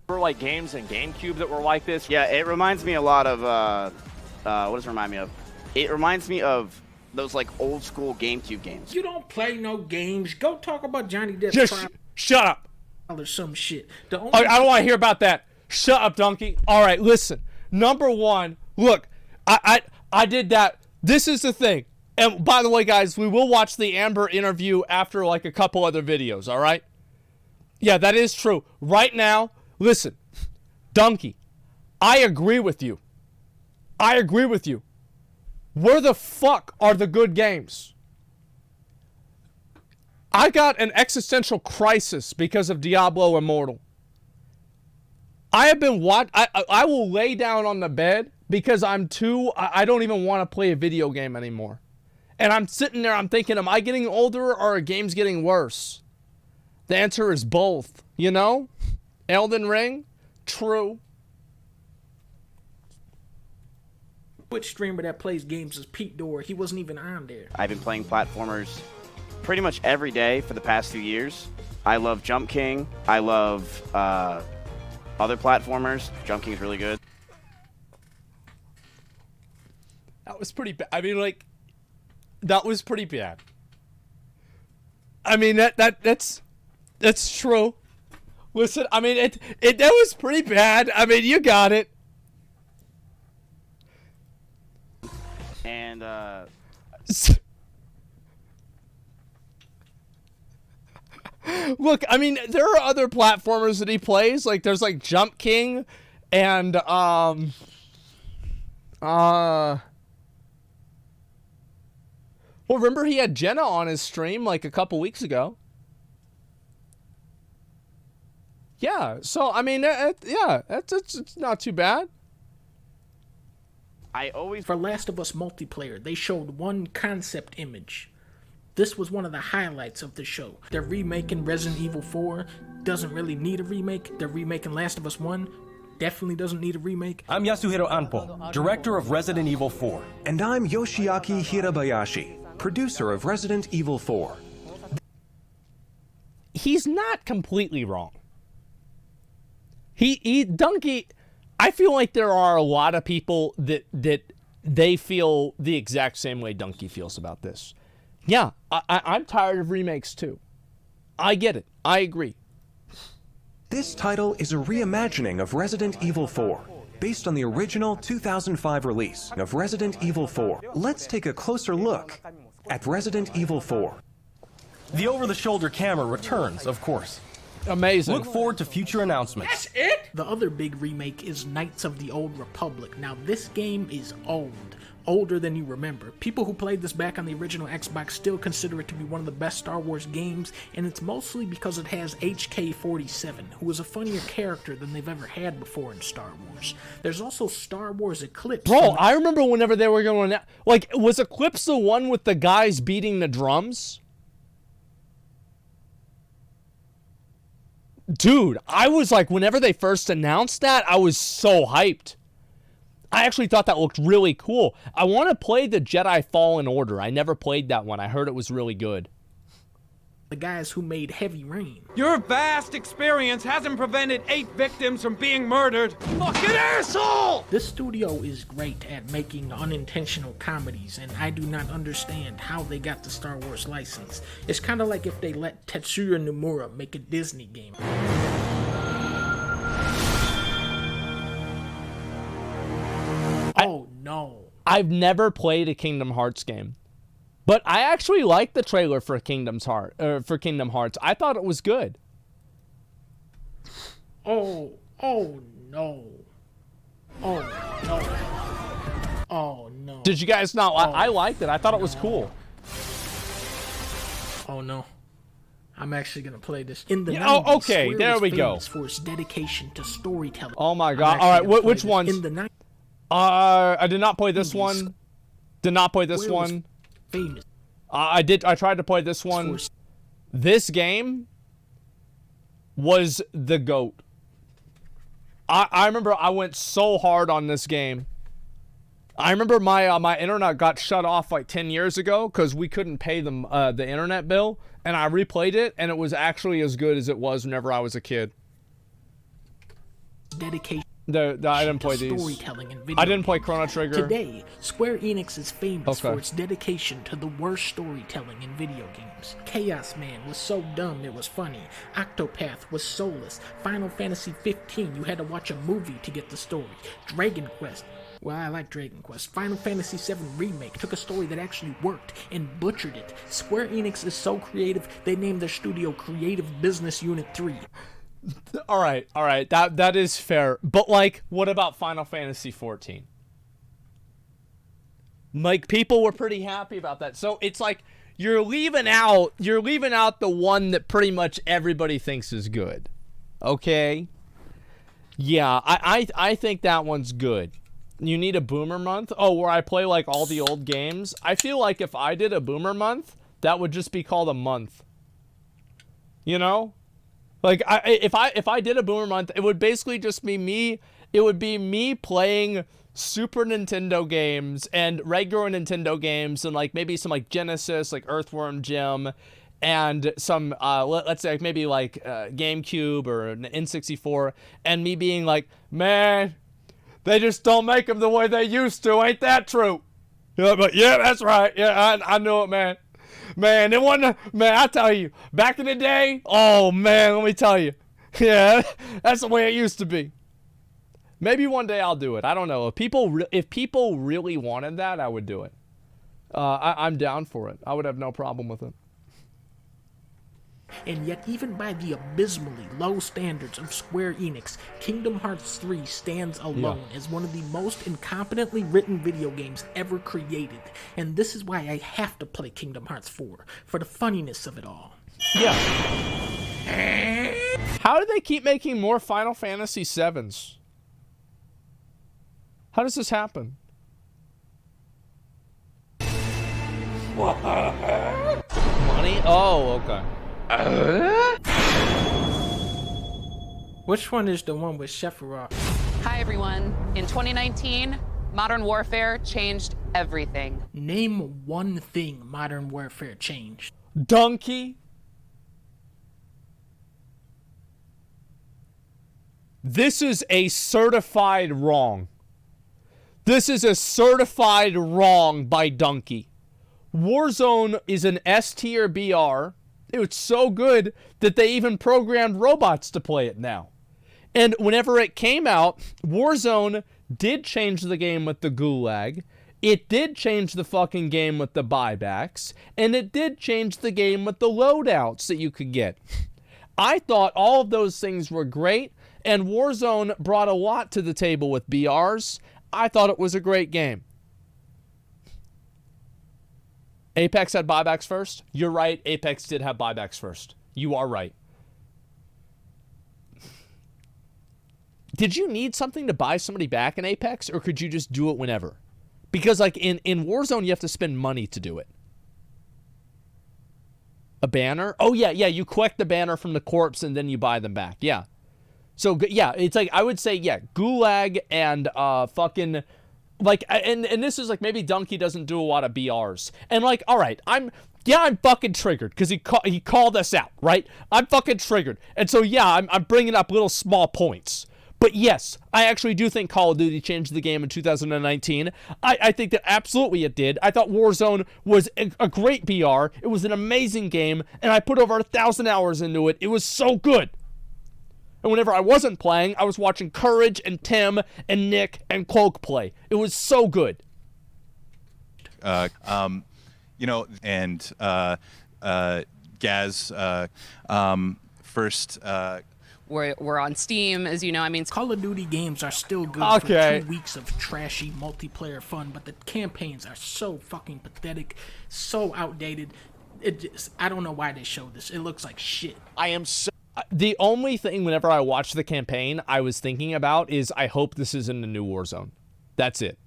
Like games and GameCube that were like this. Yeah, it reminds me a lot of what does it remind me of? It reminds me of those like old school GameCube games. You don't play no games. Go talk about Johnny Depp's Just shut up. Or some shit. I don't want to hear about that. Shut up, Donkey. All right, listen. Number one, look, I did that. This is the thing. And by the way, guys, we will watch the Amber interview after like a couple other videos, all right? Yeah, that is true. Right now, listen, Donkey, I agree with you. I agree with you. Where the fuck are the good games? I got an existential crisis because of Diablo Immortal. I have been I will lay down on the bed because I don't even want to play a video game anymore. And I'm sitting there, I'm thinking, am I getting older or are games getting worse? The answer is both, you know? Elden Ring? True. Twitch streamer that plays games is Pete Dorr. He wasn't even on there. I've been playing platformers pretty much every day for the past few years. I love Jump King. I love other platformers. Jump King is really good. That was pretty bad. I mean, like, that was pretty bad. I mean, that's true. Listen, I mean, that was pretty bad. I mean, you got it. And look, I mean, there are other platformers that he plays. Like, there's like Jump King, and well, remember he had Jenna on his stream like a couple weeks ago. Yeah, so I mean, yeah, it's not too bad. For Last of Us multiplayer, they showed one concept image. This was one of the highlights of the show. They're remaking Resident Evil 4. Doesn't really need a remake. They're remaking Last of Us 1. Definitely doesn't need a remake. I'm Yasuhiro Anpo, director of Resident Evil 4. And I'm Yoshiaki Hirabayashi, producer of Resident Evil 4. He's not completely wrong. Donkey, I feel like there are a lot of people that they feel the exact same way Donkey feels about this. Yeah, I'm tired of remakes too. I get it. I agree. This title is a reimagining of Resident Evil 4, based on the original 2005 release of Resident Evil 4. Let's take a closer look at Resident Evil 4. The over-the-shoulder camera returns, of course. Amazing. Look forward to future announcements. That's it? The other big remake is Knights of the Old Republic. Now, this game is old. Older than you remember. People who played this back on the original Xbox still consider it to be one of the best Star Wars games, and it's mostly because it has HK-47, who is a funnier character than they've ever had before in Star Wars. There's also Star Wars Eclipse. Bro, I remember whenever they were going to... Like, was Eclipse the one with the guys beating the drums? Dude, I was like, whenever they first announced that, I was so hyped. I actually thought that looked really cool. I want to play the Jedi Fallen Order. I never played that one. I heard it was really good. The guys who made Heavy Rain. Your vast experience hasn't prevented 8 victims from being murdered. Fucking asshole! This studio is great at making unintentional comedies, and I do not understand how they got the Star Wars license. It's kind of like if they let Tetsuya Nomura make a Disney game. Oh no. I've never played a Kingdom Hearts game. But I actually liked the trailer for Kingdom Hearts. I thought it was good. Oh no. Oh no. Oh no. Did you guys not like I liked it. I thought it was cool. Oh no. I'm actually gonna play this. In the 90s, oh, okay, Square there was we go. famous for its dedication to storytelling. Oh my god. All right, which ones? In the 90s. I did not play this one. Did not play this one. Famous. I tried to play this one. This game was the GOAT. I remember I went so hard on this game. I remember my internet got shut off like 10 years ago because we couldn't pay the internet bill, and I replayed it, and it was actually as good as it was whenever I was a kid. Dedication. I didn't play these. Storytelling and video I didn't play Chrono Trigger. Today, Square Enix is famous for its dedication to the worst storytelling in video games. Chaos Man was so dumb it was funny. Octopath was soulless. Final Fantasy 15, you had to watch a movie to get the story. Dragon Quest. Well, I like Dragon Quest. Final Fantasy VII Remake took a story that actually worked and butchered it. Square Enix is so creative, they named their studio Creative Business Unit 3. All right. That is fair. But like, what about Final Fantasy 14? Like, people were pretty happy about that. So it's like you're leaving out the one that pretty much everybody thinks is good. Okay? Yeah, I think that one's good. You need a boomer month? Oh, where I play like all the old games? I feel like if I did a boomer month, that would just be called a month. You know? Like, if I did a boomer month, it would basically just be me. It would be me playing Super Nintendo games and regular Nintendo games and like maybe some like Genesis, like Earthworm Jim, and some let's say maybe like GameCube or an N64, and me being like, man, they just don't make them the way they used to. Ain't that true? Yeah, but yeah, that's right. Yeah, I know it, man. Man, it wasn't, man, I tell you, back in the day, oh man, let me tell you. Yeah, that's the way it used to be. Maybe one day I'll do it. I don't know. If people really wanted that, I would do it. I'm down for it. I would have no problem with it. And yet, even by the abysmally low standards of Square Enix, Kingdom Hearts 3 stands alone as one of the most incompetently written video games ever created. And this is why I have to play Kingdom Hearts 4, for the funniness of it all. Yeah. How do they keep making more Final Fantasy 7s? How does this happen? Money? Oh, okay. Which one is the one with Sephiroth? Hi everyone. In 2019, Modern Warfare changed everything. Name one thing Modern Warfare changed. Donkey. This is a certified wrong. This is a certified wrong by Donkey. Warzone is an S tier BR. It's so good that they even programmed robots to play it now. And whenever it came out, Warzone did change the game with the gulag. It did change the fucking game with the buybacks. And it did change the game with the loadouts that you could get. I thought all of those things were great, and Warzone brought a lot to the table with BRs. I thought it was a great game. Apex had buybacks first. You're right, Apex did have buybacks first. You are right. Did you need something to buy somebody back in Apex, or could you just do it whenever? Because like in Warzone, you have to spend money to do it. A banner? Oh, yeah, you collect the banner from the corpse and then you buy them back. Yeah. So, yeah, it's like, I would say, yeah, gulag and fucking, like, and this is like, maybe Donkey doesn't do a lot of BRs. And like, all right, I'm fucking triggered because he called us out, right? I'm fucking triggered. And so, yeah, I'm bringing up little small points. But yes, I actually do think Call of Duty changed the game in 2019. I think that absolutely it did. I thought Warzone was a great BR. It was an amazing game, and I put over 1,000 hours into it. It was so good. And whenever I wasn't playing, I was watching Courage and Tim and Nick and Cloak play. It was so good. You know, and Gaz, first. We're on Steam, as you know. I mean, Call of Duty games are still good for 2 weeks of trashy multiplayer fun, but the campaigns are so fucking pathetic, so outdated. I don't know why they showed this. It looks like shit. I am so... The only thing whenever I watched the campaign I was thinking about is I hope this isn't a new Warzone. That's it.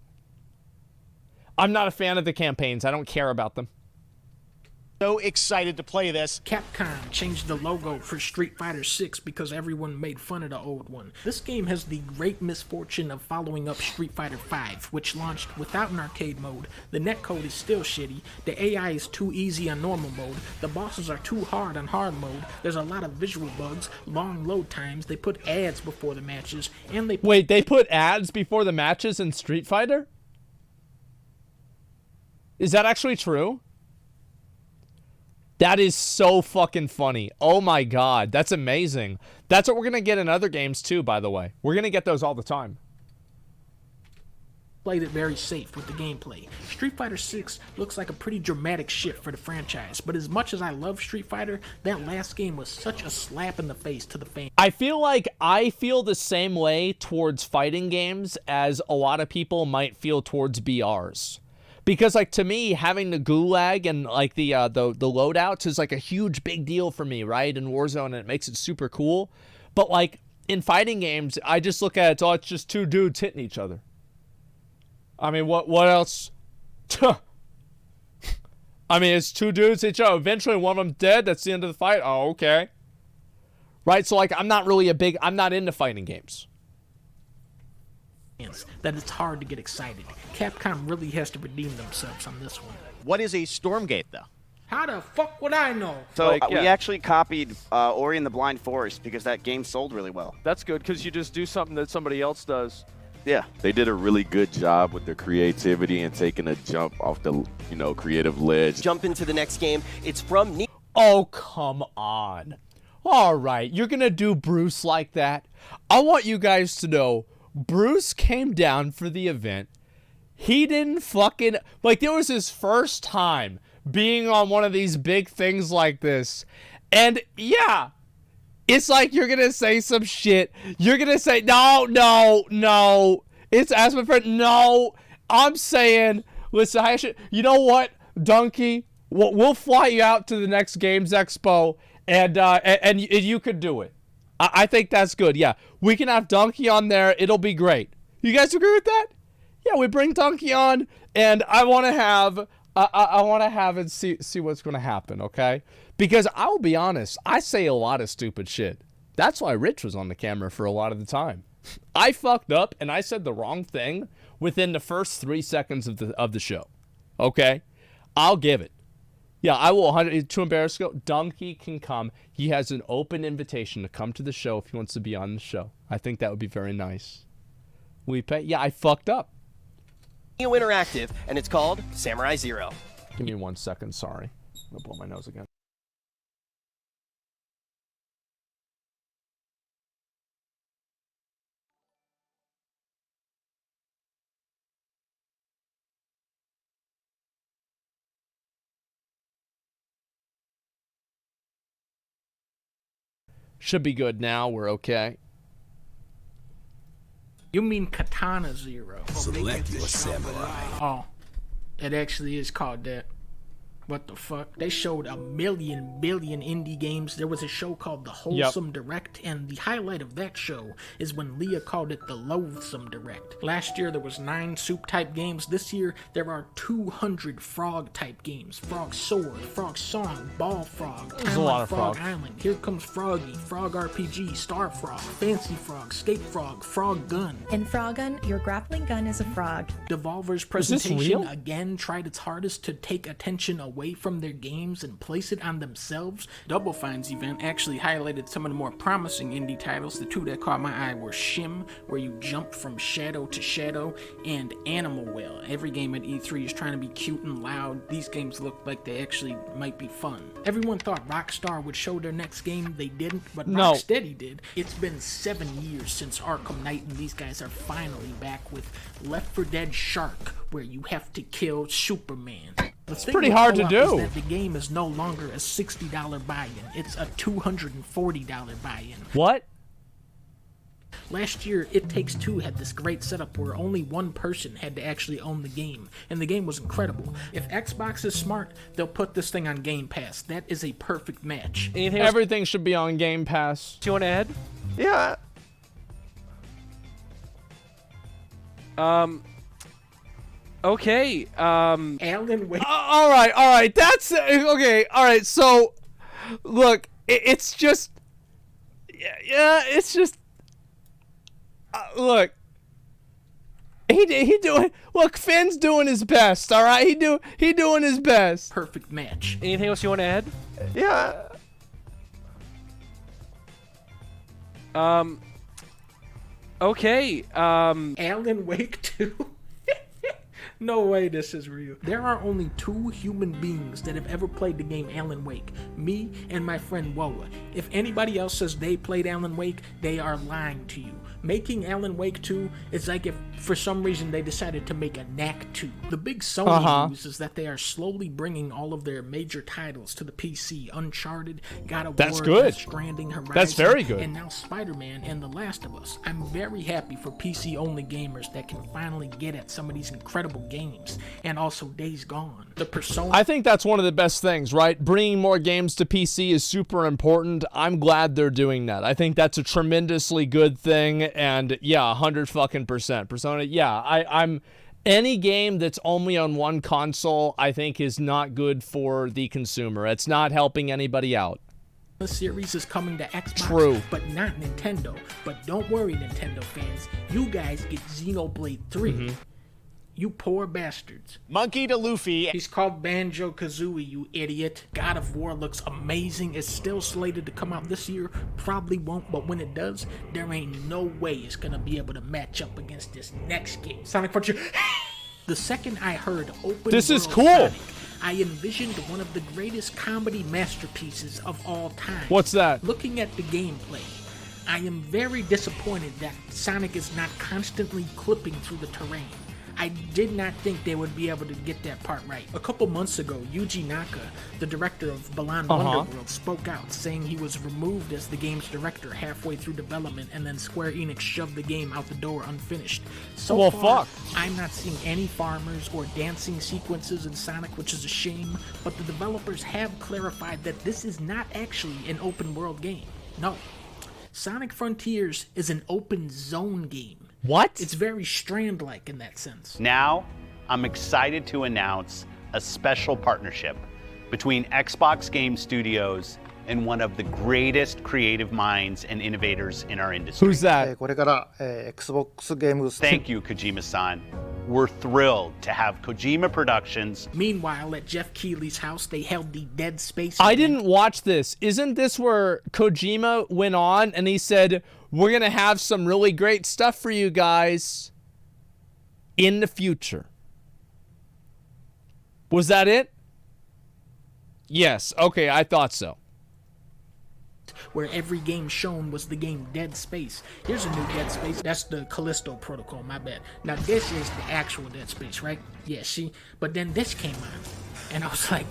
I'm not a fan of the campaigns. I don't care about them. So excited to play this. Capcom changed the logo for Street Fighter 6 because everyone made fun of the old one. This game has the great misfortune of following up Street Fighter 5, which launched without an arcade mode. The netcode is still shitty, the AI is too easy on normal mode, the bosses are too hard on hard mode, there's a lot of visual bugs, long load times, they put ads before the matches, and they... Wait, they put ads before the matches in Street Fighter? Is that actually true? That is so fucking funny. Oh my god, that's amazing. That's what we're gonna get in other games too, by the way. We're gonna get those all the time. Played it very safe with the gameplay. Street Fighter 6 looks like a pretty dramatic shift for the franchise, but as much as I love Street Fighter, that last game was such a slap in the face to the fans. I feel the same way towards fighting games as a lot of people might feel towards BRs. Because, like, to me, having the gulag and, like, the loadouts is, like, a huge big deal for me, right? In Warzone, and it makes it super cool. But, like, in fighting games, I just look at it, it's just two dudes hitting each other. I mean, what else? I mean, it's two dudes hitting each other. Eventually, one of them's dead. That's the end of the fight. Oh, okay. Right? So, like, I'm not into fighting games. That it's hard to get excited. Capcom really has to redeem themselves on this one. What is a Stormgate, though? How the fuck would I know? So we actually copied Ori and the Blind Forest because that game sold really well. That's good because you just do something that somebody else does. Yeah. They did a really good job with their creativity and taking a jump off the, creative ledge. Jump into the next game. It's from... Oh, come on. All right, you're going to do Bruce like that? I want you guys to know Bruce came down for the event. He didn't fucking... Like, it was his first time being on one of these big things like this. And, yeah, it's like you're going to say some shit. You're going to say, no. It's Asmongold. No, I'm saying, listen, you know what, Donkey? We'll fly you out to the next Games Expo, and you could do it. I think that's good. Yeah, we can have Donkey on there. It'll be great. You guys agree with that? Yeah, we bring Donkey on, and I want to have and see what's going to happen. Okay, because I will be honest, I say a lot of stupid shit. That's why Rich was on the camera for a lot of the time. I fucked up and I said the wrong thing within the first 3 seconds of the show. Okay? I'll give it. Yeah, I will 100 to embarrass go. Donkey can come. He has an open invitation to come to the show if he wants to be on the show. I think that would be very nice. We pay. Yeah, I fucked up. Interactive, and it's called Samurai Zero. Give me 1 second. Sorry. I'm gonna blow my nose again. Should be good now. We're okay. You mean Katana Zero? Select your samurai. Oh, it actually is called that. What the fuck? They showed a billion indie games. There was a show called The Wholesome Direct, and the highlight of that show is when Leah called it the Loathsome Direct. Last year there was 9 soup-type games. This year there are 200 frog-type games. Frog Sword, Frog Song, Ball Frog, There's a lot of Frog frog. Island, Here Comes Froggy, Frog RPG, Star Frog, Fancy Frog, Skate Frog, Frog Gun. In Frog Gun, your grappling gun is a frog. Devolver's Is this presentation real? again tried its hardest to take attention away from their games and place it on themselves. Double Fine's event actually highlighted some of the more promising indie titles. The 2 that caught my eye were Shim, where you jump from shadow to shadow, and Animal Well. Every game at E3 is trying to be cute and loud. These games look like they actually might be fun. Everyone thought Rockstar would show their next game. They didn't, but No. Rocksteady did. It's been 7 years since Arkham Knight, and these guys are finally back with Left 4 Dead Shark, where you have to kill Superman. It's pretty hard to do. That the game is no longer a $60 buy-in. It's a $240 buy-in. What? Last year, It Takes Two had this great setup where only one person had to actually own the game, and the game was incredible. If Xbox is smart, they'll put this thing on Game Pass. That is a perfect match. Everything should be on Game Pass. Do you want to add? Yeah. Okay. Alan Wake. All right. That's okay. All right. So, look, it's just, yeah, it's just. Look, he doing. Look, Finn's doing his best. All right, he doing his best. Perfect match. Anything else you want to add? Yeah. Okay. Alan Wake 2. No way this is real. There are only 2 human beings that have ever played the game Alan Wake. Me and my friend Woa. If anybody else says they played Alan Wake, they are lying to you. Making Alan Wake 2 is like if for some reason they decided to make a Knack 2. The big Sony news is that they are slowly bringing all of their major titles to the PC. Uncharted, God of That's War, good. Death Stranding, Horizon, That's very good. and now Spider-Man and The Last of Us. I'm very happy for PC-only gamers that can finally get at some of these incredible games, and also Days Gone. The Persona. I think that's one of the best things, right? Bringing more games to PC is super important. I'm glad they're doing that. I think that's a tremendously good thing, and yeah, 100% Persona. Yeah, I'm any game that's only on one console, I think is not good for the consumer. It's not helping anybody out. The series is coming to Xbox, True. but not Nintendo. But don't worry, Nintendo fans, you guys get Xenoblade 3. You poor bastards. Monkey to Luffy. He's called Banjo-Kazooie, you idiot. God of War looks amazing. It's still slated to come out this year. Probably won't, but when it does, there ain't no way it's gonna be able to match up against this next game. Sonic Frontier. The second I heard open This is world cool. Sonic, I envisioned one of the greatest comedy masterpieces of all time. What's that? Looking at the gameplay, I am very disappointed that Sonic is not constantly clipping through the terrain. I did not think they would be able to get that part right. A couple months ago, Yuji Naka, the director of Balan Wonderworld, spoke out, saying he was removed as the game's director halfway through development, and then Square Enix shoved the game out the door unfinished. So Well, far, fuck. I'm not seeing any farmers or dancing sequences in Sonic, which is a shame, but the developers have clarified that this is not actually an open world game. No. Sonic Frontiers is an open zone game. What? It's very Strand-like in that sense. Now, I'm excited to announce a special partnership between Xbox Game Studios and one of the greatest creative minds and innovators in our industry. Who's that? これから、Xbox ゲーム Thank you, Kojima-san. were thrilled to have Kojima Productions. Meanwhile, at Jeff Keighley's house, they held the Dead Space. I didn't watch this. Isn't this where Kojima went on and he said, we're going to have some really great stuff for you guys in the future? Was that it? Yes. Okay, I thought so. Where every game shown was the game Dead Space. Here's a new Dead Space. That's the Callisto Protocol, my bad. Now this is the actual Dead Space, right? Yeah, see? But then this came on, and I was like,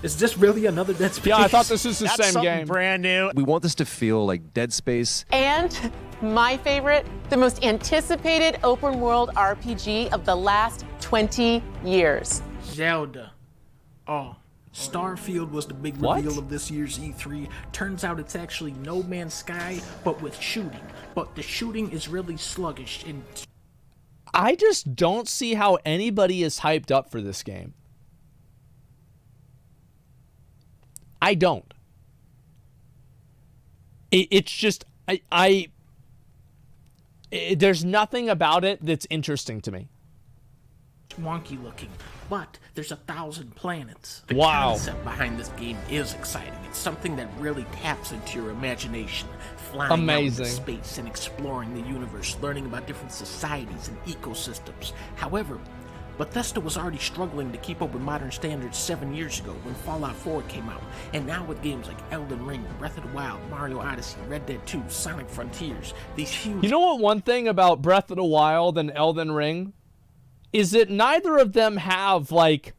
is this really another Dead Space? Yeah, I thought this was the That's same game. brand new. We want this to feel like Dead Space. And my favorite, the most anticipated open world RPG of the last 20 years. Zelda. Oh. Starfield was the big reveal of this year's E3. Turns out it's actually No Man's Sky, but with shooting. But the shooting is really sluggish. And I just don't see how anybody is hyped up for this game. I don't. It's just, there's nothing about it that's interesting to me. wonky looking, but there's 1,000 planets. The Wow. concept behind this game is exciting. It's something that really taps into your imagination. Flying Amazing. out into space and exploring the universe, learning about different societies and ecosystems. However, Bethesda was already struggling to keep up with modern standards 7 years ago when Fallout 4 came out, and now with games like Elden Ring, Breath of the Wild, Mario Odyssey, Red Dead 2, Sonic Frontiers, these huge... You know what one thing about Breath of the Wild and Elden Ring is that neither of them have, like,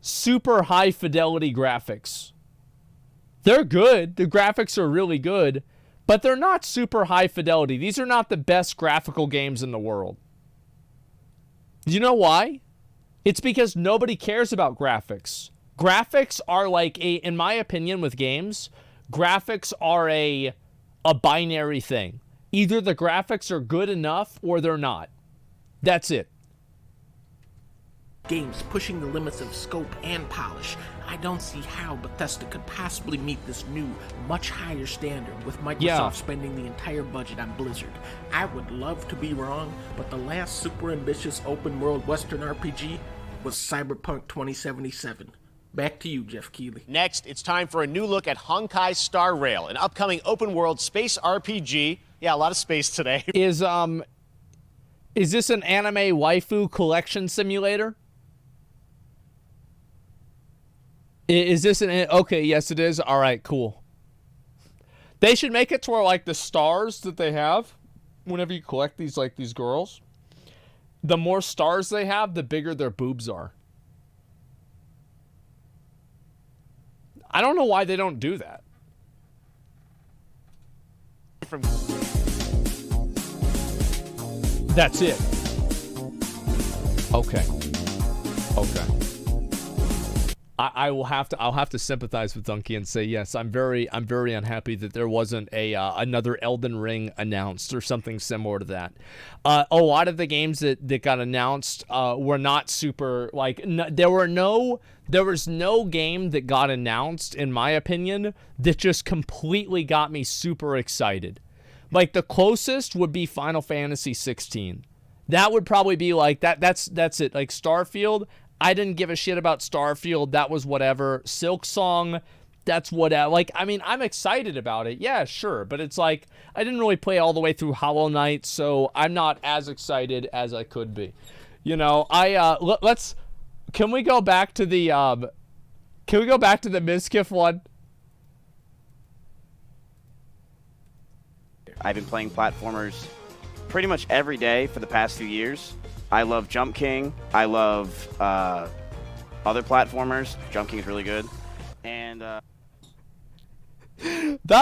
super high fidelity graphics. They're good. The graphics are really good, but they're not super high fidelity. These are not the best graphical games in the world. You know why? It's because nobody cares about graphics. Graphics are like in my opinion with games, graphics are a binary thing. Either the graphics are good enough or they're not. That's it. Games pushing the limits of scope and polish. I don't see how Bethesda could possibly meet this new, much higher standard with Microsoft spending the entire budget on Blizzard. I would love to be wrong, but the last super ambitious open world Western RPG was Cyberpunk 2077. Back to you, Jeff Keighley. Next, it's time for a new look at Honkai Star Rail, an upcoming open world space RPG. Yeah, a lot of space today. Is this an anime waifu collection simulator? Is this an... Okay, yes it is. All right, cool. They should make it to where, like, the stars that they have, whenever you collect these, like, these girls, the more stars they have, the bigger their boobs are. I don't know why they don't do that. That's it. Okay. Okay. I'll have to sympathize with Donkey and say yes. I'm very unhappy that there wasn't another Elden Ring announced or something similar to that. A lot of the games that got announced were not super there was no game that got announced in my opinion that just completely got me super excited. Like the closest would be Final Fantasy 16. That would probably be like that. That's it. Like Starfield. I didn't give a shit about Starfield. That was whatever. Silksong, that's whatever. Like, I mean, I'm excited about it. Yeah, sure. But it's like, I didn't really play all the way through Hollow Knight, so I'm not as excited as I could be. You know, can we go back to the, Mizkif one? I've been playing platformers pretty much every day for the past few years. I love Jump King. I love other platformers. Jump King is really good. And that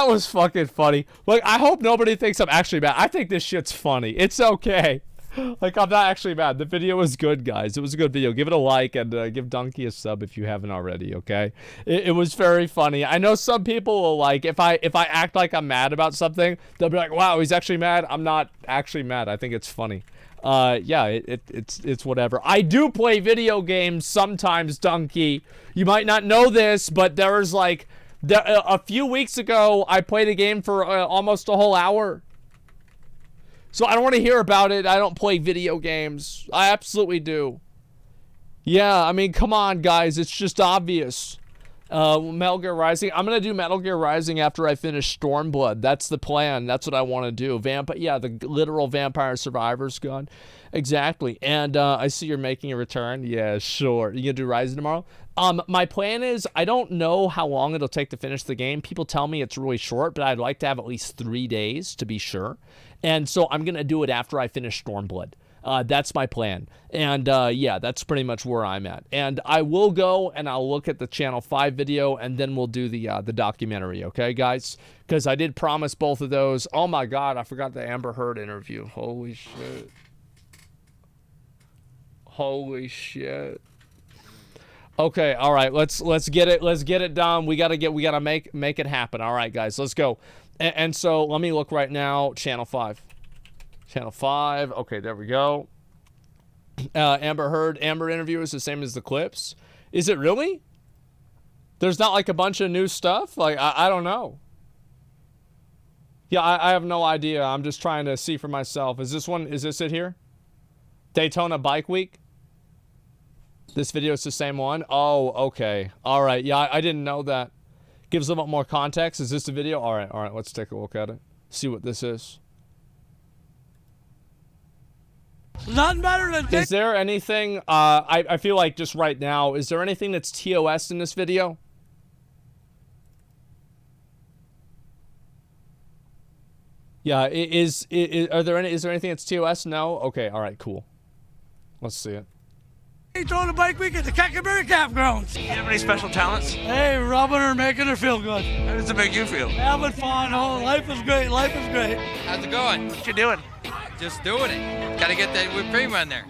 was fucking funny. Like, I hope nobody thinks I'm actually mad. I think this shit's funny. It's okay. Like, I'm not actually mad. The video was good, guys. It was a good video. Give it a like and give Donkey a sub if you haven't already, okay? It was very funny. I know some people will like, if I act like I'm mad about something, they'll be like, wow, he's actually mad. I'm not actually mad. I think it's funny. Yeah, it's whatever. I do play video games sometimes, Donkey. You might not know this, but there was like, a few weeks ago, I played a game for almost a whole hour. So I don't want to hear about it. I don't play video games. I absolutely do. Yeah, I mean, come on, guys. It's just obvious. Metal Gear Rising. I'm going to do Metal Gear Rising after I finish Stormblood. That's the plan. That's what I want to do. Yeah, the literal Vampire Survivors gun. Exactly. And I see you're making a return. Yeah, sure. You going to do Rising tomorrow? My plan is, I don't know how long it'll take to finish the game. People tell me it's really short, but I'd like to have at least 3 days to be sure. And so I'm going to do it after I finish Stormblood. That's my plan. And yeah, that's pretty much where I'm at. And I will go and I'll look at the Channel 5 video, and then we'll do the documentary, okay, guys? Because I did promise both of those. Oh my God, I forgot the Amber Heard interview. Holy shit. Holy shit. Okay, all right, let's get it done. We gotta make it happen. All right, guys, let's go. And so let me look right now. Channel 5. Channel 5. Okay, there we go. Amber Heard. Amber interview is the same as the clips. Is it really? There's not like a bunch of new stuff? Like, I don't know. Yeah, I have no idea. I'm just trying to see for myself. Is this it here? Daytona Bike Week? This video is the same one? Oh, okay. All right. Yeah, I didn't know that. Gives a little bit more context. Is this the video? All right. Let's take a look at it. See what this is. Nothing better than... Is there anything, I feel like just right now, is there anything that's TOS in this video? Yeah, is there anything that's TOS? No? Okay, all right, cool. Let's see it. Daytona Bike Week at the Cackaberry Campgrounds. Do you have any special talents? Hey, rubbing her, making her feel good. How does it make you feel? Having fun. Oh, life is great. Life is great. How's it going? What you doing? Just doing it. Gotta get that whipped cream on there.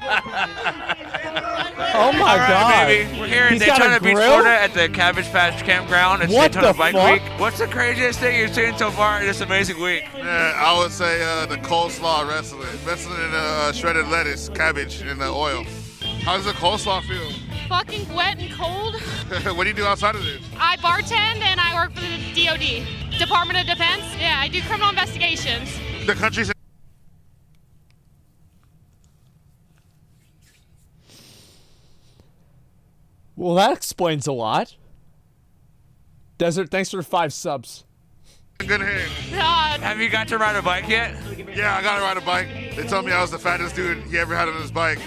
Oh my God! Baby. We're here in He's got Daytona a Beach, grill? Florida at the Cabbage Patch Campground. It's What Daytona the Bike fuck? Week. What's the craziest thing you've seen so far in this amazing week? I would say the coleslaw wrestling in shredded lettuce, cabbage, and the oil. How does the coleslaw feel? Fucking wet and cold. What do you do outside of this? I bartend and I work for the DOD, Department of Defense. Yeah, I do criminal investigations. The country's... Well, that explains a lot. Desert, thanks for 5 subs. Good hand. God. Have you got to ride a bike yet? Yeah, I got to ride a bike. They told me I was the fattest dude he ever had on his bike.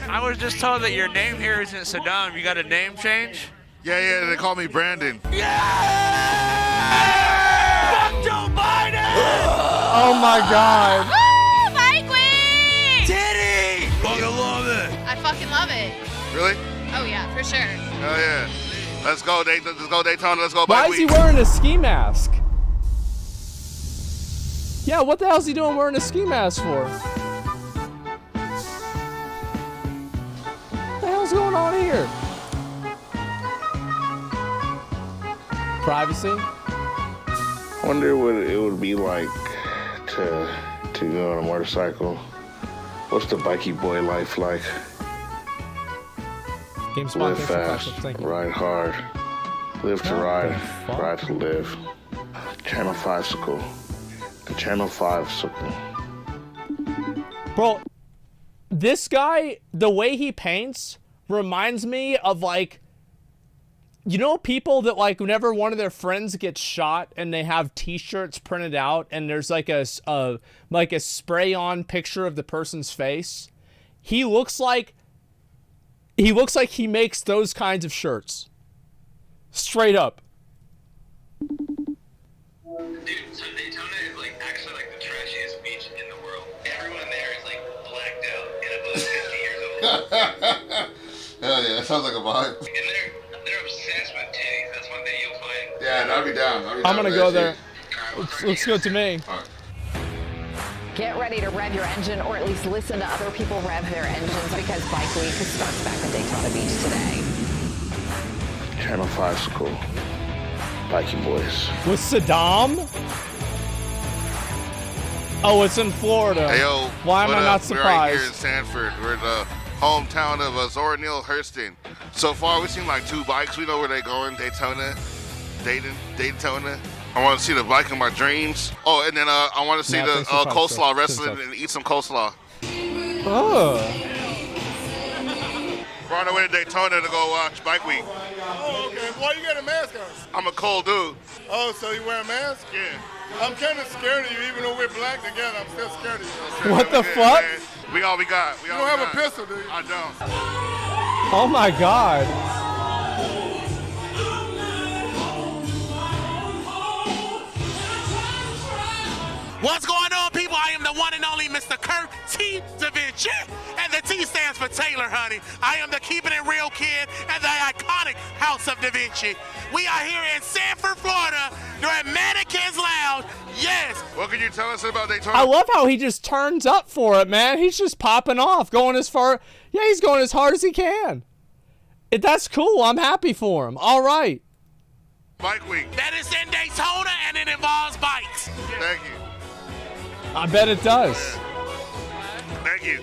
I was just told that your name here isn't Saddam. You got a name change? Yeah, they call me Brandon. Fuck Joe Biden! Oh my God. Woo! Bike Week! Titty! Fucking love it. I fucking love it. Really? Oh yeah, for sure. Hell yeah. Let's go Daytona. Let's go Why bike is he week. wearing a ski mask? Yeah, what the hell is he doing wearing a ski mask for? What the hell's going on here? Privacy? I wonder what it would be like to go on a motorcycle. What's the bikey boy life like? Live fast, ride hard, live to ride, ride to live. Channel 5 school. The Channel 5 school. Bro, this guy, the way he paints reminds me of like, you know, people that like whenever one of their friends gets shot and they have t-shirts printed out and there's like a spray on picture of the person's face. He looks like he makes those kinds of shirts. Straight up. Dude, so Daytona is like actually like the trashiest beach in the world. Everyone there is like blacked out and above 50 years old. Hell yeah, that sounds like a vibe. And they're obsessed with titties. That's one thing you'll find. Yeah, I'll be down. I'm gonna go there. Looks good to me. Get ready to rev your engine, or at least listen to other people rev their engines, because Bike Week starts back at Daytona Beach today. Channel 5 school. Bikey boys. With Saddam? Oh, it's in Florida. Hey, yo, why am I not We're right here in surprised? Sanford. We're the hometown of Zora Neale Hurston. So far, we've seen like 2 bikes. We know where they're going. Daytona, Dayton, Daytona. I want to see the bike in my dreams. Oh, and then I want to see the coleslaw wrestling and eat some coleslaw. Oh. We're on our way to Daytona to go watch Bike Week. Oh, okay. Why you got a mask on? I'm a cold dude. Oh, so you wear a mask? Yeah. I'm kind of scared of you, even though we're black together. I'm still scared of you. What the fuck? Man. We all we got. You don't have a pistol, do you? I don't. Oh my God. What's going on, people? I am the one and only Mr. Kirk T. Da Vinci, and the T stands for Taylor, honey. I am the keeping it real kid and the iconic House of Da Vinci. We are here in Sanford, Florida. You're at Mannequins Lounge. Yes. What can you tell us about Daytona? I love how he just turns up for it, man. He's just popping off, going as far. Yeah, he's going as hard as he can. That's cool. I'm happy for him. All right. Bike Week. That is in Daytona, and it involves bikes. Thank you. I bet it does. Thank you.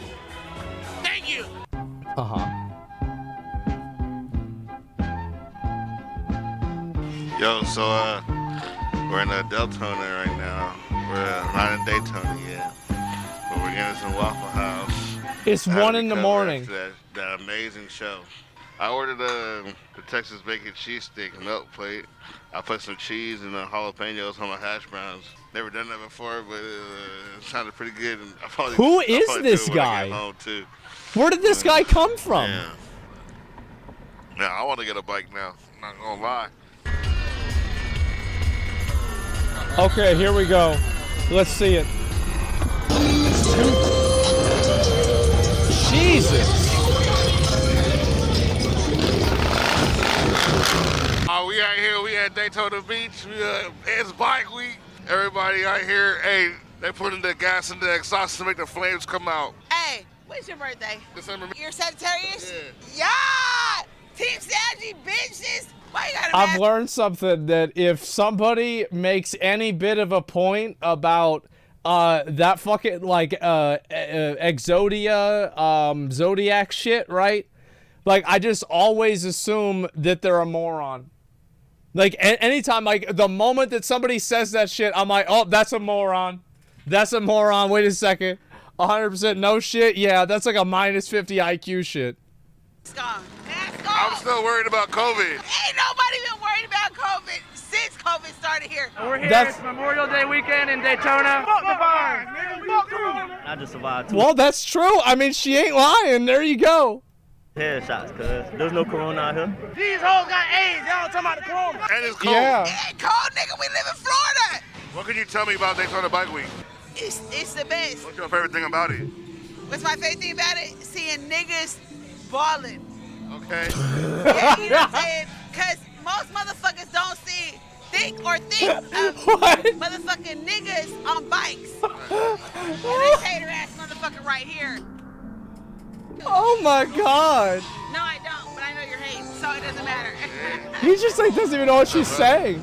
Thank you. Yo, so we're in Deltona right now. We're not in Daytona yet, but we're getting some Waffle House. It's 1 in the morning. That amazing show. I ordered the Texas bacon cheese stick melt plate. I put some cheese and jalapenos on my hash browns. Never done that before, but it sounded pretty good. And Who is this guy? I get home too. Where did this guy come from? Yeah, I want to get a bike now. I'm not gonna lie. Okay, here we go. Let's see it. Jesus. We out here, we at Daytona Beach. It's Bike Week. Everybody out here, hey, they putting the gas in the exhaust to make the flames come out. Hey, when's your birthday? December. You're Sagittarius? Yeah. Team Saggy bitches. Why you gotta I've learned something, that if somebody makes any bit of a point about that fucking like Exodia Zodiac shit, right? Like, I just always assume that they're a moron. Like, anytime, like, the moment that somebody says that shit, I'm like, oh, that's a moron. That's a moron. Wait a second. 100% no shit? Yeah, that's like a minus 50 IQ shit. Let's go. I'm still worried about COVID. Ain't nobody been worried about COVID since COVID started here. We're here. It's Memorial Day weekend in Daytona. Fuck the virus, nigga. Fuck Corona. I just survived too. Well, that's true. I mean, she ain't lying. There you go. Headshots, cuz there's no corona out here. These hoes got AIDS. Y'all talking about the corona. And it's cold. Yeah. It ain't cold, nigga. We live in Florida. What can you tell me about Daytona Bike Week? It's the best. What's your favorite thing about it? What's my favorite thing about it? Seeing niggas balling. Okay. Yeah, you know what I'm saying? Because most motherfuckers don't think of motherfucking niggas on bikes. And this hater ass motherfucker right here. Oh my God. No, I don't, but I know you're hating, so it doesn't matter. He just like doesn't even know what she's saying.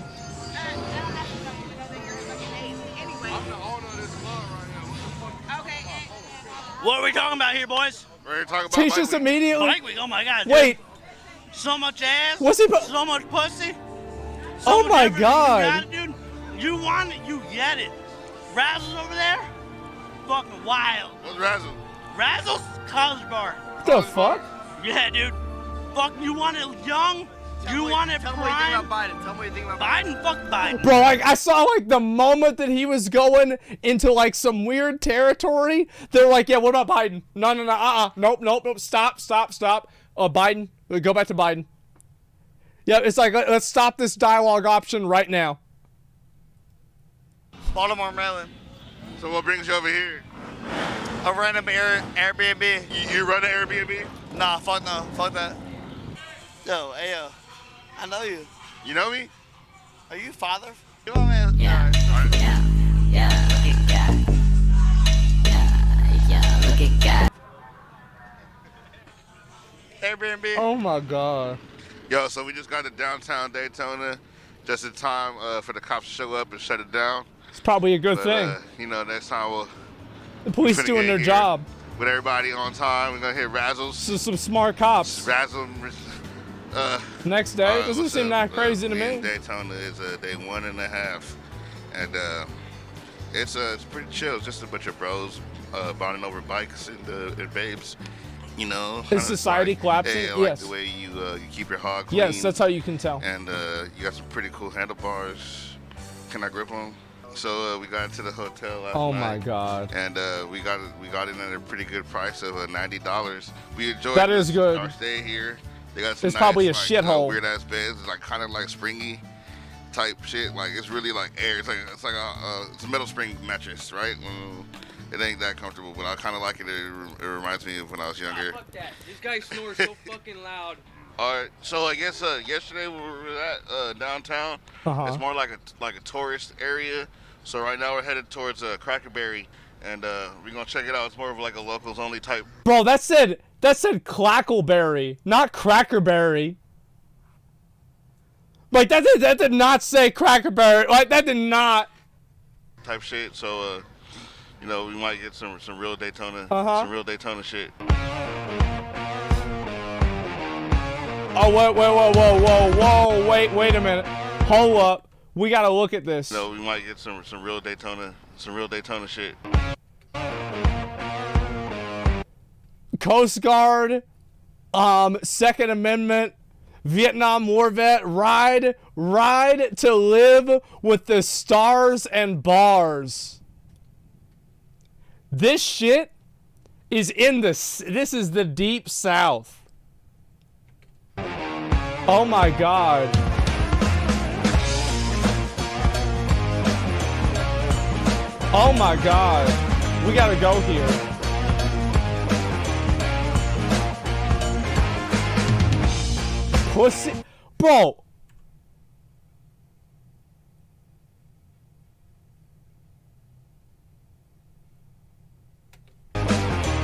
What are we talking about here, boys? We're talking about He's just immediately. Bike Week. Oh my God. Dude. Wait. So much ass. What's he? So much pussy. Oh my God. You got it, dude. You want it, you get it. Razzle's over there, fucking wild. What's Razzle? Razzle's college bar. What the fuck? Yeah, dude. Fuck, you want it young? You want it prime? Tell me what you think about Biden. Tell me what you think about Biden. Fuck Biden. Bro, I saw like the moment that he was going into like some weird territory. They're like, yeah, what about Biden? No, nope, stop. Biden, go back to Biden. Yeah, it's like, let's stop this dialogue option right now. Baltimore, Maryland. So what brings you over here? A random Airbnb. You run an Airbnb? Nah, fuck no. Fuck that. Yo, ayo. I know you. You know me? Are you father? You know what I mean? Yeah. Look at God. Yeah, look at God. Airbnb. Oh my God. Yo, so we just got to downtown Daytona just in time for the cops to show up and shut it down. It's probably a good thing. You know, next time we'll... The police doing their job. With everybody on time, we're going to hit Razzles. So some smart cops. Razzle Next day? Doesn't seem that crazy to me. Daytona is day 1.5, and it's pretty chill. It's just a bunch of bros bonding over bikes and babes. You know, Is society collapsing? Hey, I like Yes. the way you keep your hog clean. Yes, that's how you can tell. And you got some pretty cool handlebars. Can I grip them? So we got into the hotel last night. Oh my God. And we got in at a pretty good price of $90. We enjoyed That is good. our stay here. They got some It's probably a nice, shithole. weird ass beds. It's like kind of like springy type shit. Like it's really like air. It's like a metal spring mattress, right? It ain't that comfortable, but I kind of like it. It reminds me of when I was younger. Fuck that. This guy snores so fucking loud. All right, so I guess yesterday we were at downtown. It's more like a tourist area. So right now we're headed towards Crackerberry, and we're gonna check it out. It's more of like a locals only type. Bro, that said Clackleberry, not Crackerberry. Like that did not say Crackerberry. Like that did not. Type shit. So you know, we might get some real Daytona, some real Daytona shit. Oh whoa, wait a minute. Hold up. We gotta look at this. No, we might get some real Daytona shit. Coast Guard, Second Amendment, Vietnam War vet, ride to live with the stars and bars. This shit is this is the deep south. Oh my God. Oh my God. We gotta go here. Pussy. Bro.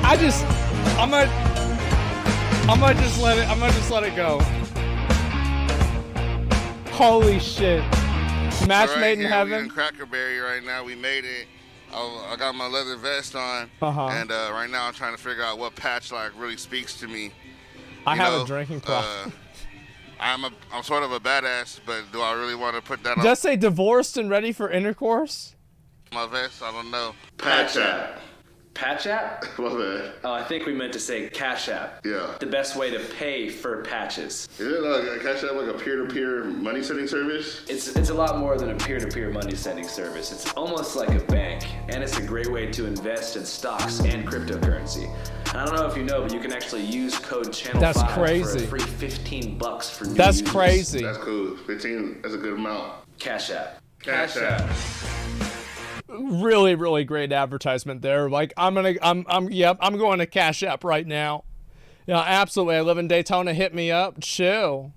I'm gonna just let it go. Holy shit. Match made in heaven. We're in Crackerberry right now. We made it. I got my leather vest on, and right now I'm trying to figure out what patch like really speaks to me. I have a drinking problem. I'm sort of a badass, but do I really want to put that on Does it say divorced and ready for intercourse? my vest? I don't know. Patch app. Patch app? What man? Oh, I think we meant to say Cash App. Yeah. The best way to pay for patches. Is it like a Cash App, like a peer-to-peer money sending service? It's a lot more than a peer-to-peer money sending service. It's almost like a bank, and it's a great way to invest in stocks and cryptocurrency. And I don't know if you know, but you can actually use code Channel 5 for a free $15 for new That's users. crazy. That's cool. 15. That's a good amount. Cash App. Cash App. Really, really great advertisement there. Like I'm going to Cash App right now. Yeah, absolutely. I live in Daytona. Hit me up. Chill.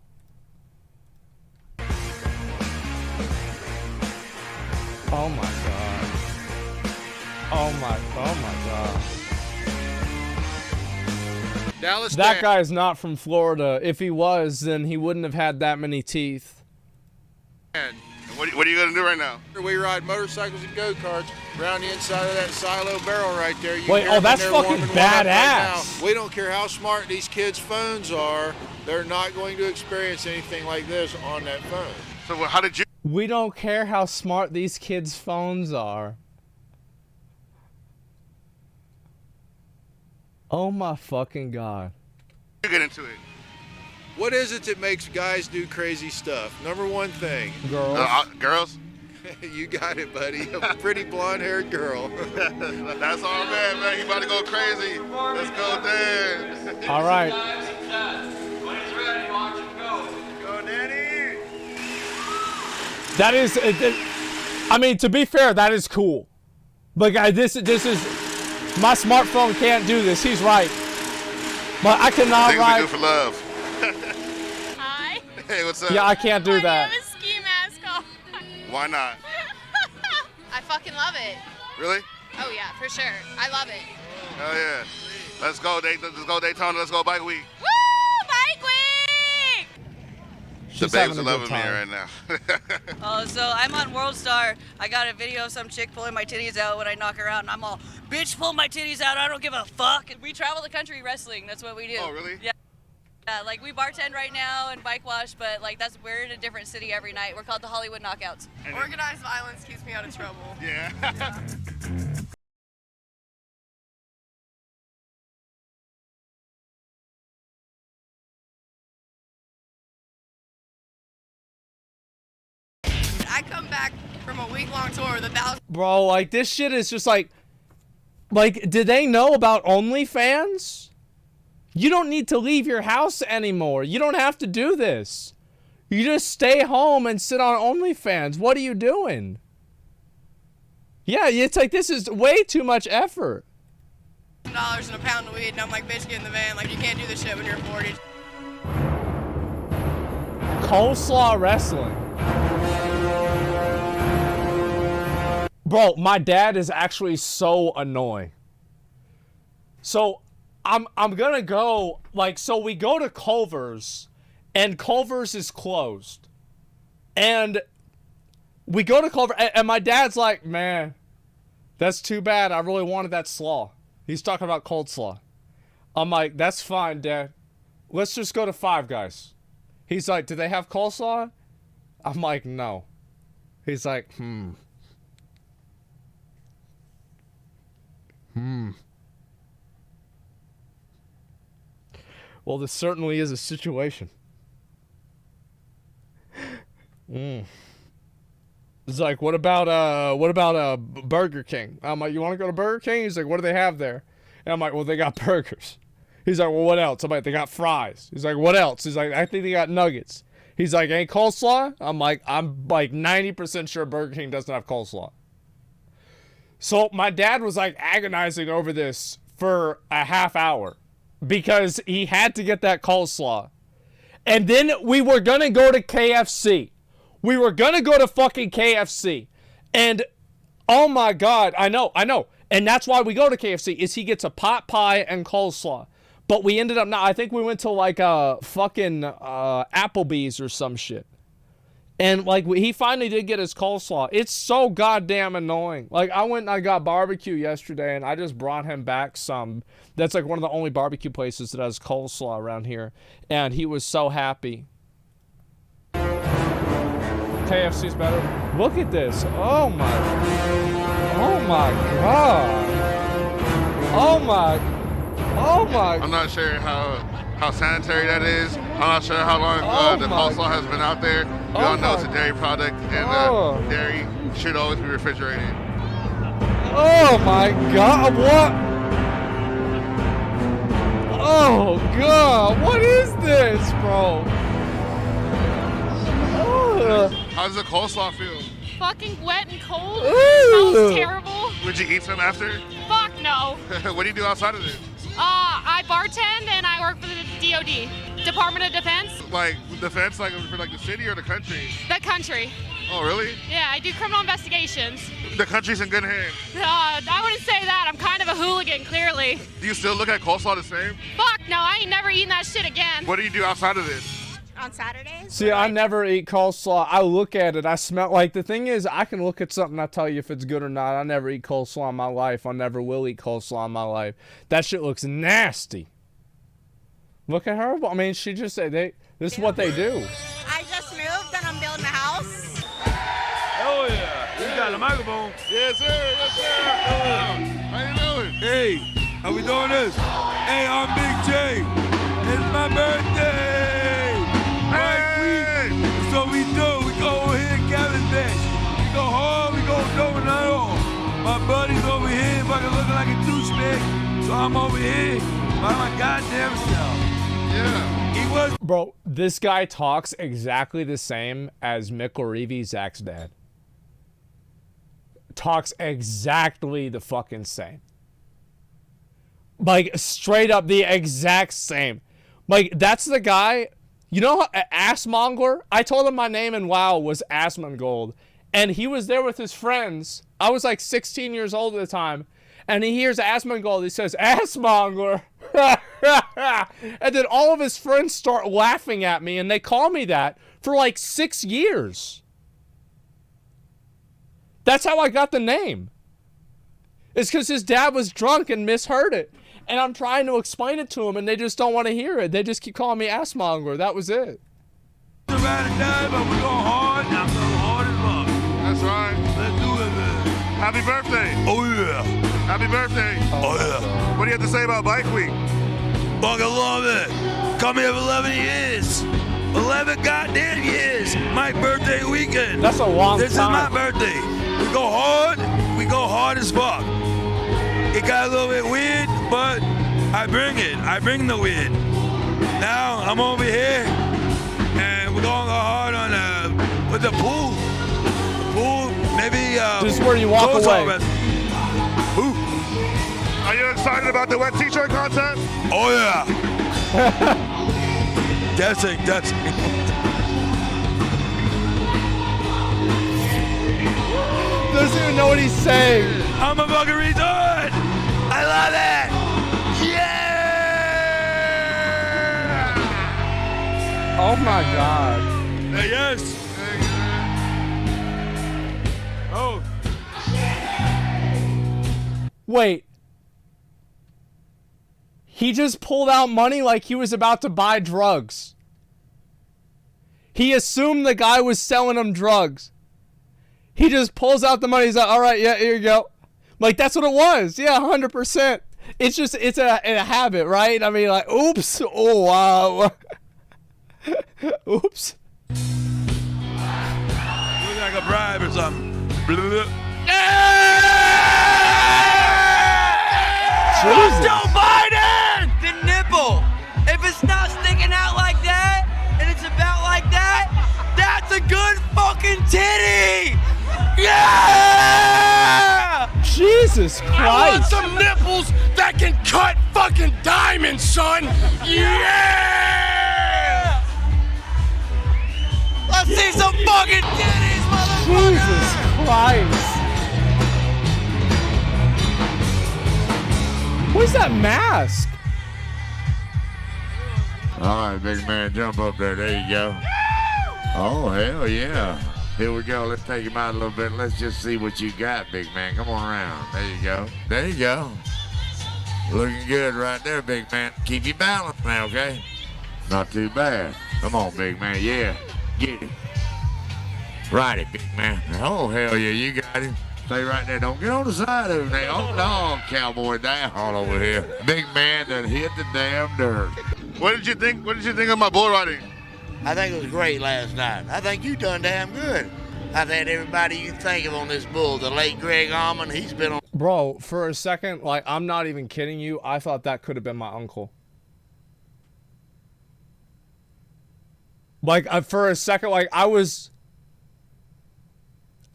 Oh my God. Oh my God. Dallas. That guy's not from Florida. If he was, then he wouldn't have had that many teeth. What are you going to do right now? We ride motorcycles and go-karts around the inside of that silo barrel right there. You Wait, hear oh, them that's in there fucking warming one up right badass. now. We don't care how smart these kids' phones are. They're not going to experience anything like this on that phone. So how did you? We don't care how smart these kids' phones are. Oh my fucking God. You get into it. What is it that makes guys do crazy stuff? Number one thing. Girls. Girls? You got it, buddy. A pretty blonde-haired girl. That's all man. You about to go crazy. Let's go dance. All right. When it's ready, watch him go. Go, Danny. That is, I mean, to be fair, that is cool. But guys, this is, my smartphone can't do this. He's right. But I cannot Things ride. we do for love. Hi. Hey, what's up? Yeah, I can't do that. I have a ski mask on. Why not? I fucking love it. Really? Oh yeah, for sure. I love it. Oh yeah. Let's go Daytona. Let's go bike week. Woo! Bike week! The babes are loving me right now. Oh, so I'm on World Star. I got a video of some chick pulling my titties out when I knock her out, and I'm all, bitch, pull my titties out. I don't give a fuck. We travel the country wrestling. That's what we do. Oh, really? Yeah. Yeah, like we bartend right now and bike wash, but like we're in a different city every night. We're called the Hollywood Knockouts. Organized violence keeps me out of trouble. Yeah. I come back from a week-long tour with 1,000. Bro, like this shit is just like, did they know about OnlyFans? You don't need to leave your house anymore. You don't have to do this. You just stay home and sit on OnlyFans. What are you doing? Yeah, it's like this is way too much effort. $1 and a pound of weed, and I'm like, bitch, get in the van. Like, you can't do this shit when you're 40. Coleslaw wrestling. Bro, my dad is actually so annoying. So I'm gonna go, like, so we go to Culver's, and Culver's is closed. And we go to Culver's, and my dad's like, man, that's too bad. I really wanted that slaw. He's talking about cold slaw. I'm like, that's fine, Dad. Let's just go to Five Guys. He's like, do they have coleslaw? I'm like, no. He's like, Well, this certainly is a situation. It's like, what about Burger King? I'm like, you want to go to Burger King? He's like, what do they have there? And I'm like, well, they got burgers. He's like, well, what else? I'm like, they got fries. He's like, what else? He's like, I think they got nuggets. He's like, ain't coleslaw? I'm like 90% sure Burger King doesn't have coleslaw. So my dad was like agonizing over this for a half hour because he had to get that coleslaw. And then we were going to go to KFC. We were going to go to fucking KFC. And oh my God, I know. And that's why we go to KFC is he gets a pot pie and coleslaw. But we ended up I think we went to like a fucking Applebee's or some shit. And like he finally did get his coleslaw. It's so goddamn annoying. Like I went and I got barbecue yesterday and I just brought him back some. That's like one of the only barbecue places that has coleslaw around here. And he was so happy. KFC's better. Look at this. Oh my God. Oh my. I'm not sure how sanitary that is. I'm not sure how long the coleslaw has been out there. We all know it's a dairy product, and dairy should always be refrigerated. Oh my God, what? Oh God, what is this, bro? How does the coleslaw feel? Fucking wet and cold. Ooh. Smells terrible. Would you eat some after? Fuck no. What do you do outside of this? I bartend and I work for the DOD, Department of Defense. Like defense, like for like the city or the country? The country. Oh really? Yeah, I do criminal investigations. The country's in good hands. I wouldn't say that. I'm kind of a hooligan, clearly. Do you still look at coleslaw the same? Fuck no, I ain't never eating that shit again. What do you do outside of this? On Saturdays? See, I never eat coleslaw. I look at it. I smell. Like, the thing is, I can look at something. I tell you if it's good or not. I never eat coleslaw in my life. I never will eat coleslaw in my life. That shit looks nasty. Look at her. I mean, she just said this is what they do. I just moved and I'm building a house. Oh yeah, you got a microphone. Yes sir, yes sir. How you doing? Hey, how we doing this? Hey, I'm Big J. It's my birthday. Hey. So we do. We go over here and Cabin Bash. We go hard. We go doing that all. My buddy's over here, fucking looking like a douchebag. So I'm over here by my goddamn self. Yeah. He was. Bro, this guy talks exactly the same as Mick O'Reilly, Zach's dad. Talks exactly the fucking same. Like, straight up the exact same. Like, that's the guy. You know, Asmongold? I told him my name in WoW was Asmongold. And he was there with his friends. I was like 16 years old at the time. And he hears Asmongold. He says, Asmongold. And then all of his friends start laughing at me. And they call me that for like 6 years. That's how I got the name. It's because his dad was drunk and misheard it. And I'm trying to explain it to them, and they just don't want to hear it. They just keep calling me Asmongold. That was it. But we're going hard. I'm going hard as fuck. That's right. Let's do it, man. Happy birthday. Oh, yeah. Happy birthday. Oh, yeah. What do you have to say about Bike Week? Fucking love it. Come here for 11 years. 11 goddamn years. My birthday weekend. That's a long This time. is my birthday. We go hard. We go hard as fuck. It got a little bit weird, but I bring it. I bring the weird. Now I'm over here, and we're going to go hard on with the pool. The pool, maybe. This is where you walk away. Are you excited about the wet t-shirt contest? Oh yeah. That's it. Doesn't even know what he's saying. I'm a fucking retard. I love it. Yeah. Oh my God. Yes. Oh. Wait. He just pulled out money like he was about to buy drugs. He assumed the guy was selling him drugs. He just pulls out the money. He's like, all right, yeah, here you go. Like, that's what it was. Yeah, 100%. It's just, it's a habit, right? I mean, like, oops. Oh, wow. Oops. Looks like a bribe or something. Joe Biden! The nipple. If it's not sticking out like that, and it's about like that, that's a good fucking titty! Yeah! Jesus Christ. I want some nipples that can cut fucking diamonds, son! Yeah! Let's see some fucking titties, motherfucker! Jesus Christ. What is that mask? All right, big man, jump up there. There you go. Oh, hell yeah. Here we go. Let's take him out a little bit. Let's just see what you got, big man. Come on around. There you go. There you go. Looking good right there, big man. Keep your balance now, okay? Not too bad. Come on, big man. Yeah. Get it. Right it, big man. Oh, hell yeah. You got him. Stay right there. Don't get on the side of him now. Oh, no, cowboy down all over here. Big man that hit the damn dirt. What did you think? What did you think of my bull riding? I think it was great last night. I think you done damn good. I've had everybody you can think of on this bull. The late Greg Almond, he's been on. Bro, for a second, like, I'm not even kidding you. I thought that could have been my uncle. Like, for a second, like, I was...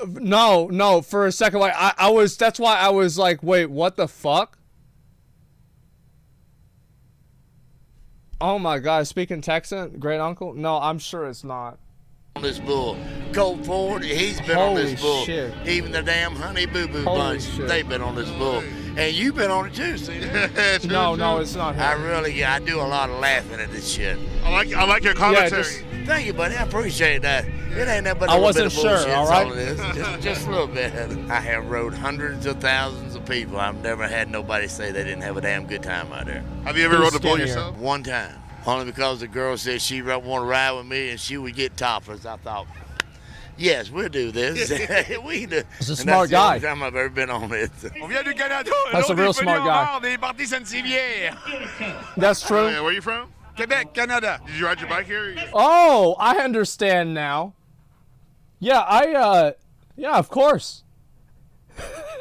No, for a second, like, I was... That's why I was like, wait, what the fuck? Oh my God, speaking Texan, great uncle? No, I'm sure it's not. On this bull. Colt Ford, he's been on this bull. Shit. Even the damn Honey Boo Boo Holy bunch, shit. they've been on this bull. And you've been on it too, see that? No, it's not him. I do a lot of laughing at this shit. I like your commentary. Thank you, buddy. I appreciate that. It ain't nothing but a I little wasn't bit of sure, bullshit. all That's right? all it is. Just a little bit. I have rode hundreds of thousands of people. I've never had nobody say they didn't have a damn good time out there. Have you ever rode a bull yourself? One time. Only because the girl said she want to ride with me and she would get topless. I thought, yes, we'll do this. We do. He's a smart guy. That's the only time I've ever been on it. That's a real smart guy. That's true. Oh, yeah, where are you from? Quebec, Canada. Did you ride your bike here? Oh, I understand now. Yeah, yeah, of course.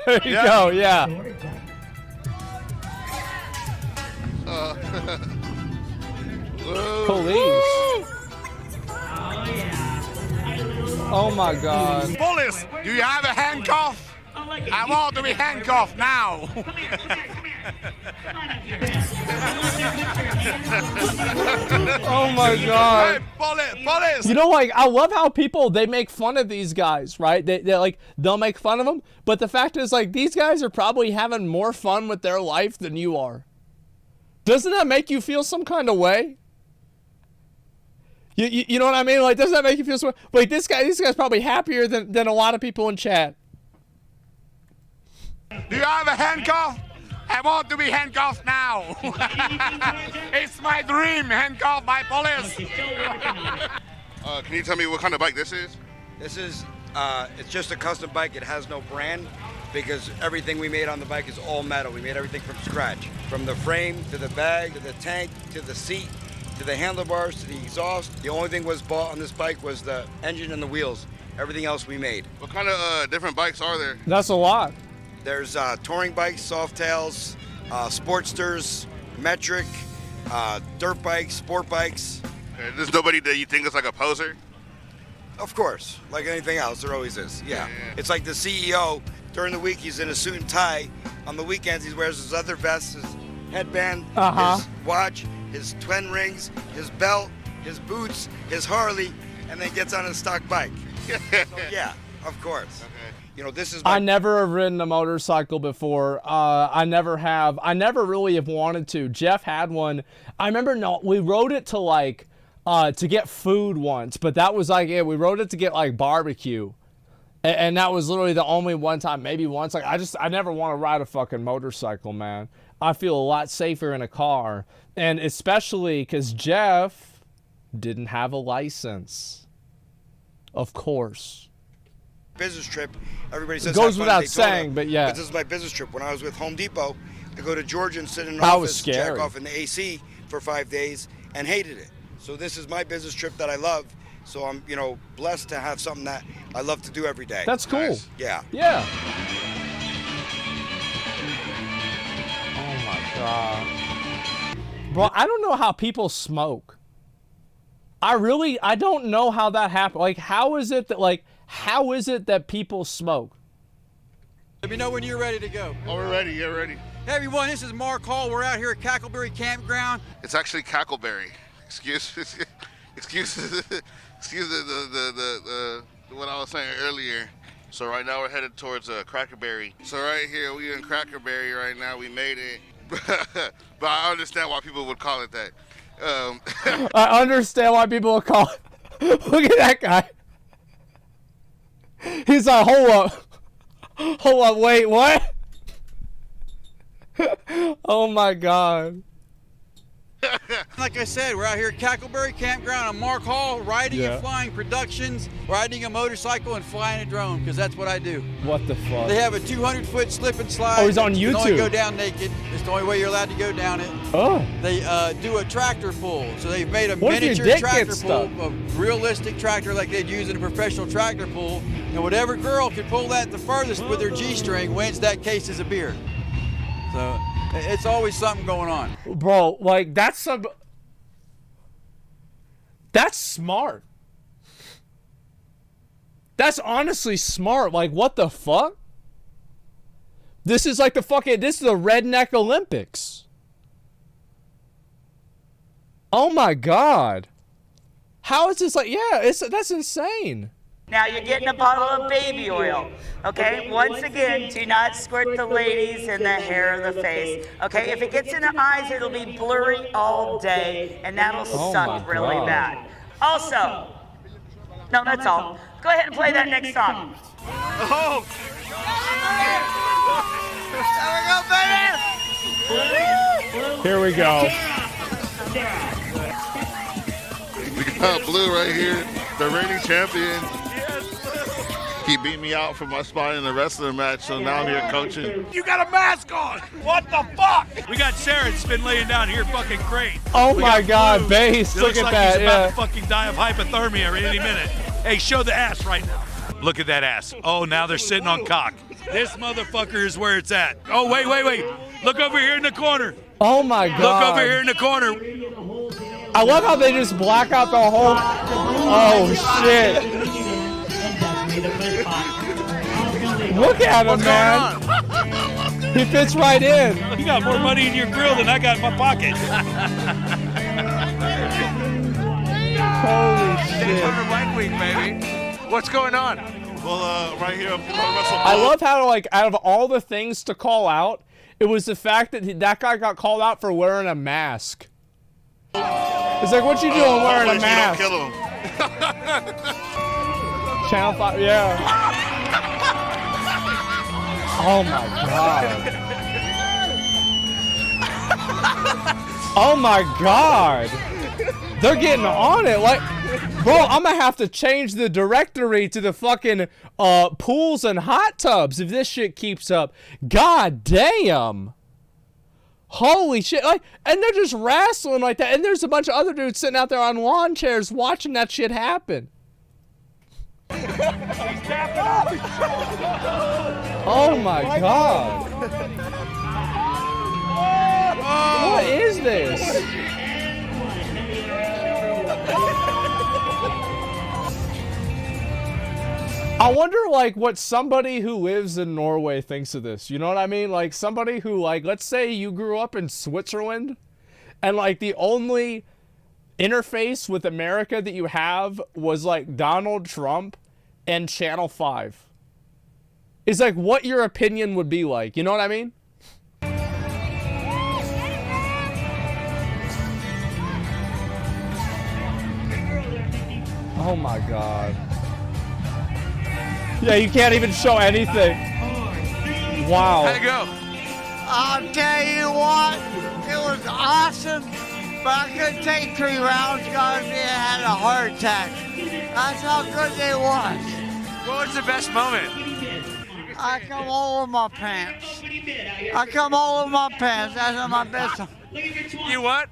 There you go, yeah. Police. Oh my God. Police, do you have a handcuff? I want to be handcuffed now. Oh my God. Hey, police. You know, like, I love how people, they make fun of these guys, right? They'll make fun of them. But the fact is, like, these guys are probably having more fun with their life than you are. Doesn't that make you feel some kind of way? You know what I mean? Like, doesn't that make you feel so? Like, this guy's probably happier than a lot of people in chat. Do you have a handcuff? I want to be handcuffed now. It's my dream, handcuffed by police. Can you tell me what kind of bike this is? This is, it's just a custom bike. It has no brand because everything we made on the bike is all metal. We made everything from scratch. From the frame, to the bag, to the tank, to the seat, to the handlebars, to the exhaust. The only thing was bought on this bike was the engine and the wheels. Everything else we made. What kind of different bikes are there? That's a lot. There's touring bikes, Softails, Sportsters, metric, dirt bikes, sport bikes. There's nobody that you think is like a poser? Of course, like anything else, there always is. Yeah. It's like the CEO. During the week, he's in a suit and tie. On the weekends, he wears his other vest, his headband, his watch, his twin rings, his belt, his boots, his Harley, and then gets on his stock bike. So, yeah, of course. You know, this is I never have ridden a motorcycle before. I never have. I never really have wanted to. Jeff had one. I remember we rode it to like to get food once, but that was like it. We rode it to get like barbecue. And that was literally the only one time, maybe once. Like I never want to ride a fucking motorcycle, man. I feel a lot safer in a car. And especially because Jeff didn't have a license. Of course. Business trip. Everybody says it goes without Daytona, saying, but yeah. But this is my business trip. When I was with Home Depot, I go to Georgia and sit in an That was office, scary. jack off in the AC for 5 days and hated it. So this is my business trip that I love. So I'm, you know, blessed to have something that I love to do every day. That's cool. Nice. Yeah. Yeah. Oh my God. Bro, I don't know how people smoke. I don't know how that happened. Like, how is it that people smoke? Let me know when you're ready to go. Oh, we're ready. You're ready. Hey everyone, this is Mark Hall. We're out here at Cackleberry Campground. It's actually Cackleberry. Excuse the what I was saying earlier. So right now we're headed towards Crackerberry. So right here, we in Crackerberry right now. We made it, but I understand why people would call it that. I understand why people would call it. Look at that guy. He's like, hold up, wait, what? Oh my God. Like I said, we're out here at Cackleberry Campground. I'm Mark Hall, riding and flying productions, riding a motorcycle and flying a drone, because that's what I do. What the fuck? They have a 200-foot slip and slide. Oh, he's on You can YouTube. only go down naked. It's the only way you're allowed to go down it. Oh. They do a tractor pull. So they've made a What if your miniature dick tractor gets pull, stuck? a realistic tractor like they'd use in a professional tractor pull. And whatever girl can pull that the furthest with her G-string wins that case as a beer. So it's always something going on. Bro, like that's smart. That's honestly smart. Like, what the fuck? This is like this is the Redneck Olympics. Oh my God. How is this like, that's insane. Now you're getting a bottle of baby oil, okay? Once again, do not squirt the ladies in the hair of the face, okay? If it gets in the eyes, it'll be blurry all day, and that'll suck really bad. Also, no, that's all. Go ahead and play that next song. Oh! Here we go. We got Blue right here, the reigning champion. He beat me out for my spot in the wrestling match, so now I'm here coaching. You got a mask on! What the fuck? We got Sharon's been laying down here fucking great. Oh We my got God, Blue. Base, It look looks at like that, he's about yeah. to fucking die of hypothermia any minute. Hey, show the ass right now. Look at that ass. Oh, now they're sitting on cock. This motherfucker is where it's at. Oh, wait. Look over here in the corner. Oh my God. Look over here in the corner. I love how they just black out the whole. Oh shit. Look at him, man. He fits right in. You got more money in your grill than I got in my pocket. Holy shit. Daytona Bike Week, baby. What's going on? Well, right here, I'm I love how, like, out of all the things to call out, it was the fact that that guy got called out for wearing a mask. It's like, what you doing wearing a mask? You don't kill him. Channel 5, yeah. Oh my God. Oh my God. They're getting on it. Like, bro, I'm gonna have to change the directory to the fucking pools and hot tubs if this shit keeps up. God damn. Holy shit. Like, and they're just wrestling like that. And there's a bunch of other dudes sitting out there on lawn chairs watching that shit happen. Oh my God. What is this? I wonder, like, what somebody who lives in Norway thinks of this. You know what I mean? Like, somebody who, like, let's say you grew up in Switzerland, and, like, the only interface with America that you have was, like, Donald Trump and Channel 5. Is, like, what your opinion would be like. You know what I mean? Oh, my God. Yeah, you can't even show anything. Wow. How'd it go? I'll tell you what, it was awesome, but I couldn't take 3 rounds because I had a heart attack. That's how good they was. What was the best moment? I come all over my pants. That's my best. You what?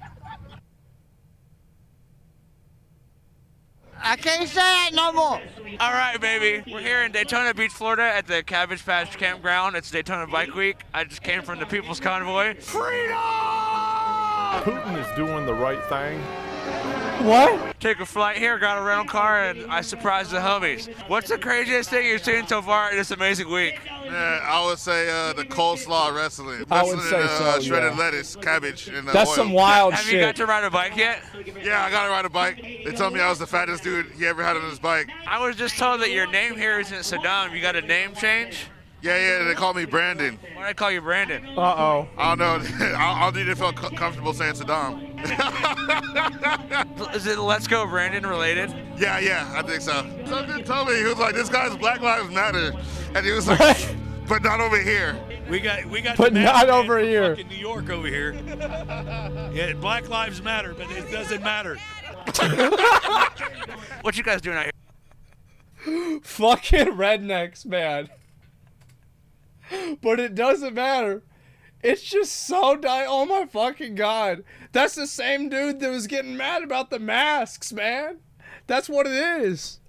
I can't say that no more. All right, baby. We're here in Daytona Beach, Florida at the Cabbage Patch Campground. It's Daytona Bike Week. I just came from the People's Convoy. Freedom! Putin is doing the right thing. What? Took a flight here, got a rental car, and I surprised the homies. What's the craziest thing you've seen so far in this amazing week? Yeah, I would say the coleslaw wrestling. I would say so, shredded yeah. lettuce, cabbage, and That's oil. some wild Have shit. you got to ride a bike yet? Yeah, I got to ride a bike. They told me I was the fattest dude he ever had on his bike. I was just told that your name here isn't Saddam. You got a name change? Yeah, they call me Brandon. Why do I call you Brandon? Uh-oh. I don't know. I'll need to feel comfortable saying Saddam. Is it Let's Go Brandon related? Yeah, I think so. Something told me, he was like, this guy's Black Lives Matter. And he was like, but not over here. We got But the not man over in here. fucking New York over here. Yeah, Black Lives Matter, but it doesn't matter. What you guys doing out here? Fucking rednecks, man. But it doesn't matter. It's just so oh my fucking God. That's the same dude that was getting mad about the masks, man. That's what it is.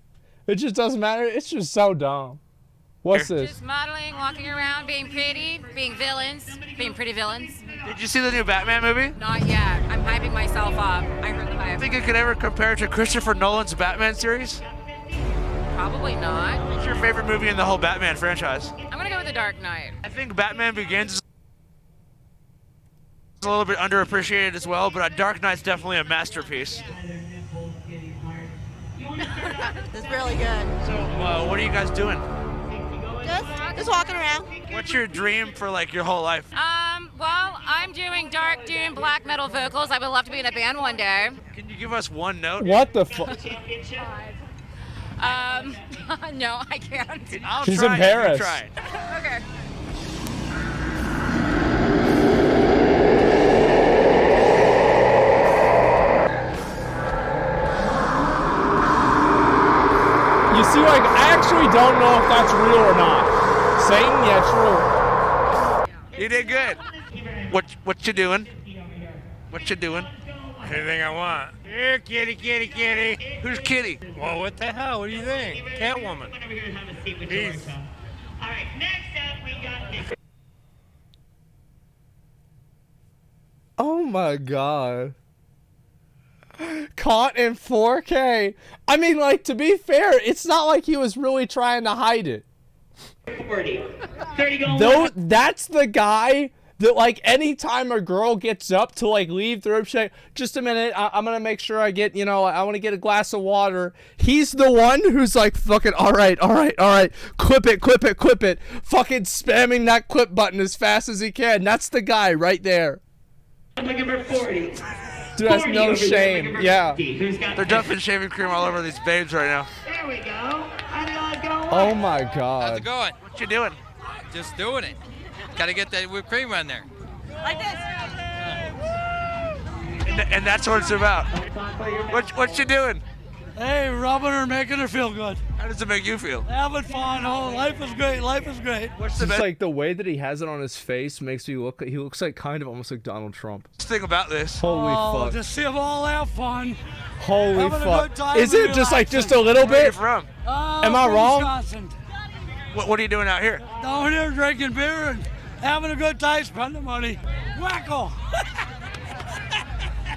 It just doesn't matter. It's just so dumb. What's this? Just modeling, walking around, being pretty, being villains, being pretty villains. Did you see the new Batman movie? Not yet. I'm hyping myself up. I heard the hype. Think it could ever compare to Christopher Nolan's Batman series? Probably not. What's your favorite movie in the whole Batman franchise? I'm gonna go with The Dark Knight. I think Batman Begins is a little bit underappreciated as well, but Dark Knight's definitely a masterpiece. It's really good. So, what are you guys doing? Just walking around. What's your dream for like your whole life? Well, I'm doing dark doom black metal vocals. I would love to be in a band one day. Can you give us one note? What the fuck? No, I can't. She's embarrassed. Try. Okay. You see, like, I actually don't know if that's real or not. Satan, yeah, true. You did good. What you doing? What you doing? Anything I want. Here, kitty, kitty, kitty. Who's Kitty? Well, what the hell? What do you think? Catwoman. Peace. Oh my God. Caught in 4K. I mean, like, to be fair, it's not like he was really trying to hide it. 30 going Though, that's the guy that, like, anytime a girl gets up to, like, leave the room, she's like, just a minute, I'm gonna make sure I get, I want to get a glass of water. He's the one who's like, fucking, all right, clip it, fucking spamming that clip button as fast as he can. That's the guy right there. Looking for 40. Dude, that's no shame. Yeah. They're dumping shaving cream all over these babes right now. There we go. How's it going? Oh my God. How's it going? What you doing? Just doing it. Gotta get that whipped cream on there. Like this. And that's what it's about. What you doing? Hey, rubbing her, making her feel good. How does it make you feel? Having fun. Oh, life is great. Life is great. What's Just like the way that he has it on his face makes me look. He looks like kind of almost like Donald Trump. thing about this? Holy fuck! Just see them all have fun. Holy Having a fuck! good time Is and it just like just a relaxing. little Where are you bit? from? Am I from wrong? Wisconsin. What are you doing out here? Down here drinking beer and having a good time, spending money. Wacko.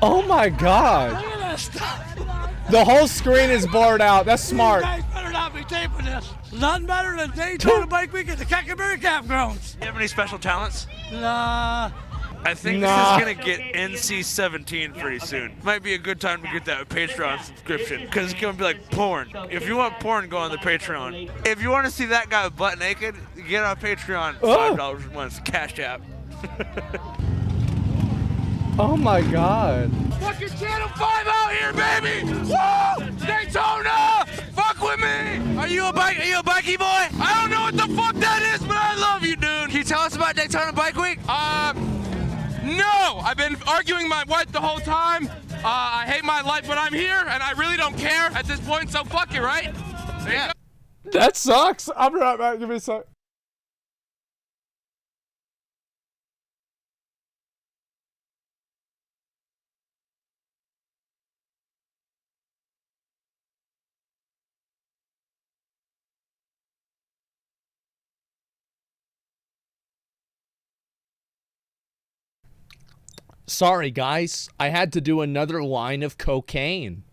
Oh my god! Look at that stuff. The whole screen is blurred out. That's smart. You guys better not be taping this. Nothing better than Daytona Bike Week at the Cackenberry Campgrounds. You have any special talents? Nah. I think Nah. this is gonna get NC-17 pretty soon. Might be a good time to get that Patreon subscription, because it's gonna be like porn. If you want porn, go on the Patreon. If you want to see that guy butt naked, get on Patreon. $5 a month, Cash App. Oh my god! Fucking Channel 5 out here, baby! Woo! Daytona! Fuck with me! Are you a bikey boy? I don't know what the fuck that is, but I love you, dude! Can you tell us about Daytona Bike Week? No! I've been arguing with my wife the whole time. I hate my life when I'm here, and I really don't care at this point, so fuck you, right? Yeah. That sucks. I'm right back. Give me a sec. Sorry, guys. I had to do another line of cocaine.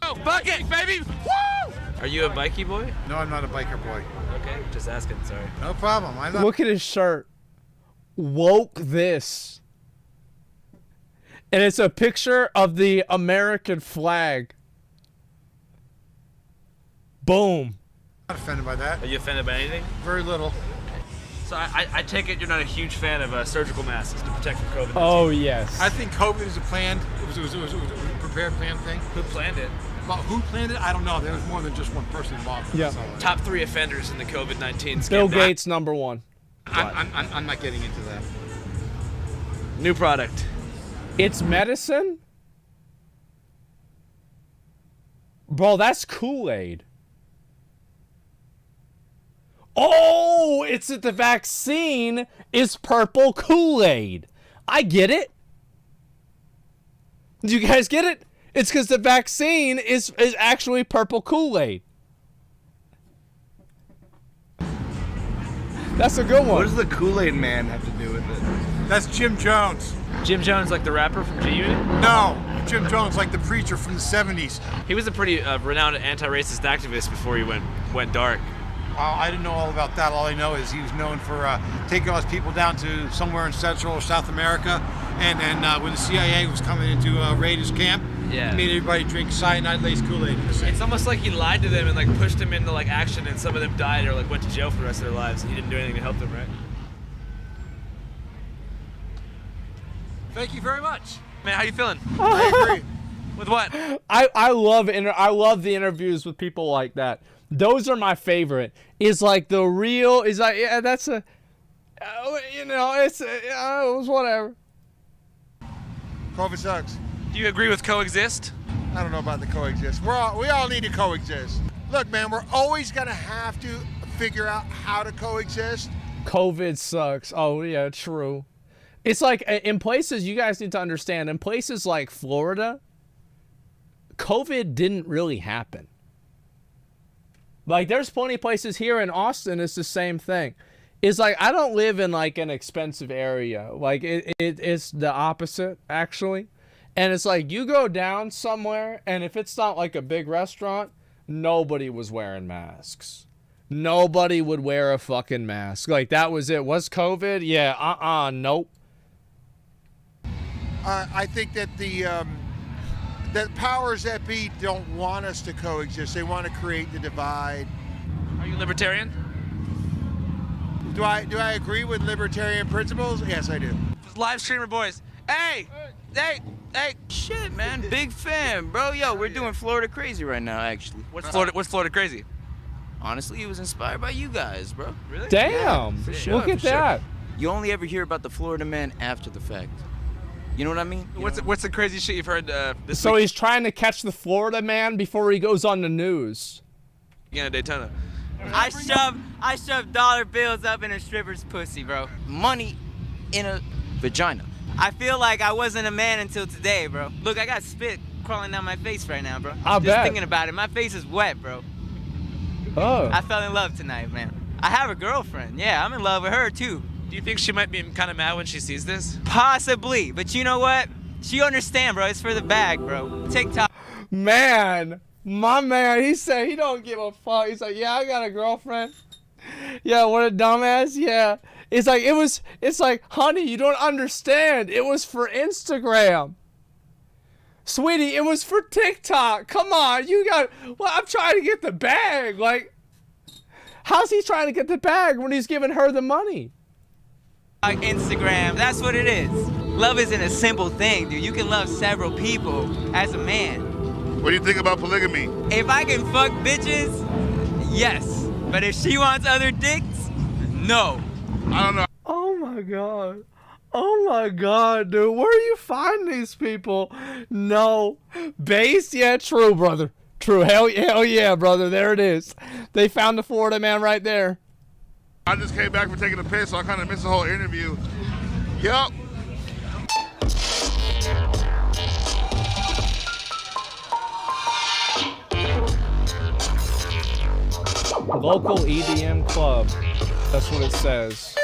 Oh, bucket, baby! Woo! Are you a bikey boy? No, I'm not a biker boy. Okay, just asking, sorry. No problem. I love. Look at his shirt. Woke this. And it's a picture of the American flag. Boom. I'm not offended by that. Are you offended by anything? Very little. So I take it you're not a huge fan of surgical masks to protect from COVID-19. Oh, yes. I think COVID is a planned, it was a prepared planned thing. Who planned it? Well, who planned it? I don't know. There was more than just one person involved. Yeah. Top 3 offenders in the COVID-19 scandal. Bill Gates, number 1. I'm not getting into that. New product. It's medicine? Bro, that's Kool-Aid. Oh, it's that the vaccine is purple Kool-Aid. I get it. Do you guys get it? It's because the vaccine is actually purple Kool-Aid. That's a good one. What does the Kool-Aid Man have to do with it? That's Jim Jones. Jim Jones, like the rapper from G-Unit? No, Jim Jones, like the preacher from the 70s. He was a pretty renowned anti-racist activist before he went dark. I didn't know all about that. All I know is he was known for taking all his people down to somewhere in Central or South America, and when the CIA was coming in to raid his camp, Yeah. he made everybody drink cyanide-laced Kool-Aid. It's almost like he lied to them and like pushed them into like action, and some of them died or like went to jail for the rest of their lives, and he didn't do anything to help them, right? Thank you very much. Man, how you feeling? I agree. With what? I love the interviews with people like that. Those are my favorite. Is like the real. Is like yeah, that's a. You know, it's whatever. COVID sucks. Do you agree with coexist? I don't know about the coexist. We all need to coexist. Look, man, we're always gonna have to figure out how to coexist. COVID sucks. Oh yeah, true. It's like in places you guys need to understand. In places like Florida, COVID didn't really happen. Like there's plenty of places here in Austin. It's the same thing. It's like I don't live in like an expensive area. Like it's the opposite actually. And it's like you go down somewhere, and if it's not like a big restaurant, nobody was wearing masks. Nobody would wear a fucking mask. Like that was it. Was COVID? Yeah. Nope. I think that the powers that be don't want us to coexist. They want to create the divide. Are you libertarian? Do I agree with libertarian principles? Yes, I do. Live streamer boys. Hey. Shit, man, big fan, bro. Yo, we're doing Florida Crazy right now, actually. What's Florida Crazy? Honestly, it was inspired by you guys, bro. Really? Damn. For sure, Look at for sure. that. You only ever hear about the Florida man after the fact. You know what I mean? What's the crazy shit you've heard this So week? he's trying to catch the Florida man before he goes on the news. Yeah, Daytona. I shoved dollar bills up in a stripper's pussy, bro. Money in a vagina. I feel like I wasn't a man until today, bro. Look, I got spit crawling down my face right now, bro. I'll Just bet. thinking about it. My face is wet, bro. Oh. I fell in love tonight, man. I have a girlfriend. Yeah, I'm in love with her, too. Do you think she might be kind of mad when she sees this? Possibly. But you know what? She understand, bro. It's for the bag, bro. TikTok. Man, my man, he said he don't give a fuck. He's like, yeah, I got a girlfriend. Yeah, what a dumbass. Yeah. It's like, honey, you don't understand. It was for Instagram. Sweetie, it was for TikTok. Come on, I'm trying to get the bag. Like, how's he trying to get the bag when he's giving her the money? Instagram. That's what it is. Love isn't a simple thing, dude. You can love several people as a man. What do you think about polygamy? If I can fuck bitches, yes. But if she wants other dicks, no. I don't know. Oh my god. Oh my god, dude. Where do you find these people? No. Base? Yeah, true, brother. True. Hell yeah, brother. There it is. They found the Florida man right there. I just came back from taking a piss, so I kind of missed the whole interview. Yup. Local EDM club. That's what it says.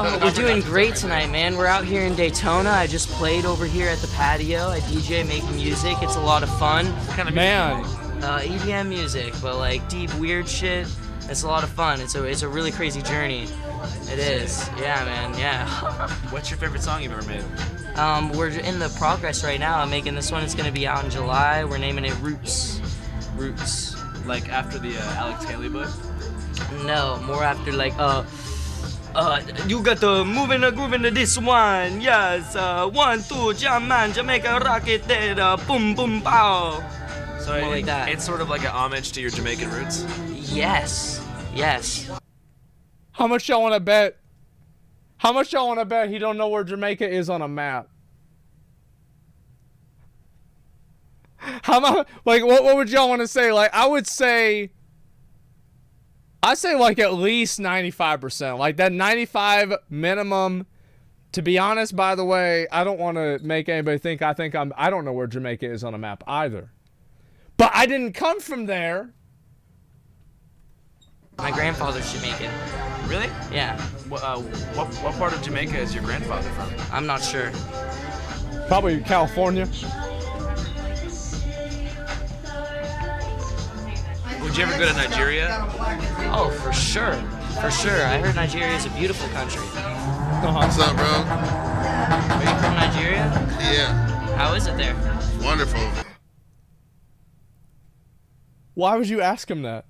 Oh, we're doing great tonight, man. We're out here in Daytona. I just played over here at the patio. I DJ, make music. It's a lot of fun. What kind of Man. EDM music, but like deep, weird shit. It's a lot of fun. It's a really crazy journey. It is. Yeah, man. Yeah. What's your favorite song you've ever made? We're in the progress right now. I'm making this one. It's gonna be out in July. We're naming it Roots. Roots. Like after the Alex Haley book? No, more after like you got the moving the groove into this one. Yes. 1, 2, jam man, Jamaica rocket there. Boom boom pow. So More like that. It's sort of like a homage to your Jamaican roots. Yes. Yes. How much y'all want to bet? How much y'all want to bet he don't know where Jamaica is on a map? How much? Like, what would y'all want to say? Like, I'd say like at least 95%. Like that 95 minimum. To be honest, by the way, I don't want to make anybody think I don't know where Jamaica is on a map either. But I didn't come from there. My grandfather's Jamaican. Really? Yeah. What part of Jamaica is your grandfather from? I'm not sure. Probably California. Would you ever go to Nigeria? Oh, for sure. For sure. I heard Nigeria is a beautiful country. What's up, bro? Are you from Nigeria? Yeah. How is it there? Wonderful. Why would you ask him that?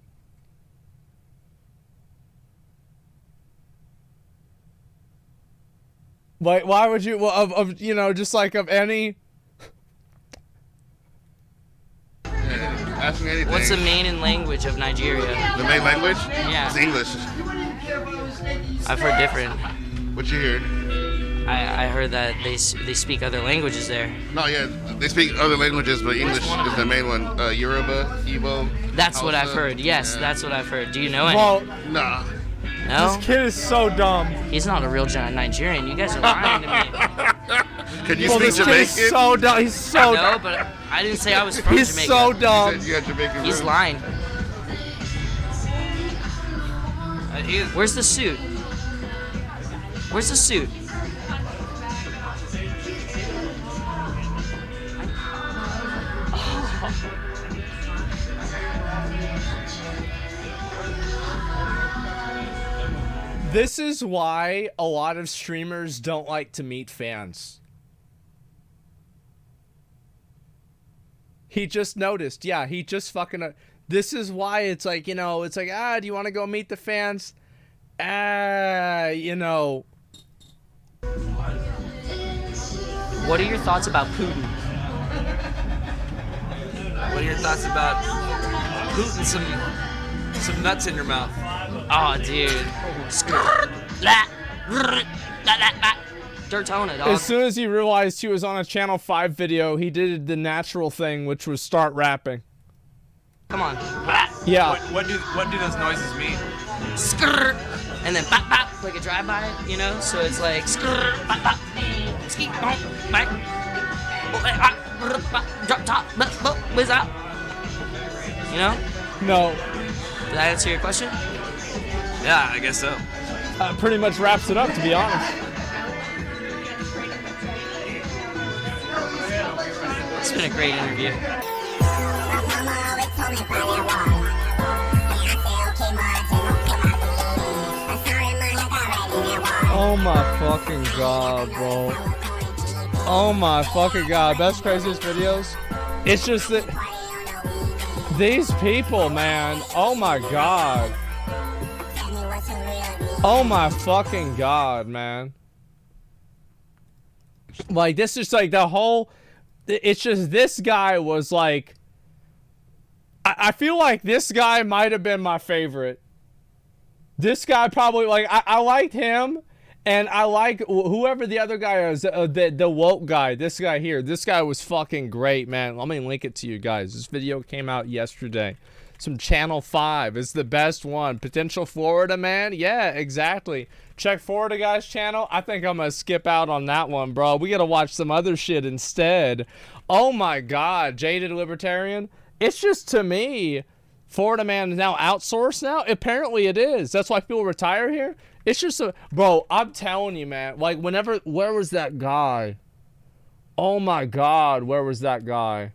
Like, why would you? Well, of you know, just like of any. Ask me anything. What's the main language of Nigeria? The main language? Yeah. It's English. I've heard different. What you heard? I heard that they speak other languages there. No, yeah, they speak other languages, but English is the main one. Yoruba, Igbo. That's what I've Hausa. heard. Yes, Yeah. that's what I've heard. Do you know it? Well, nah. No? This kid is so dumb. He's not a real Nigerian. You guys are lying to me. Can you Well, speak this kid Jamaican? is so dumb. He's so No, dumb. but I didn't say I was from He's Jamaica. so dumb. You said you got Jamaican He's roots. lying. Where's the suit? Where's the suit? This is why a lot of streamers don't like to meet fans. He just noticed. Yeah, he just fucking... This is why it's like, you know, it's like, do you want to go meet the fans? You know. What are your thoughts about Putin? What are your thoughts about hooting some nuts in your mouth. Oh, dude. Dirtona, dog. As soon as he realized he was on a Channel 5 video, he did the natural thing, which was start rapping. Come on. Yeah. What do those noises mean? Skrrr, and then bop bop, like a drive-by, you know? So it's like skrrr, bop bop, ski, bop, back, drop top, whiz out. You know? No. Did that answer your question? Yeah, I guess so. Pretty much wraps it up, to be honest. It's been a great interview. Oh my fucking god, bro. Oh my fucking god. Best craziest videos? It's just that these people, man. Oh my god. Oh my fucking god, man. Like, this is like the whole... It's just this guy was like... I feel like this guy might have been my favorite. This guy probably, like, I liked him, and I like whoever the other guy is, the woke guy, this guy here. This guy was fucking great, man. Let me link it to you guys. This video came out yesterday. Some Channel 5. It's the best one. Potential Florida man? Yeah, exactly. Check Florida guy's channel. I think I'm going to skip out on that one, bro. We got to watch some other shit instead. Oh, my God. Jaded Libertarian. It's just, to me... Florida man is now outsourced now? Apparently it is. That's why people retire here? It's just a... Bro, I'm telling you, man. Like, whenever... Where was that guy? Oh, my God. Where was that guy?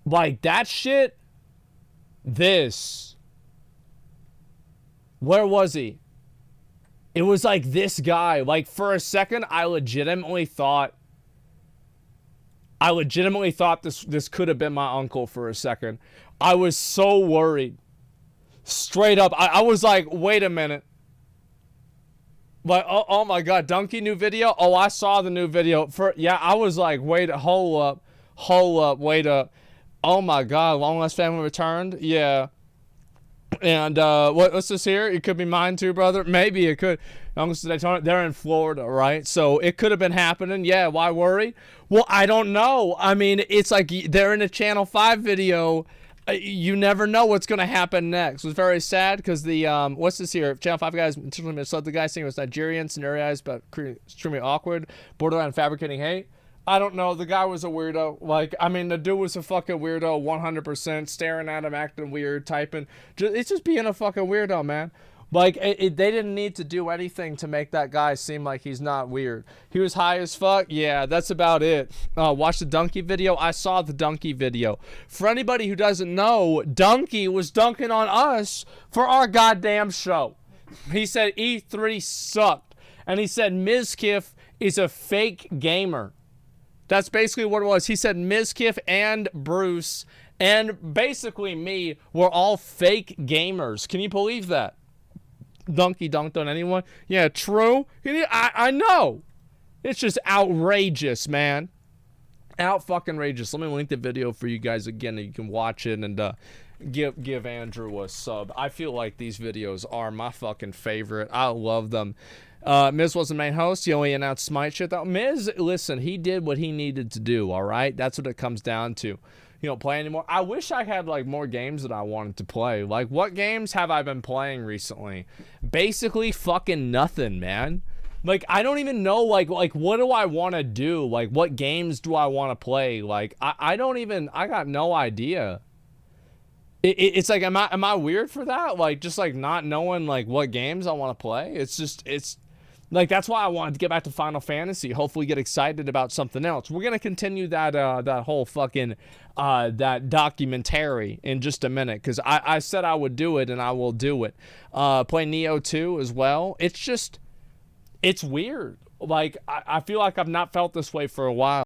Like, that shit... This. Where was he? It was like this guy. Like, for a second, I legitimately thought this could have been my uncle for a second. I was so worried. Straight up. I was like, wait a minute. Like, oh my God. Donkey new video? Oh, I saw the new video. Yeah, I was like, wait, hold up. Wait up. Oh my God. Long Lost Family Returned? Yeah. And what's this here? It could be mine too, brother. Maybe it could. They're in Florida, right? So it could have been happening. Yeah, why worry? Well, I don't know. I mean, it's like they're in a Channel 5 video. You never know what's going to happen next. It was very sad because the, what's this here? Channel 5 guys intentionally misled the guy saying it was Nigerian, scenarios, but extremely awkward, borderline fabricating hate. I don't know. The guy was a weirdo. Like, I mean, the dude was a fucking weirdo, 100%, staring at him, acting weird, typing. It's just being a fucking weirdo, man. Like, they didn't need to do anything to make that guy seem like he's not weird. He was high as fuck. Yeah, that's about it. Watch the Donkey video. I saw the Donkey video. For anybody who doesn't know, Donkey was dunking on us for our goddamn show. He said E3 sucked. And he said Mizkif is a fake gamer. That's basically what it was. He said Mizkif and Bruce and basically me were all fake gamers. Can you believe that? Donkey dunked on anyone? Yeah, true. I know. It's just outrageous, man. Out-fucking-rageous. Let me link the video for you guys again and you can watch it and give Andrew a sub. I feel like these videos are my fucking favorite. I love them. Miz was the main host. He only announced Smite shit though. Miz, listen, he did what he needed to do, all right? That's what it comes down to. You don't play anymore. I wish I had like more games that I wanted to play. Like, what games have I been playing recently? Basically fucking nothing, man. Like, I don't even know, like what do I want to do? Like, what games do I want to play? Like, I got no idea. It's like, am I weird for that? Like, just like not knowing like what games I want to play? It's like, that's why I wanted to get back to Final Fantasy. Hopefully get excited about something else. We're going to continue that whole fucking, that documentary in just a minute. Because I said I would do it, and I will do it. Play Neo 2 as well. It's just, it's weird. Like, I feel like I've not felt this way for a while.